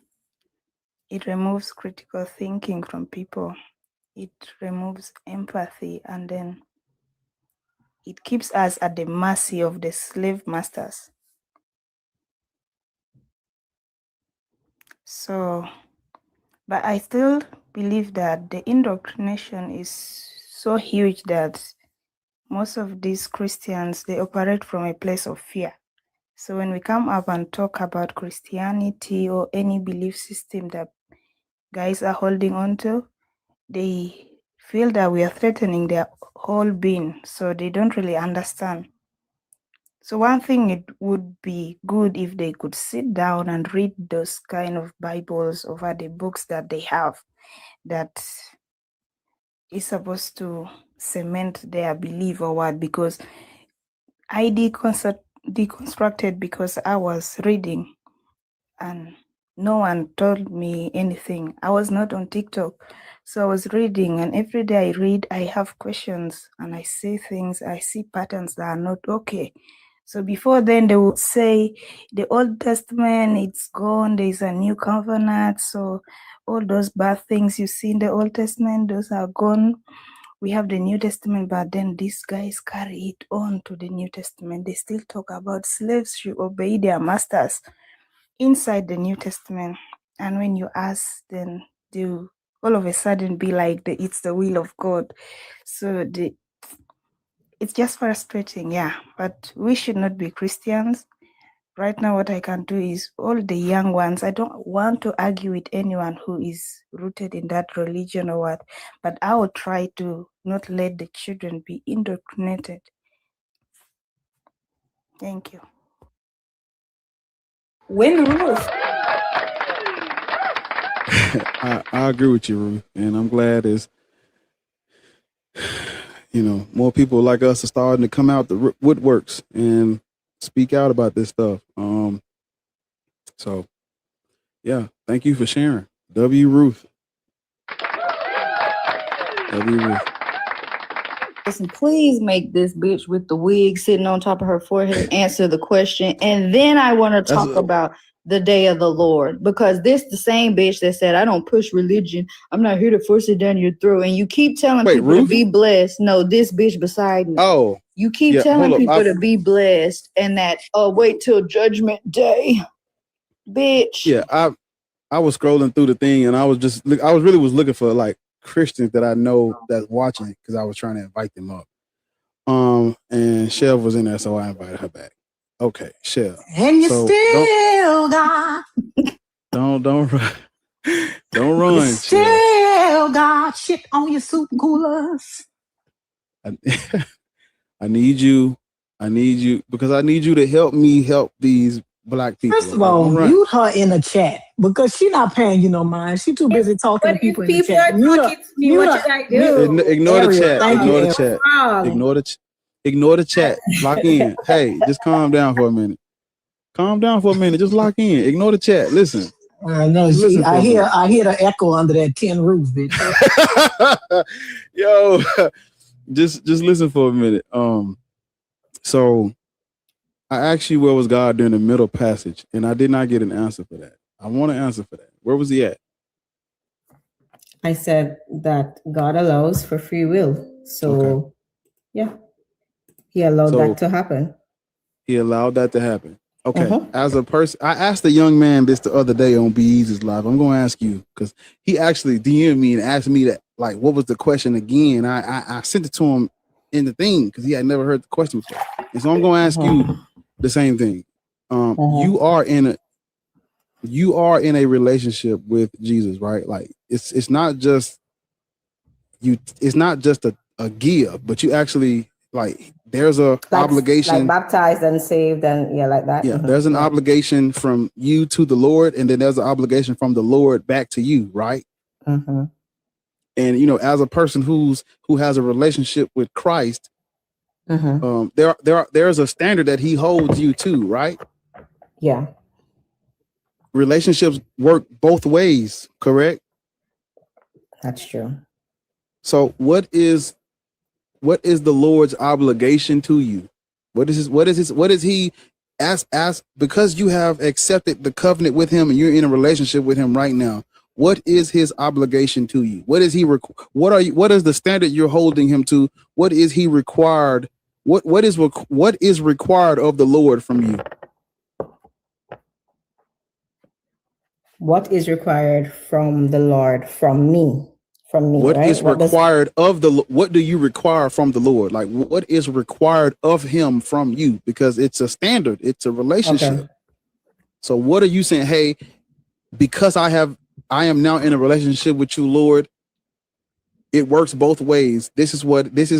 Speaker 19: It removes critical thinking from people. It removes empathy, and then it keeps us at the mercy of the slave masters. So, but I still believe that the indoctrination is so huge that most of these Christians, they operate from a place of fear. So when we come up and talk about Christianity or any belief system that guys are holding on to, they feel that we are threatening their whole being, so they don't really understand. So one thing, it would be good if they could sit down and read those kind of Bibles over the books that they have that is supposed to cement their belief or what, because I deconstructed because I was reading and no one told me anything. I was not on TikTok. So I was reading, and every day I read, I have questions and I see things, I see patterns that are not okay. So before then, they would say the Old Testament, it's gone, there's a new covenant. So all those bad things you see in the Old Testament, those are gone. We have the New Testament, but then these guys carry it on to the New Testament. They still talk about slaves should obey their masters inside the New Testament. And when you ask, then they all of a sudden be like, it's the will of God. So it's just frustrating, yeah. But we should not be Christians. Right now, what I can do is all the young ones, I don't want to argue with anyone who is rooted in that religion or what, but I will try to not let the children be indoctrinated. Thank you.
Speaker 5: Win, Ruth.
Speaker 3: I agree with you, Ruth, and I'm glad more people like us are starting to come out the woodworks and speak out about this stuff. So, yeah, thank you for sharing. W. Ruth.
Speaker 11: Listen, please make this bitch with the wig sitting on top of her forehead answer the question, and then I want to talk about the day of the Lord, because this the same bitch that said, I don't push religion. I'm not here to force it down your throat. And you keep telling people Ruth? To be blessed. No, this bitch beside me.
Speaker 3: Oh.
Speaker 11: You keep telling people to be blessed and that, wait till judgment day. Bitch.
Speaker 3: Yeah, I was scrolling through the thing and I was really looking for like Christians that I know that's watching it because I was trying to invite them up. And Chev was in there, so I invited her back. Okay, Chev.
Speaker 7: And you still got.
Speaker 3: Don't run. Don't run.
Speaker 7: You still got shit on your soup coolers.
Speaker 3: I need you because I need you to help me help these black people.
Speaker 7: First of all, mute her in the chat because she's not paying you no mind. She's too busy talking to people in the chat.
Speaker 3: Ignore the chat. Ignore the chat. Lock in. Hey, just calm down for a minute. Just lock in. Ignore the chat. Listen.
Speaker 7: I know. I hear the echo under that tin roof, bitch.
Speaker 3: Yo, just listen for a minute. So I asked you where was God during the middle passage, and I did not get an answer for that. I want an answer for that. Where was he at?
Speaker 17: I said that God allows for free will. So, yeah, he allowed that to happen.
Speaker 3: He allowed that to happen. Okay. As a person, I asked a young man this the other day on Be Easy's live. I'm going to ask you because he actually DM'd me and asked me that, like, what was the question again? I sent it to him in the thing because he had never heard the question before. And so I'm going to ask you the same thing. You are in a relationship with Jesus, right? Like it's not just a give, but you actually like there's a obligation,
Speaker 17: like baptized and saved and like that.
Speaker 3: Yeah, there's an obligation from you to the Lord, and then there's an obligation from the Lord back to you, right? And as a person who has a relationship with Christ, there's a standard that he holds you to, right?
Speaker 17: Yeah.
Speaker 3: Relationships work both ways, correct?
Speaker 17: That's true.
Speaker 3: So what is the Lord's obligation to you? What is he as because you have accepted the covenant with him and you're in a relationship with him right now? What is his obligation to you? What is what is the standard you're holding him to? What is he required? What is required of the Lord from you?
Speaker 17: What is required from the Lord from me?
Speaker 3: What is required what do you require from the Lord? Like what is required of him from you? Because it's a standard, it's a relationship. So what are you saying? Hey, because I am now in a relationship with you, Lord, it works both ways. This is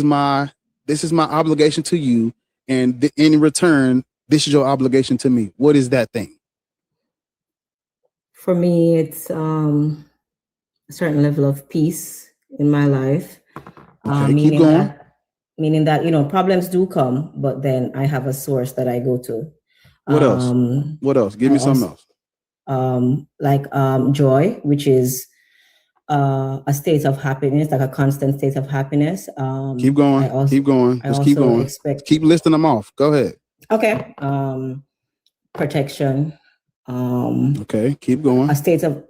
Speaker 3: my obligation to you, and in return, this is your obligation to me. What is that thing?
Speaker 17: For me, it's a certain level of peace in my life.
Speaker 3: Keep going.
Speaker 17: Meaning that, problems do come, but then I have a source that I go to.
Speaker 3: What else? What else? Give me something else.
Speaker 17: Like joy, which is a state of happiness, like a constant state of happiness.
Speaker 3: Keep going. Keep going. Just keep going. Keep listing them off. Go ahead.
Speaker 17: Okay. Protection.
Speaker 3: Okay, keep going.
Speaker 17: A state of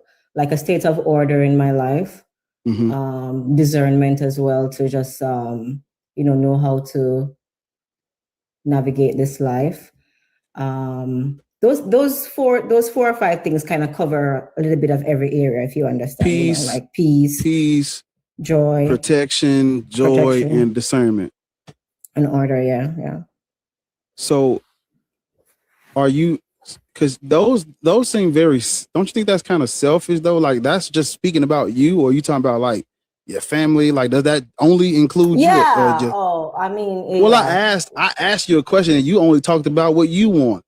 Speaker 17: order in my life. Discernment as well to just know how to navigate this life. Those four or five things kind of cover a little bit of every area, if you understand.
Speaker 3: Peace,
Speaker 17: like peace, joy,
Speaker 3: protection, and discernment.
Speaker 17: And order, yeah.
Speaker 3: So are you, because those seem very, don't you think that's kind of selfish though? Like that's just speaking about you, or are you talking about like your family? Like does that only include you?
Speaker 17: Yeah.
Speaker 3: Or just,
Speaker 17: I mean.
Speaker 3: Well, I asked you a question and you only talked about what you want.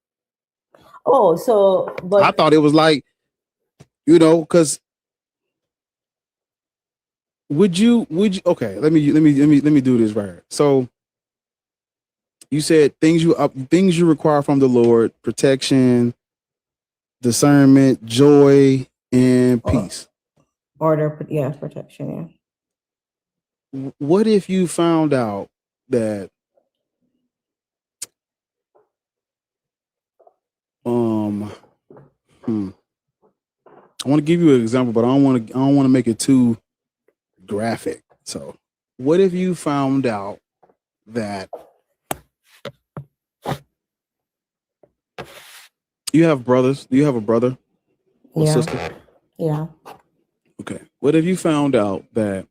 Speaker 17: Oh, so but
Speaker 3: I thought it was like, because would you okay, let me do this right. So you said things you require from the Lord: protection, discernment, joy, and peace.
Speaker 17: Order, protection,
Speaker 3: yeah. What if you found out that I want to give you an example, but I don't want to make it too graphic. So, what if you found out that you have brothers? Do you have a brother or sister?
Speaker 17: Yeah.
Speaker 3: Okay. What if you found out that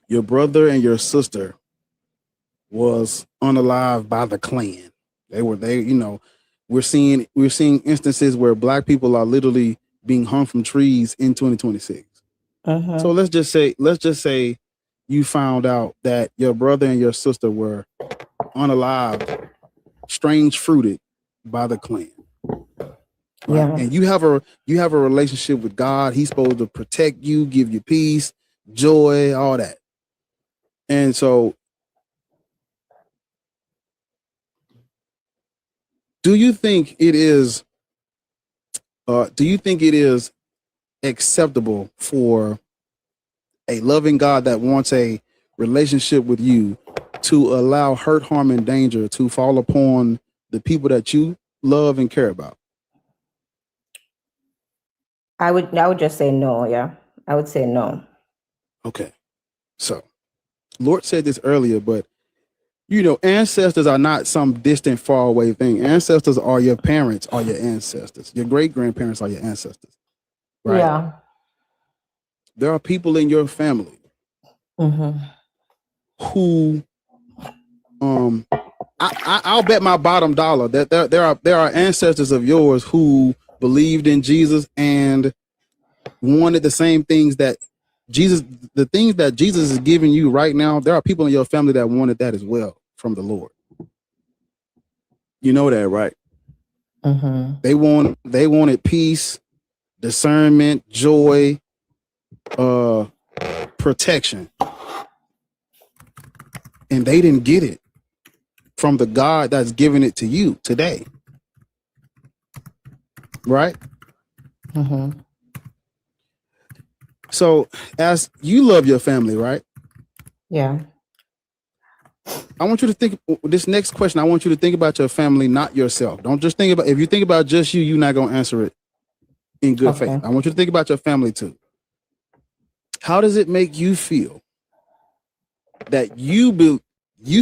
Speaker 3: your brother and your sister was unalived by the Klan? We're seeing instances where Black people are literally being hung from trees in 2026. So let's just say you found out that your brother and your sister were unalived, strange fruited by the Klan. Right? Yeah. And you have a relationship with God. He's supposed to protect you, give you peace, joy, all that. And so do you think it is acceptable for a loving God that wants a relationship with you to allow hurt, harm, and danger to fall upon the people that you love and care about?
Speaker 17: I would just say no. Yeah, I would say no.
Speaker 3: Okay. So Lord said this earlier, but ancestors are not some distant, far away thing. Ancestors are your parents, are your ancestors. Your great grandparents are your ancestors. Right?
Speaker 17: Yeah.
Speaker 3: There are people in your family who, I'll bet my bottom dollar that there are ancestors of yours who believed in Jesus and wanted the same things that the things that Jesus is giving you right now. There are people in your family that wanted that as well from the Lord. You know that, right? They wanted peace, discernment, joy, protection, and they didn't get it from the God that's giving it to you today. Right? So as you love your family, right?
Speaker 17: Yeah.
Speaker 3: I want you to think this next question. I want you to think about your family, not yourself. Don't just think about, if you think about just you, you're not going to answer it in good faith. I want you to think about your family too. How does it make you feel that you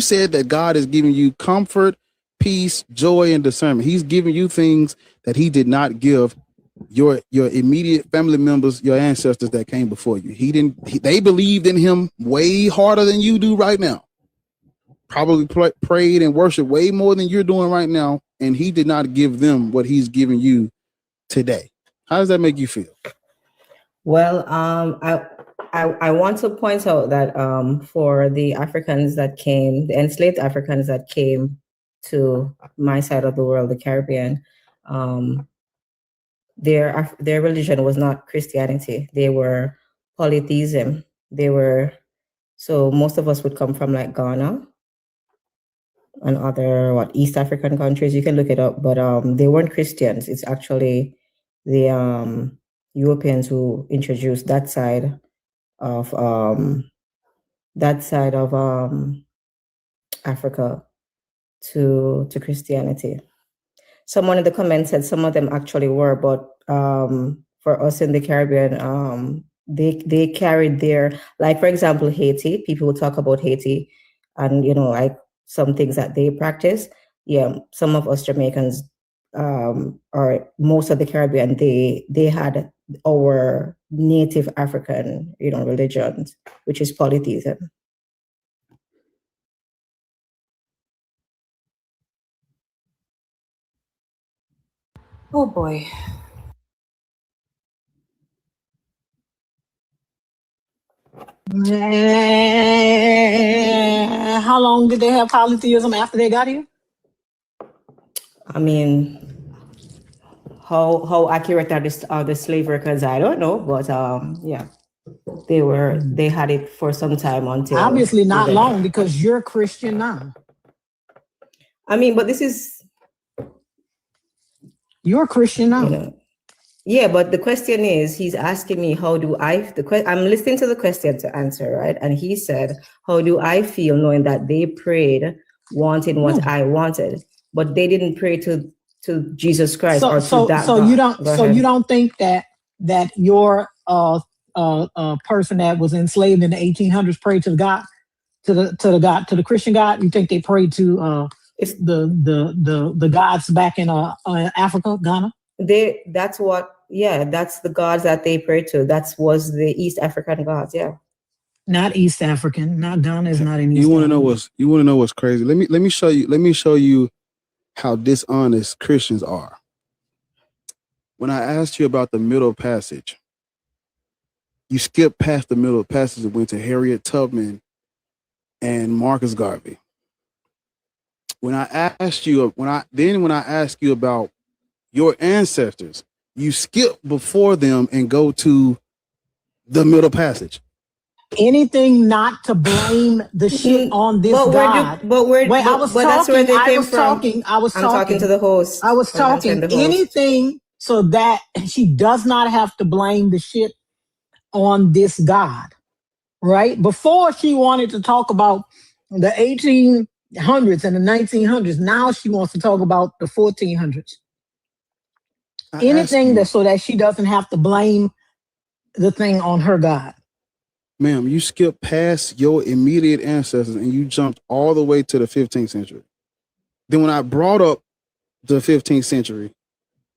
Speaker 3: said that God is giving you comfort, peace, joy, and discernment? He's giving you things that he did not give your immediate family members, your ancestors that came before you. They believed in him way harder than you do right now. Probably prayed and worshiped way more than you're doing right now, and he did not give them what he's giving you today. How does that make you feel?
Speaker 17: Well, I want to point out that for the Africans that came, the enslaved Africans that came to my side of the world, the Caribbean, their religion was not Christianity. They were polytheism. So most of us would come from like Ghana and other East African countries. You can look it up, but they weren't Christians. It's actually the Europeans who introduced that side of Africa to Christianity. Someone in the comments said some of them actually were, but for us in the Caribbean, they carried their, like for example, Haiti. People will talk about Haiti, and like some things that they practice. Yeah, some of us Jamaicans, or most of the Caribbean, they had our native African, religions, which is polytheism.
Speaker 5: Oh boy.
Speaker 7: How long did they have polytheism after they got here?
Speaker 17: I mean, how accurate are the slave records? I don't know, but yeah, they had it for some time until
Speaker 7: obviously not long, because you're Christian now.
Speaker 17: I mean, but
Speaker 7: you're Christian now.
Speaker 17: Yeah, but the question is, he's asking me, I'm listening to the question to answer, right? And he said, how do I feel knowing that they prayed wanting what I wanted, but they didn't pray to Jesus Christ to that God.
Speaker 7: You don't think that your person that was enslaved in the 1800s prayed to the God, to the Christian God? You think they prayed to the gods back in Africa, Ghana?
Speaker 17: That's the gods that they prayed to. That was the East African gods. Yeah,
Speaker 7: not East African. Not Ghana is not in East.
Speaker 3: You want to know what's crazy? Let me show you how dishonest Christians are. When I asked you about the Middle Passage, you skipped past the Middle Passage and went to Harriet Tubman and Marcus Garvey. When I asked you about your ancestors, you skip before them and go to the Middle Passage.
Speaker 7: Anything not to blame the shit on this God.
Speaker 17: I'm talking to the host.
Speaker 7: I was talking anything so that she does not have to blame the shit on this God, right? Before she wanted to talk about the 1800s and the 1900s. Now she wants to talk about the 1400s. Anything so that she doesn't have to blame the thing on her God.
Speaker 3: Ma'am, you skipped past your immediate ancestors and you jumped all the way to the 15th century. Then when I brought up the 15th century,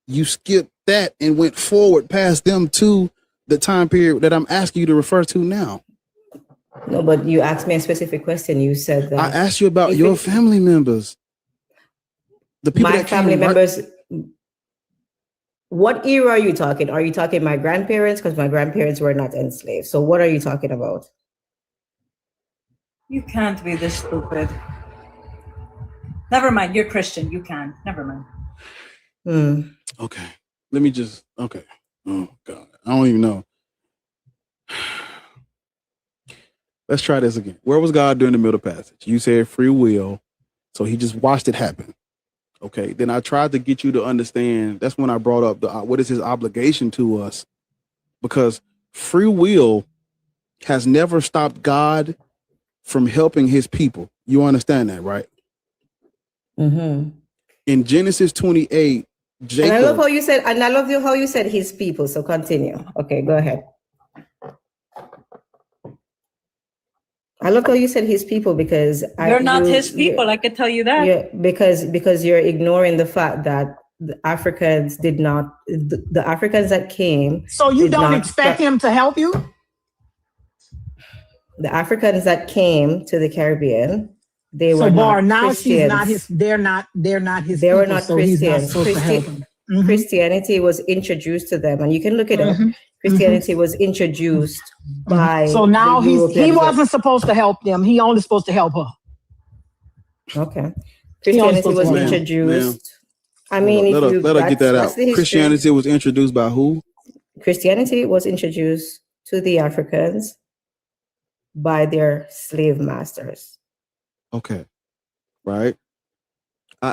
Speaker 3: you skipped that and went forward past them to the time period that I'm asking you to refer to now.
Speaker 17: No, but you asked me a specific question. You said that
Speaker 3: I asked you about your family members. The people
Speaker 17: my family members. What era are you talking? Are you talking my grandparents? Because my grandparents were not enslaved. So what are you talking about?
Speaker 5: You can't be this stupid. Never mind. You're Christian. You can. Never mind.
Speaker 3: Okay. Let me just. Okay. Oh God. I don't even know. Let's try this again. Where was God during the Middle Passage? You said free will, so he just watched it happen. Okay, then I tried to get you to understand. That's when I brought up what is his obligation to us, because free will has never stopped God from helping his people. You understand that, right?
Speaker 17: Mm-hmm.
Speaker 3: In Genesis 28, Jacob.
Speaker 17: And I love how you said, how you said his people. So continue. Okay, go ahead. I love how you said his people, because
Speaker 5: you're not his people. I can tell you that.
Speaker 17: Yeah, because you're ignoring the fact that the Africans did not. The Africans that came.
Speaker 7: So you don't expect him to help you?
Speaker 17: The Africans that came to the Caribbean, they were
Speaker 7: not
Speaker 17: now
Speaker 7: Christians. She's not his. They're not his.
Speaker 17: They
Speaker 7: people,
Speaker 17: were not
Speaker 7: so
Speaker 17: Christians. Christianity was introduced to them, and you can look it up. Christianity was introduced by.
Speaker 7: So now he wasn't supposed to help them. He only supposed to help her.
Speaker 17: Okay. Christianity was introduced. I mean,
Speaker 3: let her get that out. Christianity was introduced by who?
Speaker 17: Christianity was introduced to the Africans by their slave masters.
Speaker 3: Okay. Right. I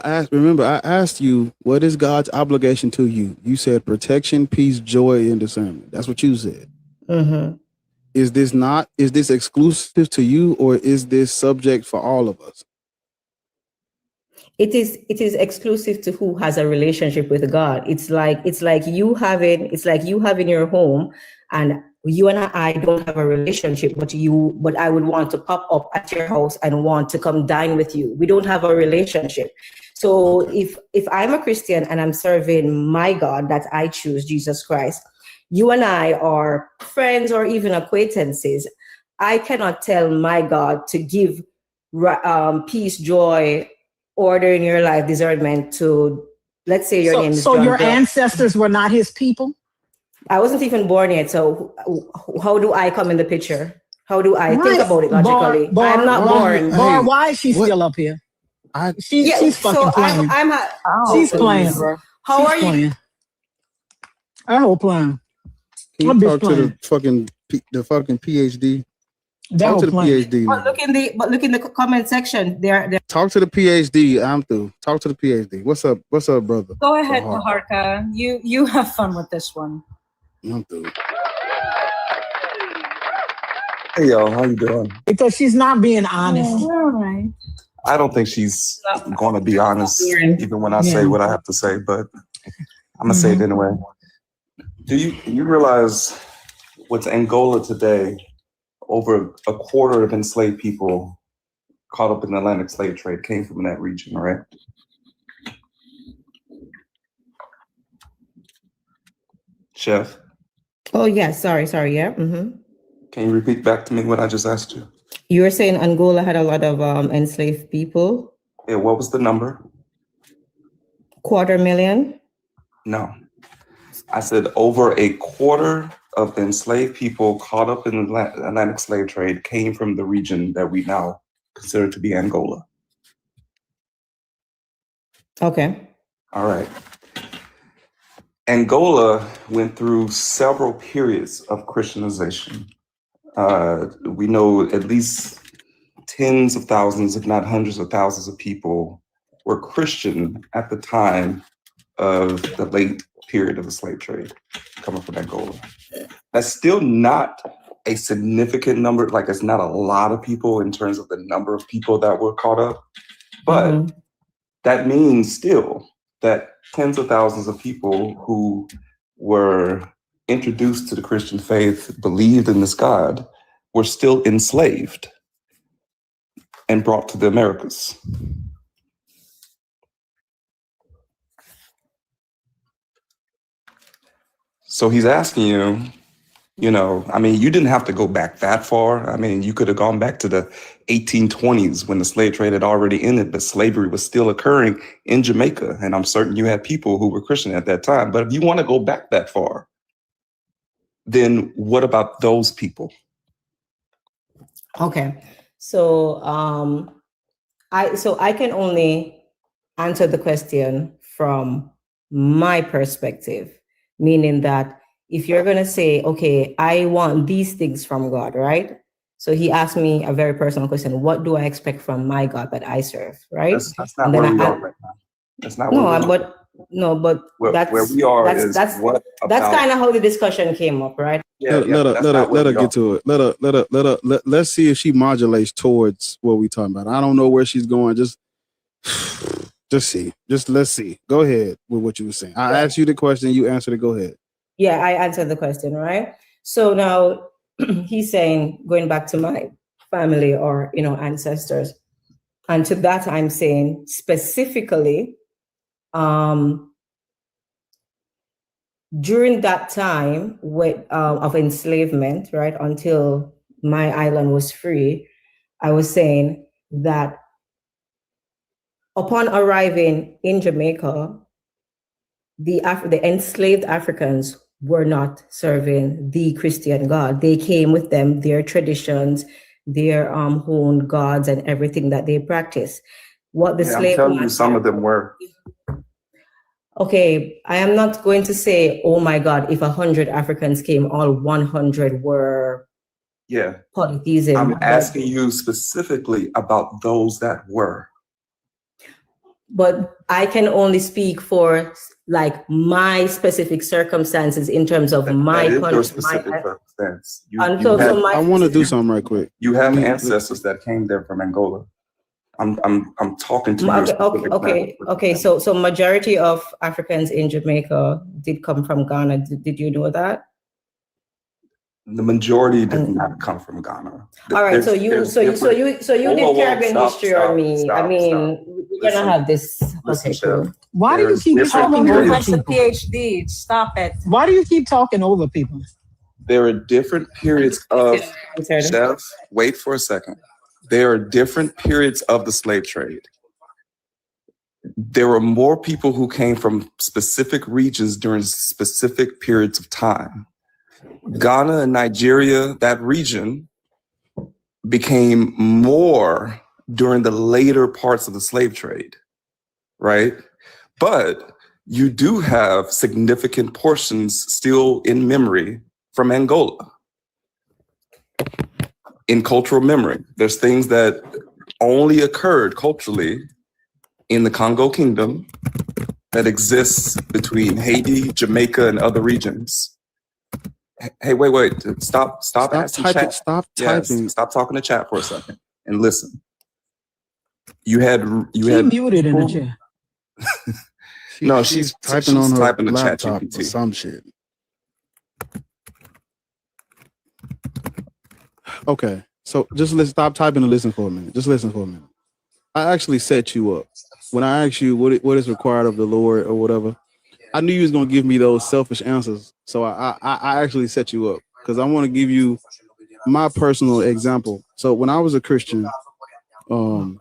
Speaker 3: asked you, what is God's obligation to you? You said protection, peace, joy, and discernment. That's what you said.
Speaker 17: Mm-hmm.
Speaker 3: Is this exclusive to you, or is this subject for all of us?
Speaker 17: It is exclusive to who has a relationship with God. It's like you having your home, and you and I don't have a relationship, but I would want to pop up at your house and want to come dine with you. We don't have a relationship. So if I'm a Christian and I'm serving my God that I choose, Jesus Christ, you and I are friends or even acquaintances. I cannot tell my God to give peace, joy, order in your life, discernment to, let's say your name is John.
Speaker 7: So your ancestors were not his people?
Speaker 17: I wasn't even born yet, so how do I come in the picture? How do I think about it logically? I'm not born.
Speaker 7: Bar, why is she still up here? She's fucking playing. She's playing, bro.
Speaker 17: How are you?
Speaker 7: I hope playing.
Speaker 3: Can you talk to the fucking PhD? Talk to the PhD.
Speaker 17: But look in the comment section. They're
Speaker 3: Talk to the PhD. I'm through. Talk to the PhD. What's up? What's up, brother?
Speaker 5: Go ahead, Paharka. You have fun with this one.
Speaker 3: I'm through.
Speaker 20: Hey y'all, how you doing?
Speaker 7: Because she's not being honest.
Speaker 5: All right.
Speaker 20: I don't think she's going to be honest, even when I say what I have to say. But I'm gonna say it anyway. Do you realize what's Angola today? Over a quarter of enslaved people caught up in the Atlantic slave trade came from that region, right? Chef?
Speaker 17: Oh, yeah. Sorry. Yeah. Mm-hmm.
Speaker 20: Can you repeat back to me what I just asked you?
Speaker 17: You were saying Angola had a lot of enslaved people?
Speaker 20: Yeah, what was the number?
Speaker 17: 250,000?
Speaker 20: No. I said over a quarter of the enslaved people caught up in the Atlantic slave trade came from the region that we now consider to be Angola.
Speaker 17: Okay.
Speaker 20: All right. Angola went through several periods of Christianization. We know at least tens of thousands, if not hundreds of thousands of people were Christian at the time of the late period of the slave trade coming from Angola. That's still not a significant number, like it's not a lot of people in terms of the number of people that were caught up, but that means still that tens of thousands of people who were introduced to the Christian faith, believed in this God, were still enslaved and brought to the Americas. So he's asking you, I mean, you didn't have to go back that far. I mean, you could have gone back to the 1820s when the slave trade had already ended, but slavery was still occurring in Jamaica. And I'm certain you had people who were Christian at that time. But if you want to go back that far, then what about those people?
Speaker 17: Okay. So I can only answer the question from my perspective, meaning that if you're going to say, okay, I want these things from God, right? So he asked me a very personal question. What do I expect from my God that I serve, right?
Speaker 20: That's not where we are right now. That's not where we are. Where we are
Speaker 17: that's kind of how the discussion came up, right?
Speaker 3: Let her get to it. Let's see if she modulates towards what we talking about. I don't know where she's going. Just see. Let's see. Go ahead with what you were saying. I asked you the question. You answered it. Go ahead.
Speaker 17: Yeah, I answered the question, right? So now he's saying, going back to my family or, ancestors. And to that, I'm saying specifically, during that time of enslavement, right, until my island was free, I was saying that upon arriving in Jamaica, the enslaved Africans were not serving the Christian God. They came with them, their traditions, their own gods and everything that they practice. What the slave
Speaker 20: I'm telling you, some of them were.
Speaker 17: Okay, I am not going to say, oh my God, if 100 Africans came, all 100 were polytheism.
Speaker 20: I'm asking you specifically about those that were.
Speaker 17: But I can only speak for like my specific circumstances in terms of my country.
Speaker 20: Your specific circumstance.
Speaker 3: I want to do something right quick.
Speaker 20: You have ancestors that came there from Angola. I'm talking to you.
Speaker 17: Okay. So majority of Africans in Jamaica did come from Ghana. Did you know that?
Speaker 20: The majority did not come from Ghana.
Speaker 17: All right, so you did Caribbean history on me. I mean, we're gonna have this. Okay, cool.
Speaker 7: Why do you keep talking over people?
Speaker 5: PhD. Stop it.
Speaker 7: Why do you keep talking over people?
Speaker 20: There are different periods of Chef. Wait for a second. There are different periods of the slave trade. There were more people who came from specific regions during specific periods of time. Ghana and Nigeria, that region, became more during the later parts of the slave trade, right? But you do have significant portions still in memory from Angola. In cultural memory, there's things that only occurred culturally in the Congo Kingdom that exists between Haiti, Jamaica, and other regions. Hey, wait! Stop asking
Speaker 3: typing.
Speaker 20: chat.
Speaker 3: Stop typing.
Speaker 20: Stop talking to chat for a second and listen. You had
Speaker 7: muted in the chat.
Speaker 20: No, she's typing on her typing the chat GPT.
Speaker 3: Or some shit. Okay, so just stop typing and listen for a minute. Just listen for a minute. I actually set you up when I asked you what is required of the Lord or whatever. I knew you was gonna give me those selfish answers, so I actually set you up because I want to give you my personal example. So when I was a Christian, and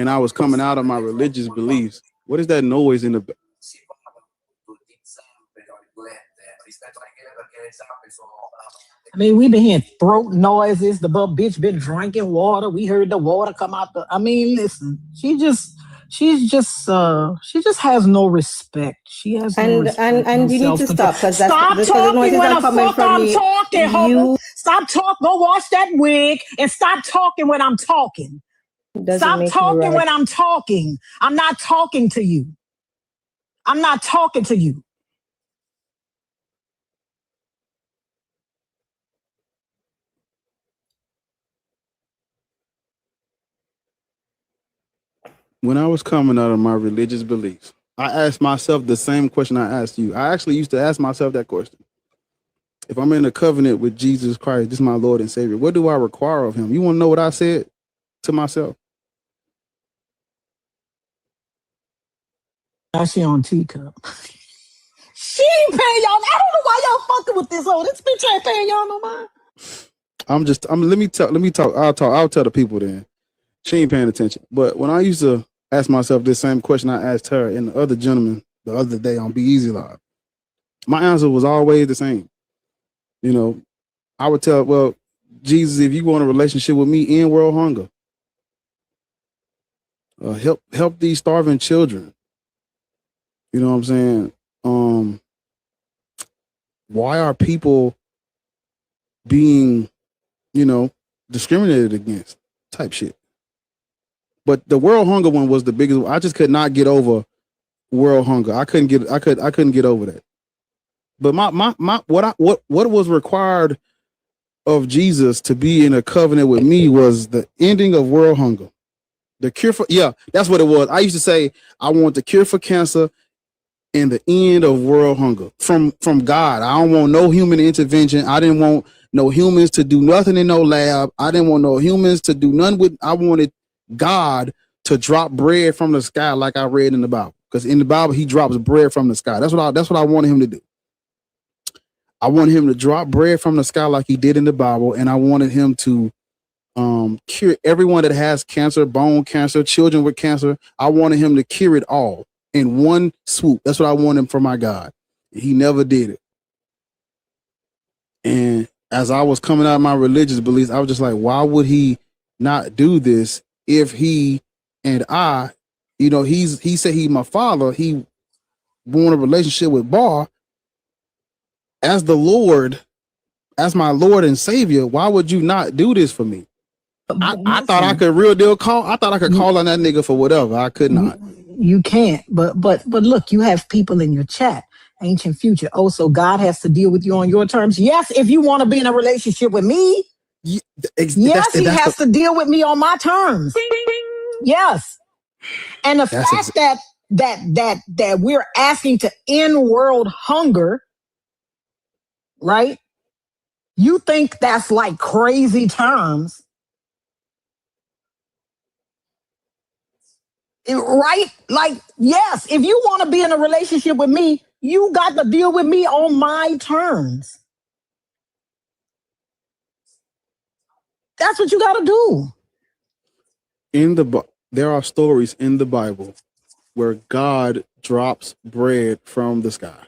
Speaker 3: I was coming out of my religious beliefs, what is that noise in the?
Speaker 7: I mean, we've been hearing throat noises. The bitch been drinking water. We heard the water come out. I mean, listen, she just has no respect. She has no respect.
Speaker 17: And you need to stop because
Speaker 7: stop talking when the fuck I'm talking. Stop talking. Go wash that wig and stop talking when I'm talking. Stop talking when I'm talking. I'm not talking to you. I'm not talking to you.
Speaker 3: When I was coming out of my religious beliefs, I asked myself the same question I asked you. I actually used to ask myself that question. If I'm in a covenant with Jesus Christ, this is my Lord and Savior, what do I require of him? You want to know what I said to myself?
Speaker 7: Now she on teacup. She ain't paying y'all. I don't know why y'all fucking with this. This bitch ain't paying y'all no mind.
Speaker 3: Let me talk. I'll tell the people then. She ain't paying attention. But when I used to ask myself this same question I asked her and the other gentleman the other day on Be Easy Live, my answer was always the same. You know, I would tell, well, Jesus, if you want a relationship with me, end world hunger. Help these starving children. You know what I'm saying? Why are people being, discriminated against? Type shit. But the world hunger one was the biggest one. I just could not get over world hunger. I couldn't get over that. But what was required of Jesus to be in a covenant with me was the ending of world hunger. The cure for, that's what it was. I used to say, I want the cure for cancer and the end of world hunger from God. I don't want no human intervention. I didn't want no humans to do nothing in no lab. I didn't want no humans to do none with, I wanted God to drop bread from the sky like I read in the Bible. Because in the Bible, he drops bread from the sky. That's what I wanted him to do. I wanted him to drop bread from the sky like he did in the Bible. And I wanted him to cure everyone that has cancer, bone cancer, children with cancer. I wanted him to cure it all in one swoop. That's what I wanted for my God. He never did it. And as I was coming out of my religious beliefs, I was just like, why would he not do this if he and I, he said he's my father. He wanted a relationship with Bar as the Lord, as my Lord and Savior. Why would you not do this for me? I thought I could call on that nigga for whatever. I could not.
Speaker 7: You can't. But look, you have people in your chat, Ancient Future. Oh, so God has to deal with you on your terms. Yes, if you want to be in a relationship with me, Yes, he has to deal with me on my terms. Yes. And the fact that we're asking to end world hunger, right? You think that's like crazy terms, right? Like, yes, if you want to be in a relationship with me, you got to deal with me on my terms. That's what you got to do.
Speaker 3: There are stories in the Bible where God drops bread from the sky.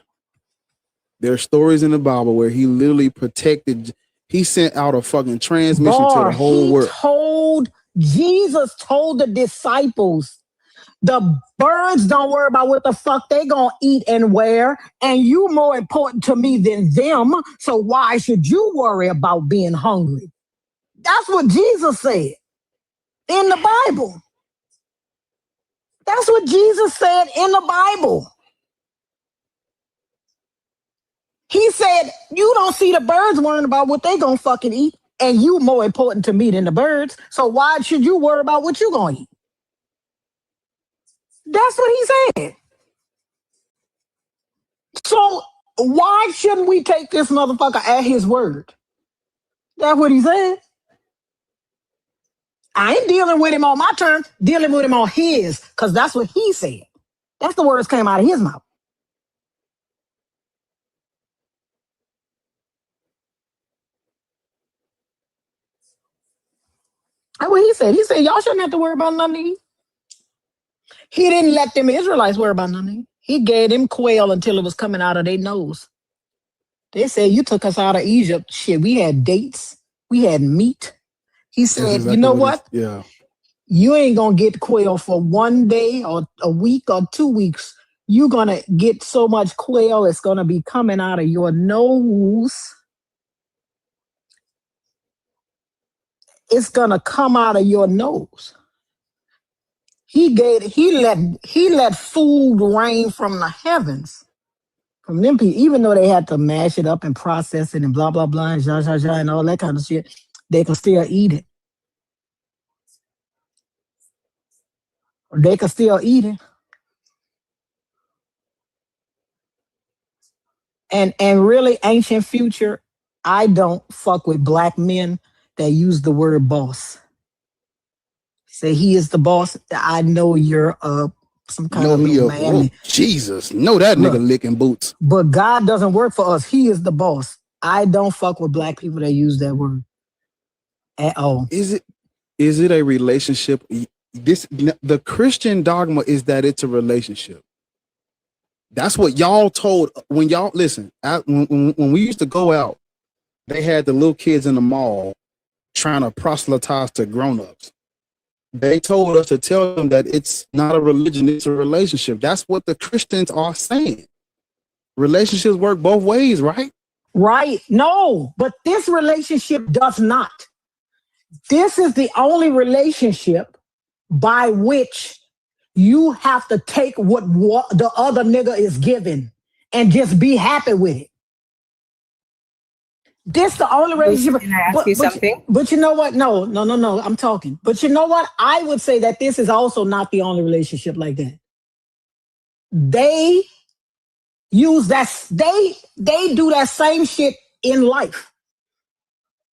Speaker 3: There are stories in the Bible where he literally he sent out a fucking transmission to the whole world.
Speaker 7: Jesus told the disciples, the birds don't worry about what the fuck they gonna eat and wear, and you more important to me than them, so why should you worry about being hungry? That's what Jesus said in the Bible. That's what Jesus said in the Bible. He said, you don't see the birds worrying about what they gonna fucking eat, and you more important to me than the birds, so why should you worry about what you gonna eat? That's what he said. So why shouldn't we take this motherfucker at his word? That's what he said. I ain't dealing with him on my terms, dealing with him on his, because that's what he said. That's the words came out of his mouth. That's what he said. He said, y'all shouldn't have to worry about nothing. He didn't let them Israelites worry about nothing. He gave them quail until it was coming out of their nose. They said, you took us out of Egypt. Shit, we had dates. We had meat. He said, exactly, you know what?
Speaker 3: Yeah.
Speaker 7: You ain't going to get quail for 1 day or a week or 2 weeks. You're going to get so much quail, it's going to be coming out of your nose. It's going to come out of your nose. He let food rain from the heavens. From them people, even though they had to mash it up and process it and blah, blah, blah, and and all that kind of shit, they can still eat it. They can still eat it. And really, ancient future, I don't fuck with black men that use the word boss. Say he is the boss. I know you're some kind of little man.
Speaker 3: Jesus, know that nigga licking boots.
Speaker 7: But God doesn't work for us. He is the boss. I don't fuck with black people that use that word at all.
Speaker 3: Is it a relationship? The Christian dogma is that it's a relationship. That's what y'all told when y'all listen. When we used to go out, they had the little kids in the mall trying to proselytize to grown-ups. They told us to tell them that it's not a religion, it's a relationship. That's what the Christians are saying. Relationships work both ways, right?
Speaker 7: Right. No, but this relationship does not. This is the only relationship by which you have to take what the other nigga is giving and just be happy with it. This the only relationship.
Speaker 17: Can I ask you something?
Speaker 7: But you know what? No. I'm talking. But you know what? I would say that this is also not the only relationship like that. They use that. They do that same shit in life.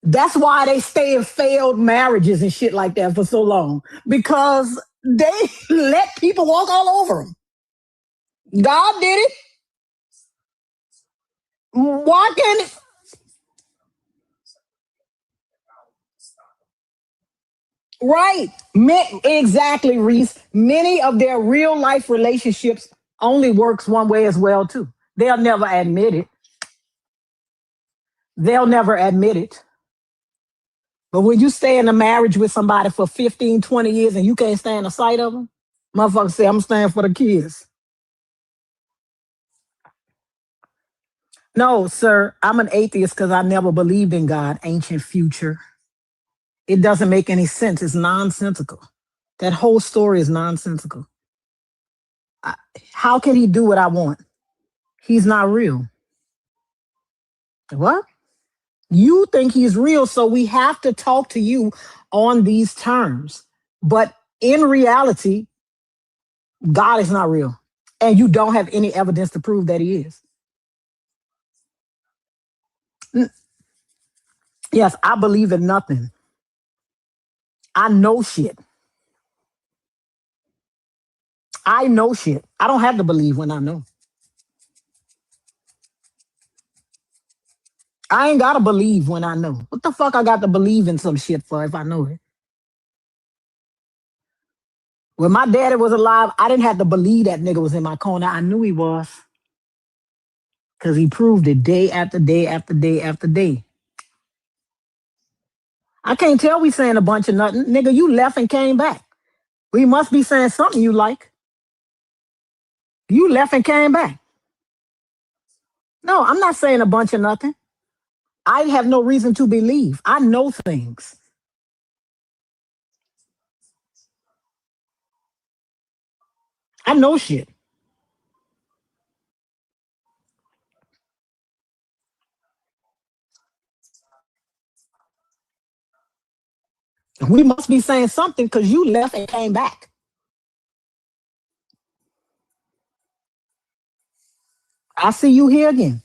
Speaker 7: That's why they stay in failed marriages and shit like that for so long, because they let people walk all over them. God did it. Why can't it? Right. Exactly, Reese. Many of their real life relationships only works one way as well, too. They'll never admit it. But when you stay in a marriage with somebody for 15, 20 years and you can't stand the sight of them, motherfuckers say, I'm staying for the kids. No, sir, I'm an atheist because I never believed in God, ancient future. It doesn't make any sense. It's nonsensical. That whole story is nonsensical. How can he do what I want? He's not real. What? You think he's real, so we have to talk to you on these terms. But in reality, God is not real. And you don't have any evidence to prove that he is. Yes, I believe in nothing. I know shit. I know shit. I don't have to believe when I know. I ain't gotta believe when I know. What the fuck I got to believe in some shit for if I know it? When my daddy was alive, I didn't have to believe that nigga was in my corner. I knew he was. Because he proved it day after day after day after day. I can't tell we saying a bunch of nothing. Nigga, you left and came back. We must be saying something you like. You left and came back. No, I'm not saying a bunch of nothing. I have no reason to believe. I know things. I know shit. We must be saying something because you left and came back. I see you here again.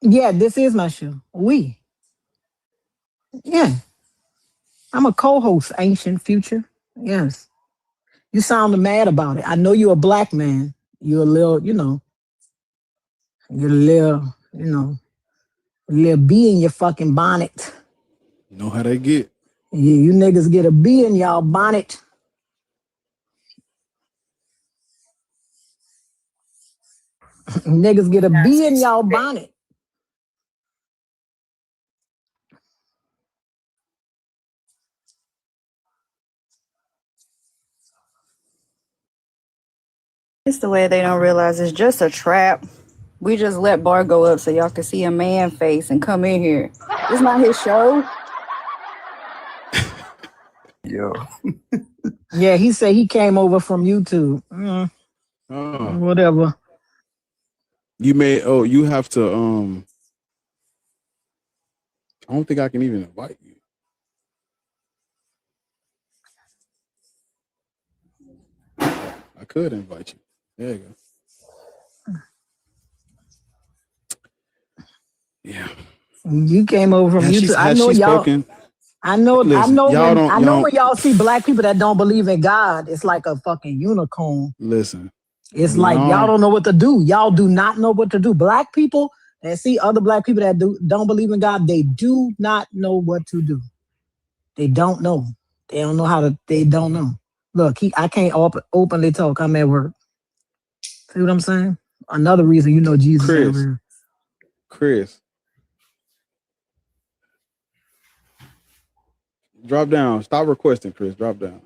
Speaker 7: Yeah, this is my show. Yeah. I'm a co-host, Ancient Future. Yes. You sound mad about it. I know you're a black man. You're a little, you're a little bee in your fucking bonnet.
Speaker 3: You know how they get.
Speaker 7: You niggas get a bee in y'all bonnet. Niggas get a bee in y'all bonnet.
Speaker 11: It's the way they don't realize it's just a trap. We just let Bar go up so y'all can see a man face and come in here. It's not his show.
Speaker 20: Yo.
Speaker 7: Yeah, he said he came over from YouTube. Whatever.
Speaker 3: You have to I don't think I can even invite you. I could invite you. There you go. Yeah.
Speaker 7: You came over from YouTube. I know y'all.
Speaker 3: Spoken?
Speaker 7: I know
Speaker 3: Listen,
Speaker 7: when y'all see black people that don't believe in God, it's like a fucking unicorn.
Speaker 3: Listen.
Speaker 7: It's like y'all don't know what to do. Y'all do not know what to do. Black people that see other black people that don't believe in God, they do not know what to do. They don't know. They don't know how to. They don't know. Look, I can't openly talk. I'm at work. See what I'm saying? Another reason you know Jesus ain't real.
Speaker 3: Chris. Drop down. Stop requesting, Chris. Drop down.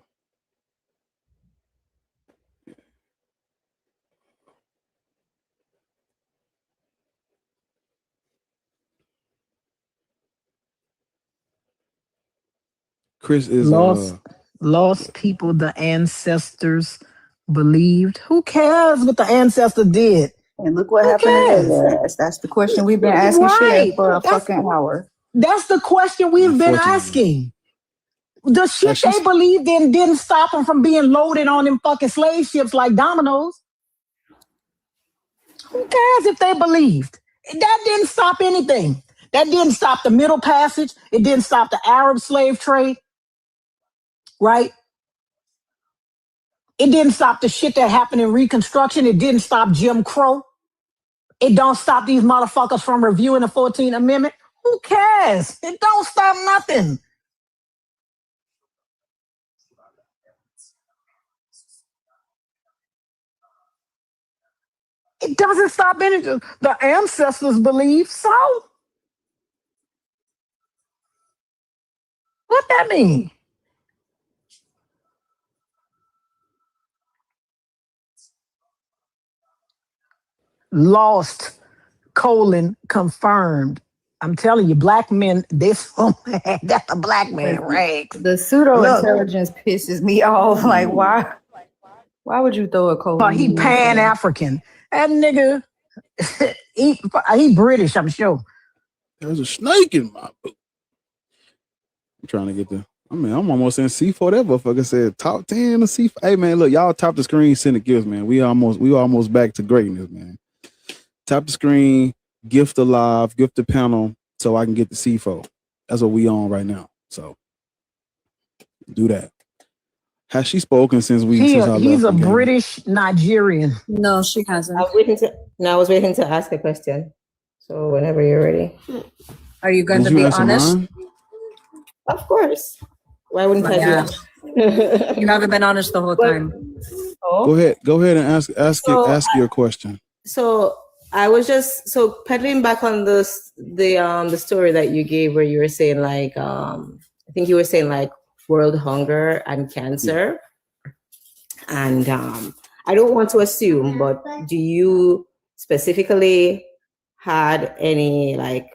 Speaker 3: Chris is
Speaker 7: lost people the ancestors believed. Who cares what the ancestor did?
Speaker 11: And look what happened today. That's the question we've been asking shit for a fucking hour.
Speaker 7: That's the question we've been asking. The shit they believed in didn't stop them from being loaded on them fucking slave ships like dominoes. Who cares if they believed? That didn't stop anything. That didn't stop the Middle Passage. It didn't stop the Arab slave trade. Right? It didn't stop the shit that happened in Reconstruction. It didn't stop Jim Crow. It don't stop these motherfuckers from reviewing the 14th Amendment. Who cares? It don't stop nothing. It doesn't stop anything. The ancestors believe so. What that mean? Lost, confirmed. I'm telling you, black men, that's a black man, right?
Speaker 11: The pseudo intelligence pisses me off. Like, why would you throw a cold?
Speaker 7: He Pan-African. That nigga, he British, I'm sure.
Speaker 3: There's a snake in my book. I'm trying to get I'm almost in C4. That motherfucker said top 10 of C4. Hey man, look, y'all top the screen, send the gifts, man. We almost back to greatness, man. Tap the screen, gift the live, gift the panel, so I can get the C4. That's what we on right now. So do that. Has she spoken since
Speaker 7: he's a British Nigerian?
Speaker 13: No, she hasn't.
Speaker 17: I was waiting to ask a question. So whenever you're ready.
Speaker 13: Are you going to be honest?
Speaker 17: Of course. Why wouldn't I be?
Speaker 13: You haven't been honest the whole time.
Speaker 17: Oh.
Speaker 3: Go ahead and ask your question.
Speaker 17: So I was just peddling back on the story that you gave where you were saying like I think you were saying like world hunger and cancer. And I don't want to assume, but do you specifically had any like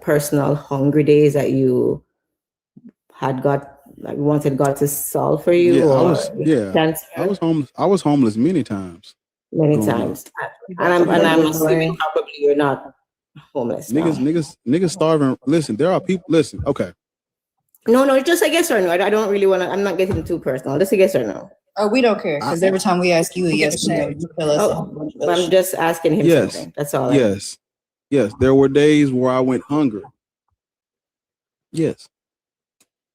Speaker 17: personal hungry days that you had wanted God to solve for you?
Speaker 3: I was homeless many times.
Speaker 17: Many times. And I'm assuming probably you're not homeless.
Speaker 3: Niggas starving. Listen, there are people. Listen, okay.
Speaker 17: No, just a yes or no. I don't really want to. I'm not getting too personal. Just a yes or no.
Speaker 11: Oh, we don't care because every time we ask you a yes or no, you tell us.
Speaker 17: I'm just asking him something. That's all.
Speaker 3: Yes. There were days where I went hungry. Yes.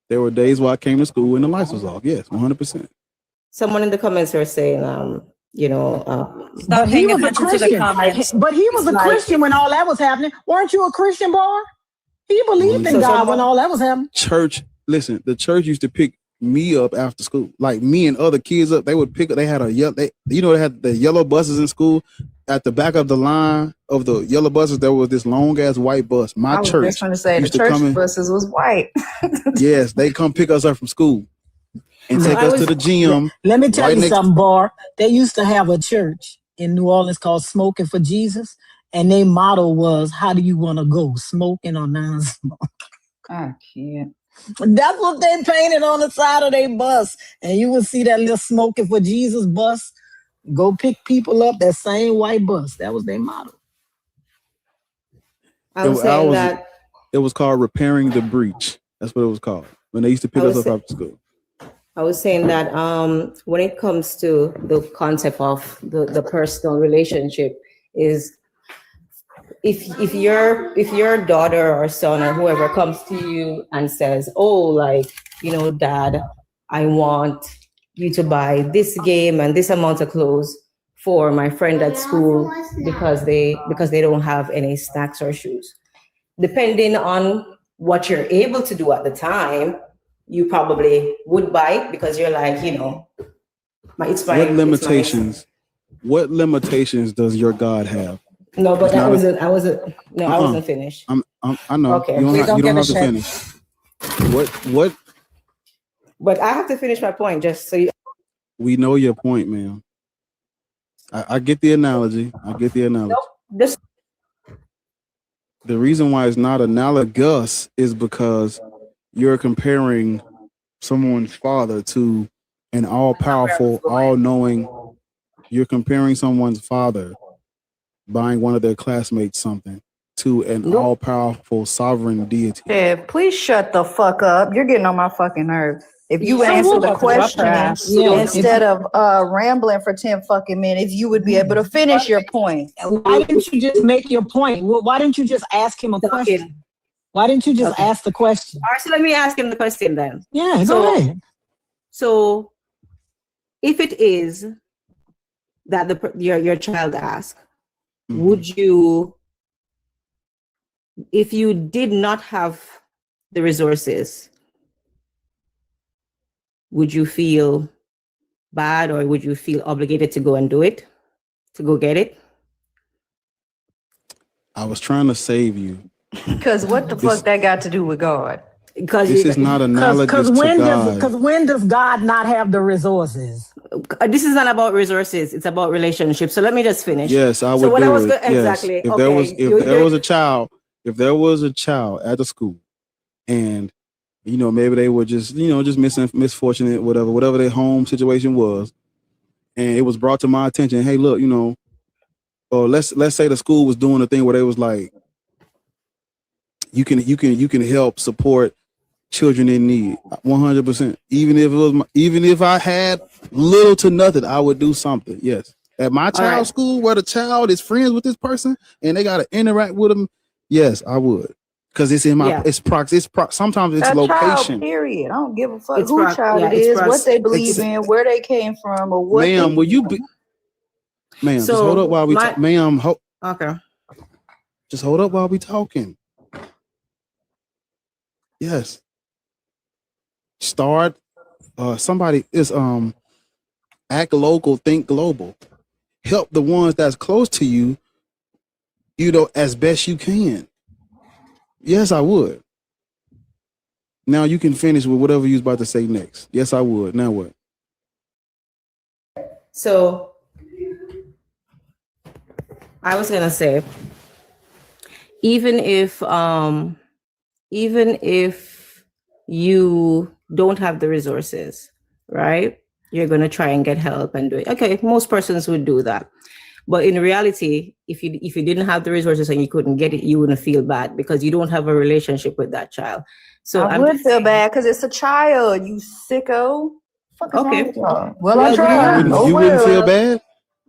Speaker 3: There were days where I came to school and the lights was off. Yes, 100%.
Speaker 17: Someone in the comments were saying,
Speaker 7: but he was a Christian. But he was a Christian when all that was happening. Weren't you a Christian, boy? He believed in God when all that was happening.
Speaker 3: Church, listen, the church used to pick me up after school. Like me and other kids up, they would pick up. They had they had the yellow buses in school. At the back of the line of the yellow buses, there was this long ass white bus. My church. I was
Speaker 11: trying to say the church buses was white.
Speaker 3: Yes, they come pick us up from school and take us to the gym.
Speaker 7: Let me tell you something, Bar. They used to have a church in New Orleans called Smoking for Jesus, and their motto was, "How do you want to go, smoking or non-smoking?"
Speaker 11: I can't.
Speaker 7: That's what they painted on the side of their bus, and you would see that little Smoking for Jesus bus go pick people up. That same white bus. That was their motto.
Speaker 3: It was called repairing the breach. That's what it was called when they used to pick us up after school.
Speaker 17: I was saying that when it comes to the concept of the personal relationship is if your daughter or son or whoever comes to you and says, "Oh, like, Dad, I want you to buy this game and this amount of clothes for my friend at school because they don't have any snacks or shoes." Depending on what you're able to do at the time, you probably would buy it because you're like,
Speaker 3: What limitations does your God have?
Speaker 17: No, but I wasn't finished.
Speaker 3: I know.
Speaker 17: Okay.
Speaker 3: You don't have to finish. What?
Speaker 17: But I have to finish my point just so you.
Speaker 3: We know your point, ma'am. I get the analogy.
Speaker 17: Nope,
Speaker 3: the reason why it's not analogous is because you're comparing someone's father to an all-powerful, all-knowing. You're comparing someone's father buying one of their classmates something to an all-powerful sovereign deity.
Speaker 11: Yeah, please shut the fuck up. You're getting on my fucking nerves. If you answer the question instead of rambling for 10 fucking minutes, you would be able to finish your point.
Speaker 7: Why didn't you just make your point? Why didn't you just ask him a question? Why didn't you just ask the question?
Speaker 17: All right, so let me ask him the question then.
Speaker 7: Yeah, go ahead.
Speaker 17: So if it is that your child asked, would you, if you did not have the resources, would you feel bad or would you feel obligated to go and do it, to go get it?
Speaker 3: I was trying to save you.
Speaker 11: Because what the fuck that got to do with God?
Speaker 17: Because
Speaker 3: this is not analogous to God.
Speaker 7: Because when does God not have the resources?
Speaker 17: This is not about resources. It's about relationships. So let me just finish.
Speaker 3: Yes, I would do it.
Speaker 17: Exactly.
Speaker 3: If there was a child if there was a child at the school and, you know, maybe they were just, you know, just misfortunate, whatever their home situation was, and it was brought to my attention, hey, look, you know, or let's say the school was doing a thing where they was like, you can help support children in need, 100%. Even if I had little to nothing, I would do something. Yes, at my child's school where the child is friends with this person and they got to interact with them. Yes, I would, because it's in my sometimes it's
Speaker 11: that
Speaker 3: location.
Speaker 11: Child, period. I don't give a fuck who child it is, what they believe in, where they came from, or what.
Speaker 3: Ma'am, will you be? Ma'am, just hold up while we talk. Ma'am,
Speaker 17: okay.
Speaker 3: Just hold up while we talking. Yes. Start. Somebody is act local, think global. Help the ones that's close to you, you know, as best you can. Yes, I would. Now you can finish with whatever you was about to say next. Yes, I would. Now what?
Speaker 17: So I was gonna say, even if you don't have the resources, right? You're gonna try and get help and do it. Okay, most persons would do that. But in reality, if you didn't have the resources and you couldn't get it, you wouldn't feel bad because you don't have a relationship with that child. So
Speaker 11: I would feel bad because it's a child, you sicko.
Speaker 17: Okay.
Speaker 11: Well, I tried.
Speaker 3: You wouldn't feel bad?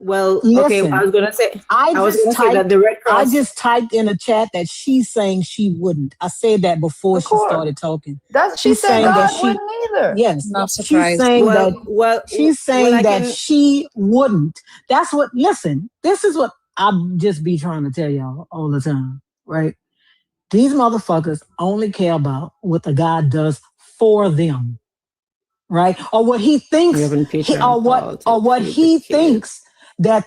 Speaker 17: Well,
Speaker 7: Listen,
Speaker 17: okay, I was gonna say
Speaker 7: I
Speaker 17: say that the Red Cross.
Speaker 7: I just typed in a chat that she's saying she wouldn't. I said that before she started talking.
Speaker 11: She said God wouldn't either.
Speaker 7: Yes,
Speaker 11: Not
Speaker 7: she's
Speaker 11: surprised.
Speaker 7: saying
Speaker 17: Well,
Speaker 7: she's saying that she wouldn't. That's what. Listen, this is what I just be trying to tell y'all all the time, right? These motherfuckers only care about what the God does for them, right? Or what he thinks, or what he thinks that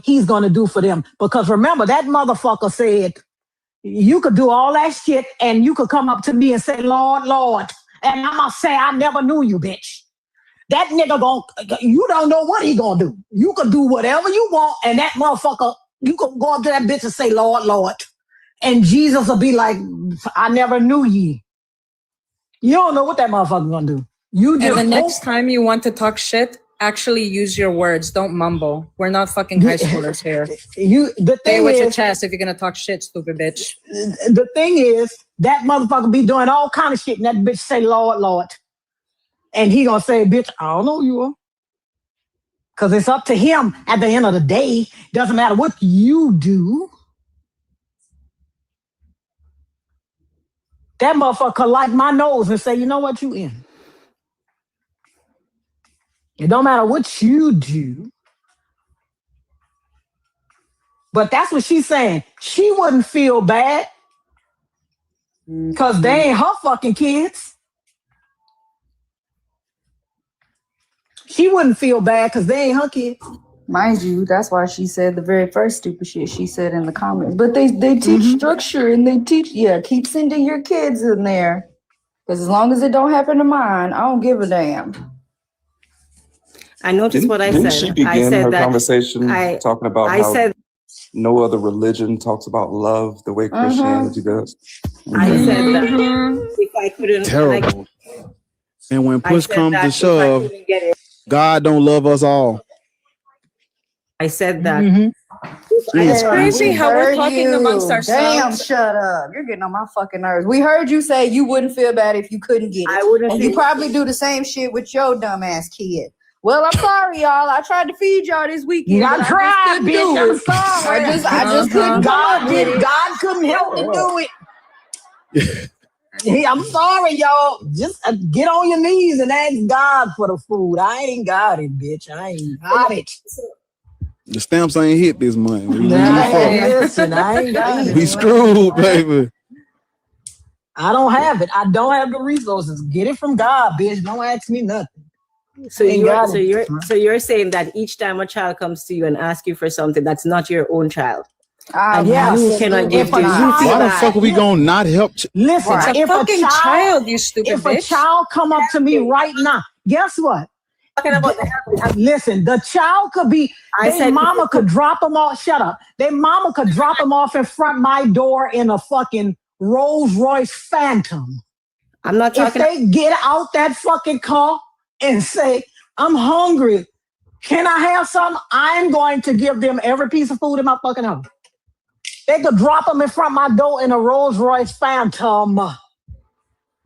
Speaker 7: he's going to do for them. Because remember, that motherfucker said, you could do all that shit and you could come up to me and say, Lord, Lord. And I'm going to say, I never knew you, bitch. That nigga you don't know what he going to do. You could do whatever you want. And that motherfucker, you could go up to that bitch and say, Lord, Lord. And Jesus will be like, I never knew ye. You don't know what that motherfucker going to do. You just
Speaker 5: and the next time you want to talk shit, actually use your words. Don't mumble. We're not fucking high schoolers here. Say with your chest if you're gonna talk shit, stupid bitch.
Speaker 7: The thing is, that motherfucker be doing all kind of shit, and that bitch say, Lord, Lord. And he gonna say, bitch, I don't know you are. Because it's up to him at the end of the day. Doesn't matter what you do. That motherfucker could like my nose and say, you know what, you in. It don't matter what you do. But that's what she's saying. She wouldn't feel bad because they ain't her fucking kids. She wouldn't feel bad because they ain't her kids.
Speaker 11: Mind you, that's why she said the very first stupid shit she said in the comments. But they teach structure and they teach, keep sending your kids in there. Because as long as it don't happen to mine, I don't give a damn.
Speaker 17: I noticed what I
Speaker 20: Didn't
Speaker 17: said.
Speaker 20: she begin
Speaker 17: I said
Speaker 20: her
Speaker 17: that
Speaker 20: conversation talking about how no other religion talks about love the way Christianity does?
Speaker 17: I said that if I couldn't,
Speaker 3: terrible. And when push comes to shove, God don't love us all.
Speaker 17: I said that.
Speaker 5: It's crazy how we're talking amongst ourselves.
Speaker 11: Damn, shut up. You're getting on my fucking nerves. We heard you say you wouldn't feel bad if you couldn't get it.
Speaker 17: I wouldn't.
Speaker 11: And you probably do the same shit with your dumbass kid. Well, I'm sorry, y'all. I tried to feed y'all this weekend.
Speaker 7: I tried, bitch. I'm sorry.
Speaker 11: I just couldn't.
Speaker 7: God couldn't help me do it. I'm sorry, y'all. Just get on your knees and ask God for the food. I ain't got it, bitch. I ain't got it.
Speaker 3: The stamps ain't hit this month.
Speaker 7: Listen, I ain't got it.
Speaker 3: We screwed, baby.
Speaker 7: I don't have it. I don't have the resources. Get it from God, bitch. Don't ask me nothing.
Speaker 17: So you're saying that each time a child comes to you and asks you for something that's not your own child, and you cannot give to you.
Speaker 3: Why the fuck are we gonna not help?
Speaker 7: Listen,
Speaker 5: it's a fucking child, you stupid bitch.
Speaker 7: If a child come up to me right now, guess what?
Speaker 17: talking about the
Speaker 7: listen, the child could be, their mama could drop them off. Shut up. Their mama could drop them off in front of my door in a fucking Rolls Royce Phantom.
Speaker 17: I'm not talking.
Speaker 7: If they get out that fucking car and say, I'm hungry, can I have some? I'm going to give them every piece of food in my fucking house. They could drop them in front of my door in a Rolls Royce Phantom.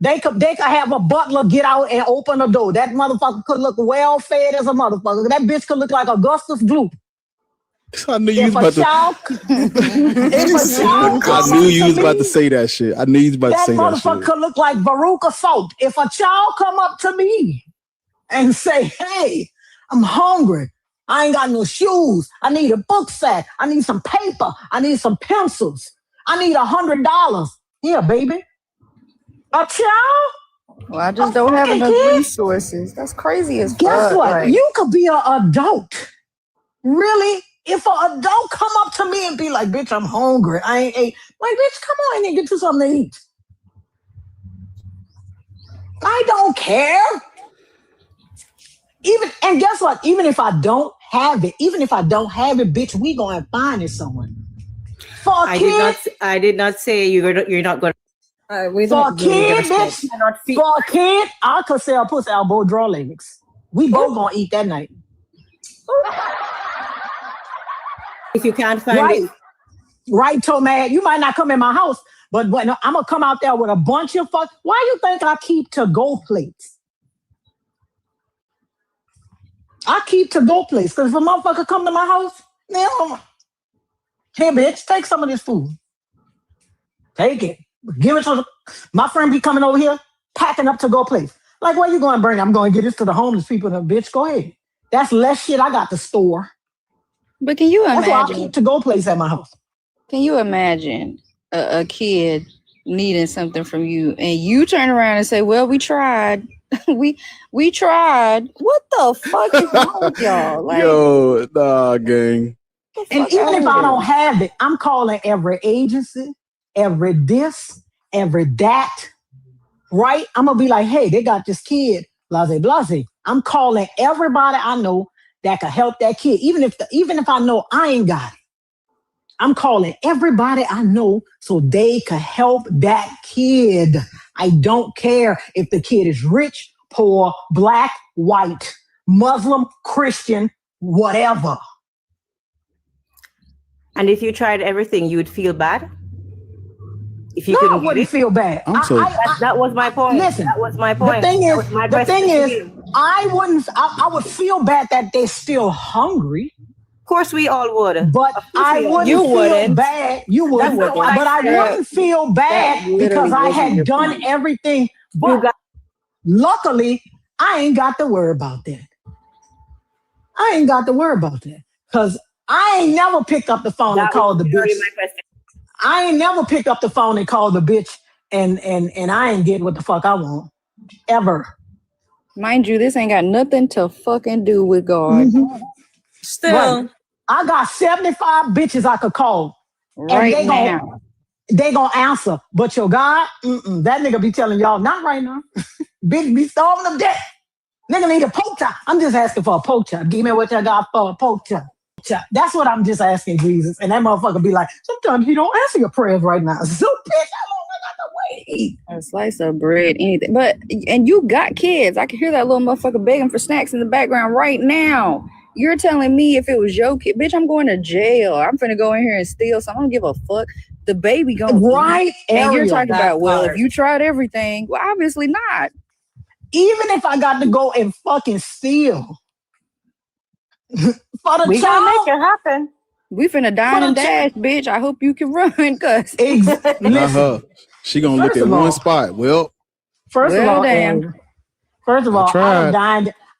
Speaker 7: They could have a butler get out and open the door. That motherfucker could look well fed as a motherfucker. That bitch could look like Augustus Gloop.
Speaker 3: I knew you was about to. I knew you was about to say that shit. I knew you was about to say that shit.
Speaker 7: That motherfucker could look like Baruch Assault. If a child come up to me and say, hey, I'm hungry. I ain't got no shoes. I need a book sack. I need some paper. I need some pencils. I need $100. Here, baby. A child?
Speaker 11: Well, I just don't have enough resources. That's crazy as fuck.
Speaker 7: Guess what?
Speaker 11: Like,
Speaker 7: you could be an adult. Really? If an adult come up to me and be like, bitch, I'm hungry. I ain't ate. Like, bitch, come on in and get you something to eat. I don't care. And guess what? Even if I don't have it, bitch, we going to find it someone. For a kid,
Speaker 17: I did not say you're not going to.
Speaker 7: For a kid, bitch, for a kid, I could sell pussy elbow draw legs. We both gonna eat that night.
Speaker 17: If you can't find it.
Speaker 7: Right, Tomad. You might not come in my house, but when I'm gonna come out there with a bunch of fuck. Why you think I keep to-go plates? I keep to-go plates because if a motherfucker come to my house, man, here, bitch, take some of this food. Take it. Give it to my friend be coming over here, packing up to-go plates. Like, where you going to bring? I'm going to get this to the homeless people. Bitch, go ahead. That's less shit I got to store.
Speaker 11: but can you imagine?
Speaker 7: That's why I keep to-go plates at my house.
Speaker 11: Can you imagine a kid needing something from you and you turn around and say, well, we tried. we tried. What the fuck is wrong with y'all? Like,
Speaker 3: yo, nah, gang.
Speaker 7: And even if I don't have it, I'm calling every agency, every this, every that, right? I'm going to be like, hey, they got this kid, blase, blase. I'm calling everybody I know that can help that kid. Even if I know I ain't got it, I'm calling everybody I know so they can help that kid. I don't care if the kid is rich, poor, black, white, Muslim, Christian, whatever.
Speaker 17: And if you tried everything, you would feel bad? If you
Speaker 7: I wouldn't feel bad.
Speaker 17: That was my point.
Speaker 7: Listen,
Speaker 17: that was my point.
Speaker 7: The thing is,
Speaker 17: I
Speaker 7: would feel bad that they're still hungry.
Speaker 17: Of course, we all would.
Speaker 7: But I wouldn't feel bad. You would. But I wouldn't feel bad because I had done everything. But luckily, I ain't got to worry about that. Because I ain't never picked up the phone and called the bitch. I ain't never picked up the phone and called the bitch and I ain't get what the fuck I want. Ever.
Speaker 11: Mind you, this ain't got nothing to fucking do with God.
Speaker 7: Mm-hmm. Still. Right. I got 75 bitches I could call.
Speaker 11: Right now.
Speaker 7: They gonna answer. But your God, that nigga be telling y'all, not right now. Bitch be starving them dead. Nigga need a poke chop. I'm just asking for a poke chop. Give me what you got for a poke chop. That's what I'm just asking Jesus. And that motherfucker be like, sometimes he don't answer your prayers right now. So bitch, how long I got to wait?
Speaker 11: A slice of bread, anything. But, and you got kids. I can hear that little motherfucker begging for snacks in the background right now. You're telling me if it was your kid, bitch, I'm going to jail. I'm finna go in here and steal something. I don't give a fuck. The baby going
Speaker 7: right.
Speaker 11: And you're talking about, well, if you tried everything, well, obviously not.
Speaker 7: Even if I got to go and fucking steal.
Speaker 17: We gonna make it happen.
Speaker 11: We finna dine and dash, bitch. I hope you can run, cuz.
Speaker 3: She gonna look at one spot. Well,
Speaker 7: first of all,
Speaker 3: I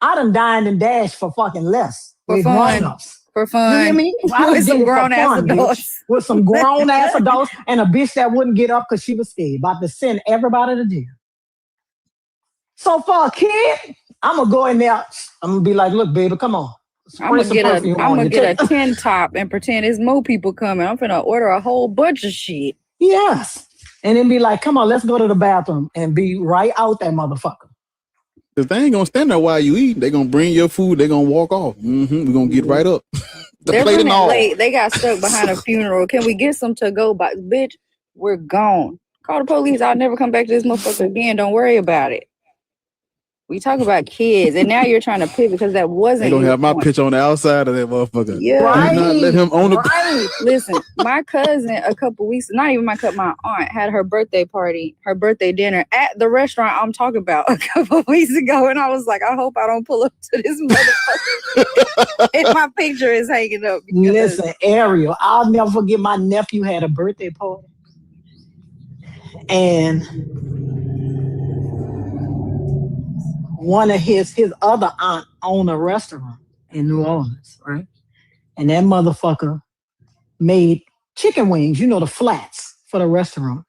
Speaker 7: done dined and dashed for fucking less.
Speaker 11: For fun. For fun.
Speaker 7: You hear me?
Speaker 11: With some grown ass adults.
Speaker 7: With some grown ass adults and a bitch that wouldn't get up because she was scared. About to send everybody to jail. So for a kid, I'm gonna go in there. I'm gonna be like, look, baby, come on.
Speaker 11: I'm gonna get a 10 top and pretend there's more people coming. I'm finna order a whole bunch of shit.
Speaker 7: Yes. And then be like, come on, let's go to the bathroom and be right out that motherfucker.
Speaker 3: Cause they ain't gonna stand there while you eat. They gonna bring your food. They gonna walk off. We're gonna get right up.
Speaker 11: They're
Speaker 3: plate and
Speaker 11: running
Speaker 3: all.
Speaker 11: late. They got stuck behind a funeral. Can we get some to go by? Bitch, we're gone. Call the police. I'll never come back to this motherfucker again. Don't worry about it. We talk about kids, and now you're trying to pivot because that wasn't.
Speaker 3: They gonna
Speaker 11: your
Speaker 3: have my
Speaker 11: point.
Speaker 3: picture on the outside of that motherfucker.
Speaker 11: Yeah,
Speaker 3: Do not let him on the.
Speaker 11: Right. Listen, my cousin a couple weeks, not even my cousin, my aunt had her birthday party, her birthday dinner at the restaurant I'm talking about a couple weeks ago, and I was like, I hope I don't pull up to this motherfucker. And my picture is hanging up.
Speaker 7: Listen, Ariel, I'll never forget my nephew had a birthday party. And one of his other aunt owned a restaurant in New Orleans, right? And that motherfucker made chicken wings, the flats for the restaurant.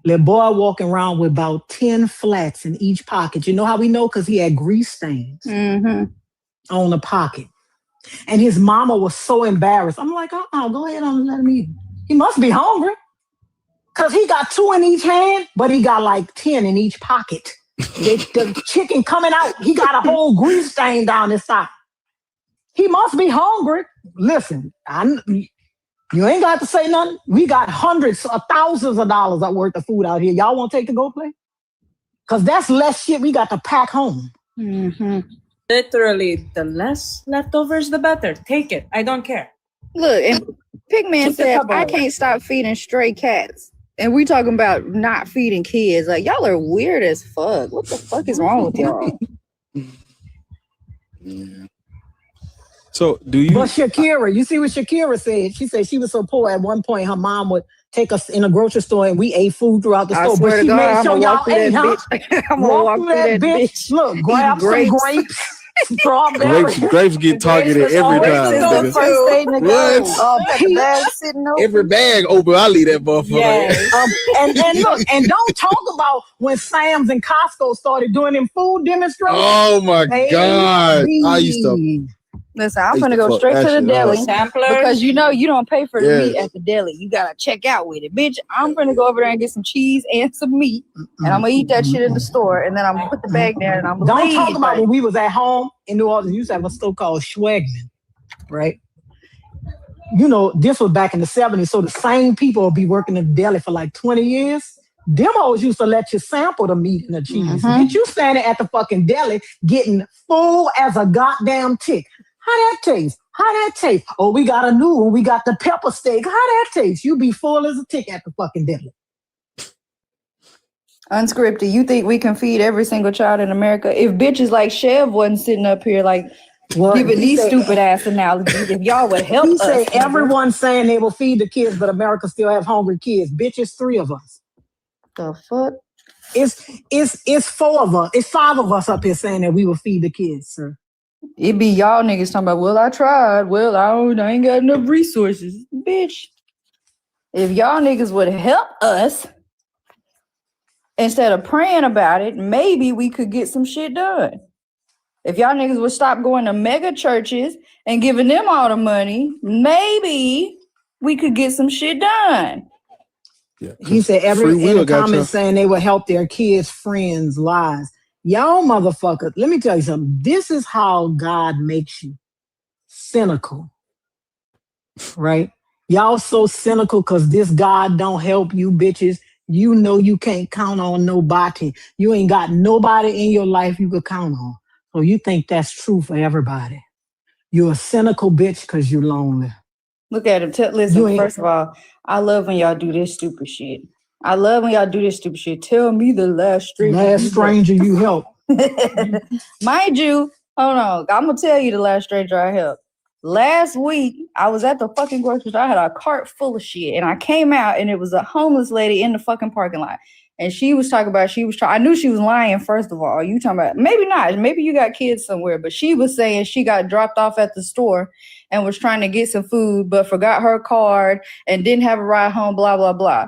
Speaker 7: Little boy walking around with about 10 flats in each pocket. You know how we know? Because he had grease stains on the pocket. And his mama was so embarrassed. I'm like, go ahead and let him eat. He must be hungry. Because he got 2 in each hand, but he got like 10 in each pocket. The chicken coming out, he got a whole grease stain down his side. He must be hungry. Listen, you ain't got to say nothing. We got hundreds of thousands of dollars worth of food out here. Y'all want to take the go play? Because that's less shit we got to pack home.
Speaker 5: Literally, the less leftovers, the better. Take it. I don't care.
Speaker 11: Look, and Pigman
Speaker 5: Keep the
Speaker 11: said,
Speaker 5: Tupperware.
Speaker 11: I can't stop feeding stray cats. And we talking about not feeding kids. Like, y'all are weird as fuck. What the fuck is wrong with y'all?
Speaker 3: Yeah. So do you?
Speaker 7: But Shakira, you see what Shakira said? She said she was so poor at one point her mom would take us in a grocery store and we ate food throughout the store.
Speaker 11: Swear
Speaker 7: But
Speaker 11: to
Speaker 7: she
Speaker 11: God,
Speaker 7: made sure
Speaker 11: I'ma walk
Speaker 7: y'all
Speaker 11: through
Speaker 7: ate,
Speaker 11: that
Speaker 7: huh?
Speaker 11: bitch. I'm gonna walk through that bitch.
Speaker 7: Look, grab some grapes, strawberries.
Speaker 3: Grapes get targeted every time.
Speaker 11: The
Speaker 3: Nigga.
Speaker 11: first thing to go.
Speaker 3: What?
Speaker 11: The bag sitting open.
Speaker 3: Every bag open, I leave that motherfucker.
Speaker 7: Yes. And look, and don't talk about when Sam's and Costco started doing them food demonstrations.
Speaker 3: Oh my God. I used to.
Speaker 11: Listen, I'm gonna go straight to the deli because you don't pay for the meat at the deli. You gotta check out with it, bitch. I'm gonna go over there and get some cheese and some meat, and I'm gonna eat that shit in the store, and then I'm gonna put the bag there, and I'm gonna
Speaker 7: Don't
Speaker 11: leave.
Speaker 7: talk about when we was at home in New Orleans. We used to have a store called Schwegman, right? This was back in the 70s, so the same people will be working in the deli for like 20 years. Them hoes used to let you sample the meat and the cheese. Get you standing at the fucking deli getting full as a goddamn tick. How that taste? Oh, we got a new one. We got the pepper steak. How that taste? You be full as a tick at the fucking deli.
Speaker 11: Unscripted. You think we can feed every single child in America? If bitches like Chev wasn't sitting up here like giving these stupid ass analogies, if y'all would help
Speaker 7: He
Speaker 11: us.
Speaker 7: said everyone's saying they will feed the kids, but America still have hungry kids. Bitch, it's 3 of us.
Speaker 11: The fuck?
Speaker 7: It's 4 of us. It's 5 of us up here saying that we will feed the kids, sir.
Speaker 11: It be y'all niggas talking about, well, I tried. Well, I ain't got enough resources. Bitch, if y'all niggas would help us instead of praying about it, maybe we could get some shit done. If y'all niggas would stop going to mega churches and giving them all the money, maybe we could get some shit done.
Speaker 3: Yeah,
Speaker 7: he said in the comments saying they will help their kids' friends' lives. Y'all motherfuckers, let me tell you something. This is how God makes you cynical, right? Y'all so cynical because this God don't help you bitches. You know you can't count on nobody. You ain't got nobody in your life you could count on. So you think that's true for everybody. You're a cynical bitch because you're lonely.
Speaker 11: Look at him. Listen, first of all, I love when y'all do this stupid shit. Tell me the last stranger
Speaker 7: you help.
Speaker 11: Mind you, hold on. I'm going to tell you the last stranger I helped. Last week, I was at the fucking grocery store. I had a cart full of shit. And I came out and it was a homeless lady in the fucking parking lot. And she was talking about, I knew she was lying, first of all. You talking about, maybe not. Maybe you got kids somewhere. But she was saying she got dropped off at the store and was trying to get some food, but forgot her card and didn't have a ride home, blah, blah, blah.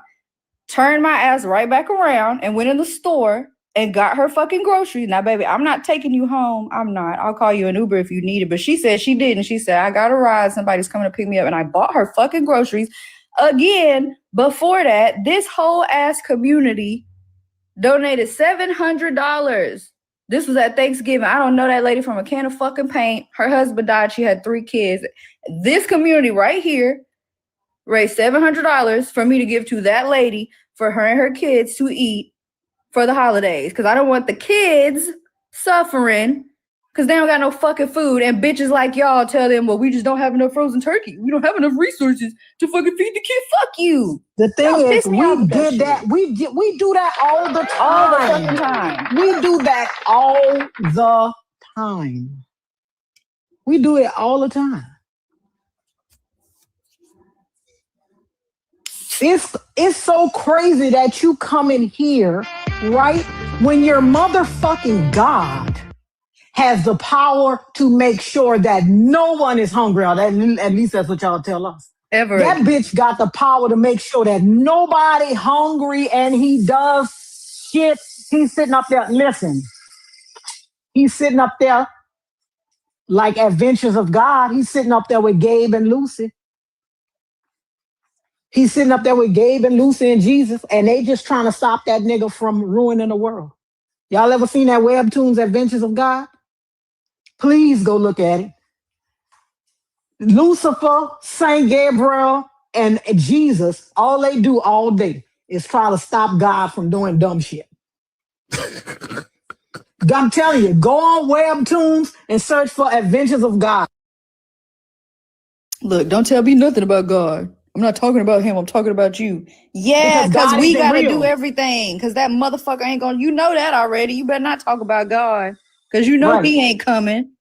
Speaker 11: Turned my ass right back around and went in the store and got her fucking groceries. Now, baby, I'm not taking you home. I'm not. I'll call you an Uber if you need it. But she said she didn't. She said, I got a ride. Somebody's coming to pick me up. And I bought her fucking groceries. Again, before that, this whole ass community donated $700 This was at Thanksgiving. I don't know that lady from a can of fucking paint. Her husband died. She had 3 kids. This community right here raised $700 for me to give to that lady for her and her kids to eat for the holidays. Because I don't want the kids suffering because they don't got no fucking food. And bitches like y'all tell them, well, we just don't have enough frozen turkey. We don't have enough resources to fucking feed the kid. Fuck you.
Speaker 7: The thing
Speaker 11: Y'all
Speaker 7: is,
Speaker 11: piss me off
Speaker 7: we
Speaker 11: with that
Speaker 7: did that.
Speaker 11: shit.
Speaker 7: We do that all the time.
Speaker 11: All the fucking time.
Speaker 7: We do that all the time. We do it all the time. It's so crazy that you come in here, right, when your motherfucking God has the power to make sure that no one is hungry. Or at least that's what y'all tell us.
Speaker 11: Ever.
Speaker 7: That bitch got the power to make sure that nobody hungry, and he does shit. He's sitting up there. Listen, he's sitting up there like Adventures of God. He's sitting up there with Gabe and Lucy. He's sitting up there with Gabe and Lucy and Jesus, and they just trying to stop that nigga from ruining the world. Y'all ever seen that Webtoons Adventures of God? Please go look at it. Lucifer, Saint Gabriel, and Jesus, all they do all day is try to stop God from doing dumb shit. I'm telling you, go on Webtoons and search for Adventures of God.
Speaker 11: Look, don't tell me nothing about God. I'm not talking about him. I'm talking about you. Yeah,
Speaker 7: Because
Speaker 11: because
Speaker 7: God
Speaker 11: we
Speaker 7: isn't
Speaker 11: got to
Speaker 7: real.
Speaker 11: do everything. Because that motherfucker ain't going to, you know that already. You better not talk about God. Because you know
Speaker 7: Right.
Speaker 11: he ain't coming.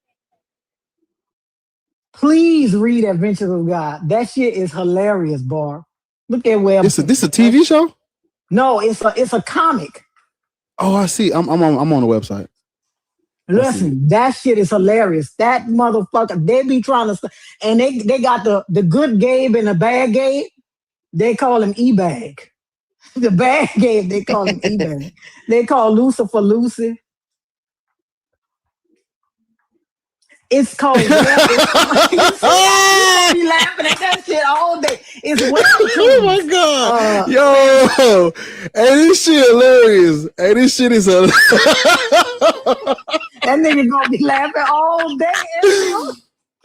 Speaker 7: Please read Adventures of God. That shit is hilarious, Bar. Look at Webtoons.
Speaker 3: This a TV show?
Speaker 7: No, it's a comic.
Speaker 3: Oh, I see. I'm on the website.
Speaker 7: Listen, that shit is hilarious. That motherfucker, they be trying to, and they got the good Gabe and the bad Gabe. They call him E-Bag. The bad Gabe, they call him E-Bag. They call Lucifer Lucy. It's called Web. You gonna be laughing at that shit all day. It's Webtoons.
Speaker 3: Oh my god, yo, hey, this shit hilarious. Hey, this shit is hilarious.
Speaker 7: That nigga gonna be laughing all day.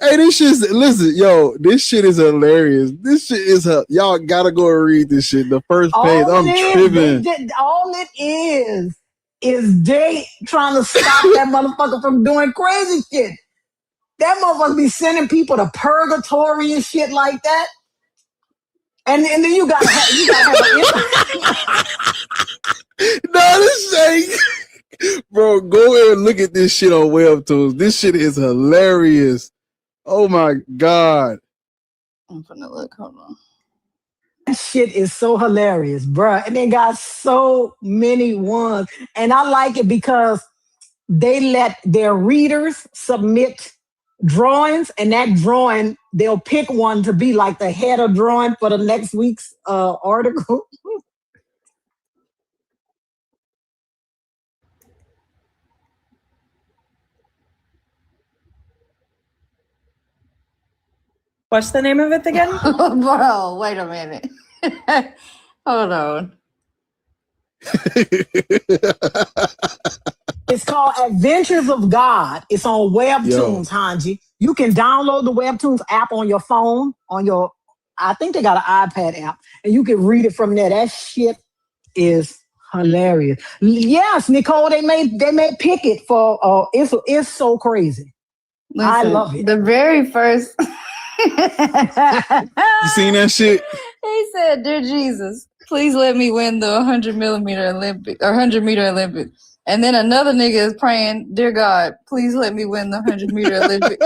Speaker 3: Hey, this shit's, listen, yo, this shit is hilarious. This shit is, y'all gotta go and read this shit. The first page, I'm tripping.
Speaker 7: All it is they trying to stop that motherfucker from doing crazy shit. That motherfucker be sending people to purgatory and shit like that. And then you gotta have
Speaker 3: No, this ain't. Bro, go and look at this shit on Webtoons. This shit is hilarious. Oh my god.
Speaker 11: I'm finna look. Hold on.
Speaker 7: That shit is so hilarious, bruh. And they got so many ones. And I like it because they let their readers submit drawings, and that drawing, they'll pick one to be like the header drawing for the next week's article.
Speaker 5: What's the name of it again?
Speaker 11: Bro, wait a minute. Hold on.
Speaker 7: It's called Adventures of God. It's on Webtoons, Hanji. You can download the Webtoons app on your phone, I think they got an iPad app, and you can read it from there. That shit is hilarious. Yes, Nicole, they made Pickett for it's so crazy.
Speaker 11: Listen,
Speaker 7: I love it.
Speaker 11: The very first
Speaker 3: You seen that shit?
Speaker 11: He said, "Dear Jesus, please let me win the 100-millimeter Olympic or 100-meter Olympic." And then another nigga is praying, "Dear God, please let me win the 100-meter Olympic."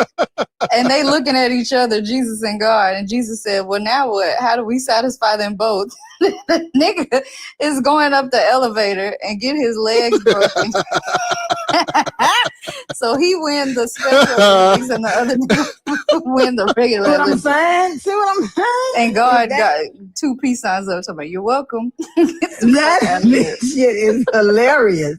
Speaker 11: And they looking at each other, Jesus and God. And Jesus said, "Well, now what? How do we satisfy them both?" The nigga is going up the elevator and get his legs broken. So he win the Special Olympics and the other nigga win the regular Olympics.
Speaker 7: See what I'm saying?
Speaker 11: And God got 2 peace signs up. So you're welcome.
Speaker 7: That shit is hilarious.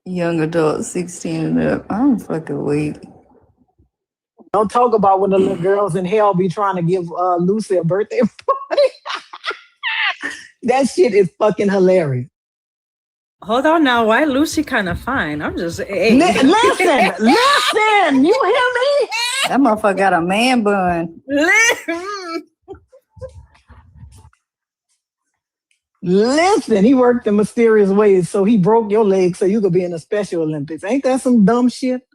Speaker 11: Young adult, 16 and up. I'm fucking weak.
Speaker 7: Don't talk about when the little girls in hell be trying to give Lucy a birthday party. That shit is fucking hilarious.
Speaker 5: Hold on now. Why Lucy kind of fine? I'm just hey.
Speaker 7: Listen. You hear me?
Speaker 11: That motherfucker got a man bun.
Speaker 7: Listen, he worked in mysterious ways, so he broke your leg so you could be in the Special Olympics. Ain't that some dumb shit?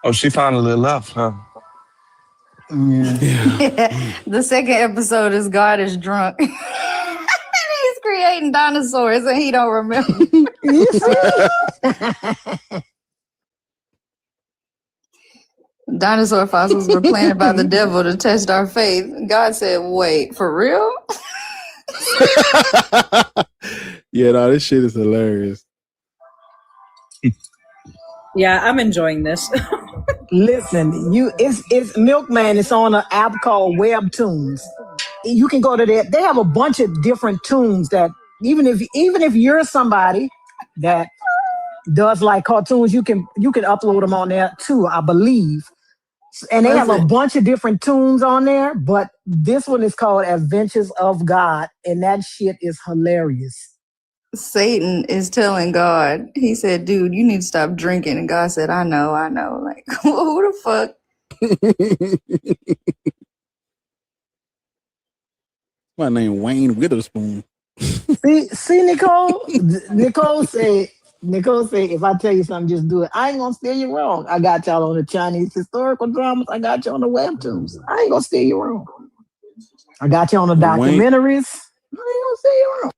Speaker 20: Oh, she finally left, huh?
Speaker 7: Yeah.
Speaker 11: The second episode is God is drunk. He's creating dinosaurs and he don't remember.
Speaker 7: You see?
Speaker 11: Dinosaur fossils were planted by the devil to test our faith. God said, wait, for real?
Speaker 3: Yeah, no, this shit is hilarious.
Speaker 5: Yeah, I'm enjoying this.
Speaker 7: Listen, it's Milkman. It's on an app called Webtoons. You can go to that. They have a bunch of different tunes that even if you're somebody that does like cartoons, you can upload them on there too, I believe. And they have a bunch of different tunes on there, but this one is called Adventures of God, and that shit is hilarious.
Speaker 11: Satan is telling God, he said, dude, you need to stop drinking. And God said, I know. Like, who the fuck?
Speaker 3: My name Wayne Witherspoon.
Speaker 7: See, Nicole? Nicole said, if I tell you something, just do it. I ain't gonna steer you wrong. I got y'all on the Chinese historical dramas. I got you on the webtoons. I ain't gonna steer you wrong. I got you on the documentaries. I ain't gonna steer you wrong.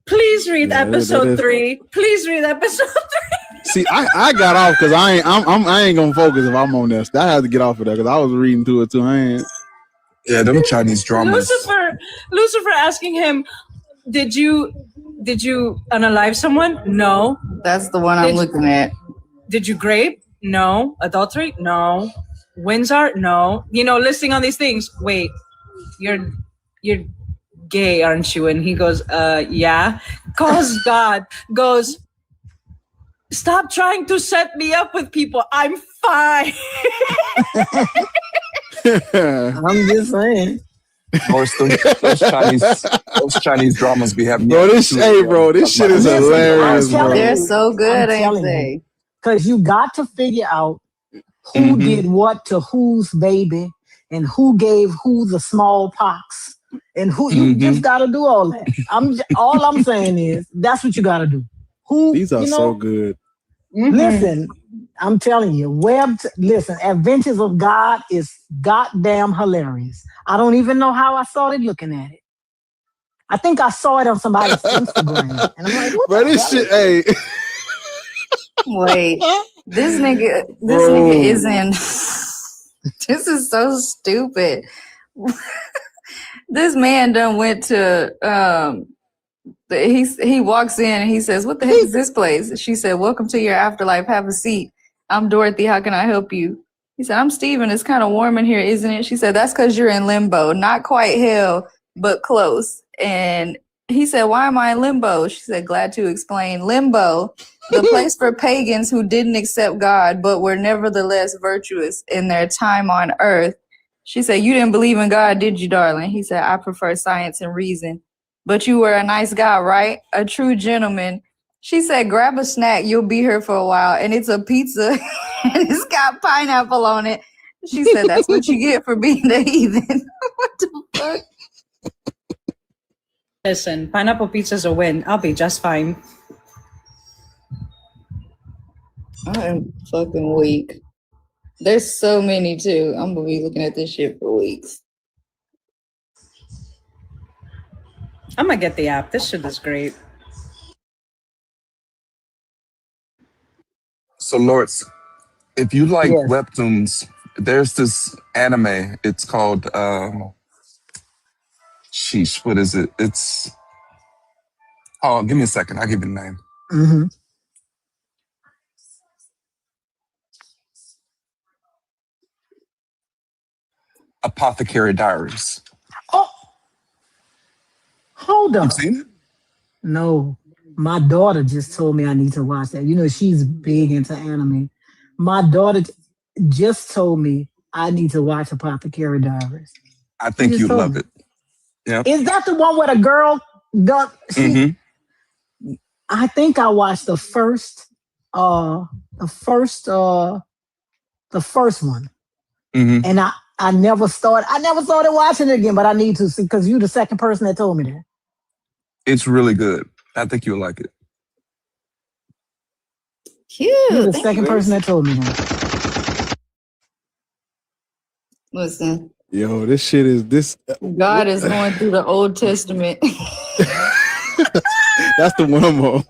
Speaker 5: Please read episode 3. Please read episode 3.
Speaker 3: See, I got off because I ain't gonna focus if I'm on this. I had to get off of that because I was reading through it too.
Speaker 20: Yeah, them Chinese dramas.
Speaker 5: Lucifer asking him, did you unalive someone? No.
Speaker 11: That's the one I'm looking at.
Speaker 5: Did you grape? No. Adultery? No. Windsor? No. Listing all these things. Wait, you're gay, aren't you? And he goes, yeah. Calls God, goes, stop trying to set me up with people. I'm fine.
Speaker 7: I'm just saying.
Speaker 20: Those Chinese dramas be having.
Speaker 3: Bro, this shit is hilarious, bro.
Speaker 11: They're so good, ain't they?
Speaker 7: Because you got to figure out who did what to whose baby and who gave who the smallpox. And who you just gotta do all that. All I'm saying is that's what you gotta do.
Speaker 3: These are so good.
Speaker 7: Listen, I'm telling you, Adventures of God is goddamn hilarious. I don't even know how I started looking at it. I think I saw it on somebody's Instagram, and I'm like, what?
Speaker 3: Bro, this shit, hey.
Speaker 11: Wait, this nigga is in. This is so stupid. This man done went to he walks in and he says, what the heck is this place? She said, welcome to your afterlife, have a seat. I'm Dorothy, how can I help you? He said, I'm Steven, it's kind of warm in here, isn't it? She said, that's because you're in limbo. Not quite hell, but close. And he said, why am I in limbo? She said, glad to explain. Limbo, the place for pagans who didn't accept God but were nevertheless virtuous in their time on earth. She said, you didn't believe in God, did you, darling? He said, I prefer science and reason. But you were a nice guy, right? A true gentleman. She said, grab a snack. You'll be here for a while. And it's a pizza. And it's got pineapple on it. She said, that's what you get for being a heathen. What the fuck?
Speaker 5: Listen, pineapple pizza's a win. I'll be just fine.
Speaker 11: I am fucking weak. There's so many too. I'm gonna be looking at this shit for weeks.
Speaker 5: I'm gonna get the app. This shit is great.
Speaker 20: So, Lords, if you like webtoons, there's this anime. It's called sheesh. What is it? It's give me a second. I'll give you the name. Apothecary Diaries.
Speaker 7: Oh, hold on.
Speaker 20: You've seen it?
Speaker 7: No. My daughter just told me I need to watch that. You know, she's big into anime. My daughter just told me I need to watch Apothecary Diaries.
Speaker 20: I think you'd love
Speaker 7: me.
Speaker 20: it. Yeah.
Speaker 7: Is that the one where the girl does? I think I watched the first one, and I never started watching it again. But I need to see because you're the second person that told me that.
Speaker 20: It's really good. I think you'll like it.
Speaker 11: Cute.
Speaker 7: You're the second person that told me that.
Speaker 11: Listen.
Speaker 3: Yo, this shit is this.
Speaker 11: God is going through the Old Testament.
Speaker 3: That's the one more.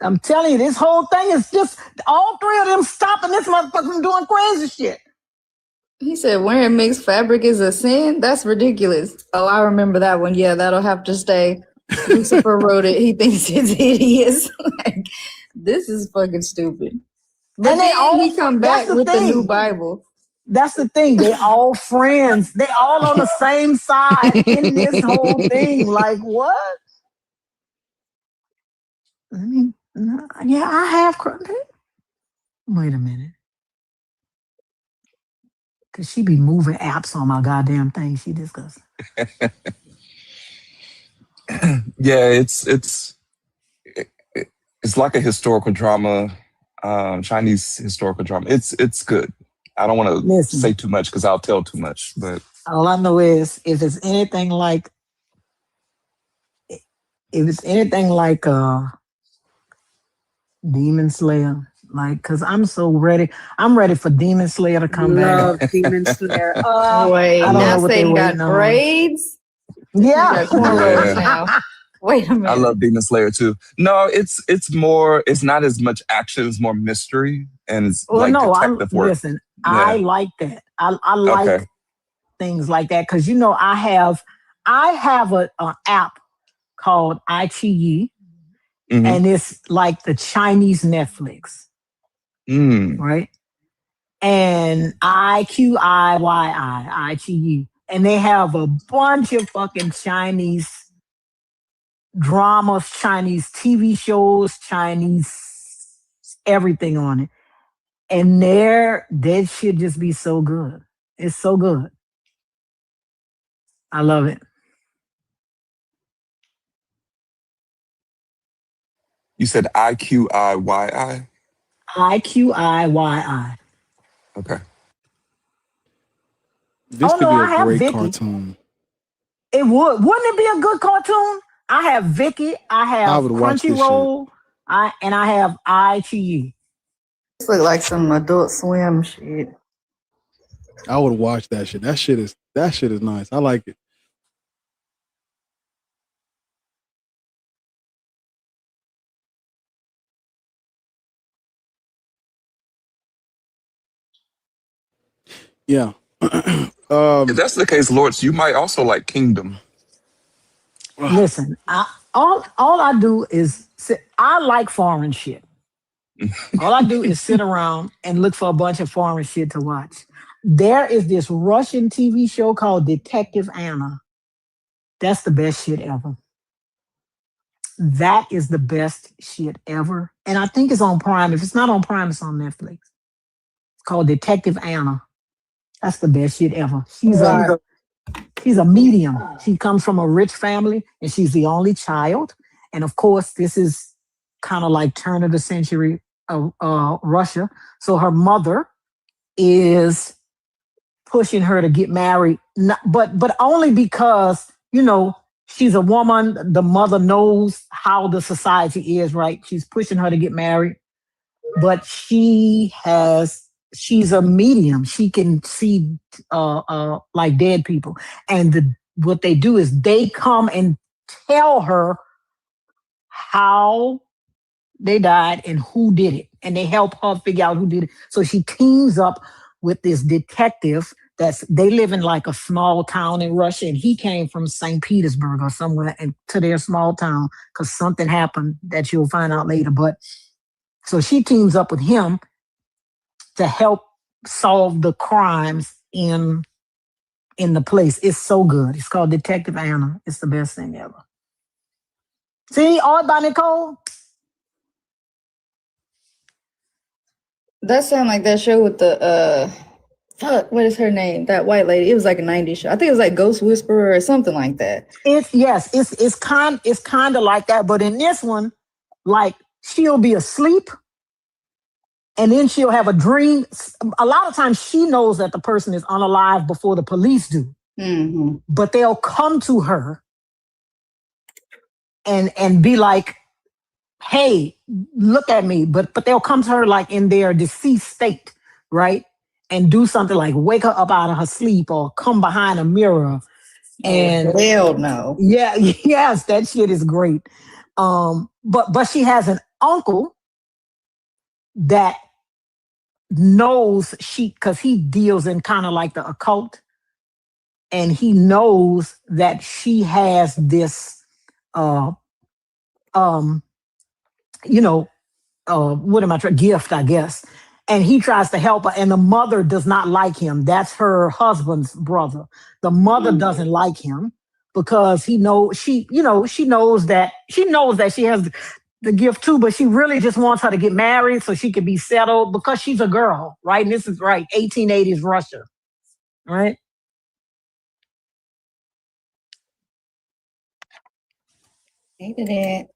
Speaker 7: I'm telling you, this whole thing is just all three of them stopping this motherfucker from doing crazy shit.
Speaker 11: He said wearing mixed fabric is a sin? That's ridiculous. Oh, I remember that one. Yeah, that'll have to stay. Lucifer wrote it. He thinks it's hideous. Like, this is fucking stupid. But
Speaker 7: and
Speaker 11: then he come back with the new Bible.
Speaker 7: That's the thing. They all friends. They all on the same side in this whole thing. Like, what? I mean, yeah, I have. Wait a minute. Because she be moving apps on my goddamn thing. She disgusting.
Speaker 20: Yeah, it's like a historical drama, Chinese historical drama. It's good. I don't want to say too much because I'll tell too much. But
Speaker 7: all I know is if it's anything like Demon Slayer, like, because I'm so ready. I'm ready for Demon Slayer to come back.
Speaker 5: Love Demon Slayer.
Speaker 11: Wait, now Satan got braids?
Speaker 7: Yeah.
Speaker 11: Now. Wait a minute.
Speaker 20: I love Demon Slayer too. No, it's not as much action, it's more mystery and it's detective work.
Speaker 7: Listen, yeah. I like that. I like things like that because I have an app called j.x.t.r.h.o, and it's like the Chinese Netflix, right? And j.x.t.r.h.o, and they have a bunch of fucking Chinese dramas, Chinese TV shows, Chinese everything on it. And that should just be so good. It's so good. I love it.
Speaker 20: You said IQIYI?
Speaker 7: IQIYI.
Speaker 20: Okay.
Speaker 3: This could be a great cartoon.
Speaker 7: It would. Wouldn't it be a good cartoon? I have Vicky. I have Crunchyroll. I have iQIYI.
Speaker 11: This look like some Adult Swim shit.
Speaker 3: I would watch that shit. That shit is nice. I like it. Yeah.
Speaker 20: If that's the case, Lords, you might also like Kingdom.
Speaker 7: Listen, all I do is sit. I like foreign shit. All I do is sit around and look for a bunch of foreign shit to watch. There is this Russian TV show called Detective Anna. That's the best shit ever. That is the best shit ever. And I think it's on Prime. If it's not on Prime, it's on Netflix. It's called Detective Anna. That's the best shit ever. She's a medium. She comes from a rich family and she's the only child. And of course, this is kind of like turn of the century Russia. So her mother is pushing her to get married, but only because, she's a woman. The mother knows how the society is, right? She's pushing her to get married, but she's a medium. She can see like dead people. And what they do is they come and tell her how they died and who did it. And they help her figure out who did it. So she teams up with this detective they live in like a small town in Russia, and he came from St. Petersburg or somewhere to their small town because something happened that you'll find out later. But so she teams up with him to help solve the crimes in in the place. It's so good. It's called Detective Anna. It's the best thing ever. See, all by Nicole.
Speaker 11: That sound like that show with the fuck, what is her name? That white lady. It was like a 90s show. I think it was like Ghost Whisperer or something like that.
Speaker 7: It's kind of like that, but in this one, like she'll be asleep and then she'll have a dream. A lot of times she knows that the person is unalive before the police do.
Speaker 11: Mm-hmm.
Speaker 7: But they'll come to her and be like, hey, look at me. But they'll come to her like in their deceased state, right? And do something like wake her up out of her sleep or come behind a mirror. And
Speaker 11: hell no.
Speaker 7: Yeah, yes, that shit is great. But she has an uncle that knows because he deals in kind of like the occult, and he knows that she has this gift, I guess. And he tries to help her, and the mother does not like him. That's her husband's brother. The mother doesn't like him because she knows that she has the gift too, but she really just wants her to get married so she can be settled because she's a girl, right? And this is right, 1880s Russia, right?
Speaker 11: Hated it.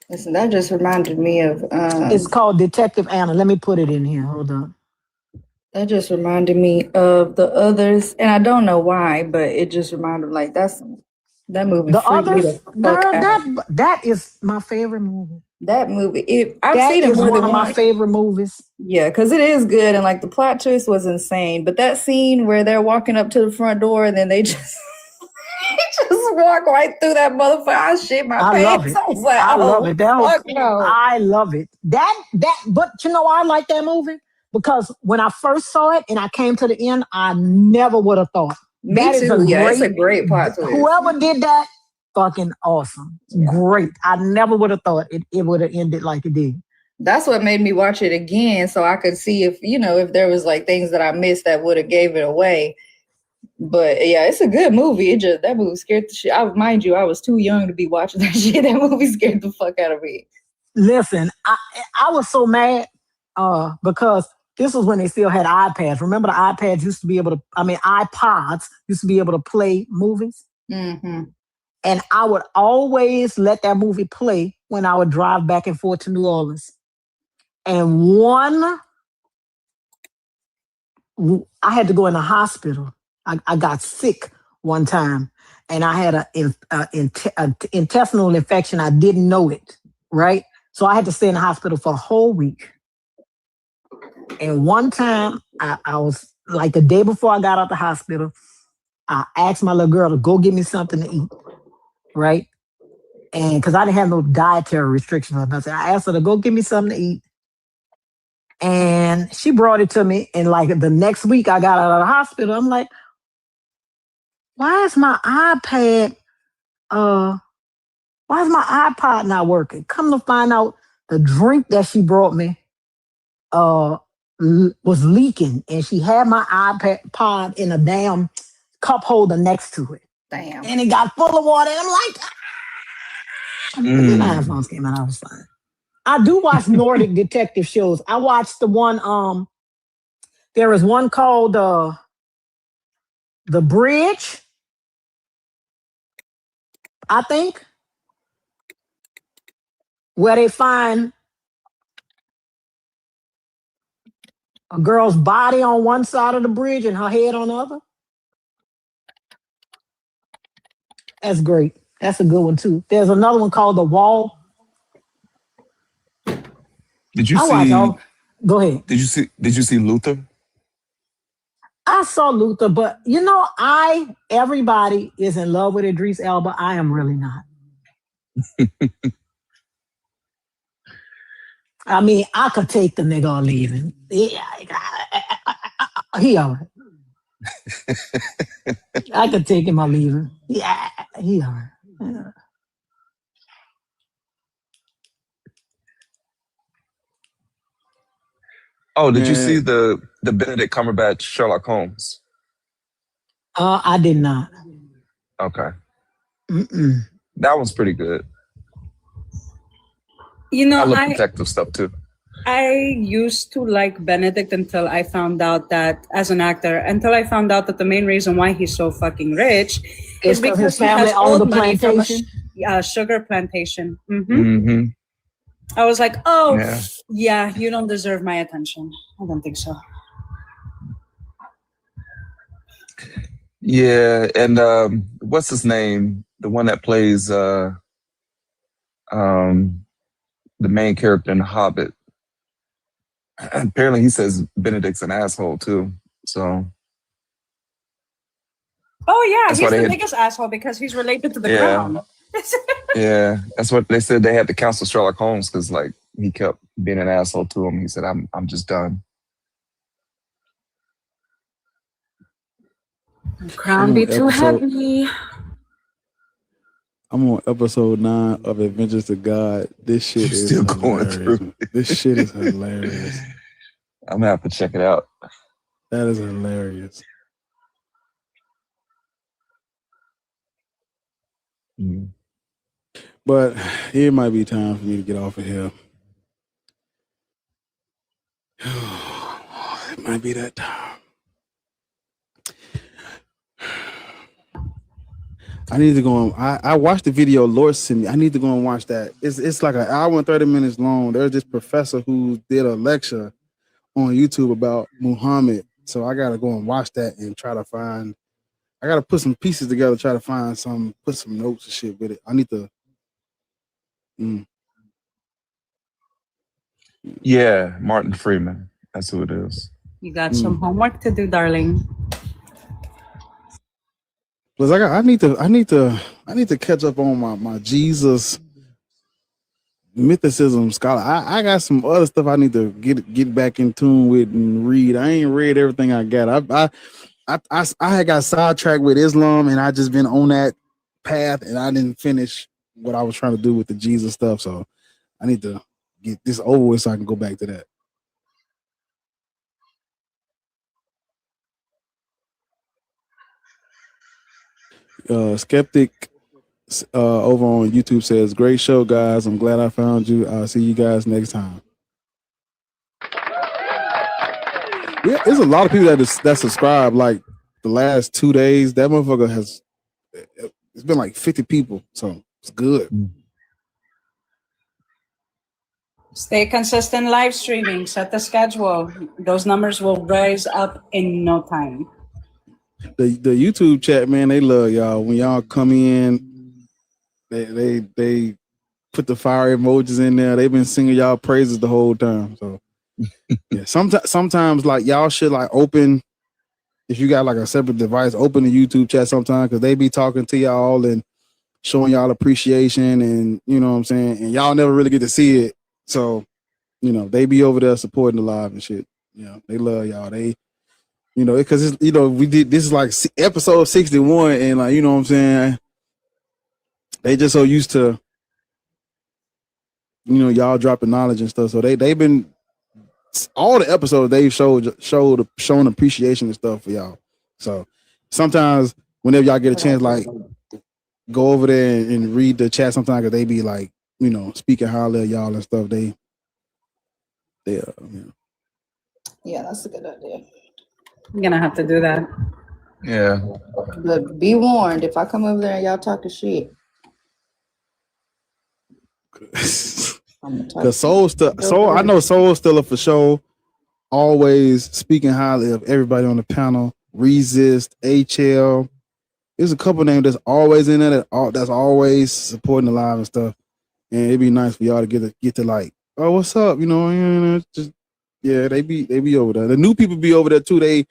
Speaker 11: Listen, that just reminded me of
Speaker 7: it's called Detective Anna. Let me put it in here. Hold on.
Speaker 11: That just reminded me of The Others, and I don't know why, but it just reminded me like that movie.
Speaker 7: The
Speaker 11: freaked me
Speaker 7: Others,
Speaker 11: the fuck out.
Speaker 7: that is my favorite movie.
Speaker 11: That movie, I've seen it more than
Speaker 7: one of my favorite movies.
Speaker 11: Yeah, because it is good, and like the plot twist was insane. But that scene where they're walking up to the front door and then they just walk right through that motherfucker, I shit my pants. I was like,
Speaker 7: I love it.
Speaker 11: Fuck no.
Speaker 7: I love it. But I like that movie because when I first saw it and I came to the end, I never would have thought.
Speaker 11: Me too. It's a great plot twist.
Speaker 7: Whoever did that, fucking awesome. Yeah. Great. I never would have thought it would have ended like it did.
Speaker 11: That's what made me watch it again, so I could see if there was like things that I missed that would have gave it away. But yeah, it's a good movie. That movie scared the shit. Mind you, I was too young to be watching that shit. That movie scared the fuck out of me.
Speaker 7: Listen, I was so mad because this was when they still had iPads. Remember the iPods used to be able to play movies?
Speaker 11: Mm-hmm.
Speaker 7: And I would always let that movie play when I would drive back and forth to New Orleans. And I had to go in the hospital. I got sick one time, and I had an intestinal infection. I didn't know it, right? So I had to stay in the hospital for a whole week. And one time, I was like the day before I got out the hospital, I asked my little girl to go get me something to eat, right? And because I didn't have no dietary restrictions or nothing, I asked her to go get me something to eat. And she brought it to me. And like the next week I got out of the hospital, I'm like, why is my iPad not working? Come to find out, the drink that she brought me was leaking, and she had my iPod in a damn cup holder next to it.
Speaker 11: Damn.
Speaker 7: And it got full of water, and I'm like, but then the iPhones came out, I was fine. I do watch Nordic detective shows. I watched the one, there is one called The Bridge, I think, where they find a girl's body on one side of the bridge and her head on the other. That's great. That's a good one too. There's another one called The Wall.
Speaker 21: Did you see?
Speaker 7: Go ahead.
Speaker 21: Did you see Luther?
Speaker 7: I saw Luther, but everybody is in love with Idris Elba. I am really not. I mean, I could take the nigga or leave him. Yeah, he all right. I could take him or leave him. Yeah, he all right. Yeah.
Speaker 21: Oh, did you see the Benedict Cumberbatch Sherlock Holmes?
Speaker 7: I did not.
Speaker 21: Okay.
Speaker 7: Mm-mm.
Speaker 21: That was pretty good.
Speaker 5: You know,
Speaker 21: I love protective stuff too.
Speaker 5: I used to like Benedict until I found out that, as an actor, until I found out that the main reason why he's so fucking rich is because
Speaker 7: his
Speaker 5: he
Speaker 7: family
Speaker 5: has
Speaker 7: owned
Speaker 5: old
Speaker 7: the
Speaker 5: money from
Speaker 7: plantation.
Speaker 5: a sugar plantation.
Speaker 21: Mm-hmm.
Speaker 5: I was like, oh,
Speaker 21: Yeah.
Speaker 5: yeah, you don't deserve my attention. I don't think so.
Speaker 21: Yeah, and what's his name? The one that plays the main character in The Hobbit. Apparently, he says Benedict's an asshole too. So
Speaker 5: Oh, yeah,
Speaker 21: that's
Speaker 5: he's
Speaker 21: why they
Speaker 5: the
Speaker 21: had.
Speaker 5: biggest asshole because he's related to the
Speaker 21: Yeah.
Speaker 5: crown.
Speaker 21: Yeah, that's what they said. They had to cancel Sherlock Holmes because like he kept being an asshole to him. He said, "I'm just done."
Speaker 5: Crown be too heavy.
Speaker 3: I'm on episode 9 of Adventures of God. This shit is
Speaker 21: still
Speaker 3: hilarious.
Speaker 21: going through.
Speaker 3: This shit is hilarious.
Speaker 21: I'm gonna have to check it out.
Speaker 3: That is hilarious.
Speaker 21: Mm.
Speaker 3: But it might be time for me to get off of here. It might be that time. I need to go on. I watched the video Lord sent me. I need to go and watch that. It's like an hour and 30 minutes long. There's this professor who did a lecture on YouTube about Muhammad. So I gotta go and watch that and try to find. I gotta put some pieces together, try to find some, put some notes and shit with it. I need to.
Speaker 21: Yeah, Martin Freeman. That's who it is.
Speaker 5: You got some homework to do, darling.
Speaker 3: Plus, I need to catch up on my Jesus mythicism scholar. I got some other stuff I need to get back in tune with and read. I ain't read everything I got. I had got sidetracked with Islam and I just been on that path and I didn't finish what I was trying to do with the Jesus stuff. So I need to get this over with so I can go back to that. Skeptic over on YouTube says, "Great show, guys. I'm glad I found you. I'll see you guys next time." Yeah, there's a lot of people that subscribe. Like the last 2 days, that motherfucker has. It's been like 50 people, so it's good.
Speaker 5: Stay consistent live streaming. Set the schedule. Those numbers will rise up in no time.
Speaker 3: The YouTube chat, man, they love y'all. When y'all come in, they put the fire emojis in there. They've been singing y'all praises the whole time. So yeah, sometimes like y'all should like open, if you got like a separate device, open the YouTube chat sometime because they be talking to y'all and showing y'all appreciation and you know what I'm saying, and y'all never really get to see it. So you know they be over there supporting the live and shit. You know they love y'all. They, you know, because it's, you know, we did this is like episode 61 and like, you know what I'm saying, they just so used to, you know, y'all dropping knowledge and stuff. So they've been, all the episodes they've shown appreciation and stuff for y'all. So sometimes whenever y'all get a chance, like go over there and read the chat sometimes, because they be like, you know, speaking highly of y'all and stuff. They you know.
Speaker 11: Yeah, that's a good idea.
Speaker 5: I'm gonna have to do that.
Speaker 21: Yeah.
Speaker 11: But be warned, if I come over there and y'all talking shit.
Speaker 3: Because Soul, I know Soul Stiller for sure, always speaking highly of everybody on the panel. Resist, HL. There's a couple names that's always in there that's always supporting the live and stuff. And it'd be nice for y'all to get to like, oh, what's up? You know, just yeah, they be over there. The new people be over there too. They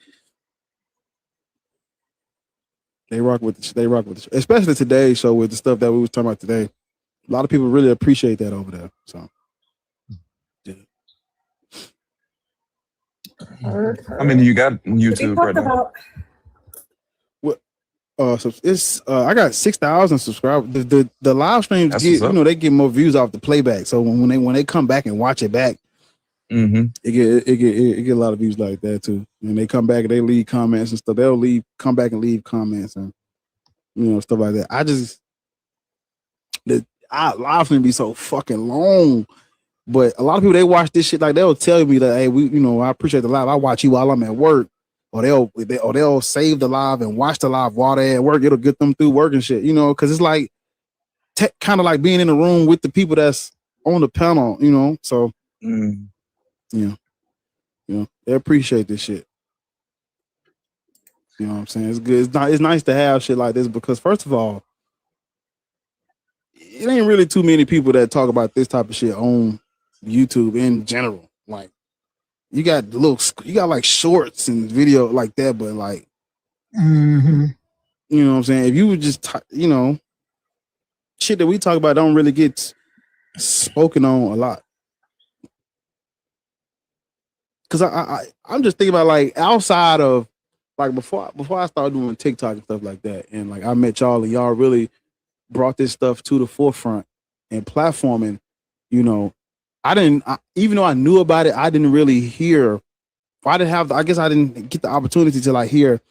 Speaker 3: rock with the show. Especially today's show with the stuff that we was talking about today. A lot of people really appreciate that over there. So yeah.
Speaker 21: I mean, you got YouTube right now.
Speaker 3: So it's I got 6,000 subscribers. The live streams
Speaker 21: That's
Speaker 3: get,
Speaker 21: what's up.
Speaker 3: you know, they get more views off the playback. So when they come back and watch it back, It get a lot of views like that too. And they come back and they leave comments and stuff. They'll come back and leave comments and stuff like that. I live can be so fucking long. But a lot of people, they watch this shit, like they'll tell me that, hey, I appreciate the live. I watch you while I'm at work. Or they'll save the live and watch the live while they're at work. It'll get them through work and shit, because it's like kind of like being in the room with the people that's on the panel, So they appreciate this shit. You know what I'm saying? It's good. It's nice to have shit like this because first of all, it ain't really too many people that talk about this type of shit on YouTube in general. Like you got like shorts and video like that, but like, you know what I'm saying? If you would just, shit that we talk about don't really get spoken on a lot. Cause I'm just thinking about like outside of like before I started doing TikTok and stuff like that, and like I met y'all and y'all really brought this stuff to the forefront and platforming. Even though I knew about it, I didn't really hear. I guess I didn't get the opportunity to like hear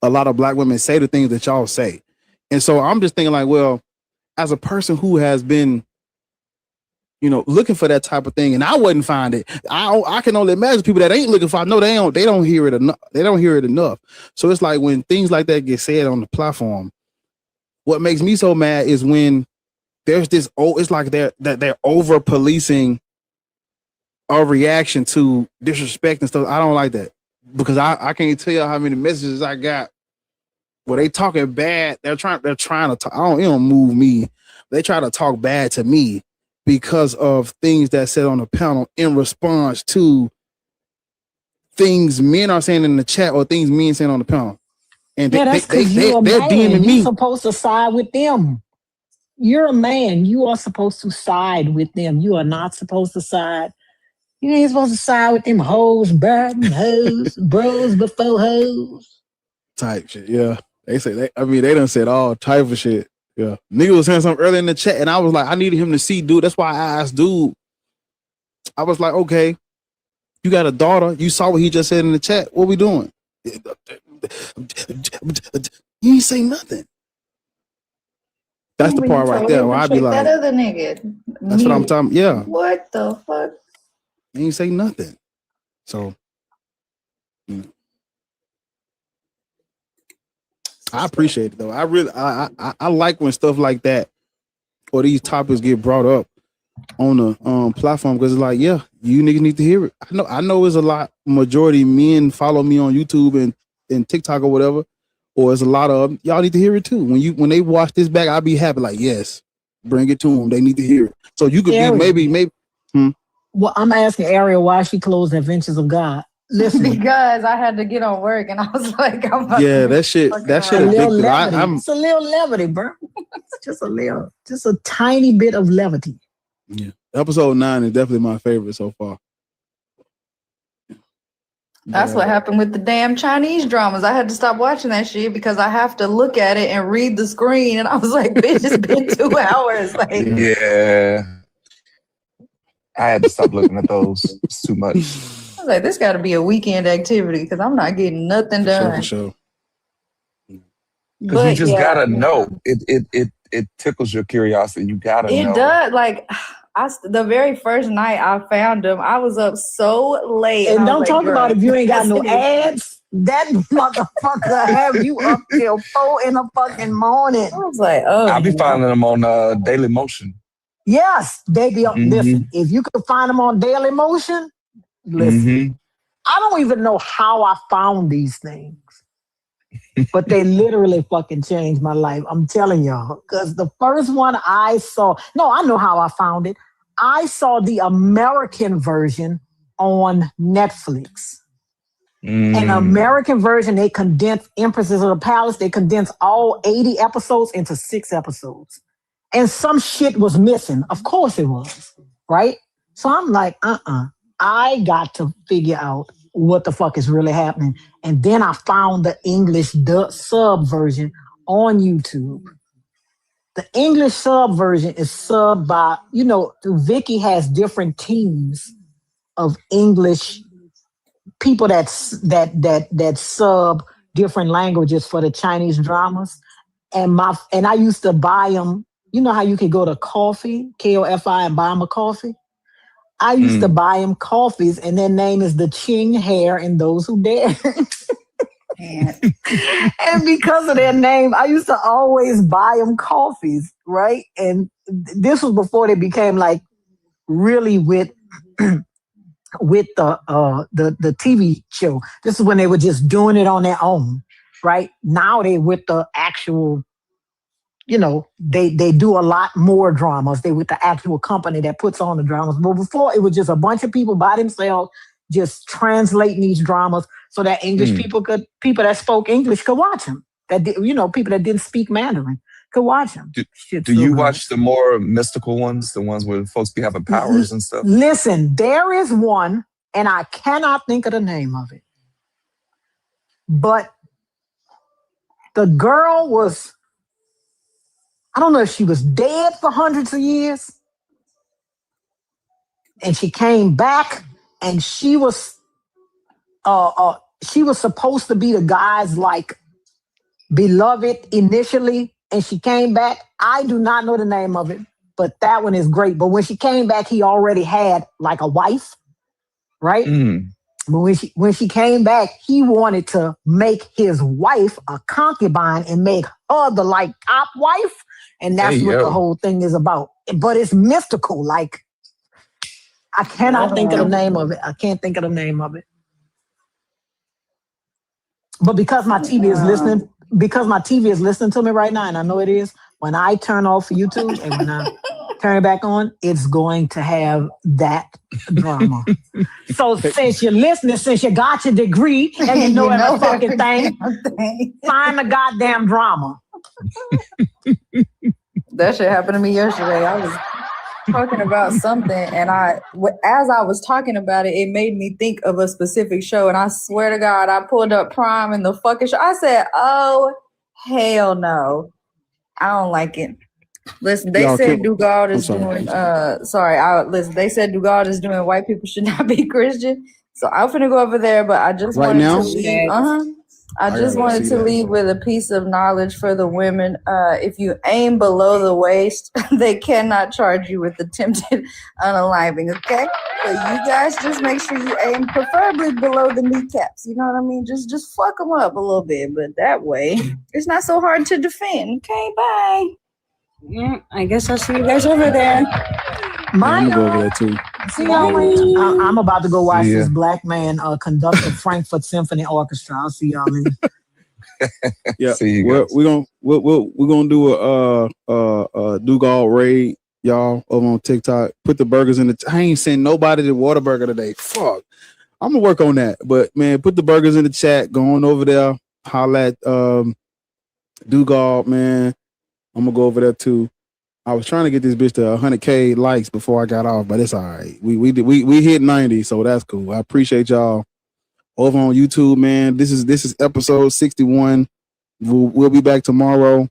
Speaker 3: a lot of Black women say the things that y'all say, and so I'm just thinking like, well, as a person who has been, looking for that type of thing, and I wouldn't find it. I can only imagine people that ain't looking for it. No, they don't hear it enough. They don't hear it enough. So it's like when things like that get said on the platform, what makes me so mad is when there's this. It's like they're over policing a reaction to disrespect and stuff. I don't like that because I can't tell you how many messages I got where they talking bad. They're trying to talk. It don't move me. They try to talk bad to me because of things that said on the panel in response to things men are saying in the chat or things men saying on the panel. And
Speaker 7: that's because you're a man. You're supposed to side with them. You're a man. You are supposed to side with them. You are not supposed to side. You ain't supposed to side with them hoes, bros before hoes.
Speaker 3: Type shit, yeah. They say they done said all type of shit. Yeah. Nigga was saying something earlier in the chat, and I was like, I needed him to see, dude. That's why I asked dude. I was like, okay, you got a daughter. You saw what he just said in the chat. What we doing? He ain't say nothing. That's the part right there where I'd be like,
Speaker 11: that other nigga.
Speaker 3: That's what I'm talking. Yeah.
Speaker 11: What the fuck?
Speaker 3: He ain't say nothing. So I appreciate it though. I like when stuff like that or these topics get brought up on the platform because it's like, yeah, you niggas need to hear it. I know it's a lot majority men follow me on YouTube and TikTok or whatever, or it's a lot of y'all need to hear it too. When they watch this back, I'll be happy. Like, yes, bring it to them. They need to hear it. So you could be maybe.
Speaker 7: Well, I'm asking Ariel why she closed Adventures of God. Listen,
Speaker 11: because I had to get on work and I was like,
Speaker 3: that shit addictive.
Speaker 7: It's a little levity, bro. Just a tiny bit of levity.
Speaker 3: Yeah, episode 9 is definitely my favorite so far.
Speaker 11: That's what happened with the damn Chinese dramas. I had to stop watching that shit because I have to look at it and read the screen, and I was like, bitch, it's been 2 hours. Like,
Speaker 21: yeah. I had to stop looking at those. It's too much.
Speaker 11: I was like, this got to be a weekend activity because I'm not getting nothing done.
Speaker 3: For sure.
Speaker 21: Because you just gotta know. It tickles your curiosity. You gotta know.
Speaker 11: It does. Like, the very first night I found them, I was up so late.
Speaker 7: And don't talk about if you ain't got no ads. That motherfucker have you up till 4 in the fucking morning.
Speaker 11: I was like, oh.
Speaker 21: I'll be finding them on Daily Motion.
Speaker 7: Yes, baby. Listen, if you can find them on Daily Motion, listen. I don't even know how I found these things, but they literally fucking changed my life. I'm telling y'all, because the first one I saw, I know how I found it. I saw the American version on Netflix. An American version, they condensed Empresses of the Palace. They condensed all 80 episodes into 6 episodes. And some shit was missing. Of course it was, right? So I'm like, I got to figure out what the fuck is really happening. And then I found the English sub version on YouTube. The English sub version is subbed by, Vicky has different teams of English people that sub different languages for the Chinese dramas, and I used to buy them. You know how you could go to Coffee, KOFI, and buy them a coffee. I used to buy them coffees, and their name is the Ching Hair and Those Who Dare. And because of their name, I used to always buy them coffees, right? And this was before they became like really with the TV show. This is when they were just doing it on their own, right? Now they with the actual, you know, they do a lot more dramas. They with the actual company that puts on the dramas. But before, it was just a bunch of people by themselves just translating these dramas so that English people that spoke English could watch them. People that didn't speak Mandarin could watch them.
Speaker 21: Do you watch the more mystical ones, the ones where folks be having powers and stuff?
Speaker 7: Listen, there is one, and I cannot think of the name of it. But the girl was, I don't know if she was dead for hundreds of years, and she came back, and she was supposed to be the guy's like beloved initially, and she came back. I do not know the name of it, but that one is great. But when she came back, he already had like a wife, right? But when she came back, he wanted to make his wife a concubine and make her the like top wife. And that's what the whole thing is about. But it's mystical. Like, I cannot think of the name of it. I can't think of the name of it. But because my TV is listening to me right now, and I know it is, when I turn off YouTube and when I turn it back on, it's going to have that drama. So since you're listening, since you got your degree and you know every fucking thing, find the goddamn drama.
Speaker 11: That shit happened to me yesterday. I was talking about something, and as I was talking about it, it made me think of a specific show, and I swear to God, I pulled up Prime and the fucking show. I said, oh, hell no. I don't like it. Listen, they said Dugard is doing, they said Dugard is doing white people should not be Christian. So I'm finna go over there, but I just wanted to leave. I just wanted to leave with a piece of knowledge for the women. If you aim below the waist, they cannot charge you with attempted unaliving, okay? So you guys just make sure you aim preferably below the kneecaps. You know what I mean? Just fuck them up a little bit, but that way it's not so hard to defend. Okay, bye.
Speaker 5: Yeah, I guess I'll see you guys over there.
Speaker 3: I'm gonna go over there too.
Speaker 7: See y'all later. I'm about to go watch this black man conduct the Frankfurt Symphony Orchestra. I'll see y'all later.
Speaker 3: Yeah, we're gonna do a Dugard raid, y'all, over on TikTok. Put the burgers in the. I ain't sent nobody the Whataburger today. Fuck, I'm gonna work on that. But man, put the burgers in the chat. Go on over there. Holla at Dugard, man. I'm gonna go over there too. I was trying to get this bitch to 100K likes before I got off, but it's all right. We hit 90, so that's cool. I appreciate y'all over on YouTube, man. This is episode 61. We'll be back tomorrow.